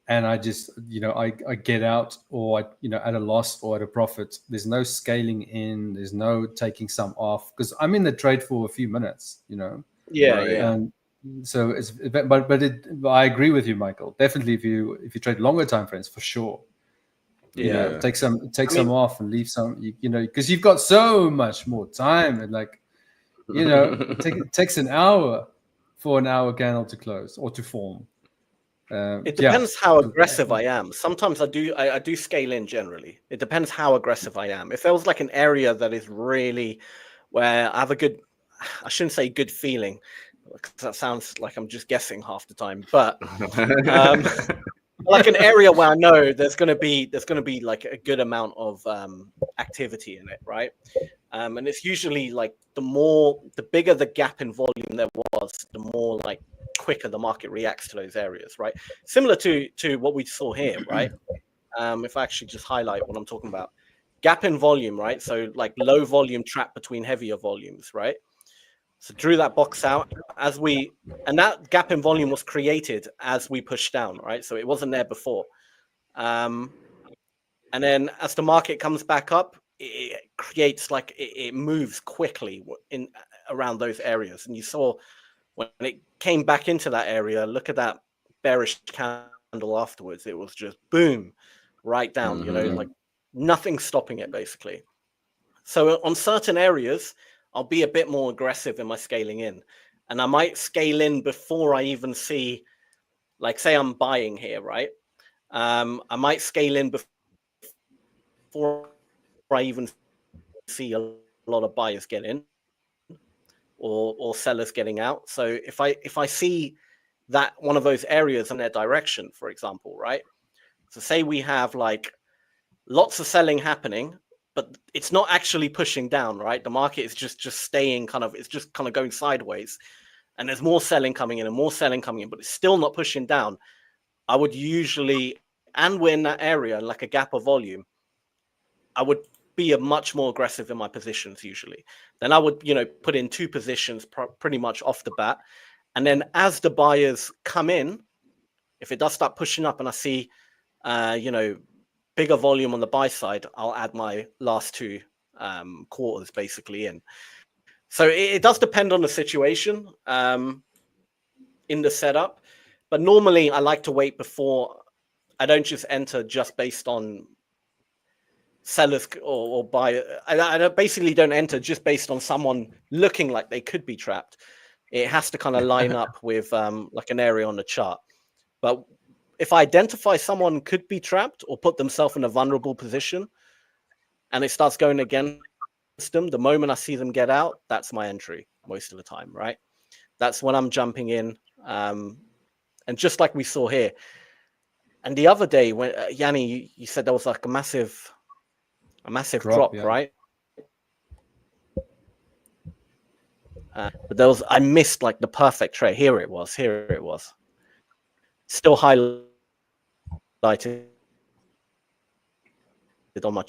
and I just I get out, or at a loss or at a profit. There's no scaling in. There's no taking some off, because I'm in the trade for a few minutes. Yeah, Right. yeah. So it's but I agree with you, Michael. Definitely, if you trade longer time frames, for sure. Yeah. Take some mean- off and leave some, because you've got so much more time, and it takes an hour for an hour candle to close or to form. It depends how aggressive I am. Sometimes I do scale in generally. It depends how aggressive I am. If there was like an area that is really where I have I shouldn't say good feeling, because that sounds like I'm just guessing half the time, but like an area where I know there's going to be like a good amount of activity in it, right? And it's usually like the bigger the gap in volume there was, the more like quicker the market reacts to those areas, right? Similar to what we saw here, right? If I actually just highlight what I'm talking about, gap in volume, right? So like low volume trap between heavier volumes, right? So drew that box out and that gap in volume was created as we pushed down, right? So it wasn't there before. And then as the market comes back up, it creates it moves quickly in around those areas. And you saw when it came back into that area, look at that bearish candle afterwards. It was just boom, right down, like nothing stopping it basically. So on certain areas, I'll be a bit more aggressive in my scaling in, and I might scale in before I even see, like, say I'm buying here, right? I might scale in before I even see a lot of buyers get in or sellers getting out. So if I see that one of those areas in their direction, for example, right? So say we have like lots of selling happening, but it's not actually pushing down, right? The market is just staying it's just kind of going sideways, and there's more selling coming in and more selling coming in, but it's still not pushing down. I would usually, and we're in that area, like a gap of volume, I would be much more aggressive in my positions usually. Then I would, put in two positions pretty much off the bat. And then as the buyers come in, if it does start pushing up and I see, bigger volume on the buy side, I'll add my last two quarters basically in. So it does depend on the situation in the setup, but normally I like to wait before. I don't just enter just based on sellers or buy. I basically don't enter just based on someone looking like they could be trapped. It has to kind of line up with like an area on the chart. But if I identify someone could be trapped or put themselves in a vulnerable position and it starts going against them, the moment I see them get out, that's my entry most of the time, right? That's when I'm jumping in. And just like we saw here. And the other day, when Jannie, you said there was like a massive drop, yeah. right? But I missed like the perfect trade. Here it was. Still highlighted on my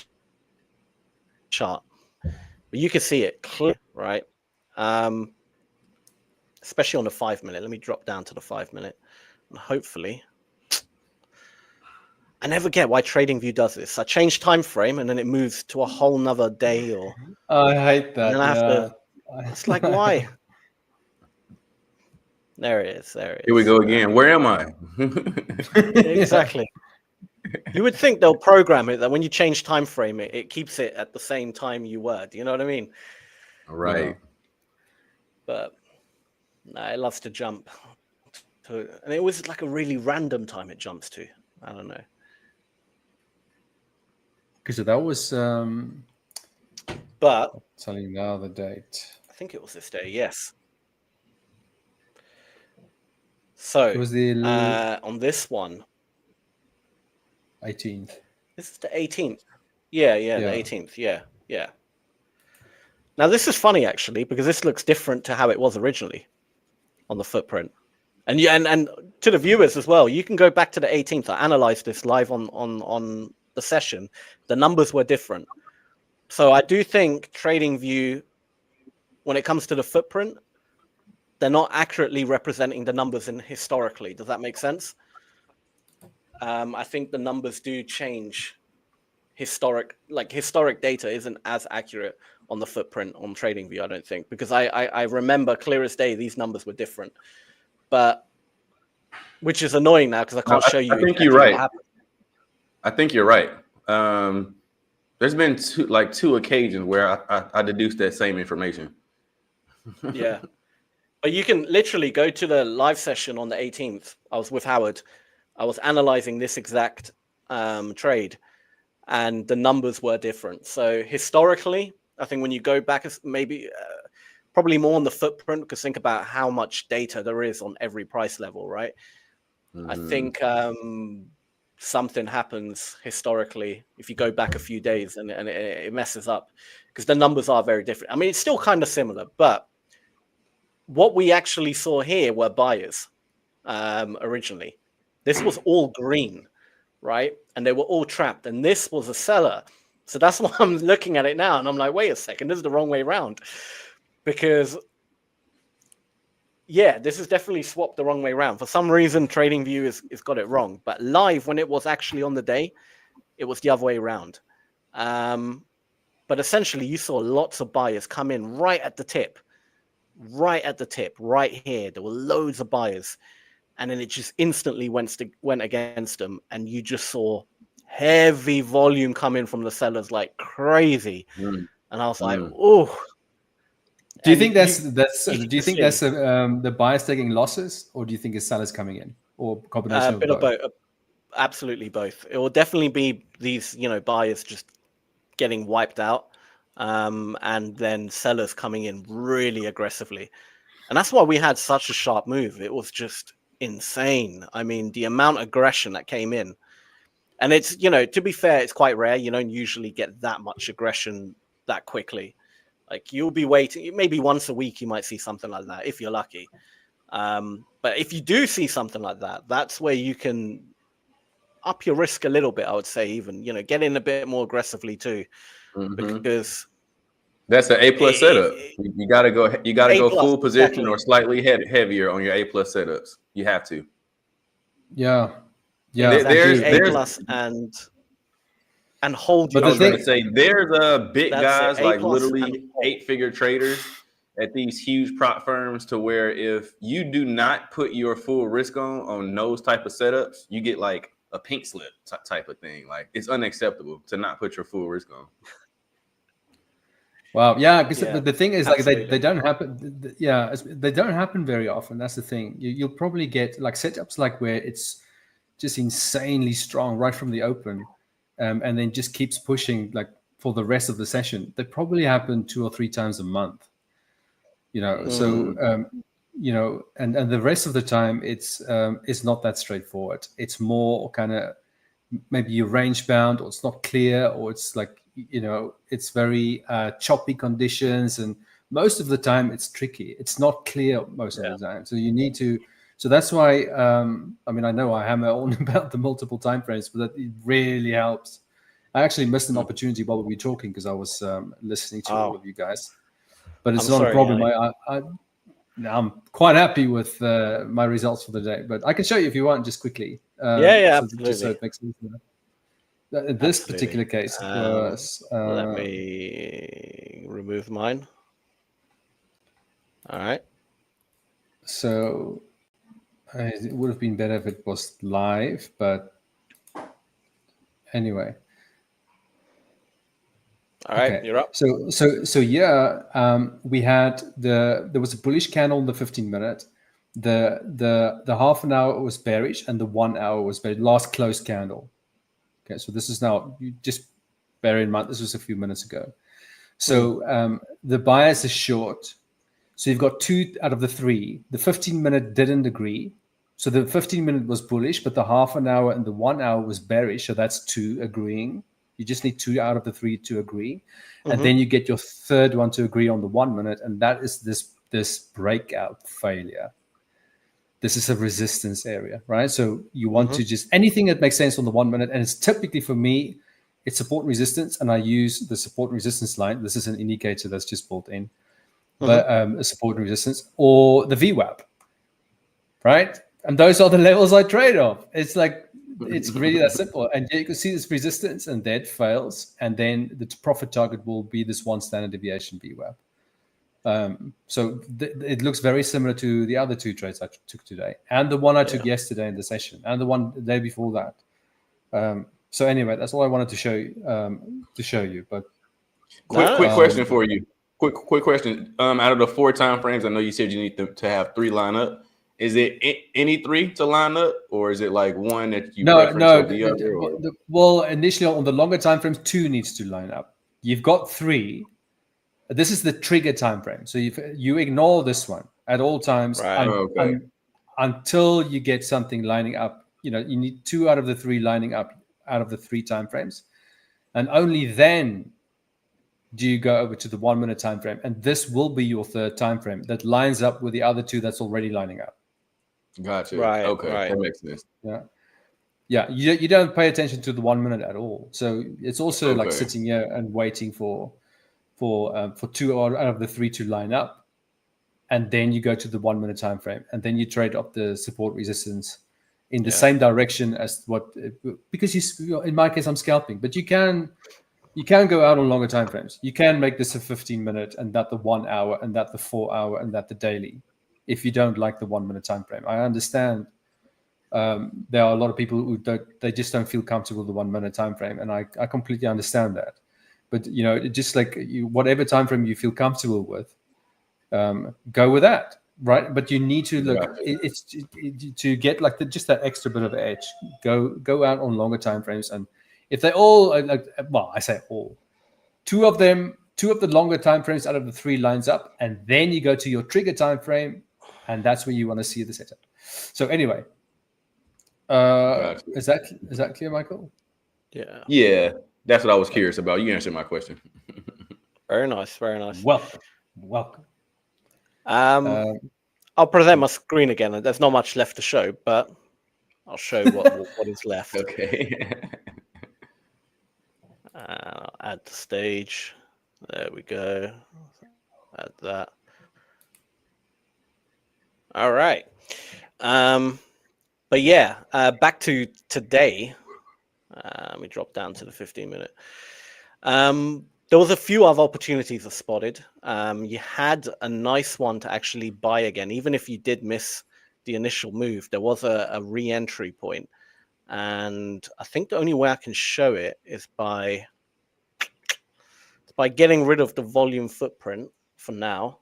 chart, but you can see it clear, right? Especially on the 5 minute. Let me drop down to the 5 minute, and hopefully, I never get why TradingView does this. I change time frame and then it moves to a whole nother day, or I hate that. and then I have to. It's like, why? There it is. Here we go again. Where am I? Exactly. You would think they'll program it that when you change time frame, it keeps it at the same time you were. Do you know what I mean? Right. Yeah. But no, it loves to jump. And it was like a really random time it jumps to. I don't know. Because that was But I'll tell you now the date. I think it was this day, yes. So It was the on this one, 18th. this is the 18th. Yeah, the 18th. Yeah. Now this is funny actually, because this looks different to how it was originally on the footprint. And to the viewers as well, you can go back to the 18th. I analyzed this live on the session, the numbers were different. So I do think TradingView, when it comes to the footprint, they're not accurately representing the numbers in historically. Does that make sense? I think the numbers do change. Historic data isn't as accurate on the footprint on TradingView, I don't think, because I remember clear as day these numbers were different, but which is annoying now because I can't show you. I think you're right. I think you're right. There's been two occasions where I deduced that same information. Yeah, but you can literally go to the live session on the 18th. I was with Howard. I was analyzing this exact trade, and the numbers were different. So historically, I think when you go back, maybe probably more on the footprint, because think about how much data there is on every price level, right? I think something happens historically if you go back a few days, and it messes up because the numbers are very different. I mean, it's still kind of similar, but what we actually saw here were buyers originally. This was all green, right? And they were all trapped, and this was a seller. So that's why I'm looking at it now, and I'm like, wait a second, this is the wrong way around, because yeah, this is definitely swapped the wrong way around. For some reason, TradingView is got it wrong, but live, when it was actually on the day, it was the other way around. But essentially, you saw lots of buyers come in right at the tip, right here. There were loads of buyers, and then it just instantly went against them, and you just saw heavy volume coming from the sellers like crazy. And I was like, oh. Do you think that's the buyers taking losses, or do you think it's sellers coming in, or combination of both? Absolutely both. It will definitely be these, buyers just getting wiped out, and then sellers coming in really aggressively, and that's why we had such a sharp move. It was just insane. I mean, the amount of aggression that came in, and it's, to be fair, it's quite rare. You don't usually get that much aggression that quickly. Like, you'll be waiting, maybe once a week you might see something like that if you're lucky. But if you do see something like that, that's where you can up your risk a little bit, I would say, even, get in a bit more aggressively too. Because that's an A+ setup. You gotta go full position, or slightly heavier on your A+ setups. You have to. Yeah. There's A+ and hold. But I was going to say, there's big guys, like literally 8-figure traders at these huge prop firms, to where if you do not put your full risk on those type of setups, you get like a pink slip type of thing. Like, it's unacceptable to not put your full risk on. Wow. Yeah. Because the thing is, absolutely, like, they don't happen. Yeah. They don't happen very often. That's the thing. You'll probably get like setups like where it's just insanely strong right from the open. And then just keeps pushing like for the rest of the session. They probably happen 2 or 3 times a month, So, and the rest of the time it's not that straightforward. It's more kind of maybe you're range bound, or it's not clear, or it's like, it's very choppy conditions. And most of the time it's tricky. It's not clear most of the time. So you need to. So that's why, I know I hammer on about the multiple time frames, but that it really helps. I actually missed an opportunity while we were talking because I was listening to all of you guys. But it's not a problem. I'm quite happy with my results for the day. But I can show you if you want, just quickly. Absolutely. Just so it makes sense. In this particular case, was, let me remove mine. All right. So it would have been better if it was live, but anyway. All right, you're up. So we had there was a bullish candle in the 15-minute. The half an hour was bearish, and the 1 hour was bearish. Last close candle. Okay, so this is now, you just bear in mind, this was a few minutes ago. So the bias is short. So you've got 2 out of the 3. The 15-minute didn't agree. So the 15-minute was bullish, but the half an hour and the 1 hour was bearish. So that's 2 agreeing. You just need 2 out of the 3 to agree. And then you get your third one to agree on the 1 minute. And that is this breakout failure. this is a resistance area, right? So you want to just anything that makes sense on the 1 minute, and it's typically for me, it's support resistance, and I use the support resistance line. This is an indicator that's just built in, but a support resistance or the VWAP, right? And those are the levels I trade off. It's like it's really that simple. And you can see this resistance, and that fails, and then the profit target will be this one standard deviation VWAP. So it looks very similar to the other two trades I took today, and the one I took yesterday in the session, and the one the day before that. So anyway, that's all I wanted to show you. But quick question for you. Quick question. Out of the 4 time frames, I know you said you need to have 3 line up. Is it any 3 to line up, or is it like one that you preference over the other? Well, initially on the longer time frames, 2 needs to line up. You've got 3. This is the trigger time frame. So you ignore this one at all times until you get something lining up. You need 2 out of the 3 lining up out of the 3 time frames, and only then do you go over to the 1 minute time frame, and this will be your 3rd time frame that lines up with the other 2 that's already lining up. Gotcha. Right. Okay. Right. That makes sense. Yeah. You don't pay attention to the 1 minute at all. So it's also like sitting here and waiting for 2 out of the 3 to line up, and then you go to the 1 minute time frame, and then you trade up the support resistance in the same direction as because in my case I'm scalping, but you can go out on longer time frames. You can make this a 15 minute, and that the 1 hour, and that the 4 hour, and that the daily, if you don't like the 1 minute time frame. I understand there are a lot of people who they just don't feel comfortable with the 1 minute time frame, and I completely understand that. But just like whatever time frame you feel comfortable with, go with that, right? But you need to look. It's to get like just that extra bit of edge. Go out on longer time frames, and if they all I say all, 2 of the longer time frames out of the 3 lines up, and then you go to your trigger time frame, and that's where you want to see the setup. So anyway, is that clear, Michael? Yeah. That's what I was curious about. You answered my question. Very nice. Very nice. Welcome. I'll present my screen again. There's not much left to show, but I'll show what is left. Okay. Add the stage. There we go. Add that. All right. But yeah, back to today. Let me drop down to the 15-minute. There was a few other opportunities I spotted. You had a nice one to actually buy again, even if you did miss the initial move. There was a re-entry point, and I think the only way I can show it is by getting rid of the volume footprint for now,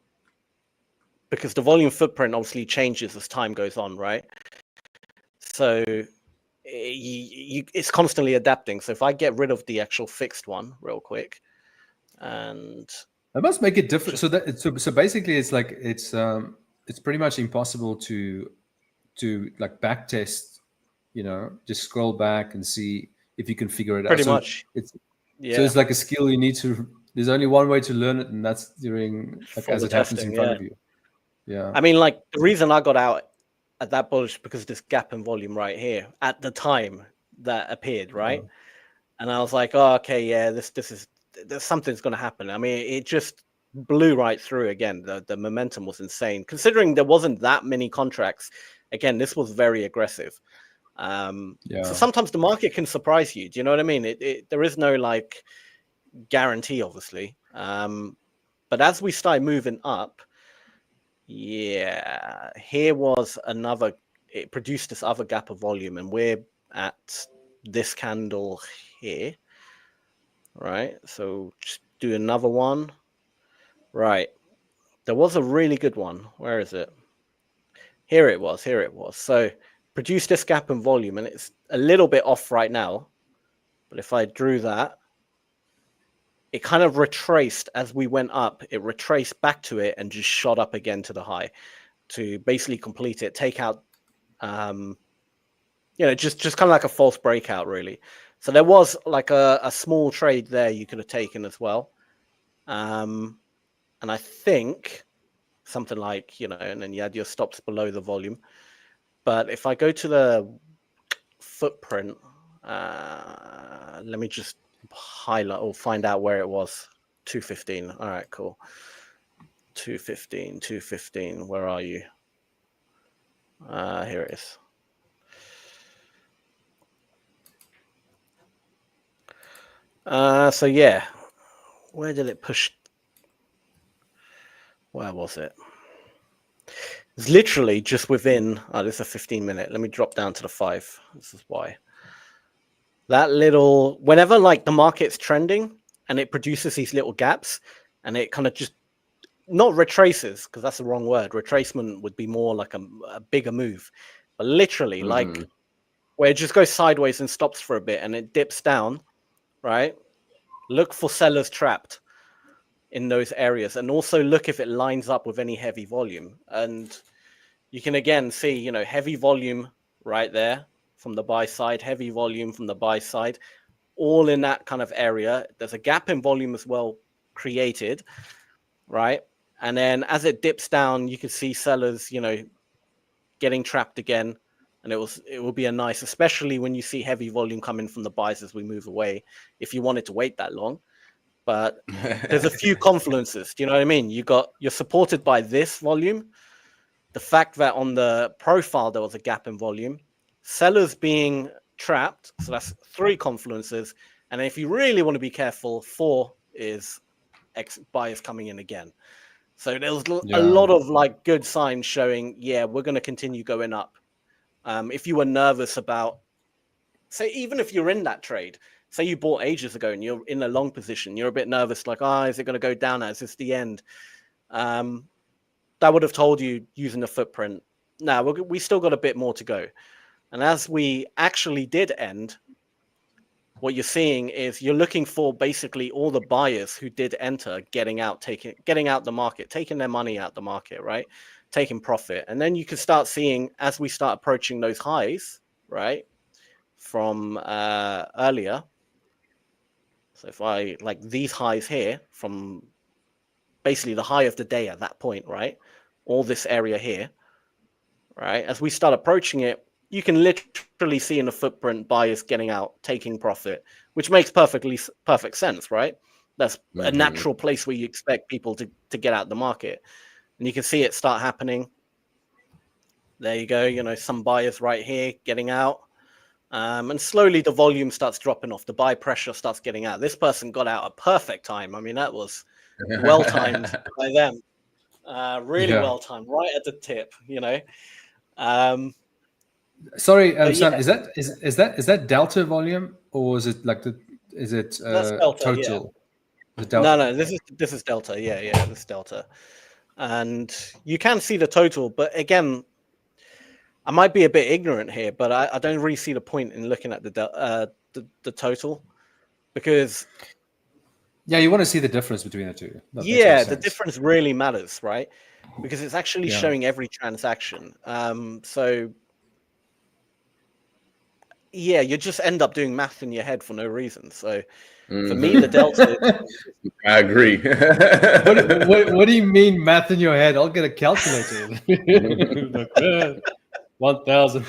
because the volume footprint obviously changes as time goes on, right? So it's constantly adapting. So if I get rid of the actual fixed one real quick, and I must make it different. So basically, it's like it's pretty much impossible to like back test. Just scroll back and see if you can figure it out. Pretty much, so it's like a skill you need to. There's only one way to learn it, and that's during as it happens in front of you. Yeah. I mean, like the reason I got out at that bullish because of this gap in volume right here at the time that appeared, right? And I was like, oh, okay, yeah, there's something's going to happen. I mean, it just blew right through again. The momentum was insane, considering there wasn't that many contracts. Again, this was very aggressive. So sometimes the market can surprise you. Do you know what I mean? There is no like guarantee, obviously. But as we start moving up, here was another. It produced this other gap of volume, and we're at this candle here, right? So just do another one, right? There was a really good one. Where is it? Here it was. So produced this gap in volume, and it's a little bit off right now. But if I drew that, it kind of retraced as we went up. It retraced back to it and just shot up again to the high to basically complete it, take out, just kind of like a false breakout, really. So there was like a small trade there you could have taken as well. And I think something like, and then you had your stops below the volume. But if I go to the footprint, let me just highlight or find out where it was. 215. All right, cool. 215. Where are you? Here it is. So yeah, where did it push? Where was it? It's literally just within. Oh, this is a 15-minute. Let me drop down to the 5. This is why. That little, whenever like the market's trending and it produces these little gaps, and it kind of just not retraces, because that's the wrong word. Retracement would be more like a bigger move, but literally like where it just goes sideways and stops for a bit and it dips down, right? Look for sellers trapped in those areas, and also look if it lines up with any heavy volume. And you can again see, you know, heavy volume right there from the buy side, heavy volume from the buy side, all in that kind of area. There's a gap in volume as well created, right? And then as it dips down, you can see sellers, you know, getting trapped again. And it will be a nice, especially when you see heavy volume coming from the buys as we move away, if you wanted to wait that long. But there's a few confluences. Do you know what I mean? You're supported by this volume, the fact that on the profile there was a gap in volume, sellers being trapped. So that's 3 confluences. And if you really want to be careful, 4 is buyers coming in again. So there's a lot of like good signs showing, yeah, we're going to continue going up. If you were nervous about, say, even if you're in that trade, say you bought ages ago and you're in a long position, you're a bit nervous, like, is it going to go down? Is this the end? That would have told you using the footprint. Now, we still got a bit more to go. And as we actually did end, what you're seeing is you're looking for basically all the buyers who did enter getting out the market, taking their money out the market, right? Taking profit. And then you can start seeing, as we start approaching those highs, right, from earlier. So if I like these highs here from basically the high of the day at that point, right? All this area here, right? As we start approaching it, you can literally see in the footprint buyers getting out, taking profit, which makes perfect sense, right? That's a natural place where you expect people to get out the market. And you can see it start happening. There you go. You know, some buyers right here getting out. And slowly the volume starts dropping off. The buy pressure starts getting out. This person got out at perfect time. I mean, that was well timed by them. Really well timed, right at the tip, you know. Sorry, Sam, is that delta volume, or is it like that's delta, total? Yeah. Delta? No, this is delta. Yeah, this is delta. And you can see the total, but again, I might be a bit ignorant here, but I don't really see the point in looking at the total, because you want to see the difference between the two. The difference really matters, right? Because it's actually showing every transaction. So you just end up doing math in your head for no reason. So for me, the delta. I agree. What do you mean math in your head? I'll get a calculator. 1,000.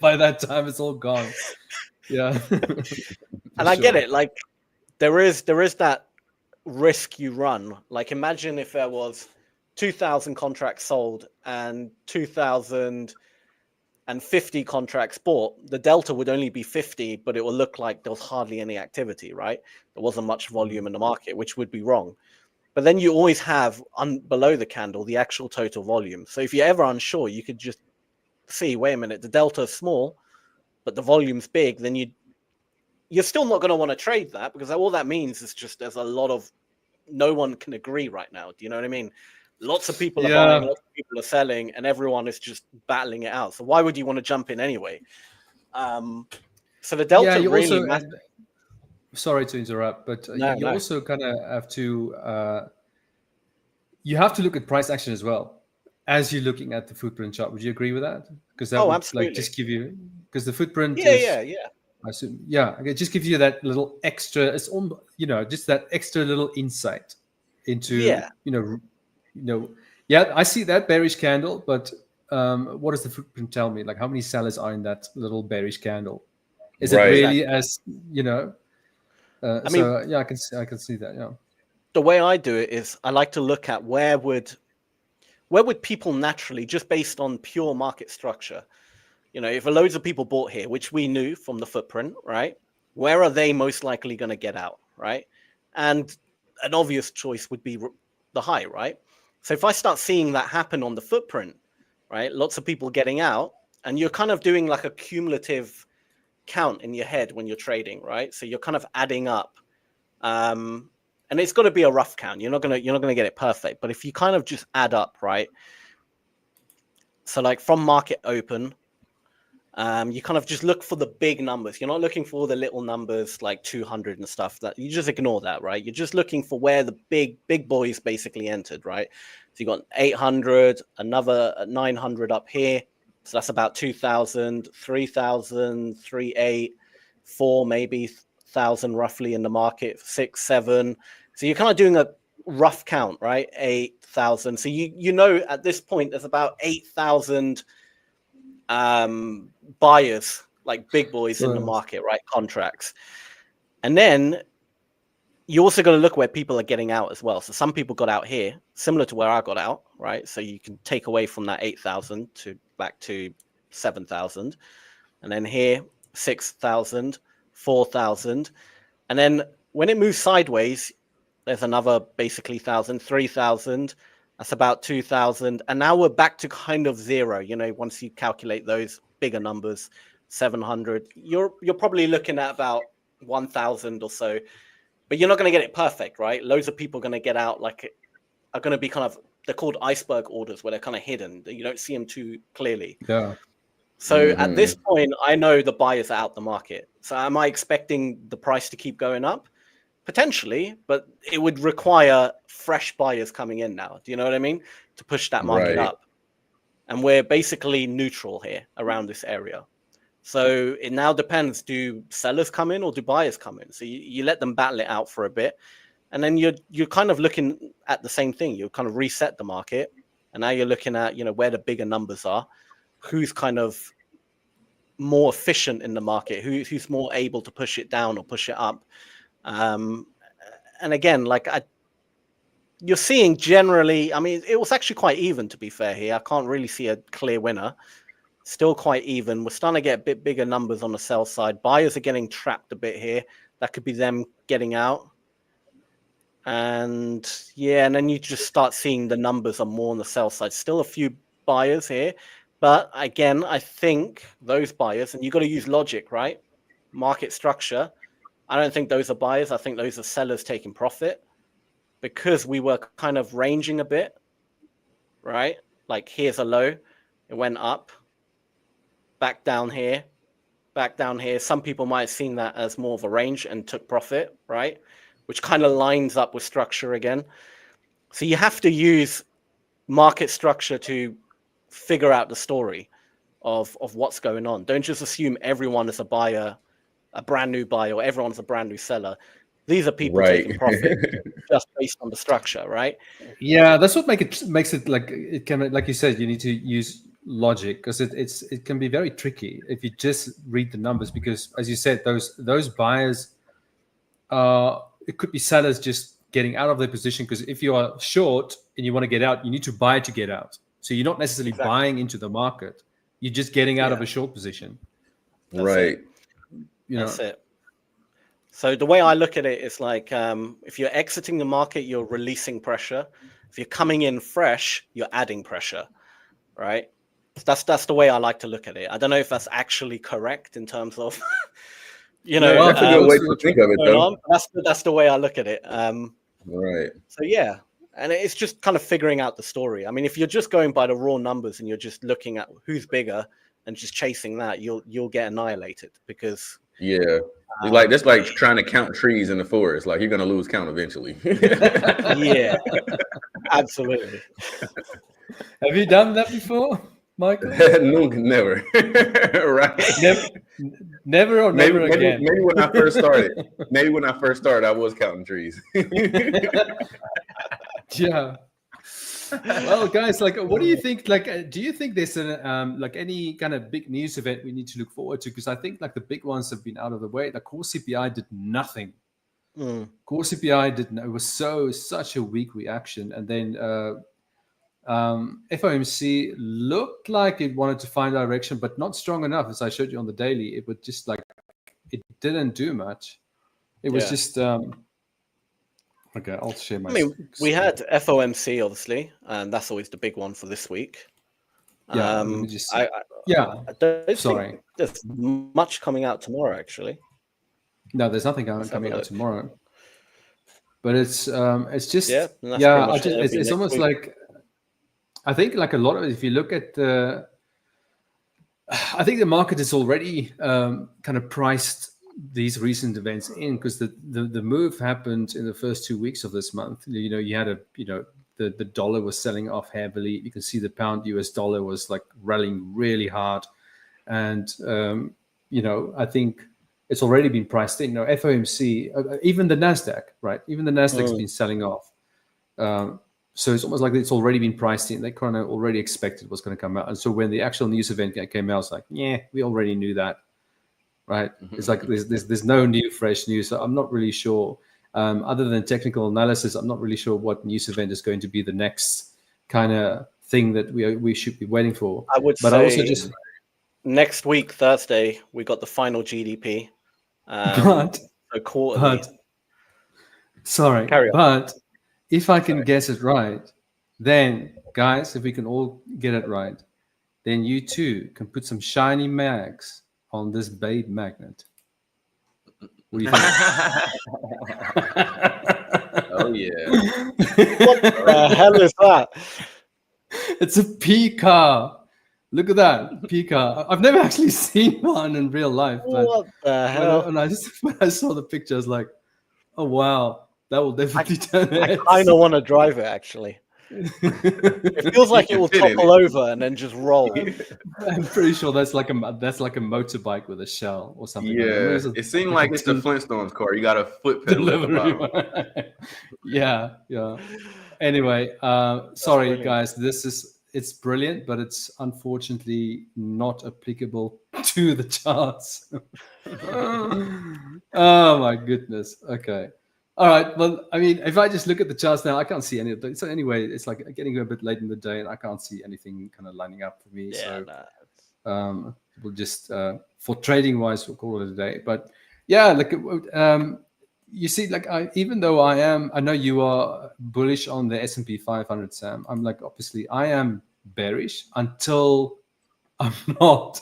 By that time, it's all gone. Yeah. And I get it. Like there is that risk you run. Like imagine if there was 2,000 contracts sold and 2,050 contracts bought, the delta would only be 50, but it will look like there was hardly any activity, right? There wasn't much volume in the market, which would be wrong. But then you always have below the candle the actual total volume. So if you're ever unsure, you could just see, wait a minute, the delta is small, but the volume's big. Then you're still not going to want to trade that, because all that means is just there's a lot of, no one can agree right now. Do you know what I mean? Lots of people are buying, lots of people are selling, and everyone is just battling it out. So why would you want to jump in anyway? So the delta really matters. Sorry to interrupt, but you also kind of have to you have to look at price action as well as you're looking at the footprint chart. Would you agree with that? Because that would absolutely. Like just give you, because the footprint I assume, it just gives you that little extra. It's on, just that extra little insight into I see that bearish candle, but what does the footprint tell me? Like how many sellers are in that little bearish candle? Is it Right. really as I so yeah, I can see that. Yeah. The way I do it is I like to look at where would people naturally, just based on pure market structure, if loads of people bought here, which we knew from the footprint, right? Where are they most likely going to get out, right? And an obvious choice would be the high, right? So if I start seeing that happen on the footprint, right, lots of people getting out, and you're kind of doing like a cumulative count in your head when you're trading, right? So you're kind of adding up, and it's got to be a rough count. You're not gonna get it perfect, but if you kind of just add up, right? So like from market open, you kind of just look for the big numbers. You're not looking for the little numbers like 200 and stuff. That you just ignore that, right? You're just looking for where the big boys basically entered, right? So you got 800, another 900 up here. So that's about 2,000, 3,000, 3,800, 4 maybe 1,000 roughly in the market, 6, 7. So you're kind of doing a rough count, right? 8,000. So at this point there's about 8,000 buyers, like big boys in the market, right? Contracts. And then you also got to look where people are getting out as well. So some people got out here, similar to where I got out, right? So you can take away from that 8,000 to back to 7,000. And then here, 6,000, 4,000. And then when it moves sideways, there's another basically 1,000, 3,000. That's about 2,000. And now we're back to kind of zero. Once you calculate those bigger numbers, 700, you're probably looking at about 1,000 or so. But you're not going to get it perfect, right? Loads of people are going to get out, are going to be kind of, they're called iceberg orders, where they're kind of hidden. You don't see them too clearly. Yeah. So at this point, I know the buyers are out the market. So am I expecting the price to keep going up? Potentially, but it would require fresh buyers coming in now. Do you know what I mean? To push that market up. And we're basically neutral here around this area. So it now depends, do sellers come in or do buyers come in? So you let them battle it out for a bit. And then you're kind of looking at the same thing. You kind of reset the market. And now you're looking at, where the bigger numbers are, who's kind of more efficient in the market, who's more able to push it down or push it up. And again, you're seeing generally, it was actually quite even, to be fair here. I can't really see a clear winner. Still quite even. We're starting to get a bit bigger numbers on the sell side. Buyers are getting trapped a bit here. That could be them getting out. And and then you just start seeing the numbers are more on the sell side. Still a few buyers here. But again, I think those buyers, and you've got to use logic, right? Market structure. I don't think those are buyers. I think those are sellers taking profit, because we were kind of ranging a bit, right? Like here's a low, it went up, back down here, back down here. Some people might have seen that as more of a range and took profit, right? Which kind of lines up with structure again. So you have to use market structure to figure out the story of what's going on. Don't just assume everyone is a buyer, a brand new buyer, or everyone's a brand new seller. These are people taking profit just based on the structure, right? Yeah, that's what makes it like it can, like you said, you need to use logic, because it can be very tricky if you just read the numbers, because as you said, those buyers, it could be sellers just getting out of their position, because if you are short and you want to get out, you need to buy to get out. So you're not necessarily buying into the market, you're just getting out of a short position. Right. That's it. So the way I look at it is like, if you're exiting the market, you're releasing pressure. If you're coming in fresh, you're adding pressure, right? That's the way I like to look at it. I don't know if that's actually correct in terms of, well, that's a good way to think of it, though. That's the way I look at it. Right. So yeah, and it's just kind of figuring out the story. I mean, if you're just going by the raw numbers and you're just looking at who's bigger and just chasing that, you'll get annihilated, because that's like trying to count trees in the forest. Like, you're gonna lose count eventually. Yeah, absolutely. Have you done that before, Michael? No, never. Right? Never or never again. Maybe when I first started, I was counting trees. Yeah. Well, guys, like, what do you think? Like, do you think there's an like any kind of big news event we need to look forward to? Because I think like the big ones have been out of the way. The core CPI did nothing. Core CPI didn't. It was such a weak reaction, and then FOMC looked like it wanted to find direction, but not strong enough. As I showed you on the daily, it would just like it didn't do much. It was just. Okay, I'll share my. I mean, we had FOMC obviously, and that's always the big one for this week. Yeah, let me just. I don't Sorry. think there's much coming out tomorrow, actually. No, there's nothing coming out tomorrow. But it's just it's almost like I think like a lot of if you look at the I think the market has already kind of priced these recent events in because the move happened in the first 2 weeks of this month. You know, you had the dollar was selling off heavily. You can see the pound US dollar was like rallying really hard. And, I think it's already been priced in. FOMC, even the NASDAQ, right? Even the NASDAQ's been selling off. So it's almost like it's already been priced in. They kind of already expected what's going to come out. And so when the actual news event came out, it's like, yeah, we already knew that. Right? It's like there's no new fresh news. So I'm not really sure. Other than technical analysis, I'm not really sure what news event is going to be the next kind of thing that we should be waiting for. I would say next week, Thursday, we got the final GDP. But if I can guess it right, then guys, if we can all get it right, then you too can put some shiny mags on this bait magnet. What do you think? Oh yeah. What the hell is that? It's a P car. Look at that P car. I've never actually seen one in real life. But what the hell? When I saw the picture, I was like, oh wow, that will definitely turn it. I kind of want to drive it actually. It feels like it will topple over and then just roll. I'm pretty sure that's like a motorbike with a shell or something. Yeah, it seemed like it's the Flintstones car. You got a foot pedal delivery. Yeah. Anyway, sorry brilliant. guys, it's brilliant, but it's unfortunately not applicable to the charts. Oh my goodness. Okay. All right. Well, I mean, if I just look at the charts now, I can't see any of them. So anyway, it's like getting a bit late in the day, and I can't see anything kind of lining up for me. We'll just for trading wise, we'll call it a day. But yeah, like you see, like even though I know you are bullish on the S&P 500, Sam. I'm like obviously I am bearish until I'm not.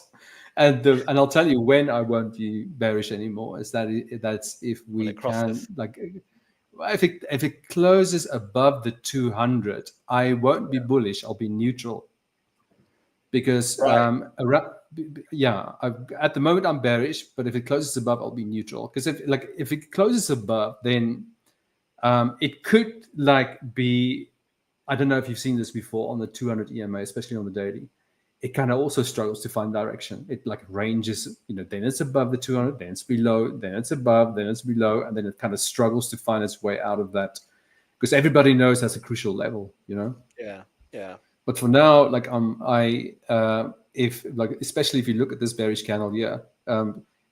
And I'll tell you when I won't be bearish anymore. That's if we can like if it closes above the 200, I won't be bullish. I'll be neutral because at the moment I'm bearish, but if it closes above, I'll be neutral. Because if it closes above, then it could like be. I don't know if you've seen this before on the 200 EMA, especially on the daily. It kind of also struggles to find direction. It like ranges, then it's above the 200, then it's below, then it's above, then it's below, and then it kind of struggles to find its way out of that because everybody knows that's a crucial level, Yeah. But for now, like especially if you look at this bearish candle here,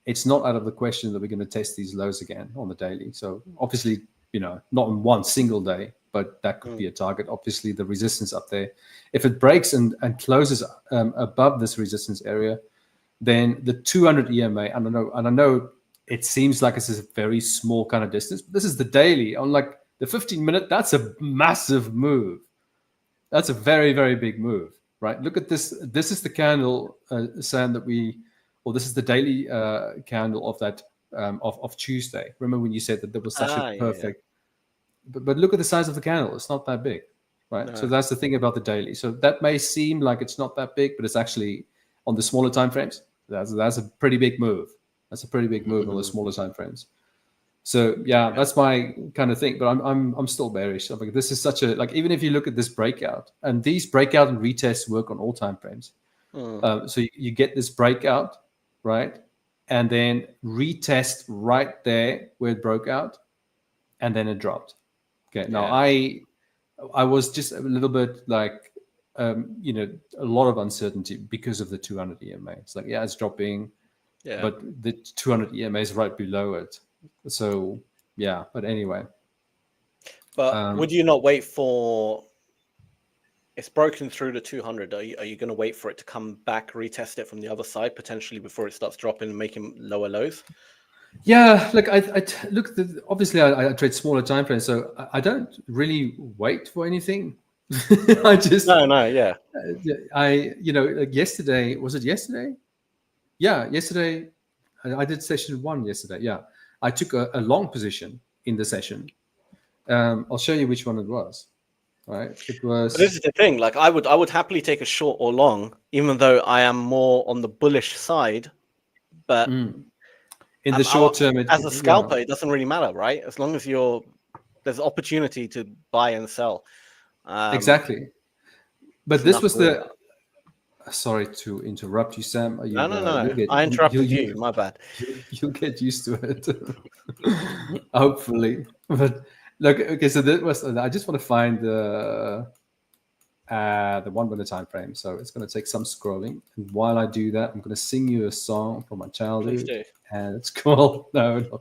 it's not out of the question that we're going to test these lows again on the daily. So obviously, not in one single day, but that could be a target. Obviously, the resistance up there. If it breaks and closes above this resistance area, then the 200 EMA, I know it seems like it's a very small kind of distance, but this is the daily. On like the 15-minute, that's a massive move. That's a very, very big move, right? Look at this. This is the candle, Sam, this is the daily candle of that of Tuesday. Remember when you said that there was such a perfect... But look at the size of the candle. It's not that big, right? No. So that's the thing about the daily. So that may seem like it's not that big, but it's actually on the smaller time frames. That's a pretty big move. That's a pretty big move on the smaller time frames. So yeah, that's my kind of thing. But I'm still bearish. Like this is such a even if you look at this breakout, and these breakout and retests work on all time frames. So you get this breakout, right, and then retest right there where it broke out, and then it dropped. Okay. Now I was just a little bit like, you know, a lot of uncertainty because of the 200 EMA. It's like, yeah, it's dropping, Yeah. but the 200 EMA is right below it. So yeah, but anyway. But would you not wait for? It's broken through the 200. Are you going to wait for it to come back, retest it from the other side potentially before it starts dropping and making lower lows? Yeah, look, look. Obviously, I trade smaller time frames, so I don't really wait for anything. I just yeah. you know, like yesterday, was it yesterday? Yeah, yesterday I did session 1 yesterday. Yeah, I took a long position in the session. I'll show you which one it was. Right, it was. But this is the thing. Like, I would happily take a short or long, even though I am more on the bullish side. But in the short term, as a scalper, it doesn't really matter, right? As long as there's opportunity to buy and sell. Exactly. But this was the. Sorry to interrupt you, Sam. No. I interrupted you. My bad. You'll get used to it, hopefully. But look, okay. So that was. I just want to find the 1 minute time frame. So it's going to take some scrolling. And while I do that, I'm going to sing you a song from my childhood, and it's called. No,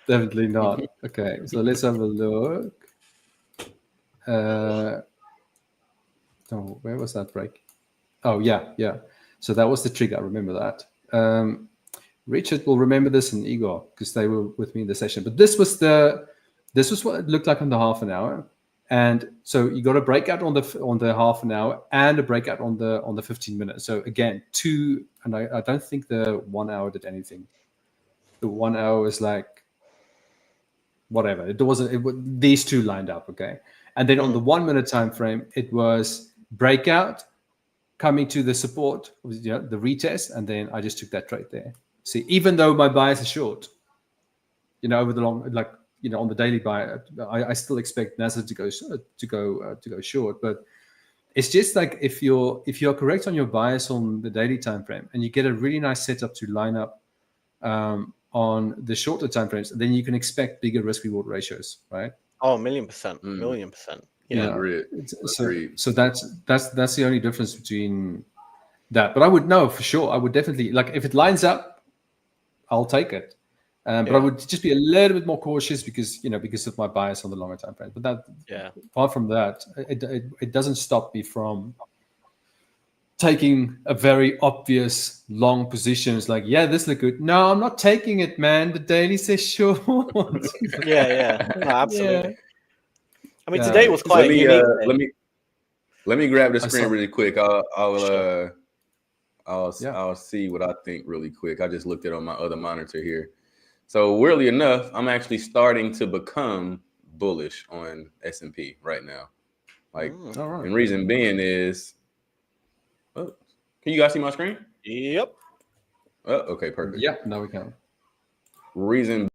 definitely not. Okay, so let's have a look. Oh, where was that break? Oh, yeah. So that was the trigger. I remember that. Richard will remember this, and Igor, because they were with me in the session. But this was what it looked like on the half an hour. And so you got a breakout on the half an hour and a breakout on the 15 minutes. So again, and I don't think the 1 hour did anything. The 1 hour was like whatever. These two lined up, okay. And then on the 1 minute time frame, it was breakout, coming to the support, you know, the retest, and then I just took that trade there. See, even though my bias is short, you know, over the long, like, you know, on the daily buy, I still expect NASDAQ to go short. But it's just like if you're correct on your bias on the daily time frame, and you get a really nice setup to line up on the shorter time frames, then you can expect bigger risk reward ratios, right? Oh, 1,000,000%, 1,000,000%. Yeah. So that's the only difference between that. But I would know for sure. I would definitely, like, if it lines up, I'll take it. But I would just be a little bit more cautious because of my bias on the longer time frame. But apart from that, it doesn't stop me from taking a very obvious long position. It's like, yeah, this look good. No, I'm not taking it, man. The daily says short. Yeah. No, absolutely. Yeah. I mean, today was quite unique. Let me grab the screen really quick. I'll see what I think really quick. I just looked at it on my other monitor here. So weirdly enough, I'm actually starting to become bullish on S&P right now. Like, and reason being is, can you guys see my screen? Yep. Oh, okay, perfect. Yeah, now we can. Reason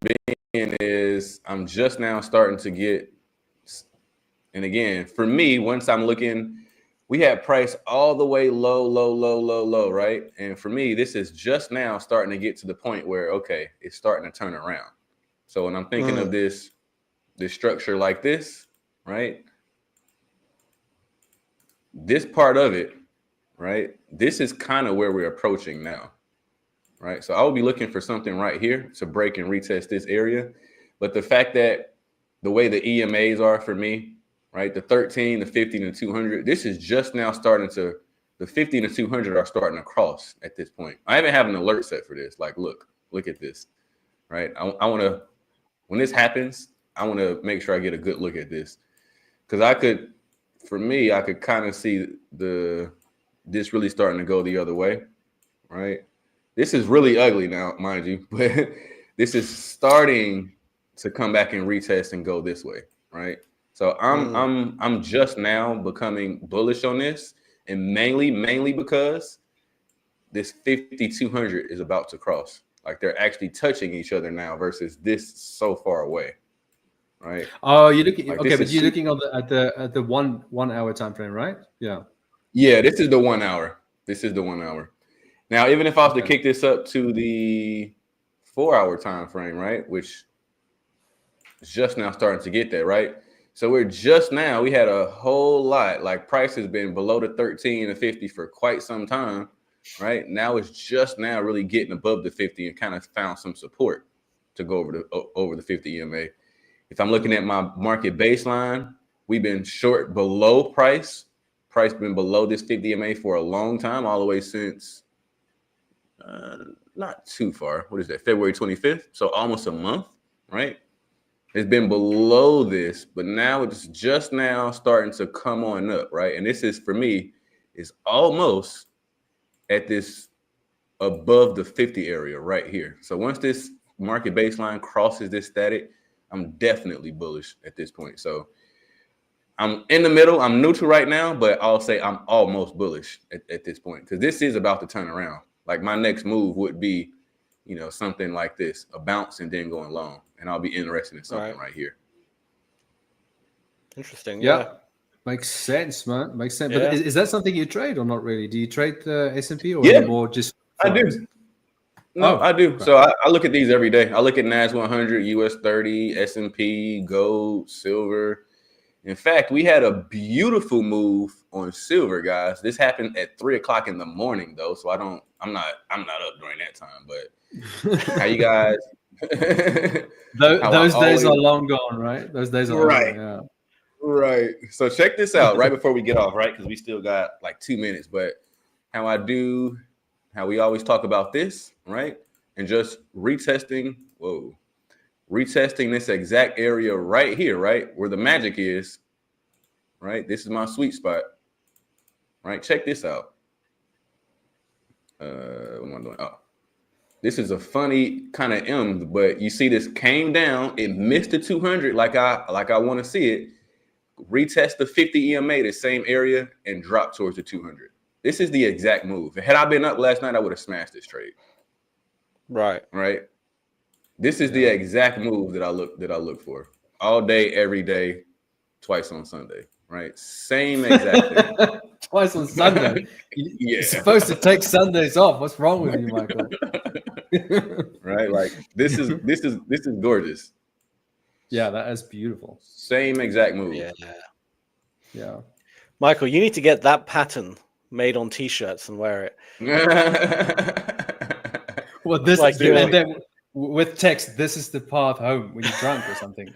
being is I'm just now starting to get, and again, for me, once I'm looking, we had price all the way low, right? And for me, this is just now starting to get to the point where, okay, it's starting to turn around. So when I'm thinking of this structure like this, right? This part of it, right? This is kind of where we're approaching now, right? So I will be looking for something right here to break and retest this area. But the fact that the way the EMAs are for me, right? The 13, the 50, and the 200. This is just now starting to, the 50 and the 200 are starting to cross at this point. I even have an alert set for this. Like, look at this, right? I want to, when this happens, I want to make sure I get a good look at this. Because I could kind of see this really starting to go the other way, right? This is really ugly now, mind you, but this is starting to come back and retest and go this way, right? So I'm just now becoming bullish on this, and mainly because this 5,200 is about to cross. Like, they're actually touching each other now versus this so far away, right? Oh, you're looking but you're looking at the 1 hour time frame, right? Yeah. Yeah, this is the 1 hour. This is the 1 hour. Now, even if I was to kick this up to the 4 hour time frame, right, which is just now starting to get there, right? So we're just now, we had a whole lot, like price has been below the 13 and 50 for quite some time, right? Now it's just now really getting above the 50 and kind of found some support to go over the 50 EMA. If I'm looking at my market baseline, we've been short below price. Price been below this 50 EMA for a long time, all the way since not too far. What is that? February 25th. So almost a month, right? It's been below this, but now it's just now starting to come on up, right? And this is, for me, is almost at this above the 50 area right here. So once this market baseline crosses this static, I'm definitely bullish at this point. So I'm in the middle. I'm neutral right now, but I'll say I'm almost bullish at this point, because this is about to turn around. Like my next move would be, you know, something like this, a bounce and then going long. And I'll be interested in something right here. Interesting. Yeah. Makes sense, man. Makes sense. Yeah. But is that something you trade or not really? Do you trade the S&P or Yeah, more just? I do. No, I do. So I look at these every day. I look at NASDAQ 100, US 30, S&P, gold, silver. In fact, we had a beautiful move on silver, guys. This happened at 3 o'clock in the morning, though. So I'm not up during that time. But how you guys? Those days are long gone, right? Those days are right. over, yeah. Right. So check this out right before we get off, right? Because we still got like 2 minutes. But how we always talk about this, right? And just retesting this exact area right here, right? Where the magic is, right? This is my sweet spot, right? Check this out. What am I doing? Oh, this is a funny kind of M, but you see this came down, it missed the 200 like I want to see it. Retest the 50 EMA, the same area, and drop towards the 200. This is the exact move. Had I been up last night, I would have smashed this trade. Right. This is the exact move that I look for all day, every day, twice on Sunday. Right. Same exact thing. Twice on Sunday. You're supposed to take Sundays off. What's wrong with you, Michael? Right. Like this is gorgeous. Yeah, that is beautiful. Same exact move. Yeah. Michael, you need to get that pattern made on t-shirts and wear it. Well, this like is and then with text, this is the path home when you're drunk or something.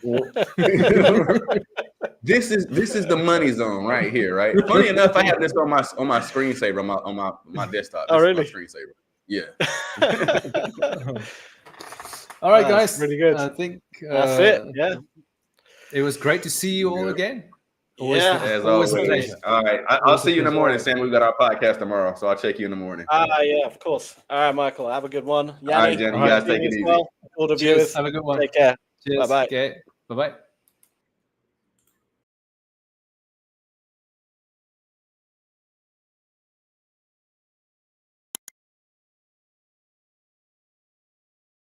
This is the money zone right here, right? Funny enough, I have this on my screensaver on my desktop. Oh, really? Is my screensaver. Yeah. All right, guys. Really good. I think that's it. Yeah. It was great to see you all again. As always. All right. I'll see you in the morning, Sam. We've got our podcast tomorrow, so I'll check you in the morning. Yeah, of course. All right, Michael. Have a good one. Jannie, all right, Jannie, you guys take it easy. All the viewers. Have a good one. Take care. Cheers. Bye-bye. Okay. Bye-bye.